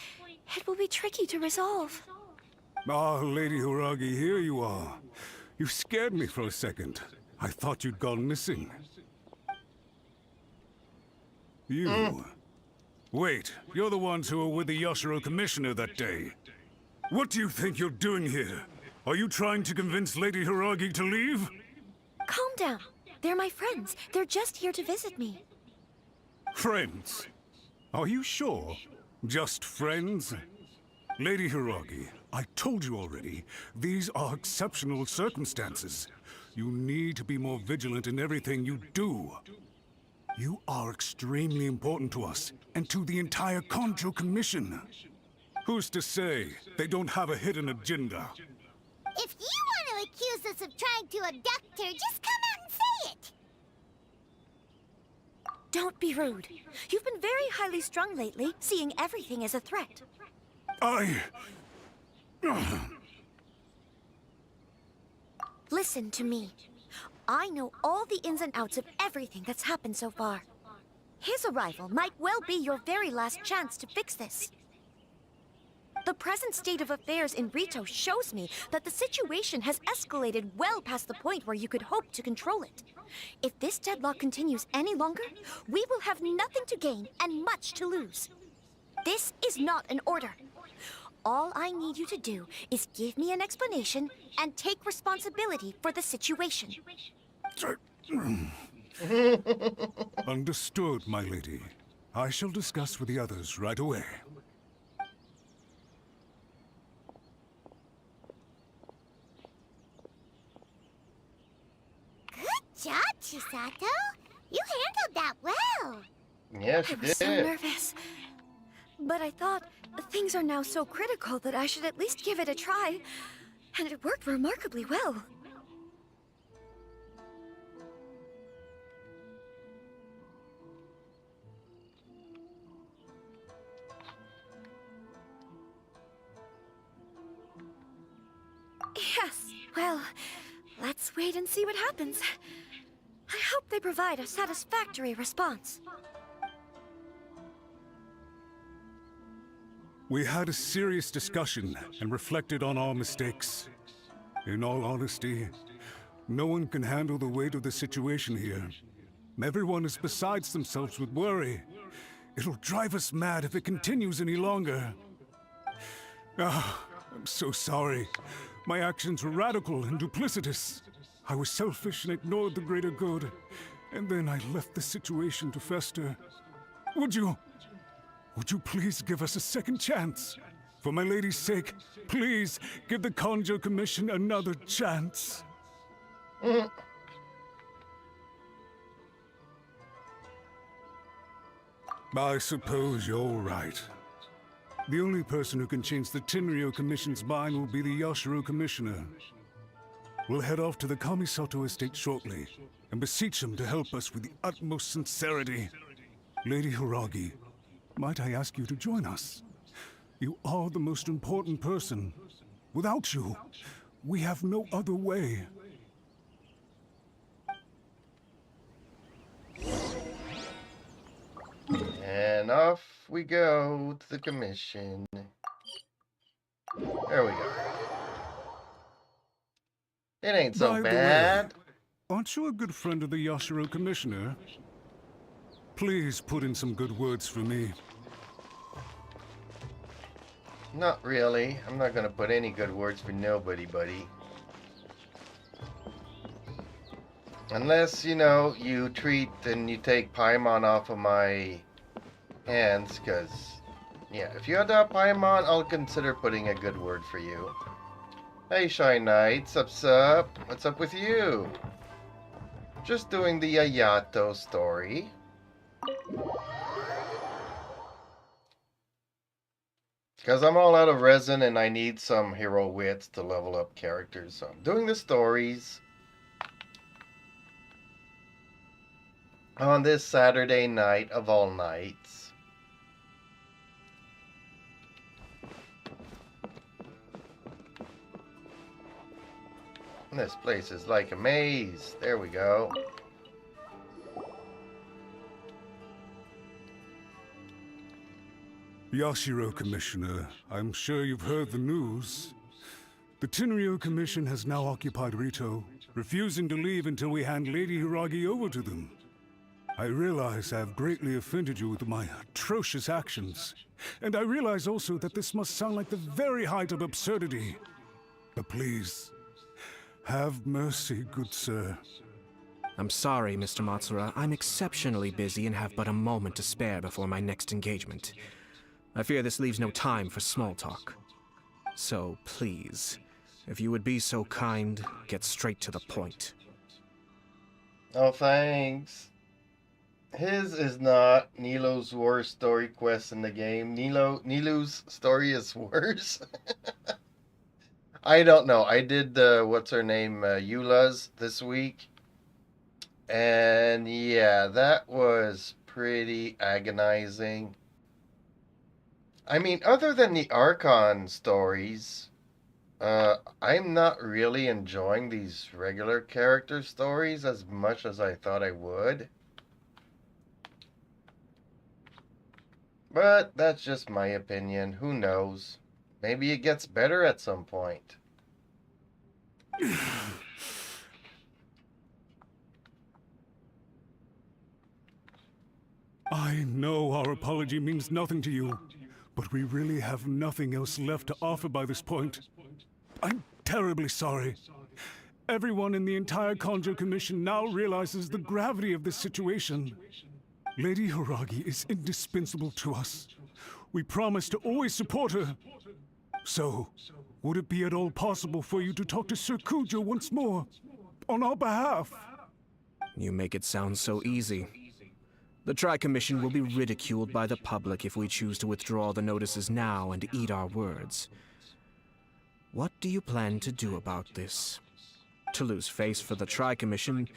it will be tricky to resolve. Ah, Lady Hiragi, here you are. You scared me for a second. I thought you'd gone missing. You... Wait, you're the ones who were with the Yashiro Commissioner that day. What do you think you're doing here? Are you trying to convince Lady Hiragi to leave? Calm down. They're my friends. They're just here to visit me. Friends? Are you sure? Just friends? Lady Hiragi, I told you already, these are exceptional circumstances. You need to be more vigilant in everything you do. You are extremely important to us, and to the entire Kanjo Commission. Who's to say they don't have a hidden agenda? If you want to accuse us of trying to abduct her, just come out and say it! Don't be rude. You've been very highly strung lately, seeing everything as a threat. Listen to me. I know all the ins and outs of everything that's happened so far. His arrival might well be your very last chance to fix this. The present state of affairs in Rito shows me that the situation has escalated well past the point where you could hope to control it. If this deadlock continues any longer, we will have nothing to gain and much to lose. This is not an order. All I need you to do is give me an explanation and take responsibility for the situation. Understood, my lady. I shall discuss with the others right away. Good job, Chisato. You handled that well. Yes, I was so nervous. But I thought things are now so critical that I should at least give it a try. And it worked remarkably well. Yes, well, let's wait and see what happens. I hope they provide a satisfactory response. We had a serious discussion and reflected on our mistakes. In all honesty, no one can handle the weight of the situation here. Everyone is besides themselves with worry. It'll drive us mad if it continues any longer. I'm so sorry. My actions were radical and duplicitous. I was selfish and ignored the greater good. And then I left the situation to fester. Would you please give us a second chance? For my lady's sake, please give the Kanjo Commission another chance. I suppose you're right. The only person who can change the Tenryou Commission's mind will be the Yashiro Commissioner. We'll head off to the Kamisato estate shortly and beseech him to help us with the utmost sincerity. Lady Hiragi, might I ask you to join us? You are the most important person. Without you, we have no other way. And off we go to the commission. There we go. It ain't so By the bad. way, aren't you a good friend of the Yashiro Commissioner? Please put in some good words for me. Not really. I'm not gonna put any good words for nobody, buddy. Unless, you know, you treat and you take Paimon off of my hands, because, yeah, if you adopt Paimon, I'll consider putting a good word for you. Hey, Shy Knights, what's up? What's up with you? Just doing the Ayato story. Because I'm all out of resin and I need some hero wits to level up characters, so I'm doing the stories. On this Saturday night of all nights. This place is like a maze. There we go. Yashiro Commissioner, I'm sure you've heard the news. The Tenryou Commission has now occupied Rito, refusing to leave until we hand Lady Hiragi over to them. I realize I have greatly offended you with my atrocious actions. And I realize also that this must sound like the very height of absurdity. But please, have mercy, good sir. I'm sorry, Mr. Matsura. I'm exceptionally busy and have but a moment to spare before my next engagement. I fear this leaves no time for small talk. So, please, if you would be so kind, get straight to the point. Oh, thanks. His is not Nilo's worst story quest in the game. Nilo's story is worse. I don't know. I did what's her name, Eula's this week. And yeah, that was pretty agonizing. I mean, other than the Archon stories, I'm not really enjoying these regular character stories as much as I thought I would. But that's just my opinion. Who knows? Maybe it gets better at some point. I know our apology means nothing to you, but we really have nothing else left to offer by this point. I'm terribly sorry. Everyone in the entire Conjo Commission now realizes the gravity of this situation. Lady Hiragi is indispensable to us. We promise to always support her. So, would it be at all possible for you to talk to Sir Kujo once more, on our behalf? You make it sound so easy. The Tri-Commission will be ridiculed by the public if we choose to withdraw the notices now and eat our words. What do you plan to do about this? To lose face for the Tri-Commission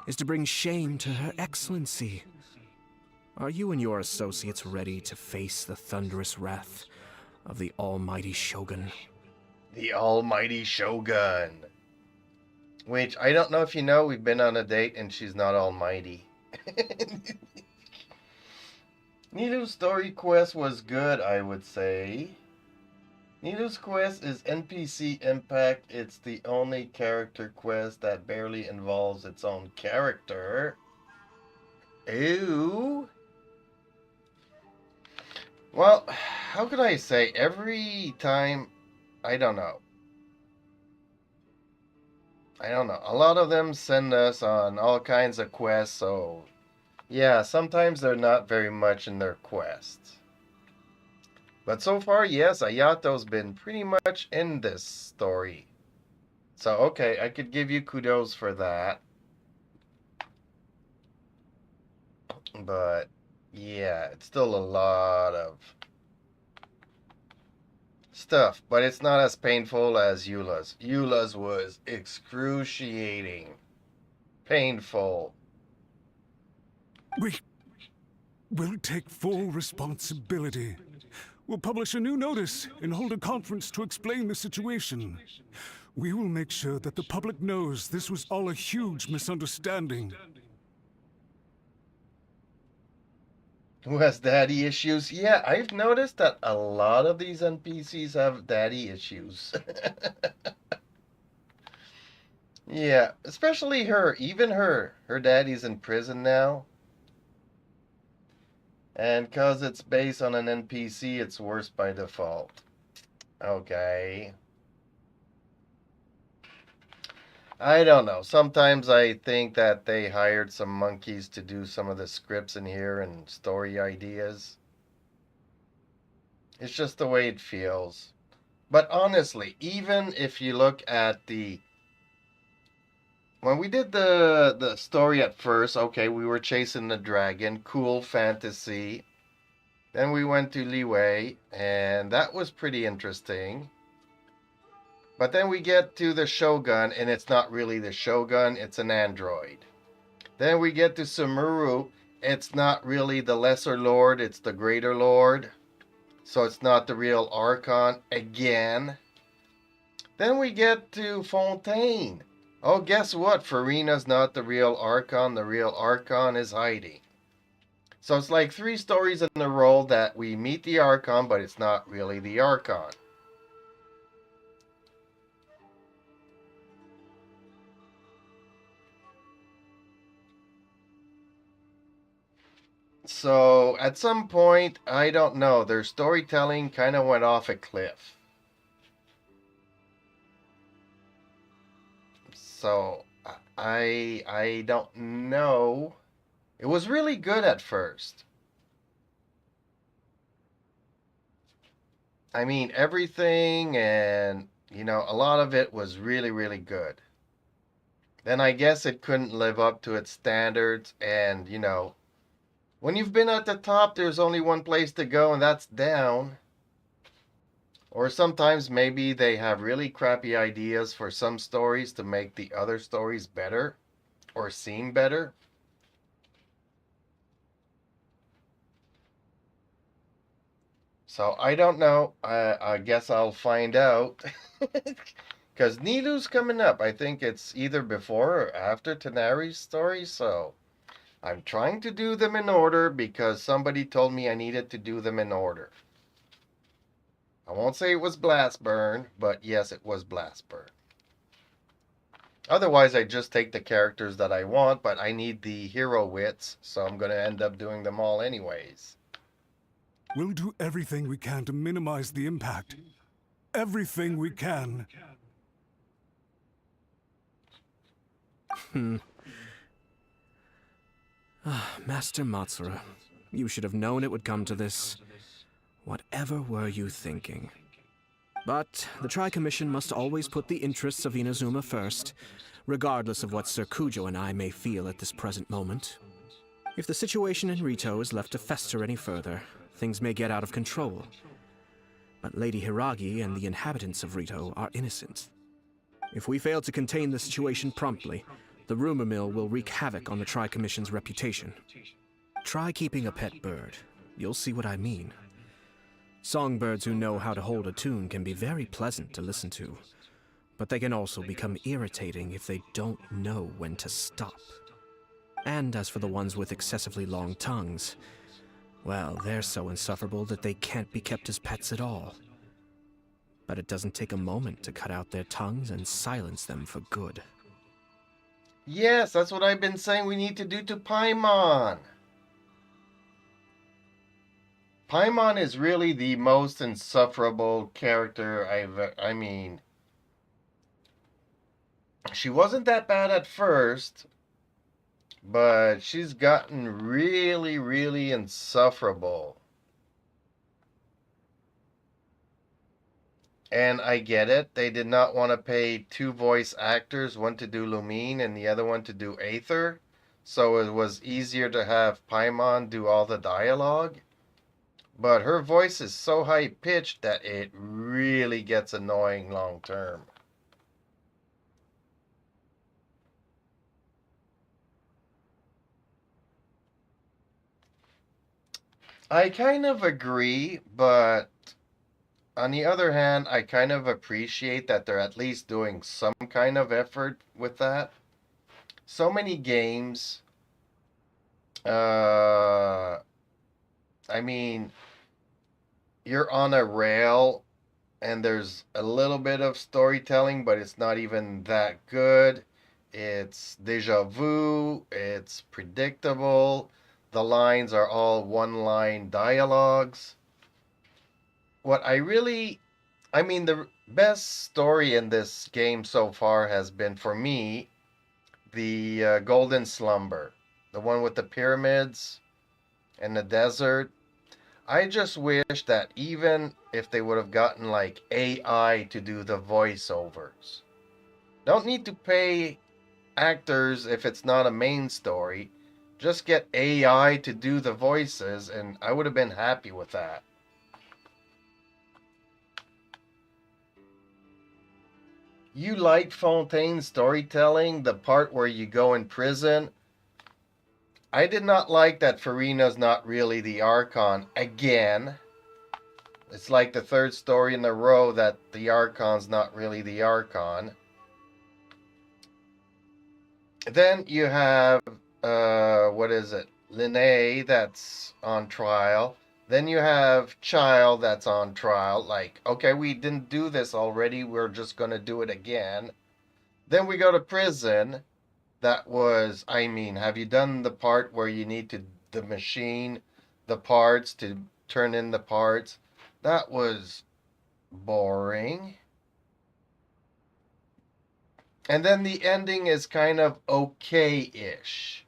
is to bring shame to Her Excellency. Are you and your associates ready to face the thunderous wrath of the almighty Shogun? The almighty Shogun. Which, I don't know if you know, we've been on a date and she's not almighty. Nilu's story quest was good, I would say. Nilu's quest is NPC Impact. It's the only character quest that barely involves its own character. Ooh. Well, how could I say? Every time, I don't know. A lot of them send us on all kinds of quests, so yeah, sometimes they're not very much in their quests. But so far, yes, Ayato's been pretty much in this story. So, okay, I could give you kudos for that. But, yeah, it's still a lot of stuff. But it's not as painful as Eula's. Eula's was excruciating. Painful. We'll take full responsibility. We'll publish a new notice and hold a conference to explain the situation. We will make sure that the public knows this was all a huge misunderstanding. Who has daddy issues? Yeah, I've noticed that a lot of these NPCs have daddy issues. Yeah, especially her. Even her. Her daddy's in prison now. And because it's based on an NPC, it's worse by default. Okay. I don't know. Sometimes I think that they hired some monkeys to do some of the scripts in here and story ideas. It's just the way it feels. But honestly, even if you look at the... When we did the story at first, okay, we were chasing the dragon, cool fantasy. Then we went to Liyue, and that was pretty interesting. But then we get to the Shogun, and it's not really the Shogun, it's an android. Then we get to Sumuru, it's not really the Lesser Lord, it's the Greater Lord. So it's not the real Archon again. Then we get to Fontaine. Oh, guess what? Farina's not the real Archon, the real Archon is hiding. So it's like 3 stories in a row that we meet the Archon, but it's not really the Archon. So at some point, I don't know, their storytelling kind of went off a cliff. So I don't know. It was really good at first. I mean, everything and, you know, a lot of it was really, really good. Then I guess it couldn't live up to its standards, and, you know, when you've been at the top, there's only one place to go, and that's down. Or sometimes maybe they have really crappy ideas for some stories to make the other stories better or seem better. So I don't know. I guess I'll find out. Because Nilu's coming up. I think it's either before or after Tanari's story. So I'm trying to do them in order because somebody told me I needed to do them in order. I won't say it was Blastburn, but yes, it was Blastburn. Otherwise, I just take the characters that I want, but I need the hero wits, so I'm going to end up doing them all anyways. We'll do everything we can to minimize the impact. Everything we can. Master Matsura, you should have known it would come to this. Whatever were you thinking? But the Tri-Commission must always put the interests of Inazuma first, regardless of what Sir Kujo and I may feel at this present moment. If the situation in Rito is left to fester any further, things may get out of control. But Lady Hiragi and the inhabitants of Rito are innocent. If we fail to contain the situation promptly, the rumor mill will wreak havoc on the Tri-Commission's reputation. Try keeping a pet bird. You'll see what I mean. Songbirds who know how to hold a tune can be very pleasant to listen to, but they can also become irritating if they don't know when to stop. And as for the ones with excessively long tongues, well, they're so insufferable that they can't be kept as pets at all. But it doesn't take a moment to cut out their tongues and silence them for good. Yes, that's what I've been saying we need to do to Paimon. Paimon is really the most insufferable character I mean, she wasn't that bad at first, but she's gotten really, really insufferable. And I get it. They did not want to pay two voice actors, one to do Lumine and the other one to do Aether. So it was easier to have Paimon do all the dialogue. But her voice is so high-pitched that it really gets annoying long term. I kind of agree, but on the other hand, I kind of appreciate that they're at least doing some kind of effort with that. So many games, I mean, you're on a rail and there's a little bit of storytelling, but it's not even that good. It's deja vu, it's predictable, the lines are all one-line dialogues. I mean, the best story in this game so far has been, for me, the Golden Slumber. The one with the pyramids and the desert. I just wish that even if they would have gotten like AI to do the voiceovers. Don't need to pay actors if it's not a main story. Just get AI to do the voices and I would have been happy with that. You liked Fontaine's storytelling, the part where you go in prison. I did not like that Farina's not really the Archon again. It's like the third story in a row that the Archon's not really the Archon. Then you have, what is it? Linnae that's on trial. Then you have Child that's on trial. Like, okay, we didn't do this already. We're just going to do it again. Then we go to prison. That was, I mean, have you done the part where you need to the machine, the parts, to turn in the parts. That was boring. And then the ending is kind of okay-ish.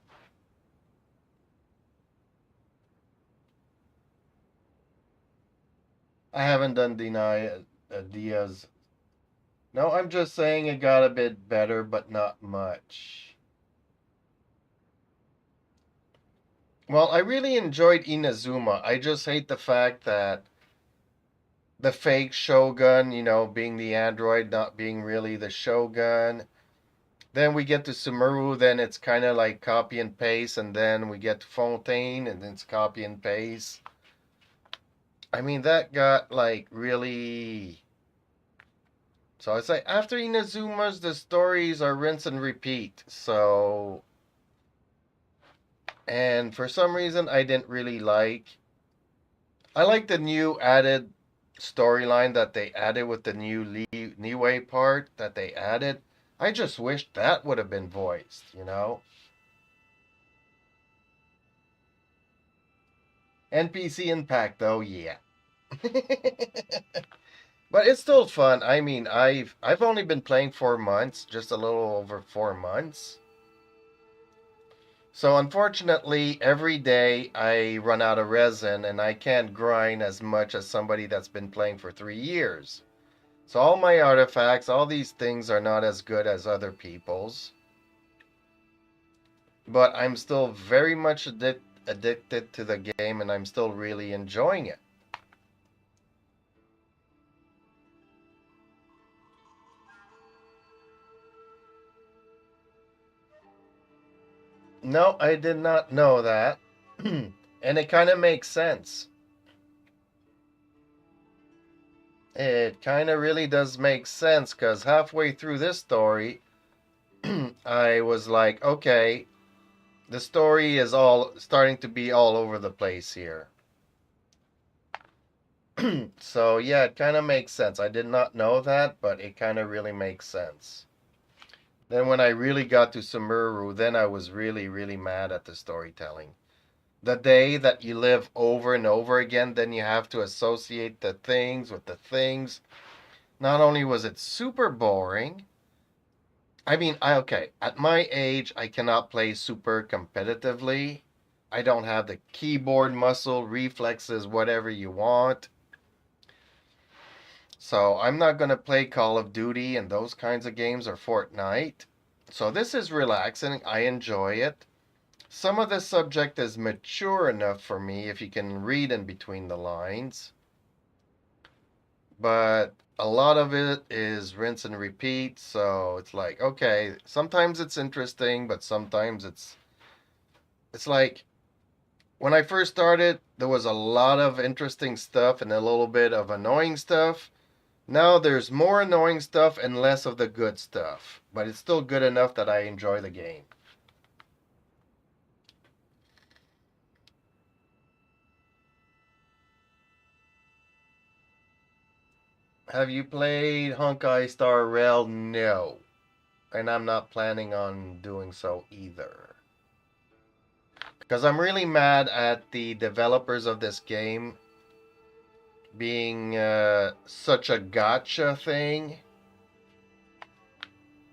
I haven't done Diaz. No, I'm just saying it got a bit better, but not much. Well, I really enjoyed Inazuma. I just hate the fact that the fake Shogun, you know, being the android, not being really the Shogun. Then we get to Sumeru, then it's kind of like copy and paste, and then we get to Fontaine, and then it's copy and paste. I mean, that got like really... So it's like after Inazuma's, the stories are rinse and repeat. So... And for some reason, I didn't really like... I like the new added storyline that they added with the new Niue part that they added. I just wish that would have been voiced, you know? NPC impact, though, yeah. But it's still fun. I mean, I've only been playing 4 months, just a little over 4 months. So unfortunately, every day I run out of resin and I can't grind as much as somebody that's been playing for 3 years. So all my artifacts, all these things are not as good as other people's. But I'm still very much addicted to the game, and I'm still really enjoying it. No, I did not know that. And it kind of makes sense. It kind of really does make sense, because halfway through this story, I was like, okay, the story is all starting to be all over the place here. So yeah, it kind of makes sense. I did not know that, but it kind of really makes sense. Then when I really got to Sumeru, then I was really, really mad at the storytelling. The day that you live over and over again, then you have to associate the things with the things. Not only was it super boring, I mean, okay, at my age, I cannot play super competitively. I don't have the keyboard muscle, reflexes, whatever you want. So I'm not going to play Call of Duty and those kinds of games or Fortnite. So this is relaxing. I enjoy it. Some of the subject is mature enough for me if you can read in between the lines. But a lot of it is rinse and repeat. So it's like, okay, sometimes it's interesting, but sometimes it's like when I first started, there was a lot of interesting stuff and a little bit of annoying stuff. Now there's more annoying stuff and less of the good stuff. But it's still good enough that I enjoy the game. Have you played Honkai Star Rail? No. And I'm not planning on doing so either. Because I'm really mad at the developers of this game being such a gotcha thing.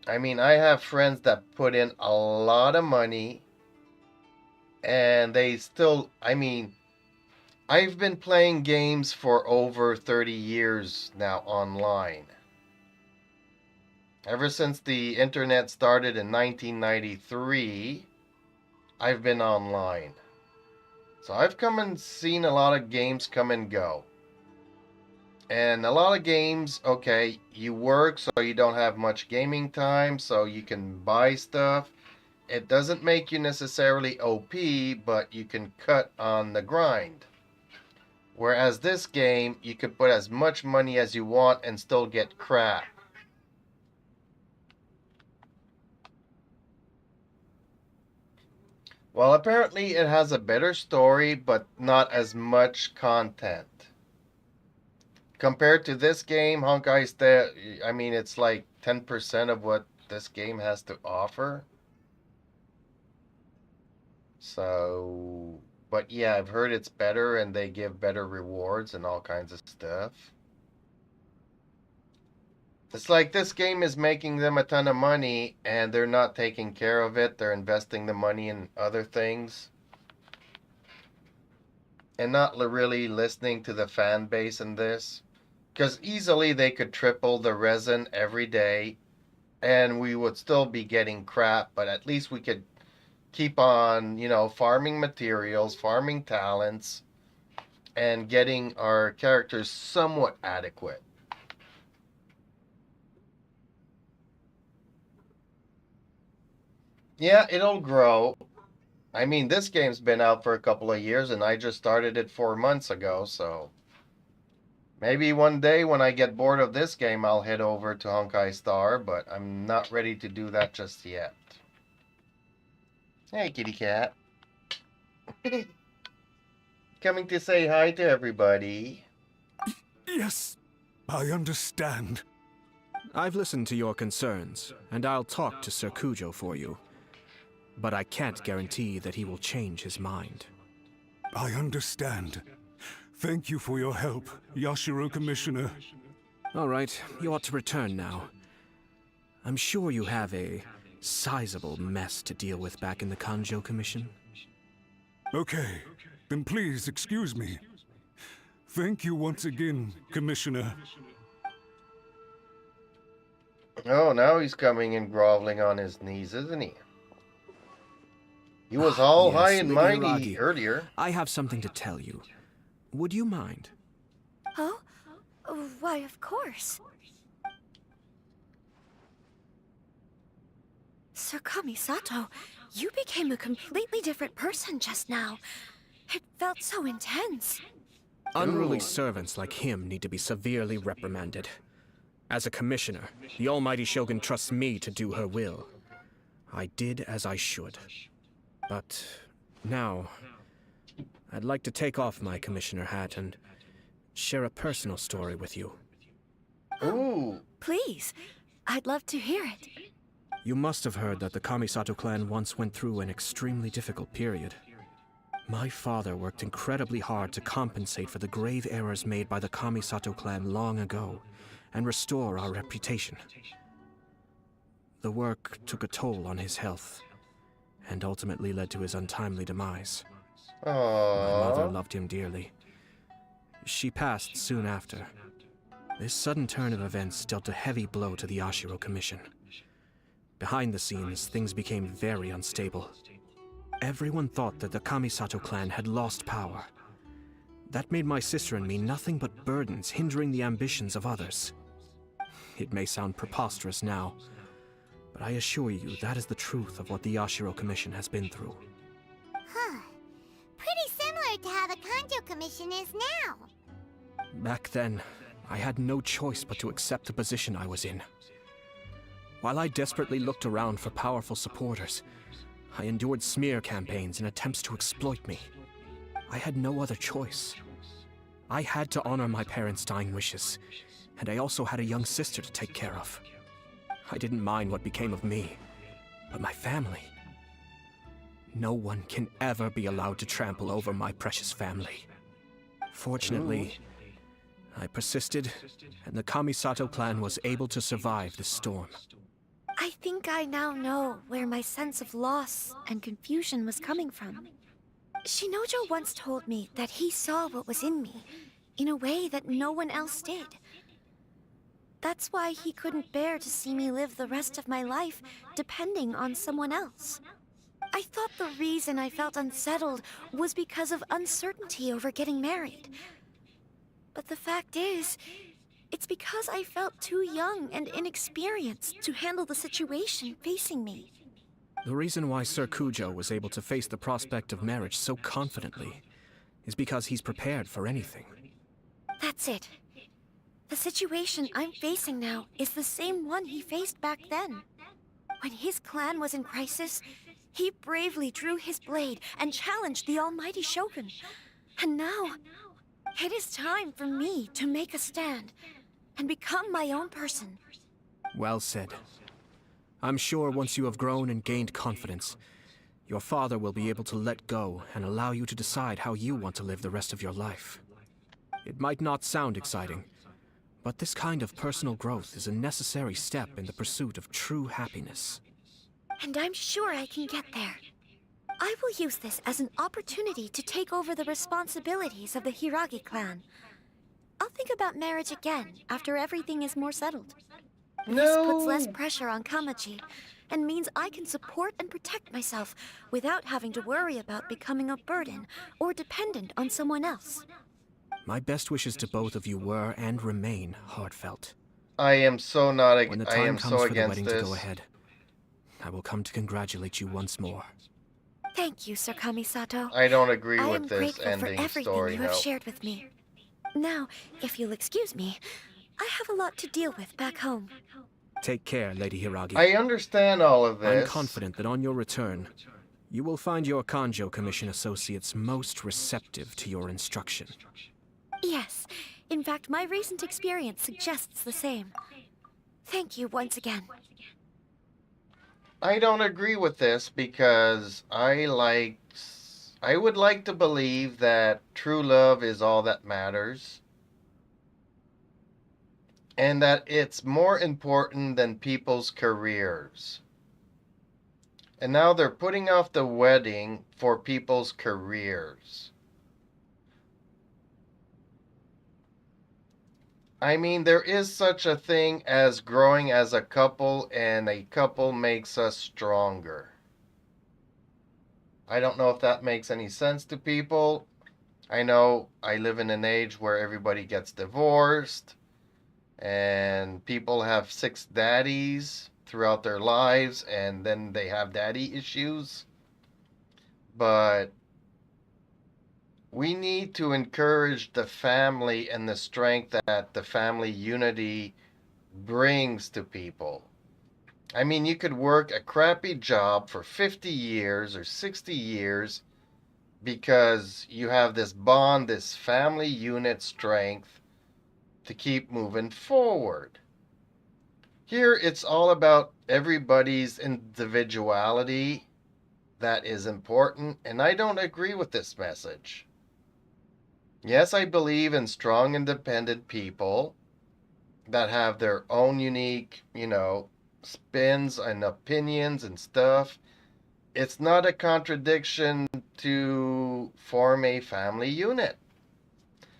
I mean, I have friends that put in a lot of money and they still, I mean, I've been playing games for over 30 years now online. Ever since the internet started in 1993, I've been online. So I've come and seen a lot of games come and go. And a lot of games, okay, you work so you don't have much gaming time, so you can buy stuff. It doesn't make you necessarily OP, but you can cut on the grind. Whereas this game, you could put as much money as you want and still get crap. Well, apparently it has a better story, but not as much content. Compared to this game, Honkai Star, I mean, it's like 10% of what this game has to offer. So, But yeah, I've heard it's better and they give better rewards and all kinds of stuff. It's like this game is making them a ton of money and they're not taking care of it. They're investing the money in other things. And not really listening to the fan base in this. Because easily they could triple the resin every day and we would still be getting crap, but at least we could keep on, you know, farming materials, farming talents, and getting our characters somewhat adequate. Yeah, it'll grow. I mean, this game's been out for a couple of years, and I just started it 4 months ago, so... Maybe one day when I get bored of this game, I'll head over to Honkai Star, but I'm not ready to do that just yet. Hey, kitty cat. Coming to say hi to everybody. Yes, I understand. I've listened to your concerns, and I'll talk to Sir Kujo for you. But I can't guarantee that he will change his mind. I understand. Thank you for your help, Yashiro Commissioner. All right, you ought to return now. I'm sure you have a sizable mess to deal with back in the Kanjo Commission. Okay, then please excuse me. Thank you once again, Commissioner. Oh, now he's coming and groveling on his knees, isn't he? He was all Yes, high and Lady mighty Hiragi, earlier. I have something to tell you. Would you mind? Oh? Why, of course. Sir Kamisato, you became a completely different person just now. It felt so intense. Unruly servants like him need to be severely reprimanded. As a commissioner, the Almighty Shogun trusts me to do her will. I did as I should. But now, I'd like to take off my commissioner hat and share a personal story with you. Ooh. Please, I'd love to hear it. You must have heard that the Kamisato clan once went through an extremely difficult period. My father worked incredibly hard to compensate for the grave errors made by the Kamisato clan long ago and restore our reputation. The work took a toll on his health and ultimately led to his untimely demise. Aww. My mother loved him dearly. She passed soon after. This sudden turn of events dealt a heavy blow to the Yashiro Commission. Behind the scenes, things became very unstable. Everyone thought that the Kamisato clan had lost power. That made my sister and me nothing but burdens, hindering the ambitions of others. It may sound preposterous now, but I assure you that is the truth of what the Yashiro Commission has been through. Huh. Pretty similar to how the Kanjo Commission is now. Back then, I had no choice but to accept the position I was in. While I desperately looked around for powerful supporters, I endured smear campaigns and attempts to exploit me. I had no other choice. I had to honor my parents' dying wishes, and I also had a young sister to take care of. I didn't mind what became of me, but my family. No one can ever be allowed to trample over my precious family. Fortunately, I persisted, and the Kamisato clan was able to survive the storm. I think I now know where my sense of loss and confusion was coming from. Shinojo once told me that he saw what was in me, in a way that no one else did. That's why he couldn't bear to see me live the rest of my life depending on someone else. I thought the reason I felt unsettled was because of uncertainty over getting married. But the fact is, it's because I felt too young and inexperienced to handle the situation facing me. The reason why Sir Kujo was able to face the prospect of marriage so confidently is because he's prepared for anything. That's it. The situation I'm facing now is the same one he faced back then. When his clan was in crisis, he bravely drew his blade and challenged the Almighty Shogun. And now, it is time for me to make a stand and become my own person. Well said. I'm sure once you have grown and gained confidence, your father will be able to let go and allow you to decide how you want to live the rest of your life. It might not sound exciting, but this kind of personal growth is a necessary step in the pursuit of true happiness. And I'm sure I can get there. I will use this as an opportunity to take over the responsibilities of the Hiragi clan. I'll think about marriage again after everything is more settled. This puts less pressure on Kamaji, and means I can support and protect myself without having to worry about becoming a burden or dependent on someone else. My best wishes to both of you were and remain heartfelt. I am so not. When the I time am comes so for the against wedding this. to go ahead, I will come to congratulate you once more. Thank you, Sir Kamisato. I don't agree I with am this grateful ending for everything story. you have No. shared with me. Now, if you'll excuse me, I have a lot to deal with back home. Take care, Lady Hiragi. I understand all of this. I'm confident that on your return, you will find your Kanjo Commission associates most receptive to your instruction. Yes, in fact, my recent experience suggests the same. Thank you once again. I don't agree with this because I would like to believe that true love is all that matters. And that it's more important than people's careers. And now they're putting off the wedding for people's careers. I mean, there is such a thing as growing as a couple, and a couple makes us stronger. I don't know if that makes any sense to people. I know I live in an age where everybody gets divorced, and people have 6 daddies throughout their lives, and then they have daddy issues. But we need to encourage the family and the strength that the family unity brings to people. I mean, you could work a crappy job for 50 years or 60 years because you have this bond, this family unit strength to keep moving forward. Here, it's all about everybody's individuality that is important, and I don't agree with this message. Yes, I believe in strong, independent people that have their own unique, spins and opinions and stuff. It's not a contradiction to form a family unit.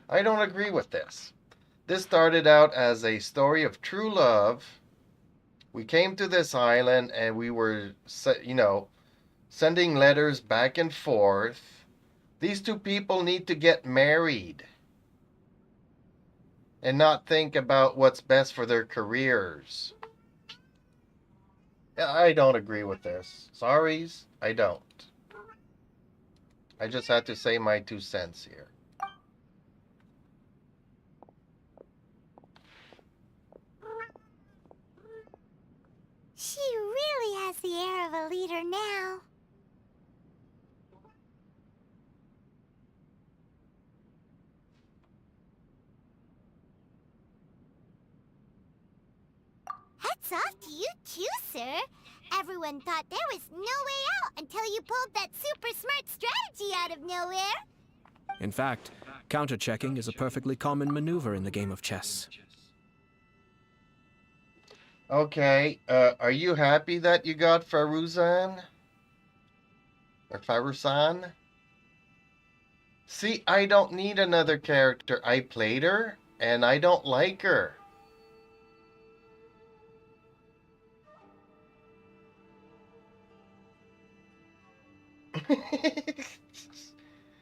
I don't agree with this. This started out as a story of true love. We came to this island and we were, sending letters back and forth. These 2 people need to get married and not think about what's best for their careers. I don't agree with this. Sorries, I don't. I just had to say my 2 cents here. She really has the air of a leader now. Hats off to you too, sir. Everyone thought there was no way out until you pulled that super smart strategy out of nowhere. In fact, counter-checking is a perfectly common maneuver in the game of chess. Okay, are you happy that you got Faruzan? Or Farusan? See, I don't need another character. I played her, and I don't like her.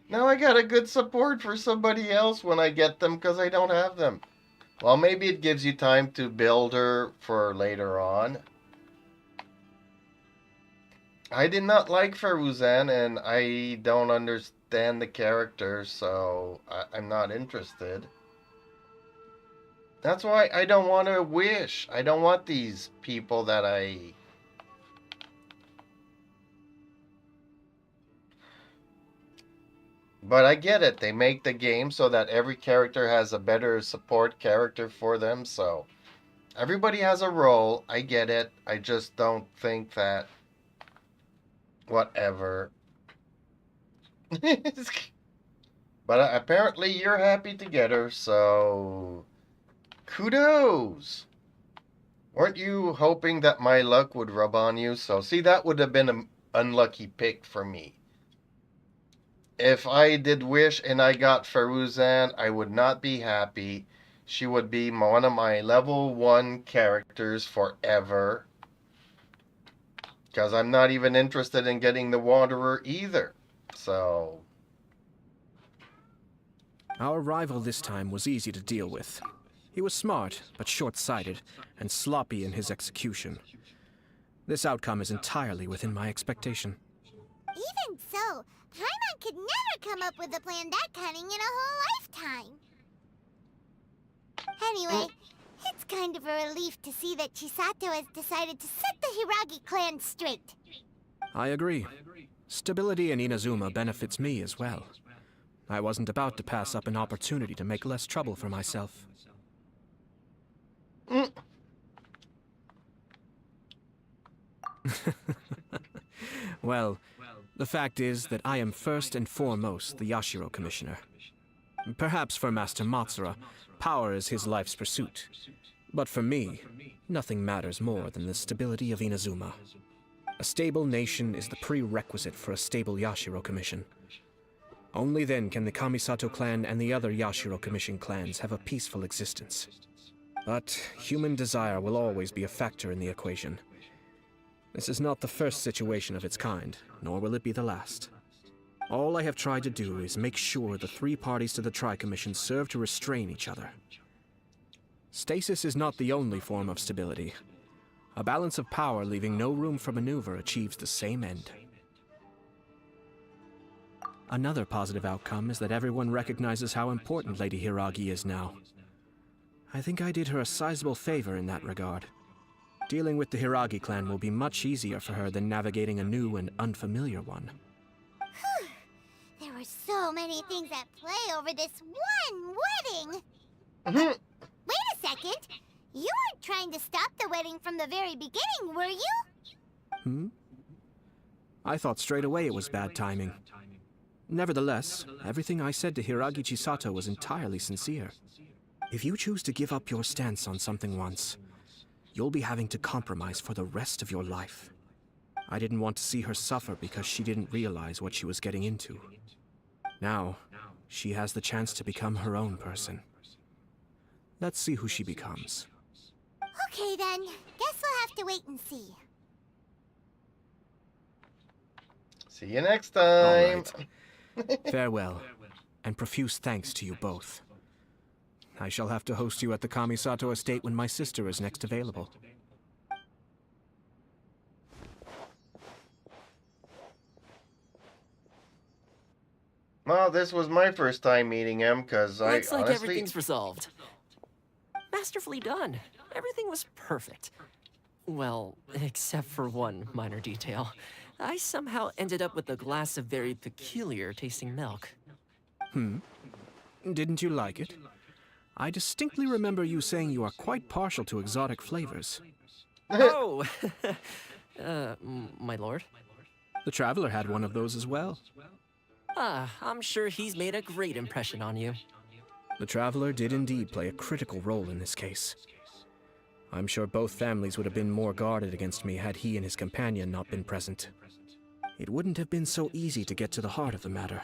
Now I got a good support for somebody else when I get them because I don't have them. Well, maybe it gives you time to build her for later on. I did not like Faruzan, and I don't understand the character, so I'm not interested. That's why I don't want to wish. I don't want these people that I... But I get it. They make the game so that every character has a better support character for them, so... Everybody has a role. I get it. I just don't think that whatever. But apparently you're happy together, so kudos. Weren't you hoping that my luck would rub on you? So see, that would have been an unlucky pick for me. If I did wish and I got Feruzan, I would not be happy. She would be one of my level 1 characters forever. Because I'm not even interested in getting the Wanderer either. So... Our rival this time was easy to deal with. He was smart, but short-sighted, and sloppy in his execution. This outcome is entirely within my expectation. Even so, Paimon could never come up with a plan that cunning in a whole lifetime. Anyway, it's kind of a relief to see that Chisato has decided to set the Hiragi clan straight. I agree. Stability in Inazuma benefits me as well. I wasn't about to pass up an opportunity to make less trouble for myself. Well, the fact is that I am first and foremost the Yashiro Commissioner. Perhaps for Master Matsura, power is his life's pursuit. But for me, nothing matters more than the stability of Inazuma. A stable nation is the prerequisite for a stable Yashiro Commission. Only then can the Kamisato clan and the other Yashiro Commission clans have a peaceful existence. But human desire will always be a factor in the equation. This is not the first situation of its kind, nor will it be the last. All I have tried to do is make sure the 3 parties to the Tri-Commission serve to restrain each other. Stasis is not the only form of stability. A balance of power leaving no room for maneuver achieves the same end. Another positive outcome is that everyone recognizes how important Lady Hiragi is now. I think I did her a sizable favor in that regard. Dealing with the Hiragi clan will be much easier for her than navigating a new and unfamiliar one. There were so many things at play over this one wedding! Wait a second! You weren't trying to stop the wedding from the very beginning, were you? I thought straight away it was bad timing. Nevertheless, everything I said to Hiragi Chisato was entirely sincere. If you choose to give up your stance on something once, you'll be having to compromise for the rest of your life. I didn't want to see her suffer because she didn't realize what she was getting into. Now, she has the chance to become her own person. Let's see who she becomes. Okay then, guess we'll have to wait and see. See you next time. All right. Farewell, and profuse thanks to you both. I shall have to host you at the Kamisato estate when my sister is next available. Well, this was my first time meeting him, because I Looks like honestly... everything's resolved. Masterfully done. Everything was perfect. Well, except for one minor detail. I somehow ended up with a glass of very peculiar tasting milk. Didn't you like it? I distinctly remember you saying you are quite partial to exotic flavors. Oh! My lord? The Traveler had one of those as well. I'm sure he's made a great impression on you. The Traveler did indeed play a critical role in this case. I'm sure both families would have been more guarded against me had he and his companion not been present. It wouldn't have been so easy to get to the heart of the matter.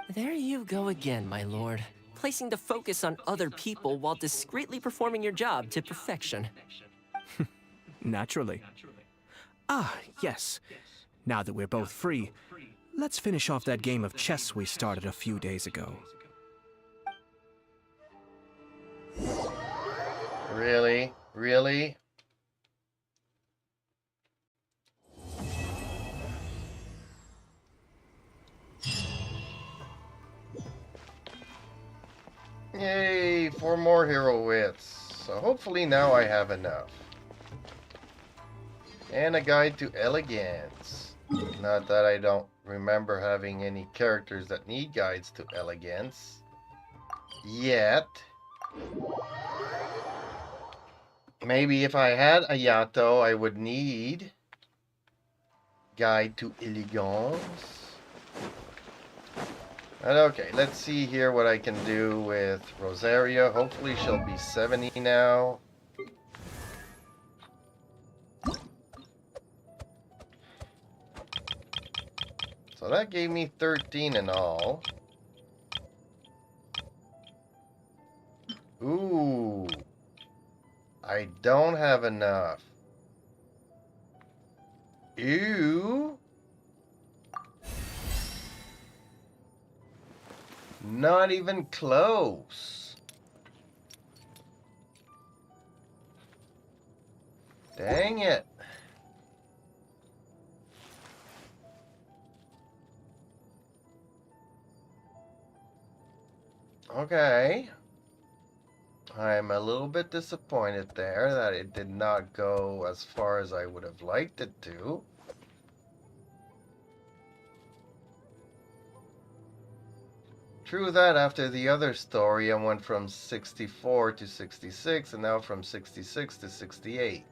There you go again, my lord. Placing the focus on other people while discreetly performing your job to perfection. Naturally. Ah, yes. Now that we're both free, let's finish off that game of chess we started a few days ago. Really? Really? Yay, 4 more hero wits. So hopefully now I have enough. And a guide to elegance. Not that I don't remember having any characters that need guides to elegance. Yet. Maybe if I had Ayato, I would need Guide to Elegance. But okay, let's see here what I can do with Rosaria. Hopefully she'll be 70 now. So that gave me 13 in all. Ooh. I don't have enough. Ew. Not even close. Dang it. Okay. I'm a little bit disappointed there that it did not go as far as I would have liked it to. True that after the other story I went from 64 to 66 and now from 66 to 68.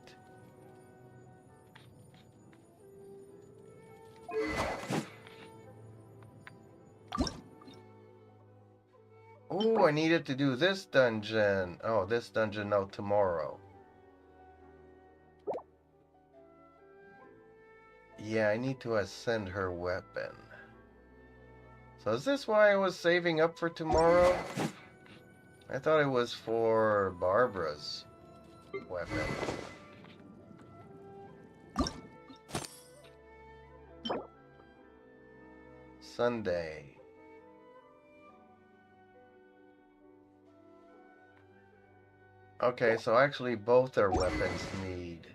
Oh, I needed to do this dungeon. Oh, this dungeon now tomorrow. Yeah, I need to ascend her weapon. So is this why I was saving up for tomorrow? I thought it was for Barbara's weapon. Sunday. Okay, so actually both our weapons need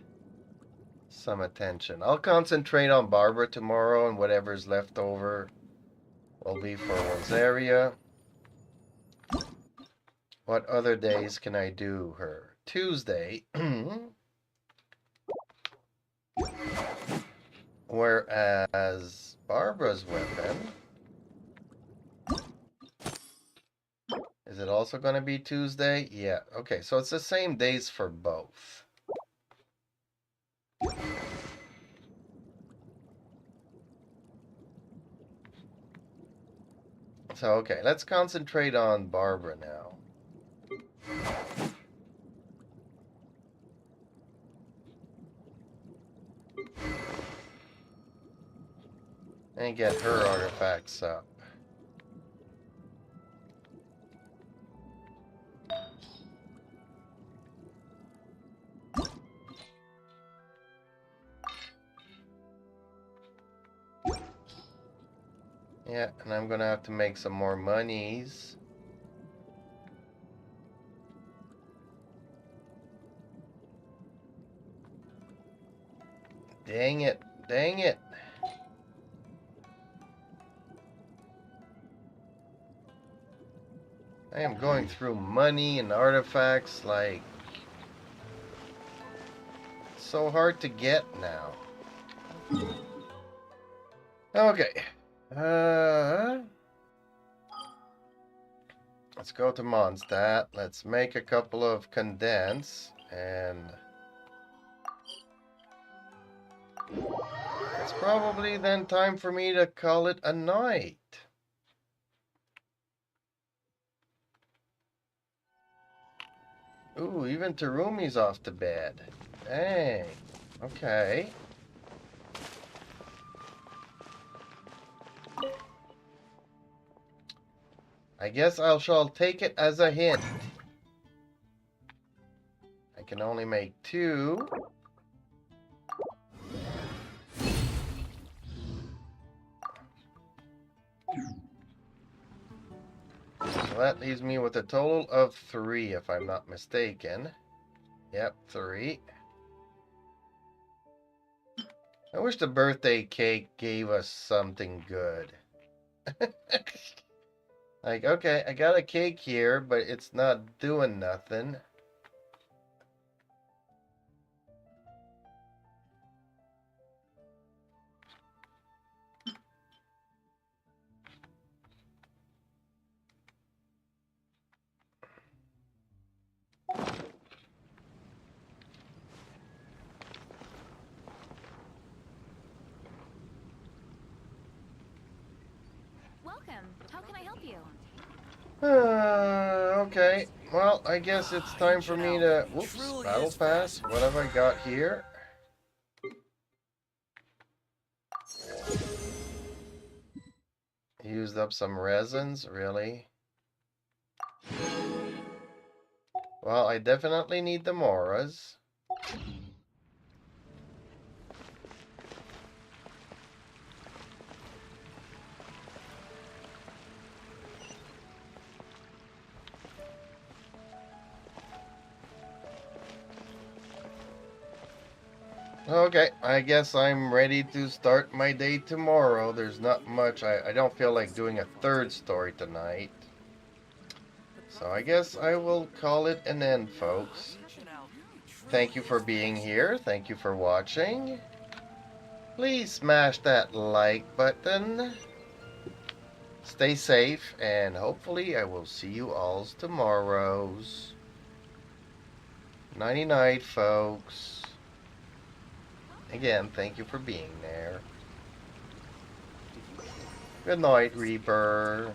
some attention. I'll concentrate on Barbara tomorrow, and whatever's left over will be for Rosaria. What other days can I do her? Tuesday. Whereas Barbara's weapon... Is it also going to be Tuesday? Yeah. Okay, so it's the same days for both. So, okay, let's concentrate on Barbara now. And get her artifacts up. Yeah, and I'm gonna have to make some more monies. Dang it, dang it. I am going through money and artifacts like... so hard to get now. Okay. Let's go to Mondstadt. Let's make a couple of condense, and it's probably then time for me to call it a night. Ooh, even Terumi's off to bed. Dang. Okay. I guess I shall take it as a hint. I can only make 2. So that leaves me with a total of 3, if I'm not mistaken. Yep, 3. I wish the birthday cake gave us something good. Like, okay, I got a cake here, but it's not doing nothing. help you? Okay. Well, I guess it's time for me to... Whoops, battle pass. What have I got here? Used up some resins, really? Well, I definitely need the Moras. Okay, I guess I'm ready to start my day tomorrow. There's not much. I don't feel like doing a third story tonight. So I guess I will call it an end, folks. Thank you for being here. Thank you for watching. Please smash that like button. Stay safe, and hopefully I will see you alls tomorrows. Nighty-night, folks. Again, thank you for being there. Good night, Reaper.